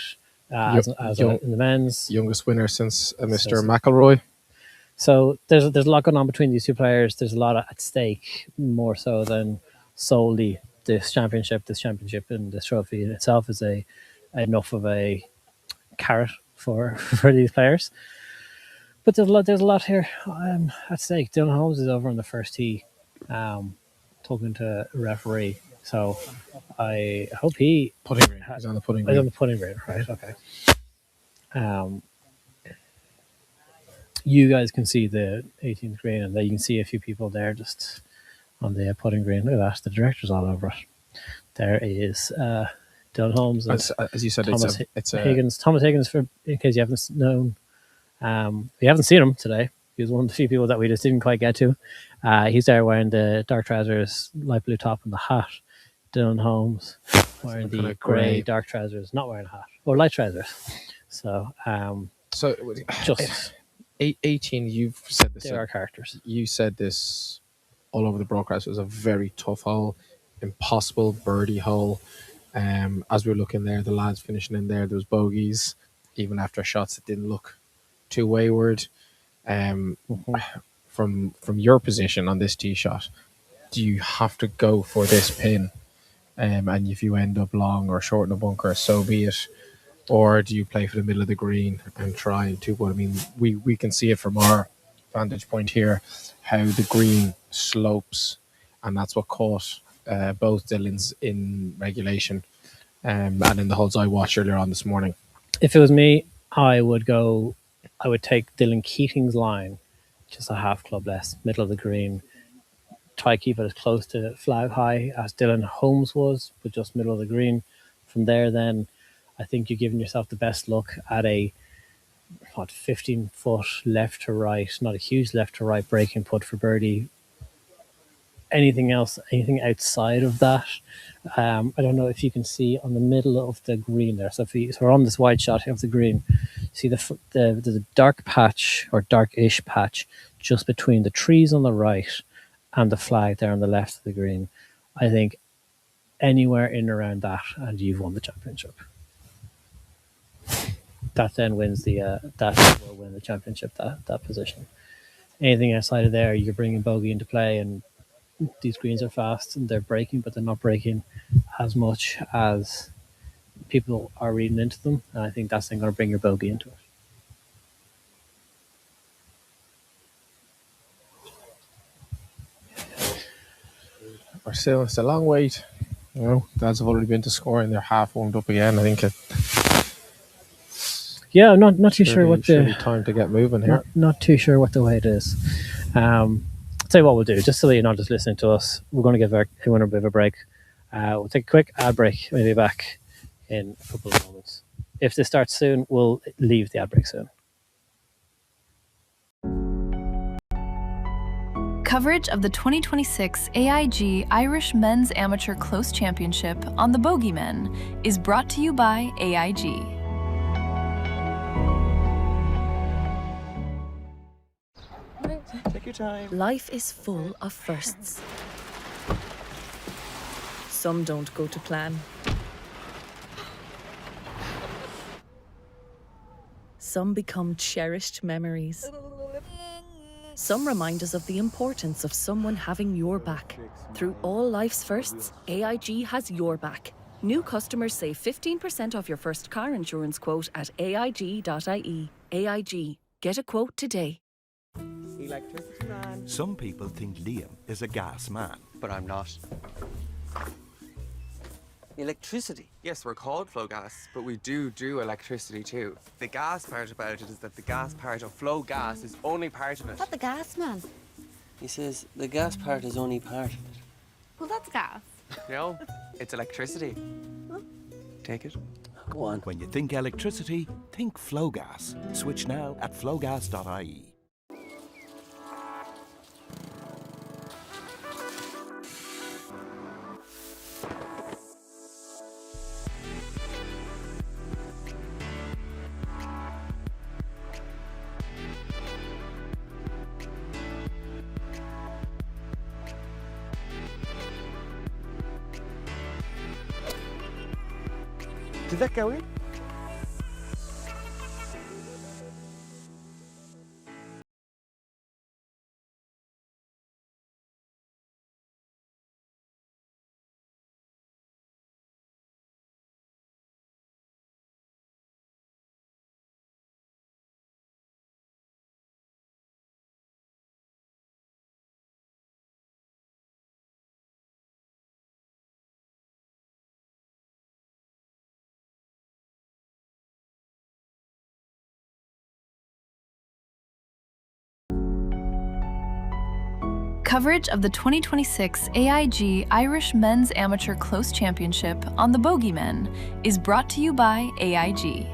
in the men's. Youngest winner since Mr. McIlroy. So there's a lot going on between these two players. There's a lot at stake, more so than solely this championship. This championship and this trophy in itself is enough of a carrot for these players. But there's a lot here at stake. Dylan Holmes is over on the first tee, talking to a referee. So I hope he putting green. He's on the putting green. He's on the putting green, right? Okay. You guys can see the 18th green, and then you can see a few people there just on the putting green. Look at that, the director's all over it. There is Dylan Holmes, as you said, it's Higgins. Thomas Higgins, in case you haven't known, you haven't seen him today. He was one of the few people that we just didn't quite get to. He's there wearing the dark trousers, light blue top, and the hat. Dylan Holmes wearing the grey dark trousers, not wearing a hat, or light trousers. So just 18. You've said this. There are characters. You said this all over the broadcast. It was a very tough hole, impossible birdie hole. As we were looking there, the lads finishing in there was bogeys, even after shots that didn't look too wayward. From your position on this tee shot, do you have to go for this pin? And if you end up long or short in a bunker, so be it. Or do you play for the middle of the green and try and two? I mean, we can see it from our vantage point here, how the green slopes, and that's what caught both Dylans in regulation and in the holes I watched earlier on this morning. If it was me, I would take Dylan Keating's line, just a half club less, middle of the green. Try to keep it as close to flag high as Dylan Holmes was, but just middle of the green. From there, then, I think you're giving yourself the best look at a 15-foot left to right, not a huge left to right breaking putt for birdie. Anything else, anything outside of that, I don't know if you can see on the middle of the green there. So we're on this wide shot of the green, see the dark patch or dark-ish patch just between the trees on the right and the flag there on the left of the green. I think anywhere in and around that, and you've won the championship. That then wins that will win the championship, that position. Anything outside of there, you're bringing bogey into play, and these greens are fast and they're breaking, but they're not breaking as much as people are reading into them. And I think that's then going to bring your bogey into it. It's a long wait. You know, dads have already been to scoring. They're half warmed up again. I think I'm not too sure what the time to get moving here. Not too sure what the wait is. I'll tell you what we'll do, just so that you're not just listening to us. We're going to give everyone a bit of a break. We'll take a quick ad break. We'll be back in a couple of moments. If this starts soon, we'll leave the ad break soon. Coverage of the 2026 AIG Irish Men's Amateur Close Championship on the Bogeymen is brought to you by AIG. Take your time. Life is full of firsts. Some don't go to plan. Some become cherished memories. Some remind us of the importance of someone having your back. Through all life's firsts, AIG has your back. New customers save 15% off your first car insurance quote at aig.ie. AIG. Get a quote today. Electricity man. Some people think Liam is a gas man. But I'm not. Electricity? Yes, we're called flow gas, but we do electricity too. The gas part about it is that the gas part of flow gas is only part of it. What the gas, man? He says the gas part is only part of it. Well, that's gas. No, it's electricity. Take it. Go on. When you think electricity, think flow gas. Switch now at flowgas.ie. Did that go in? Coverage of the 2026 AIG Irish Men's Amateur Close Championship on the Bogeymen is brought to you by AIG.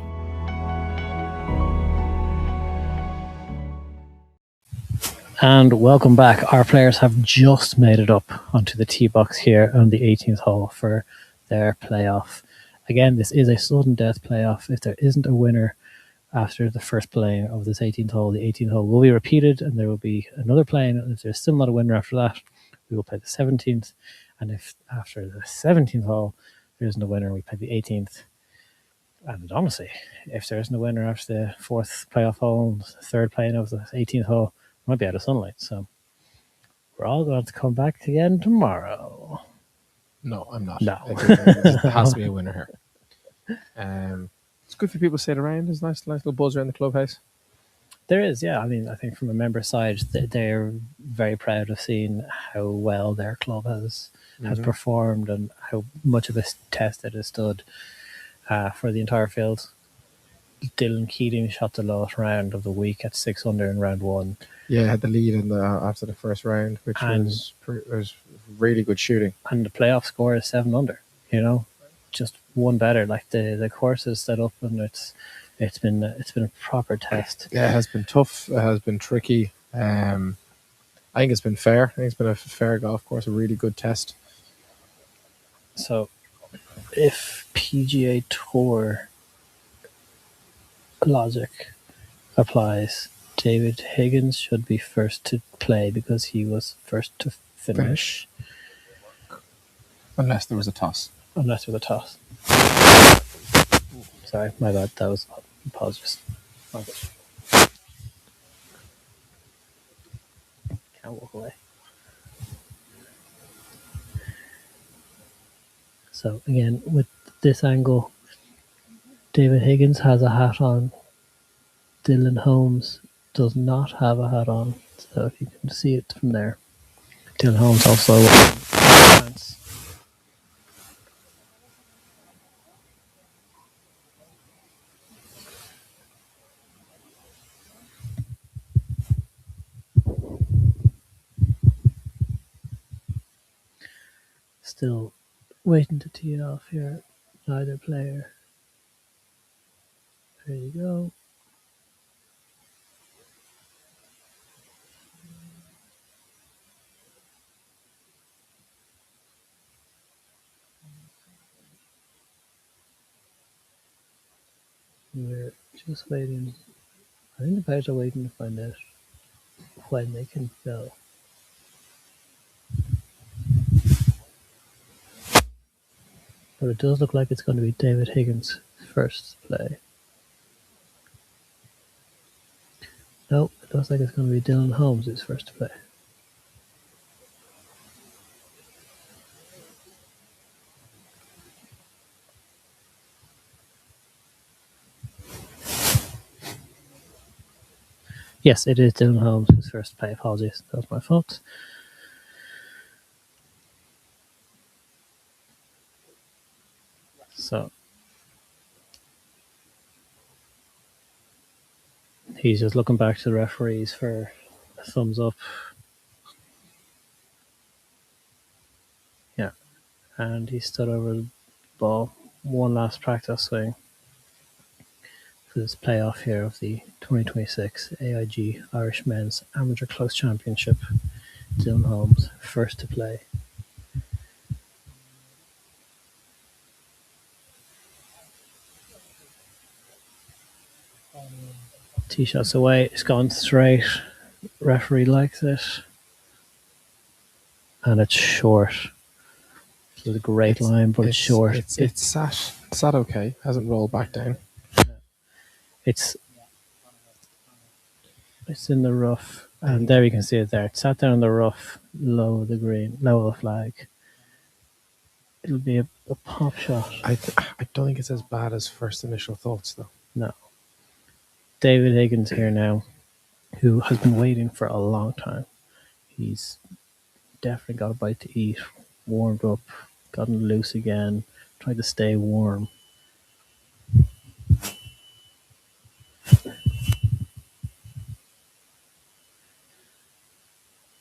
And welcome back. Our players have just made it up onto the tee box here on the 18th hole for their playoff. Again, this is a sudden death playoff. If there isn't a winner after the first playing of this 18th hole, the 18th hole will be repeated and there will be another playing. If there's still not a winner after that, we will play the 17th. And if after the 17th hole there isn't a winner, we play the 18th. And honestly, if there isn't a winner after the fourth playoff hole and the third playing of the 18th hole, we might be out of sunlight. So we're all going to come back again tomorrow. No, I'm not. No. There has to be a winner here. It's good for people to sit around. There's a nice little buzz around the clubhouse. There is, yeah. I mean, I think from a member side, they're very proud of seeing how well their club has performed and how much of a test it has stood for the entire field. Dylan Keating shot the lowest round of the week at 6 under in round one. Yeah, had the lead in after the first round, which was really good shooting. And the playoff score is 7 under, you know, just one better. Like the course is set up and it's been a proper test. Yeah, it has been tough. It has been tricky. I think it's been fair. I think it's been a fair golf course, a really good test. So if PGA Tour logic applies, David Higgins should be first to play because he was first to finish. Unless there was a toss. Sorry, my bad. That was apologies. Okay. Can't walk away. So again, with this angle, David Higgins has a hat on. Dylan Holmes does not have a hat on. So if you can see it from there. Dylan Holmes also still waiting to tee it off here. Neither player. There you go. Just waiting. I think the players are waiting to find out when they can go. But it does look like it's going to be David Higgins' first play. No, it looks like it's going to be Dylan Holmes' first play. Yes, it is Dylan Holmes' first play. Apologies, that was my fault. So he's just looking back to the referees for a thumbs up. Yeah, and he stood over the ball. One last practice swing for this playoff here of the 2026 AIG Irish Men's Amateur Close Championship. Dylan Holmes, first to play. Tee shots away, it's gone straight. Referee likes it. And it's short. It's a great line, but it's short. It's sat okay. Hasn't rolled back down. It's in the rough, and there you can see it there. It sat down in the rough, low of the green, low of the flag. It'll be a pop shot. I don't think it's as bad as first initial thoughts, though. No. David Higgins here now, who has been waiting for a long time. He's definitely got a bite to eat, warmed up, gotten loose again, tried to stay warm.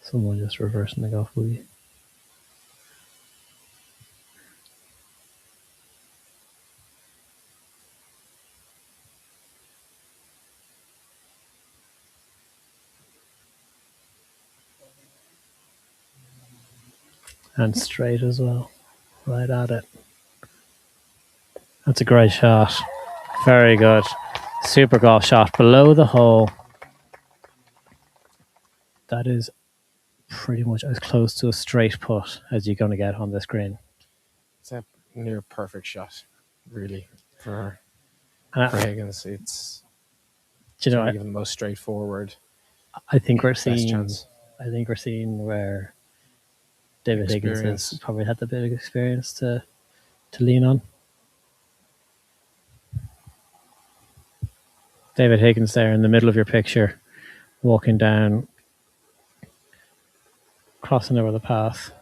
Someone just reversing the golf boogie. And straight as well. Right at it. That's a great shot. Very good. Super golf shot below the hole. That is pretty much as close to a straight putt as you're going to get on this green. It's a near perfect shot, really, for Higgins. It's even the most straightforward. I think we're best seeing. chance. I think we're seeing where David Higgins has probably had the bit of experience to lean on. David Higgins there in the middle of your picture, walking down, crossing over the path.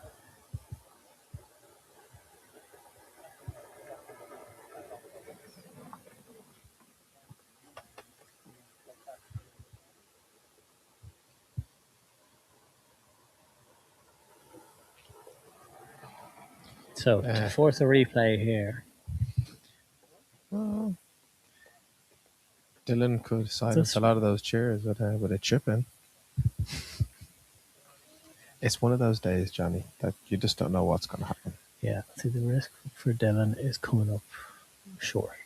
So to force a replay here. Well, Dylan could silence a lot of those cheers with a chip in. It's one of those days, Johnny, that you just don't know what's going to happen. Yeah, see, the risk for Dylan is coming up short.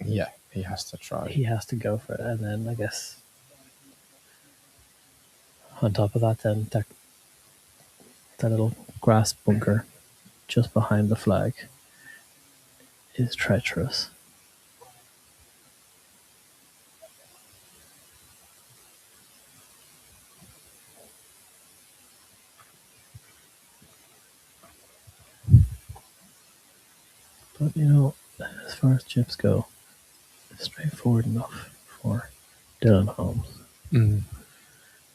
Yeah, he has to try. He has to go for it, and then I guess on top of that, then that little grass bunker just behind the flag is treacherous. But you know, as far as chips go, it's straightforward enough for Dylan Holmes. Mm.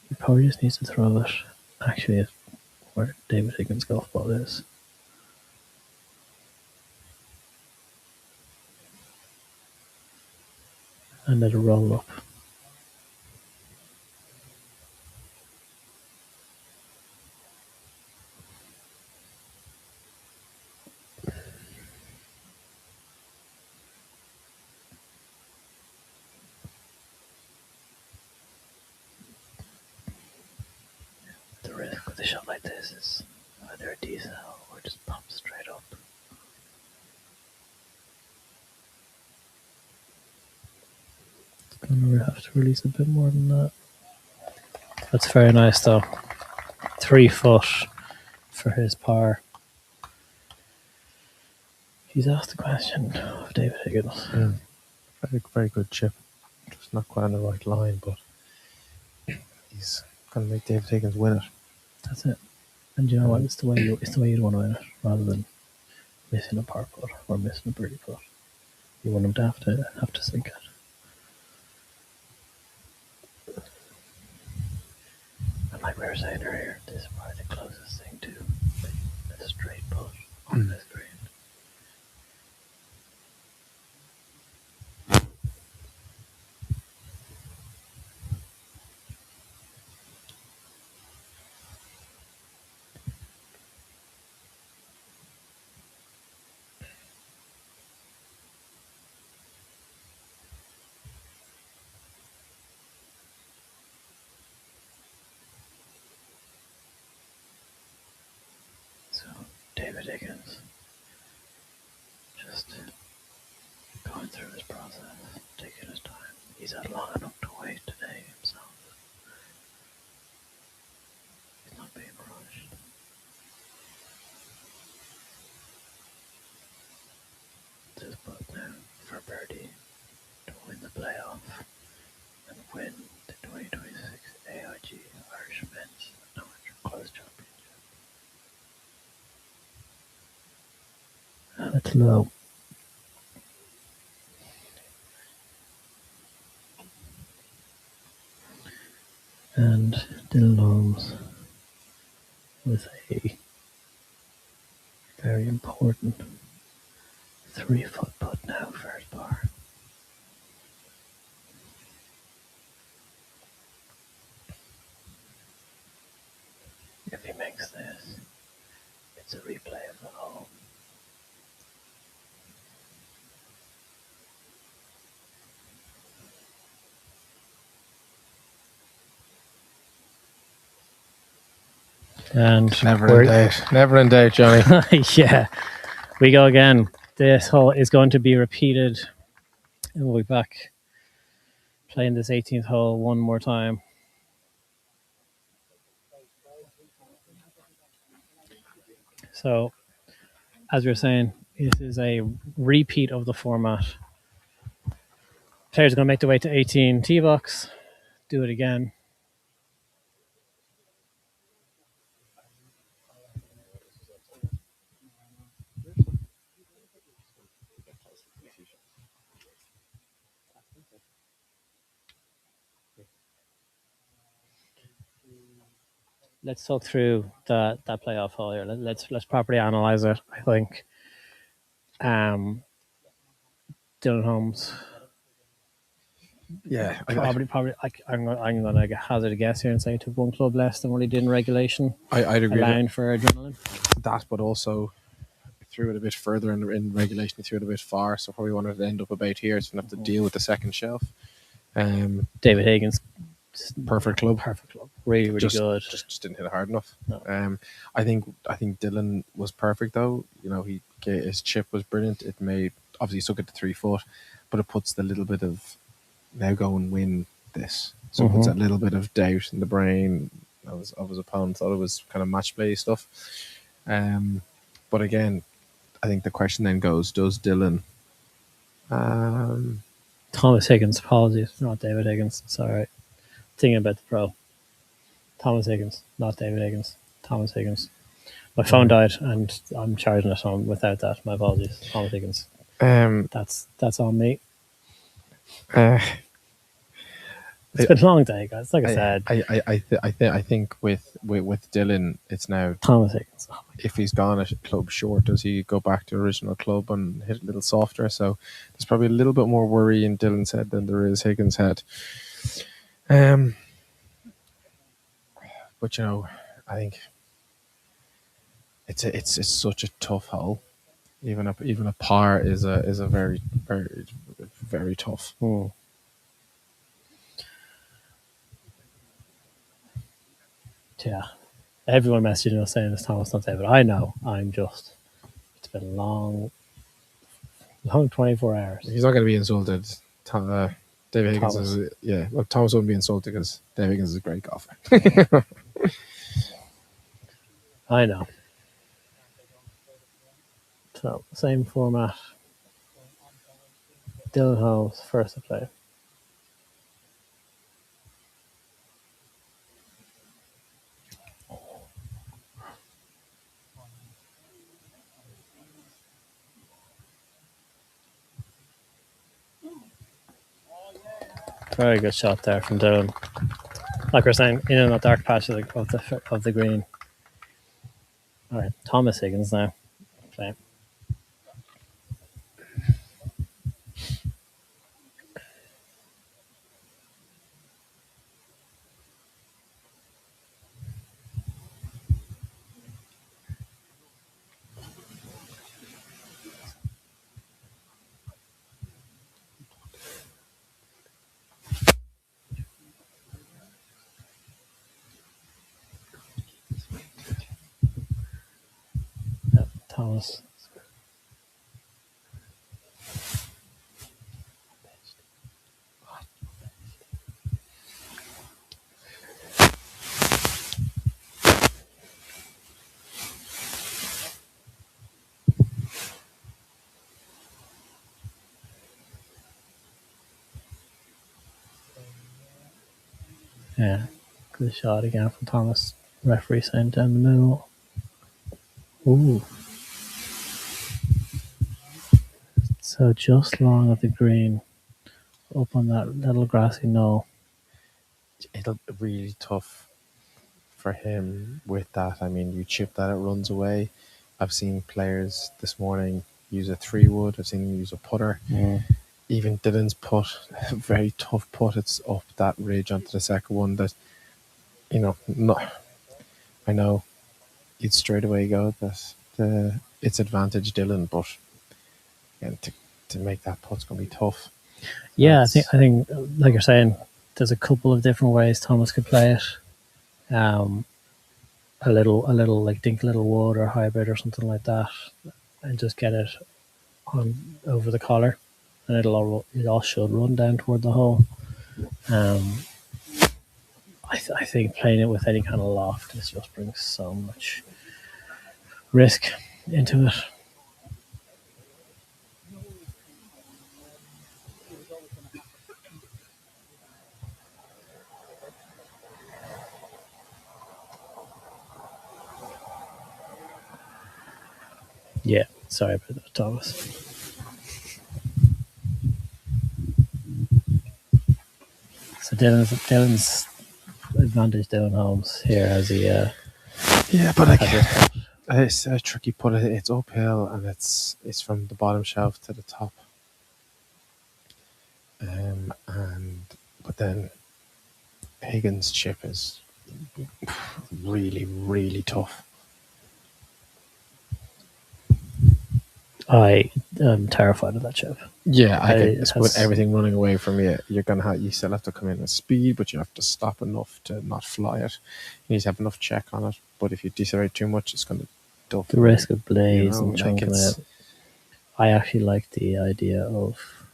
He probably just needs to throw it actually at where David Higgins' golf ball is. And let it roll up. The risk with a shot like this is either a decel or just pop straight up. Gonna have to release a bit more than that. That's very nice though. 3 foot for his par. He's asked the question of David Higgins. Very, very good chip. Just not quite on the right line, but he's going to make David Higgins win it. That's it. And you know what? It's the way you'd want to win it, rather than missing a par putt or missing a birdie putt. You want him to have to sink it. And like we were saying earlier, this is probably the closest thing to a straight putt on this green. So, David Higgins, just going through his process, taking his time. He's had long enough to wait today himself. He's not being rushed. This putt now for birdie to win the playoff and win the 2026 AIG Irish Men's Amateur Close Championship. And it's low. And Dylan Holmes with a very important 3 foot putt now for his par. If he makes this, it's a replay of the hole. And Never in doubt, Johnny. Yeah, we go again. This hole is going to be repeated, and we'll be back playing this 18th hole one more time. So, as we were saying, this is a repeat of the format. Players are going to make their way to 18 tee box, do it again. Let's talk through that playoff hole here. Let's properly analyze it. I think Dylan Holmes. Yeah, probably. Like I'm going to hazard a guess here and say he took one club less than what he did in regulation. I'd agree. Allowing for adrenaline. That, but also threw it a bit further in regulation. He threw it a bit far, so probably wanted to end up about here. So have to deal with the second shelf. David Higgins. Perfect club. Really good. Just didn't hit it hard enough. No. I think Dylan was perfect though. You know, his chip was brilliant. It made, obviously he took it to 3 foot, but it puts the little bit of now go and win this. So it puts that little bit of doubt in the brain of his opponent. Thought it was kind of match play stuff. But again, I think the question then goes: does Dylan? Thomas Higgins. Apologies, not David Higgins. It's all right. Thinking about the pro. Thomas Higgins, not David Higgins. Thomas Higgins. My phone died and I'm charging it home without that. My apologies. Thomas Higgins. That's on me. It's been a long day, guys. Like I said. I think with Dylan, it's now Thomas Higgins. Oh if he's gone a club short, does he go back to original club and hit a little softer? So there's probably a little bit more worry in Dylan's head than there is Higgins' head. But you know, I think it's such a tough hole. Even a par is a very very very tough. Yeah, everyone messaging us saying it's Thomas, not David. I know. It's been a long 24 hours. He's not going to be insulted. Dylan David Higgins Thomas. well, Thomas wouldn't be insulted because David Higgins is a great golfer. I know. So, same format. Dylan Holmes, first to play. Very good shot there from Dylan. Like we're saying, in and that dark patch of the green. All right, Thomas Higgins now. Playing. Yep, Thomas. Yeah, good shot again from Thomas. Referee saying down the middle. Ooh. So just long of the green, up on that little grassy knoll. It'll be really tough for him with that. I mean, you chip that, it runs away. I've seen players this morning use a 3-wood. I've seen them use a putter. Even Dylan's putt, a very tough putt. It's up that ridge onto the second one that, I know you'd straight away go that it's advantage Dylan, but again, to make that putt's going to be tough. Yeah, I think, like you're saying, there's a couple of different ways Thomas could play it. A little like dink a little wood or hybrid or something like that, and just get it on over the collar, and it all should run down toward the hole. I think playing it with any kind of loft just brings so much risk into it. Yeah, sorry about that, Thomas. So Dylan's advantage Dylan Holmes here as he but it's a tricky putt. It's uphill and it's from the bottom shelf to the top. But then Higgins' chip is really, really tough. I am terrified of that chip. Yeah, with everything running away from you, you still have to come in at speed, but you have to stop enough to not fly it. You need to have enough check on it. But if you decelerate too much, it's going to duff. The risk of blades and chunking it. I actually like the idea of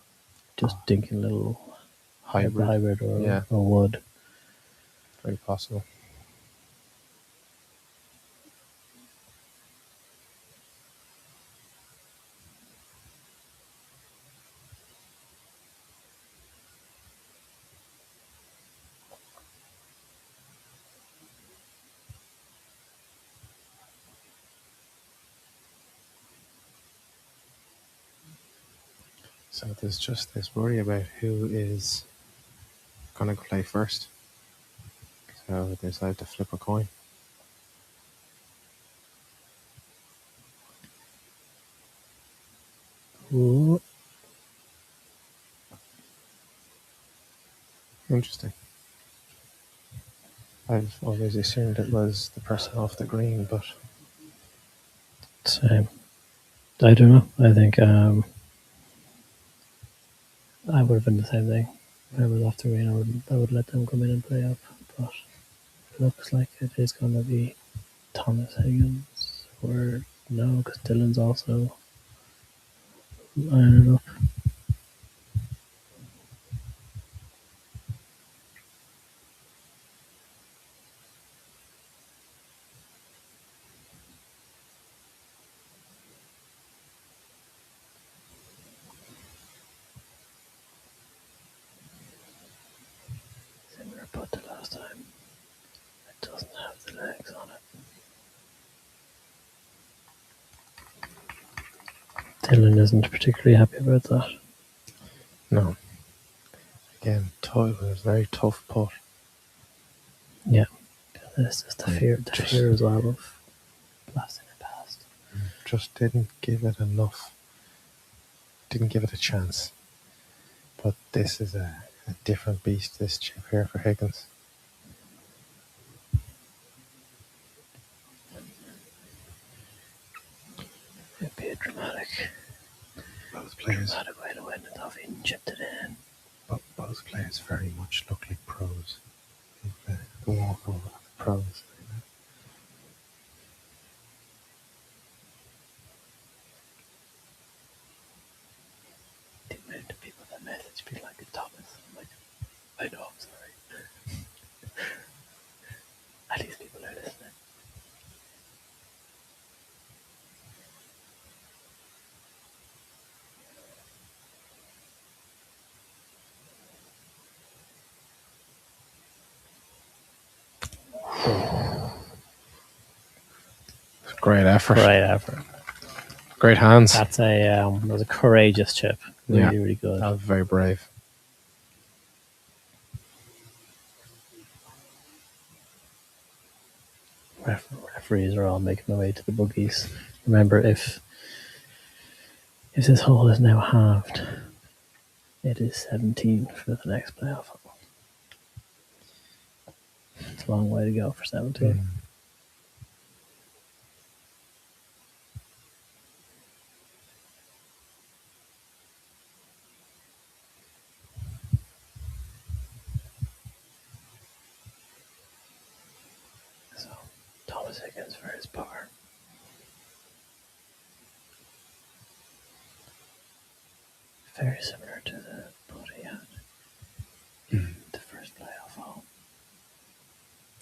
just dinking a little hybrid or wood. Very possible. So there's just this worry about who is going to play first. So they decide to flip a coin. Ooh. Interesting. I've always assumed it was the person off the green, but same. I don't know. I think I would have been the same thing. If I was off the green, I would let them come in and play up. But it looks like it is going to be Thomas Higgins, or no, because Dylan's also lining it up. putt the last time. It doesn't have the legs on it. Dylan isn't particularly happy about that. No. Again, it was a very tough putt. Yeah. This is the fear as well of blasting it past. Just didn't give it enough. Didn't give it a chance. But this is a different beast, this chip here for Higgins. It'd be a dramatic way to win it off. He chipped it in. But both players very much look like pros. The walk over the pros. The amount of people that message me like Thomas. I'm like, I know, I'm sorry. At least people are listening. Great effort. Great effort. Great hands. That's that was a courageous chip. Really, really good. That was very brave. Referees are all making their way to the buggies. Remember, if this hole is now halved, it is 17 for the next playoff hole. It's a long way to go for 17. So, Thomas Higgins for his par. Very similar to the putt he had in the first playoff hole.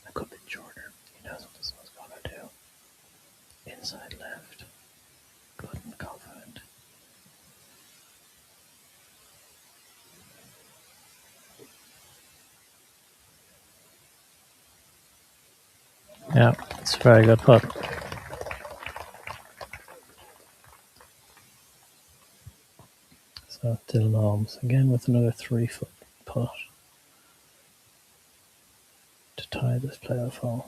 A good bit shorter. He knows what this one's going to do. Inside left. Good and confident. Yeah, it's a very good putt. So Dylan Holmes again with another 3-foot putt to tie this playoff hole.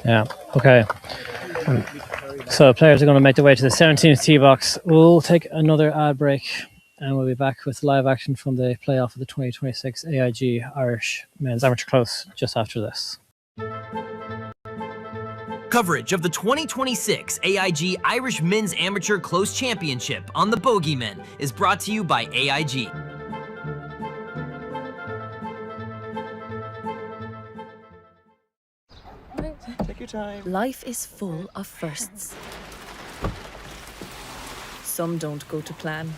Yeah, okay. So players are going to make their way to the 17th tee box. We'll take another ad break and we'll be back with live action from the playoff of the 2026 AIG Irish Men's Amateur Close just after this. Coverage of the 2026 AIG Irish Men's Amateur Close Championship on the Bogeymen is brought to you by AIG. Take your time. Life is full of firsts. Some don't go to plan.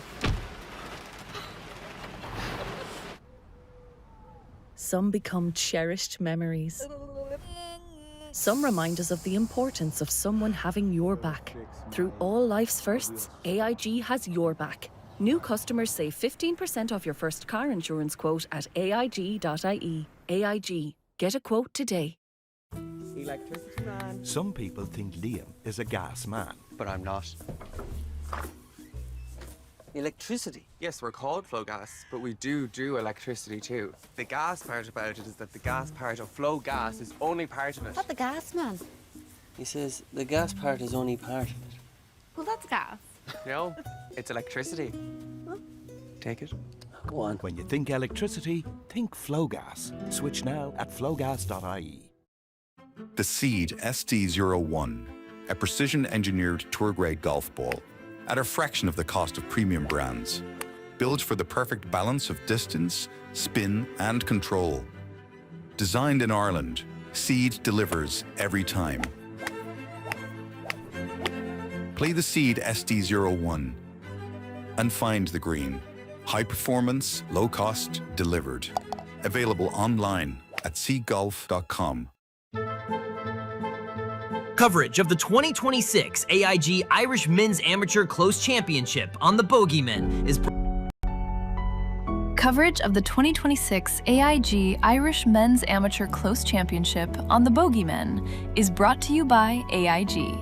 Some become cherished memories. Some remind us of the importance of someone having your back. Through all life's firsts, AIG has your back. New customers save 15% off your first car insurance quote at aig.ie. AIG. Get a quote today. Electricity man. Some people think Liam is a gas man. But I'm not. Electricity? Yes, we're called Flow Gas, but we do electricity too. The gas part about it is that the gas part of Flow Gas is only part of it. What the gas, man? He says the gas part is only part of it. Well, that's gas. No, it's electricity. Take it. Go on. When you think electricity, think Flow Gas. Switch now at flowgas.ie. The Seed ST01, a precision-engineered tour-grade golf ball at a fraction of the cost of premium brands, built for the perfect balance of distance, spin, and control. Designed in Ireland, Seed delivers every time. Play the Seed ST01 and find the green. High performance, low cost, delivered. Available online at seagolf.com. Coverage of the 2026 AIG Irish Men's Amateur Close Championship on the Bogeymen is Coverage of the 2026 AIG Irish Men's Amateur Close Championship on the Bogeymen is brought to you by AIG.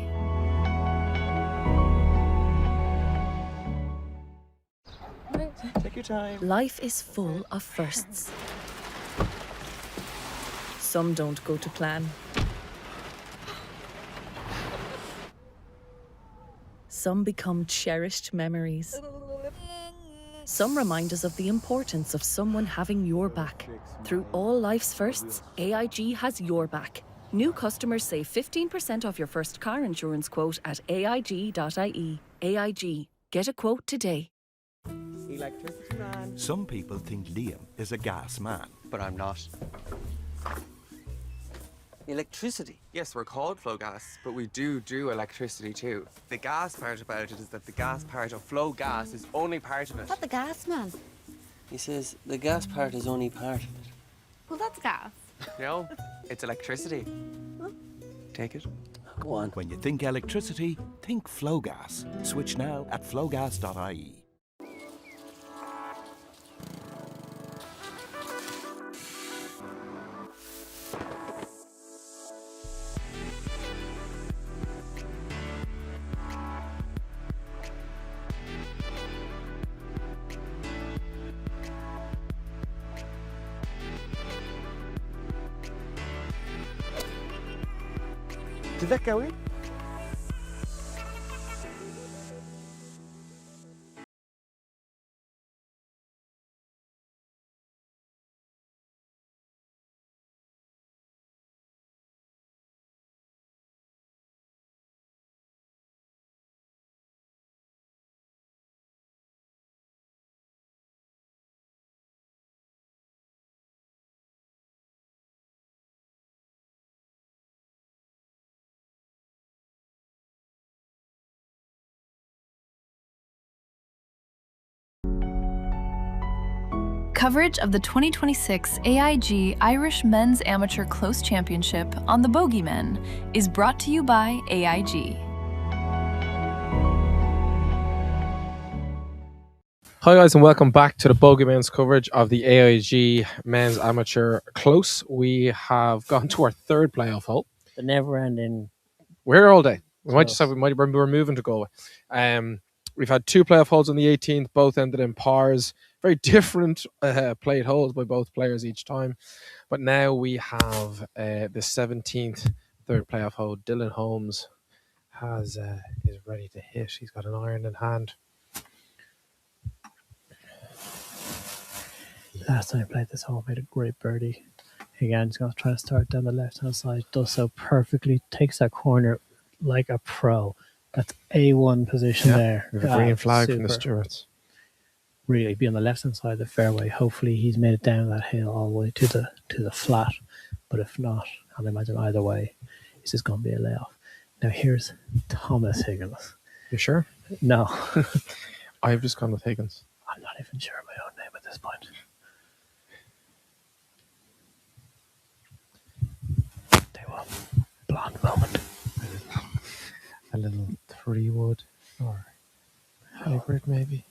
Take your time. Life is full of firsts. Some don't go to plan. Some become cherished memories. Some remind us of the importance of someone having your back. Through all life's firsts, AIG has your back. New customers save 15% off your first car insurance quote at aig.ie. AIG. Get a quote today. Electricity man. Some people think Liam is a gas man. But I'm not. Electricity? Yes, we're called Flow Gas, but we do electricity too. The gas part about it is that the gas part of Flow Gas is only part of it. What the gas, man? He says the gas part is only part of it. Well, that's gas. No, it's electricity. Take it. Go on. When you think electricity, think Flow Gas. Switch now at flowgas.ie. Did that go in? Coverage of the 2026 AIG Irish Men's Amateur Close Championship on the Bogeymen is brought to you by AIG. Hi guys and welcome back to the Bogeyman's coverage of the AIG Men's Amateur Close. We have gone to our third playoff hole. The never-ending. We're here all day. We might just have, we're moving to Galway. We've had two playoff holes on the 18th, both ended in pars. Very different played holes by both players each time. But now we have the 17th third playoff hole. Dylan Holmes is ready to hit. He's got an iron in hand. Last time I played this hole, made a great birdie. Again, he's going to try to start down the left-hand side. Does so perfectly. Takes that corner like a pro. That's A1 position there. We have a green flag from the Stewarts. Really be on the left-hand side of the fairway. Hopefully he's made it down that hill all the way to the flat. But if not, I'll imagine either way, it's just going to be a layoff. Now here's Thomas Higgins. You sure? No. I've just gone with Higgins. I'm not even sure of my own name at this point. Tell you what, blonde moment. A little 3-wood or hybrid maybe.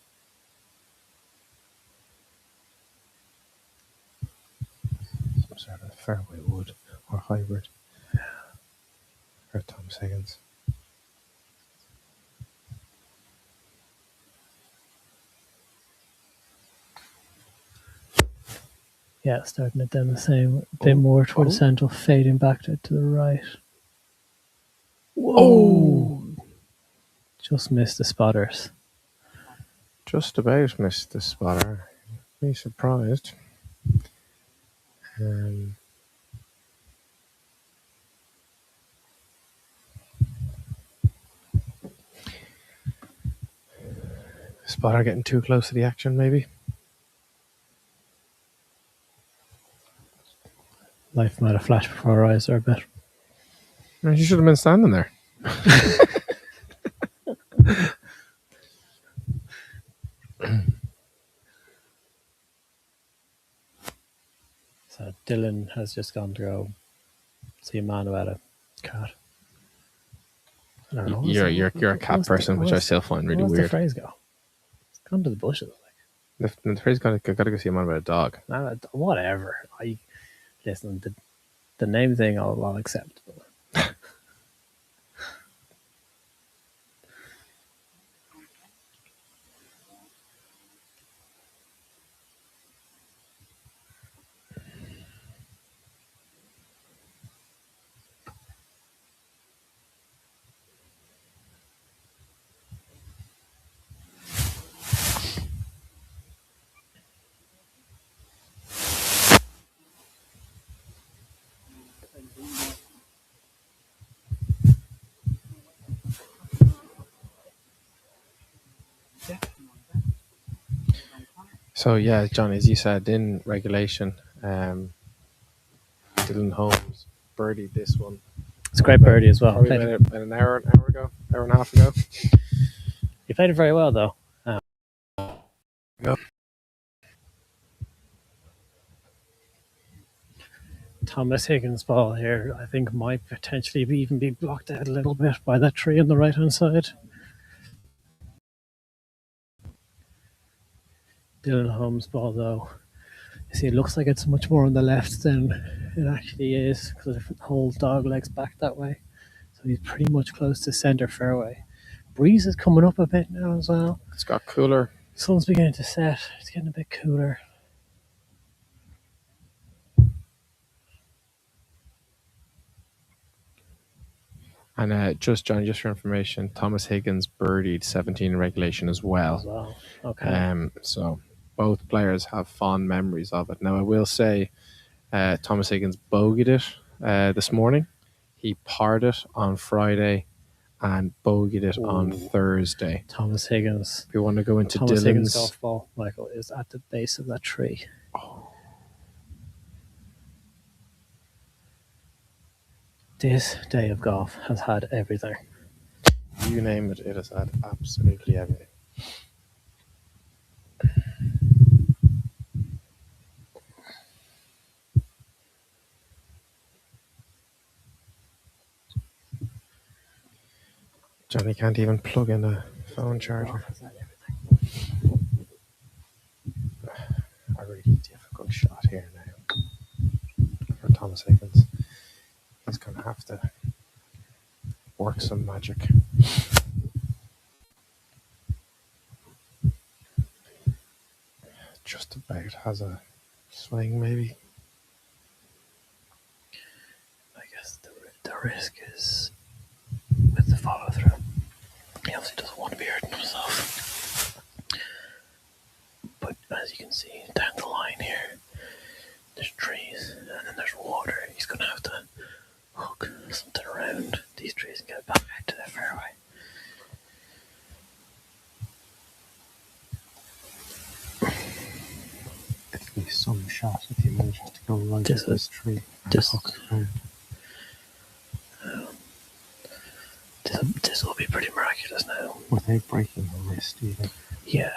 Some sort of fairway wood or hybrid. Or Thomas Higgins. Yeah, starting it down the same, a bit more toward the central, fading back to the right. Whoa! Just missed the spotters. Just about missed the spotter. Be surprised. Spotter getting too close to the action, maybe. Life might have flashed before our eyes there a bit. You should have been standing there. Dylan has just gone to go see a man about a cat. I don't know. You're a cat person, which I still find really Where's weird. the phrase go? It's gone to the bushes. The phrase got to go see a man about a dog. Whatever. Listen. The name thing I'll accept. So yeah, John, as you said, in regulation, Dylan Holmes birdied this one. It's a great birdie as well. Probably about an hour and a half ago. He played it very well, though. Yep. Thomas Higgins' ball here, I think, might potentially even be blocked out a little bit by that tree on the right-hand side. Dylan Holmes' ball, though, you see, it looks like it's much more on the left than it actually is, because the whole dog legs back that way. So he's pretty much close to centre fairway. Breeze is coming up a bit now as well. It's got cooler. Sun's beginning to set. It's getting a bit cooler. And John, just for information, Thomas Higgins birdied 17 in regulation as well. Okay. So both players have fond memories of it. Now, I will say Thomas Higgins bogeyed it this morning. He parred it on Friday and bogeyed it on Thursday. Thomas Higgins. If you want to go into Thomas Higgins' Dylan's golf ball, Michael, is at the base of that tree. This day of golf has had everything. You name it, it has had absolutely everything. Johnny can't even plug in a phone charger. A really difficult shot here now for Thomas Higgins. He's going to have to work some magic. Just about has a swing, maybe. I guess the risk is with the follow through. He obviously doesn't want to be hurting himself. But as you can see down the line here, there's trees and then there's water. He's going to have to hook something around these trees and get it back out to the fairway. It'll be some shot if he manages to go right to this tree and hook it around. This will be pretty miraculous now. Without breaking the wrist either. Yeah.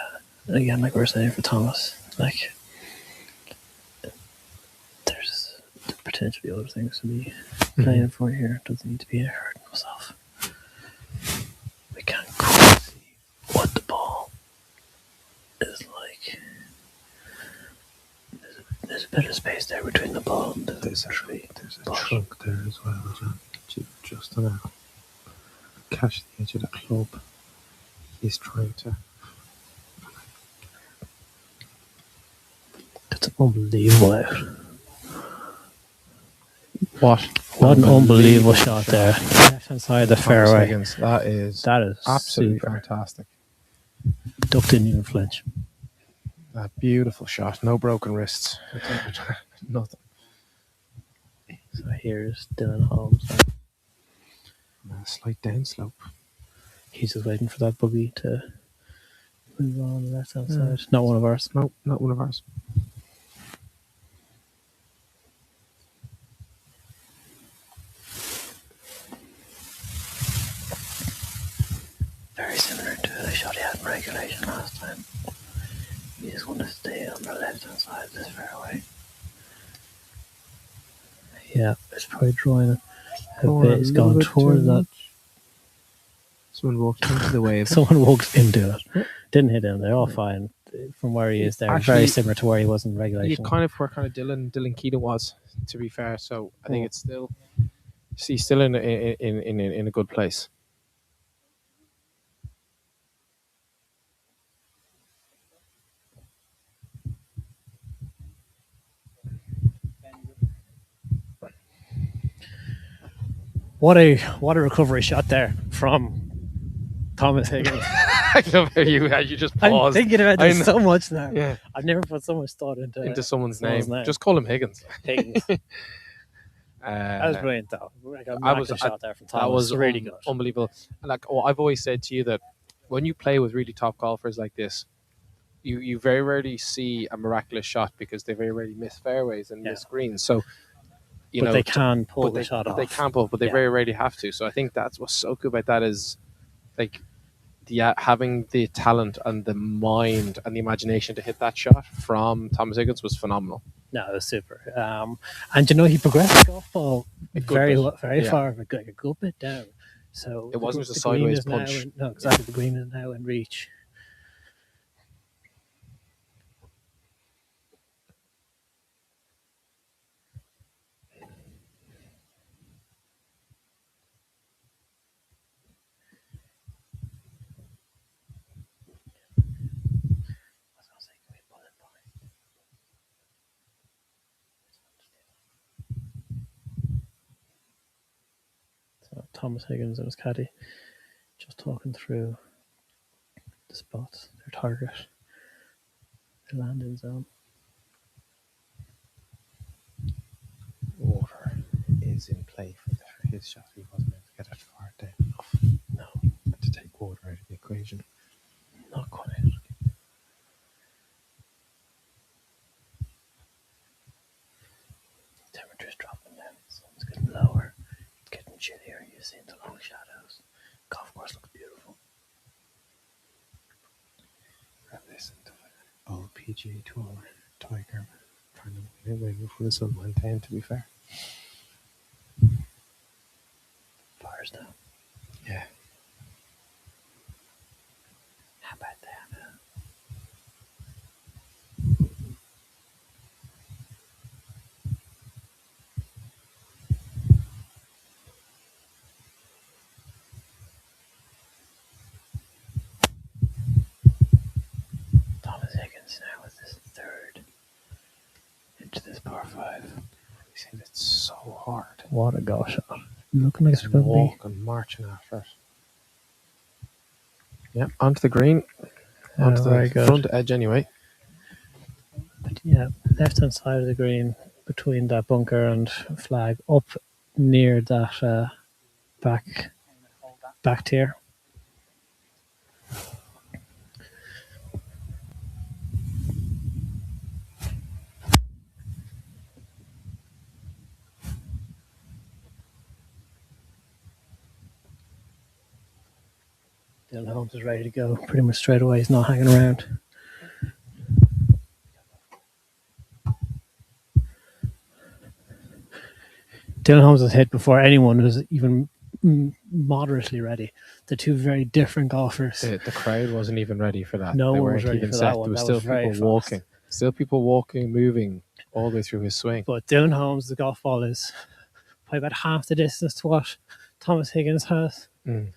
Again, like we were saying for Thomas, like there's potentially other things to be playing for here. Doesn't need to be hurting himself. We can't quite see what the ball is like. There's a bit of space there between the ball and the tree. There's a trunk there as well, just enough. Catch the edge of the club. He's trying to. That's an unbelievable out. What an unbelievable shot there. Left hand side of the fairway. Higgins, that is absolutely fantastic. Duck didn't even flinch. A beautiful shot. No broken wrists. Nothing. So here's Dylan Holmes. A slight downslope. He's just waiting for that buggy to move on the left hand side. Not one of ours. No, not one of ours. Very similar to the shot he had in regulation last time. You just want to stay on the left hand side of this fairway. Yeah, it's probably drawing a Corner bit. It's a little gone bit towards too that. much. Someone walked into the wave. Someone walked into it. Didn't hit him. They're all fine from where he is there. Actually, very similar to where he was in regulation. Yeah, kind of where kind of Dylan Keaton was, to be fair. So I think Mm. it's still, he's still in a good place. What a recovery shot there from Thomas Higgins. I love how you just I'm paused. thinking about this so much now. Yeah. I've never put so much thought into someone's name. Just call him Higgins. Higgins. That was brilliant, though. Like a shot there from Thomas. That was really good. unbelievable. And like, I've always said to you that when you play with really top golfers like this, you very rarely see a miraculous shot because they very rarely miss fairways and miss greens. So, But they can pull the shot off. They can pull, but they very rarely have to. So I think that's what's so good about that is, like, having the talent and the mind and the imagination to hit that shot from Thomas Higgins was phenomenal. No, it was super. And he progressed the golf ball very bit. far, like a good bit down. So it wasn't just a the green sideways is now punch. no, exactly. The green is now in reach. So Thomas Higgins and his caddy just talking through the spots, their target, their landing zone. Water is in play for his shot. He wasn't able to get it far down enough. No, had to take water out of the equation. Not quite. Temperature's dropping down. The sun's getting lower. It's getting chillier. You're seeing the long shadows. Golf course looks beautiful. Listen to the old PGA Tour Tiger trying to win away before the sun went down, to be fair. Fire's down. Yeah. How about that? Thomas Higgins now with his third into this par 5. He said it's so hard. What a golf shot. Looking like it's Just going to walk and marching after it. Yep, onto the green. Onto the front edge anyway. But yeah, left hand side of the green between that bunker and flag up near that back tier. Dylan Holmes is ready to go pretty much straight away. He's not hanging around. Dylan Holmes was hit before anyone was even moderately ready. The two very different golfers. The crowd wasn't even ready for that. No they one weren't was ready even for set. that one. There was That still was very people fast. walking. Still people walking, moving all the way through his swing. But Dylan Holmes, the golf ball is probably about half the distance to what Thomas Higgins has. Mm.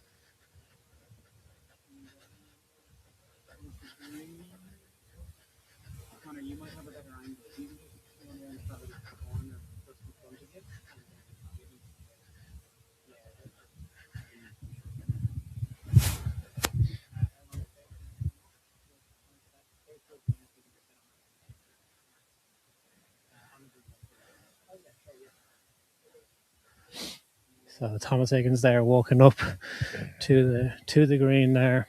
So Thomas Higgins there walking up to the green there.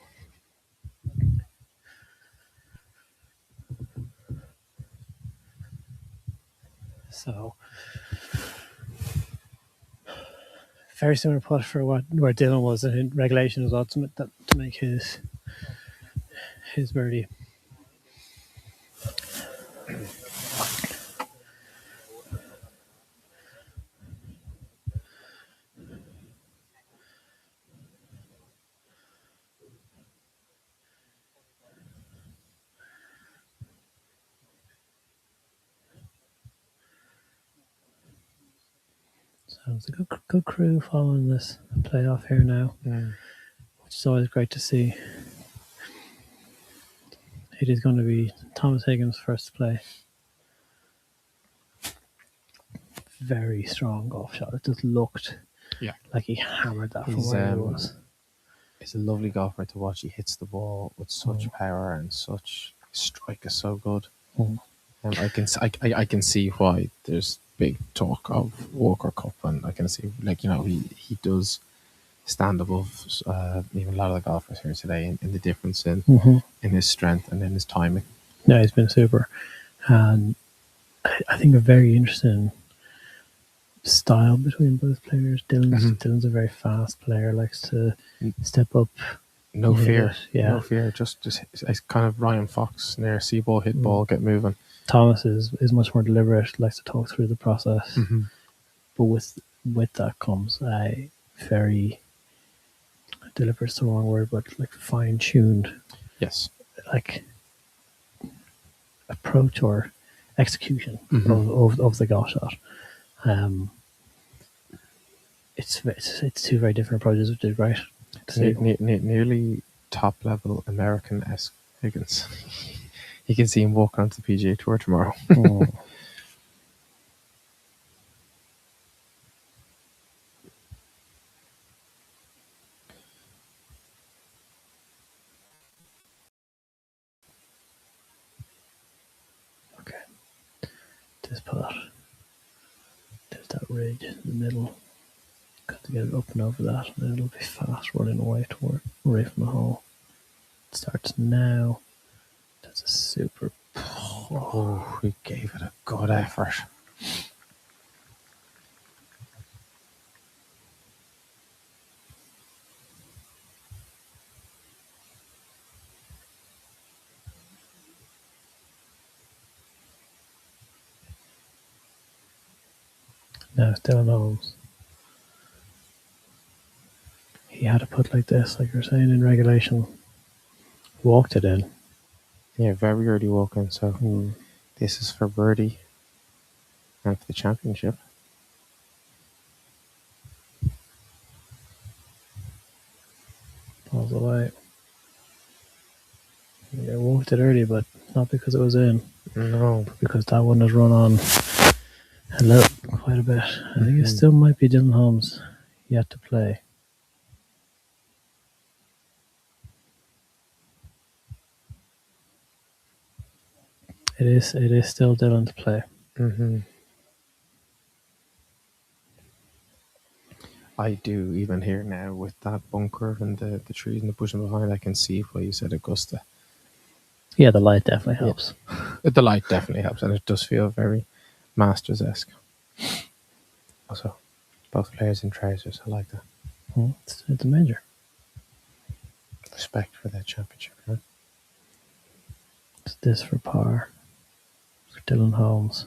So very similar putt for where Dylan was in regulation as well to make his birdie. So it's a good crew following this playoff here now, which is always great to see. It is going to be Thomas Higgins' first to play. Very strong golf shot. It just looked like he hammered that from where he was. He's a lovely golfer to watch. He hits the ball with such power and such strike is so good. I can see why there's big talk of Walker Cup, and I can see he does stand above even a lot of the golfers here today in the difference in his strength and in his timing. Yeah, he's been super, and I think a very interesting style between both players. Dylan's a very fast player, likes to step up. No fear. Yeah. No fear. Just it's kind of Ryan Fox near see ball, hit ball, get moving. Thomas is much more deliberate, likes to talk through the process. But with that comes a very deliberate's the wrong word, but like fine tuned like approach or execution of the golf shot. It's two very different approaches, which is great. Nearly top level American-esque Higgins. You can see him walking onto the PGA Tour tomorrow. Okay. This part. There's that ridge in the middle. Got to get it up and over that, and then it'll be fast running away away from the hole. It starts now. That's a super. Oh, we gave it a good effort. Now it's Dylan Holmes. He had to put like this, like you're saying in regulation. Walked it in. Yeah, very early walking. So this is for birdie and for the championship. Falls away. Yeah, walked it early, but not because it was in. No. But because that one has run on quite a bit. I think it still might be Dylan Holmes yet to play. It is still Dylan to play. I do, even here now with that bunker and the trees and the bush behind, I can see why you said Augusta. Yeah, the light definitely helps. The light definitely helps, and it does feel very Masters-esque. Also, both players in trousers, I like that. It's a major. Respect for that championship, right? It's this for par. For Dylan Holmes.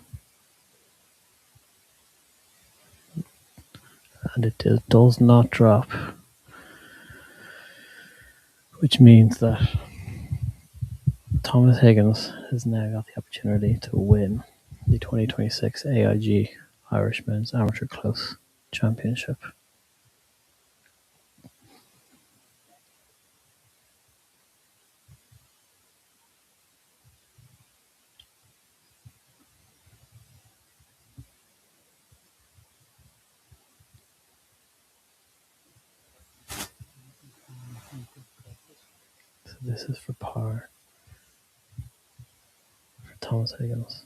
And it does not drop. Which means that Thomas Higgins has now got the opportunity to win the 2026 AIG Irish Men's Amateur Close Championship. So this is for par for Thomas Higgins.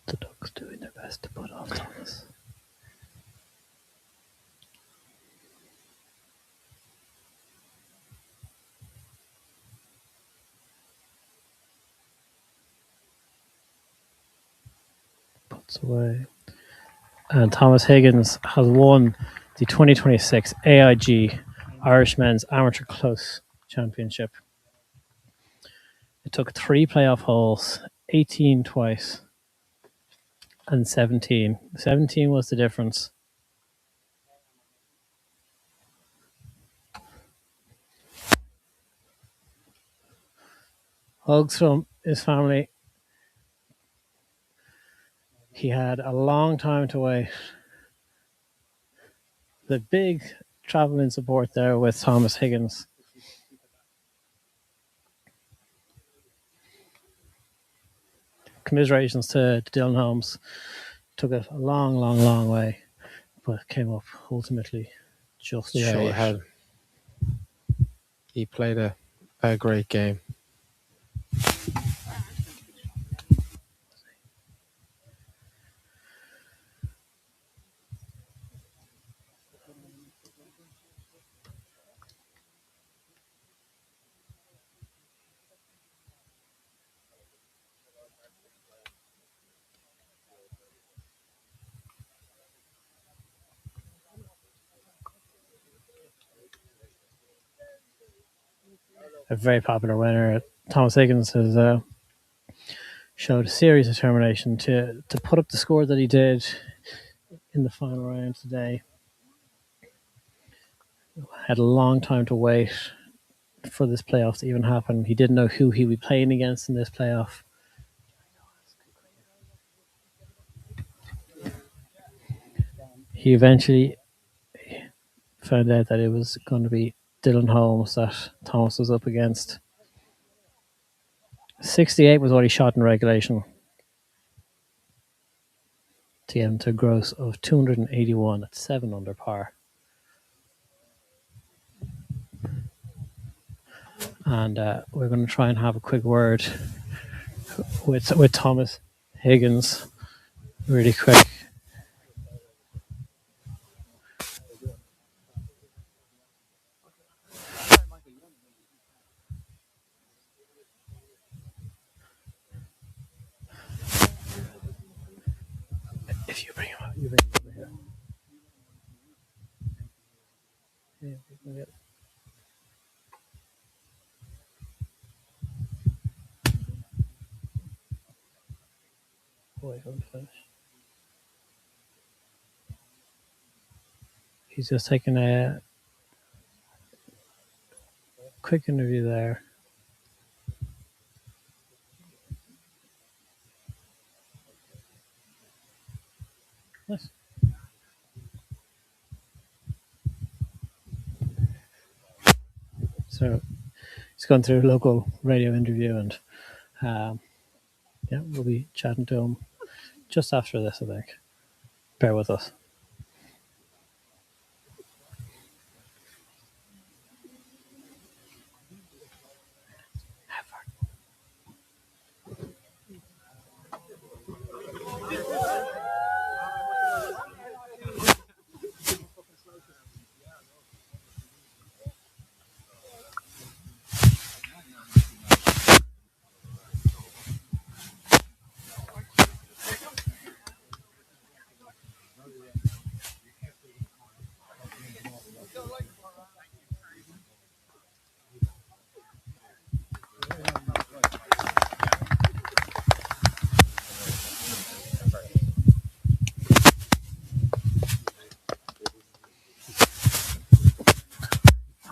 The Ducks doing their best to put off Thomas. Puts away. And Thomas Higgins has won the 2026 AIG Irish Men's Amateur Close Championship. It took 3 playoff holes, 18 twice, and 17. 17 was the difference. Hugs from his family. He had a long time to wait. The big travelling support there with Thomas Higgins. Commiserations to Dylan Holmes. Took it a long way, but came up ultimately just short. He played a great game. A very popular winner. Thomas Higgins has showed a serious determination to put up the score that he did in the final round today. Had a long time to wait for this playoff to even happen. He didn't know who he'd be playing against in this playoff. He eventually found out that it was going to be Dylan Holmes that Thomas was up against. 68 was what he shot in regulation to get him to a gross of 281 at 7 under par. And we're going to try and have a quick word with Thomas Higgins really quick. If you bring him up, you bring him over here. Yeah, we can get wait for him to finish. He's just taking a quick interview there. Nice. So he's gone through a local radio interview, and yeah, we'll be chatting to him just after this, I think. Bear with us.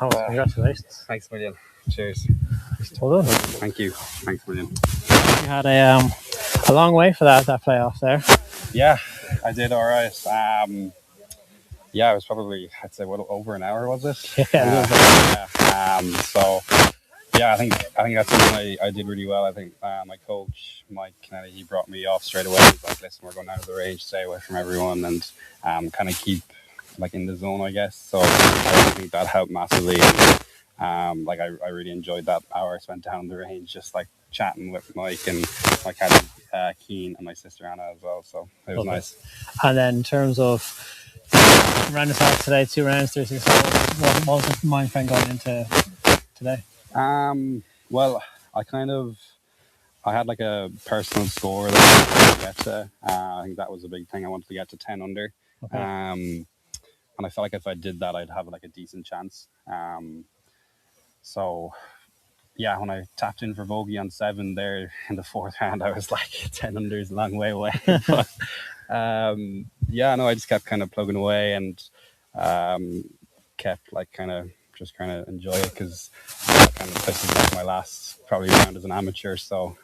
Oh, congratulations. Thanks a million. Cheers. Well done. Thank you. Thanks a million. You had a long way for that playoff there. Yeah, I did all right. Yeah, it was probably, I'd say, what, over an hour, was it? Yeah. So, yeah, I think that's something I did really well. I think my coach, Mike Kennedy, he brought me off straight away. He was like, listen, we're going down to the range, stay away from everyone, and kind of keep like in the zone, I guess. So I think that helped massively. Like I really enjoyed that hour spent down the range, just like chatting with Mike and my cousin Keen and my sister Anna as well. So it was nice. And then in terms of round of size today, 2 rounds, 36 holes, what was the mind frame going into today? Well, I had like a personal score that I wanted to get to. I think that was a big thing. I wanted to get to 10 under. Okay. And I felt like if I did that, I'd have like a decent chance. So yeah, when I tapped in for bogey on 7 there in the 4th round, I was like 10 under is a long way away. But yeah, no, I just kept kind of plugging away and kept like kind of enjoy it, because I kind of this is like my last probably round as an amateur. So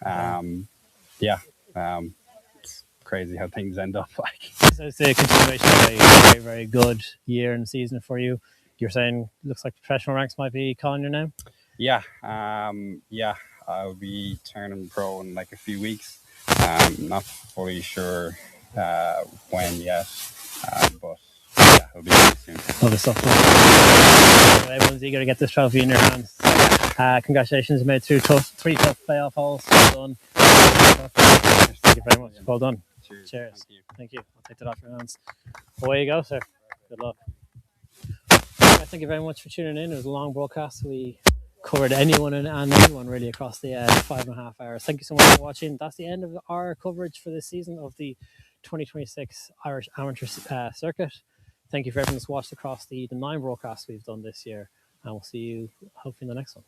it's crazy how things end up like. So it's a continuation of a very, very good year and season for you. You're saying looks like the professional ranks might be calling your name? Yeah, I'll be turning pro in like a few weeks. Not fully sure when yet, but yeah, it'll be very soon. Lovely stuff. Everyone's eager to get this trophy in your hands. Congratulations, you made through three tough playoff holes. Well done. Thank you very much. Well done. Cheers. Thank you. I'll take that off your hands. Away you go, sir. Good luck. Thank you very much for tuning in. It was a long broadcast. We covered anyone and anyone really across the 5.5 hours. Thank you so much for watching. That's the end of our coverage for this season of the 2026 Irish Amateur Circuit. Thank you for everyone that's watched across the 9 broadcasts we've done this year, and we'll see you hopefully in the next one.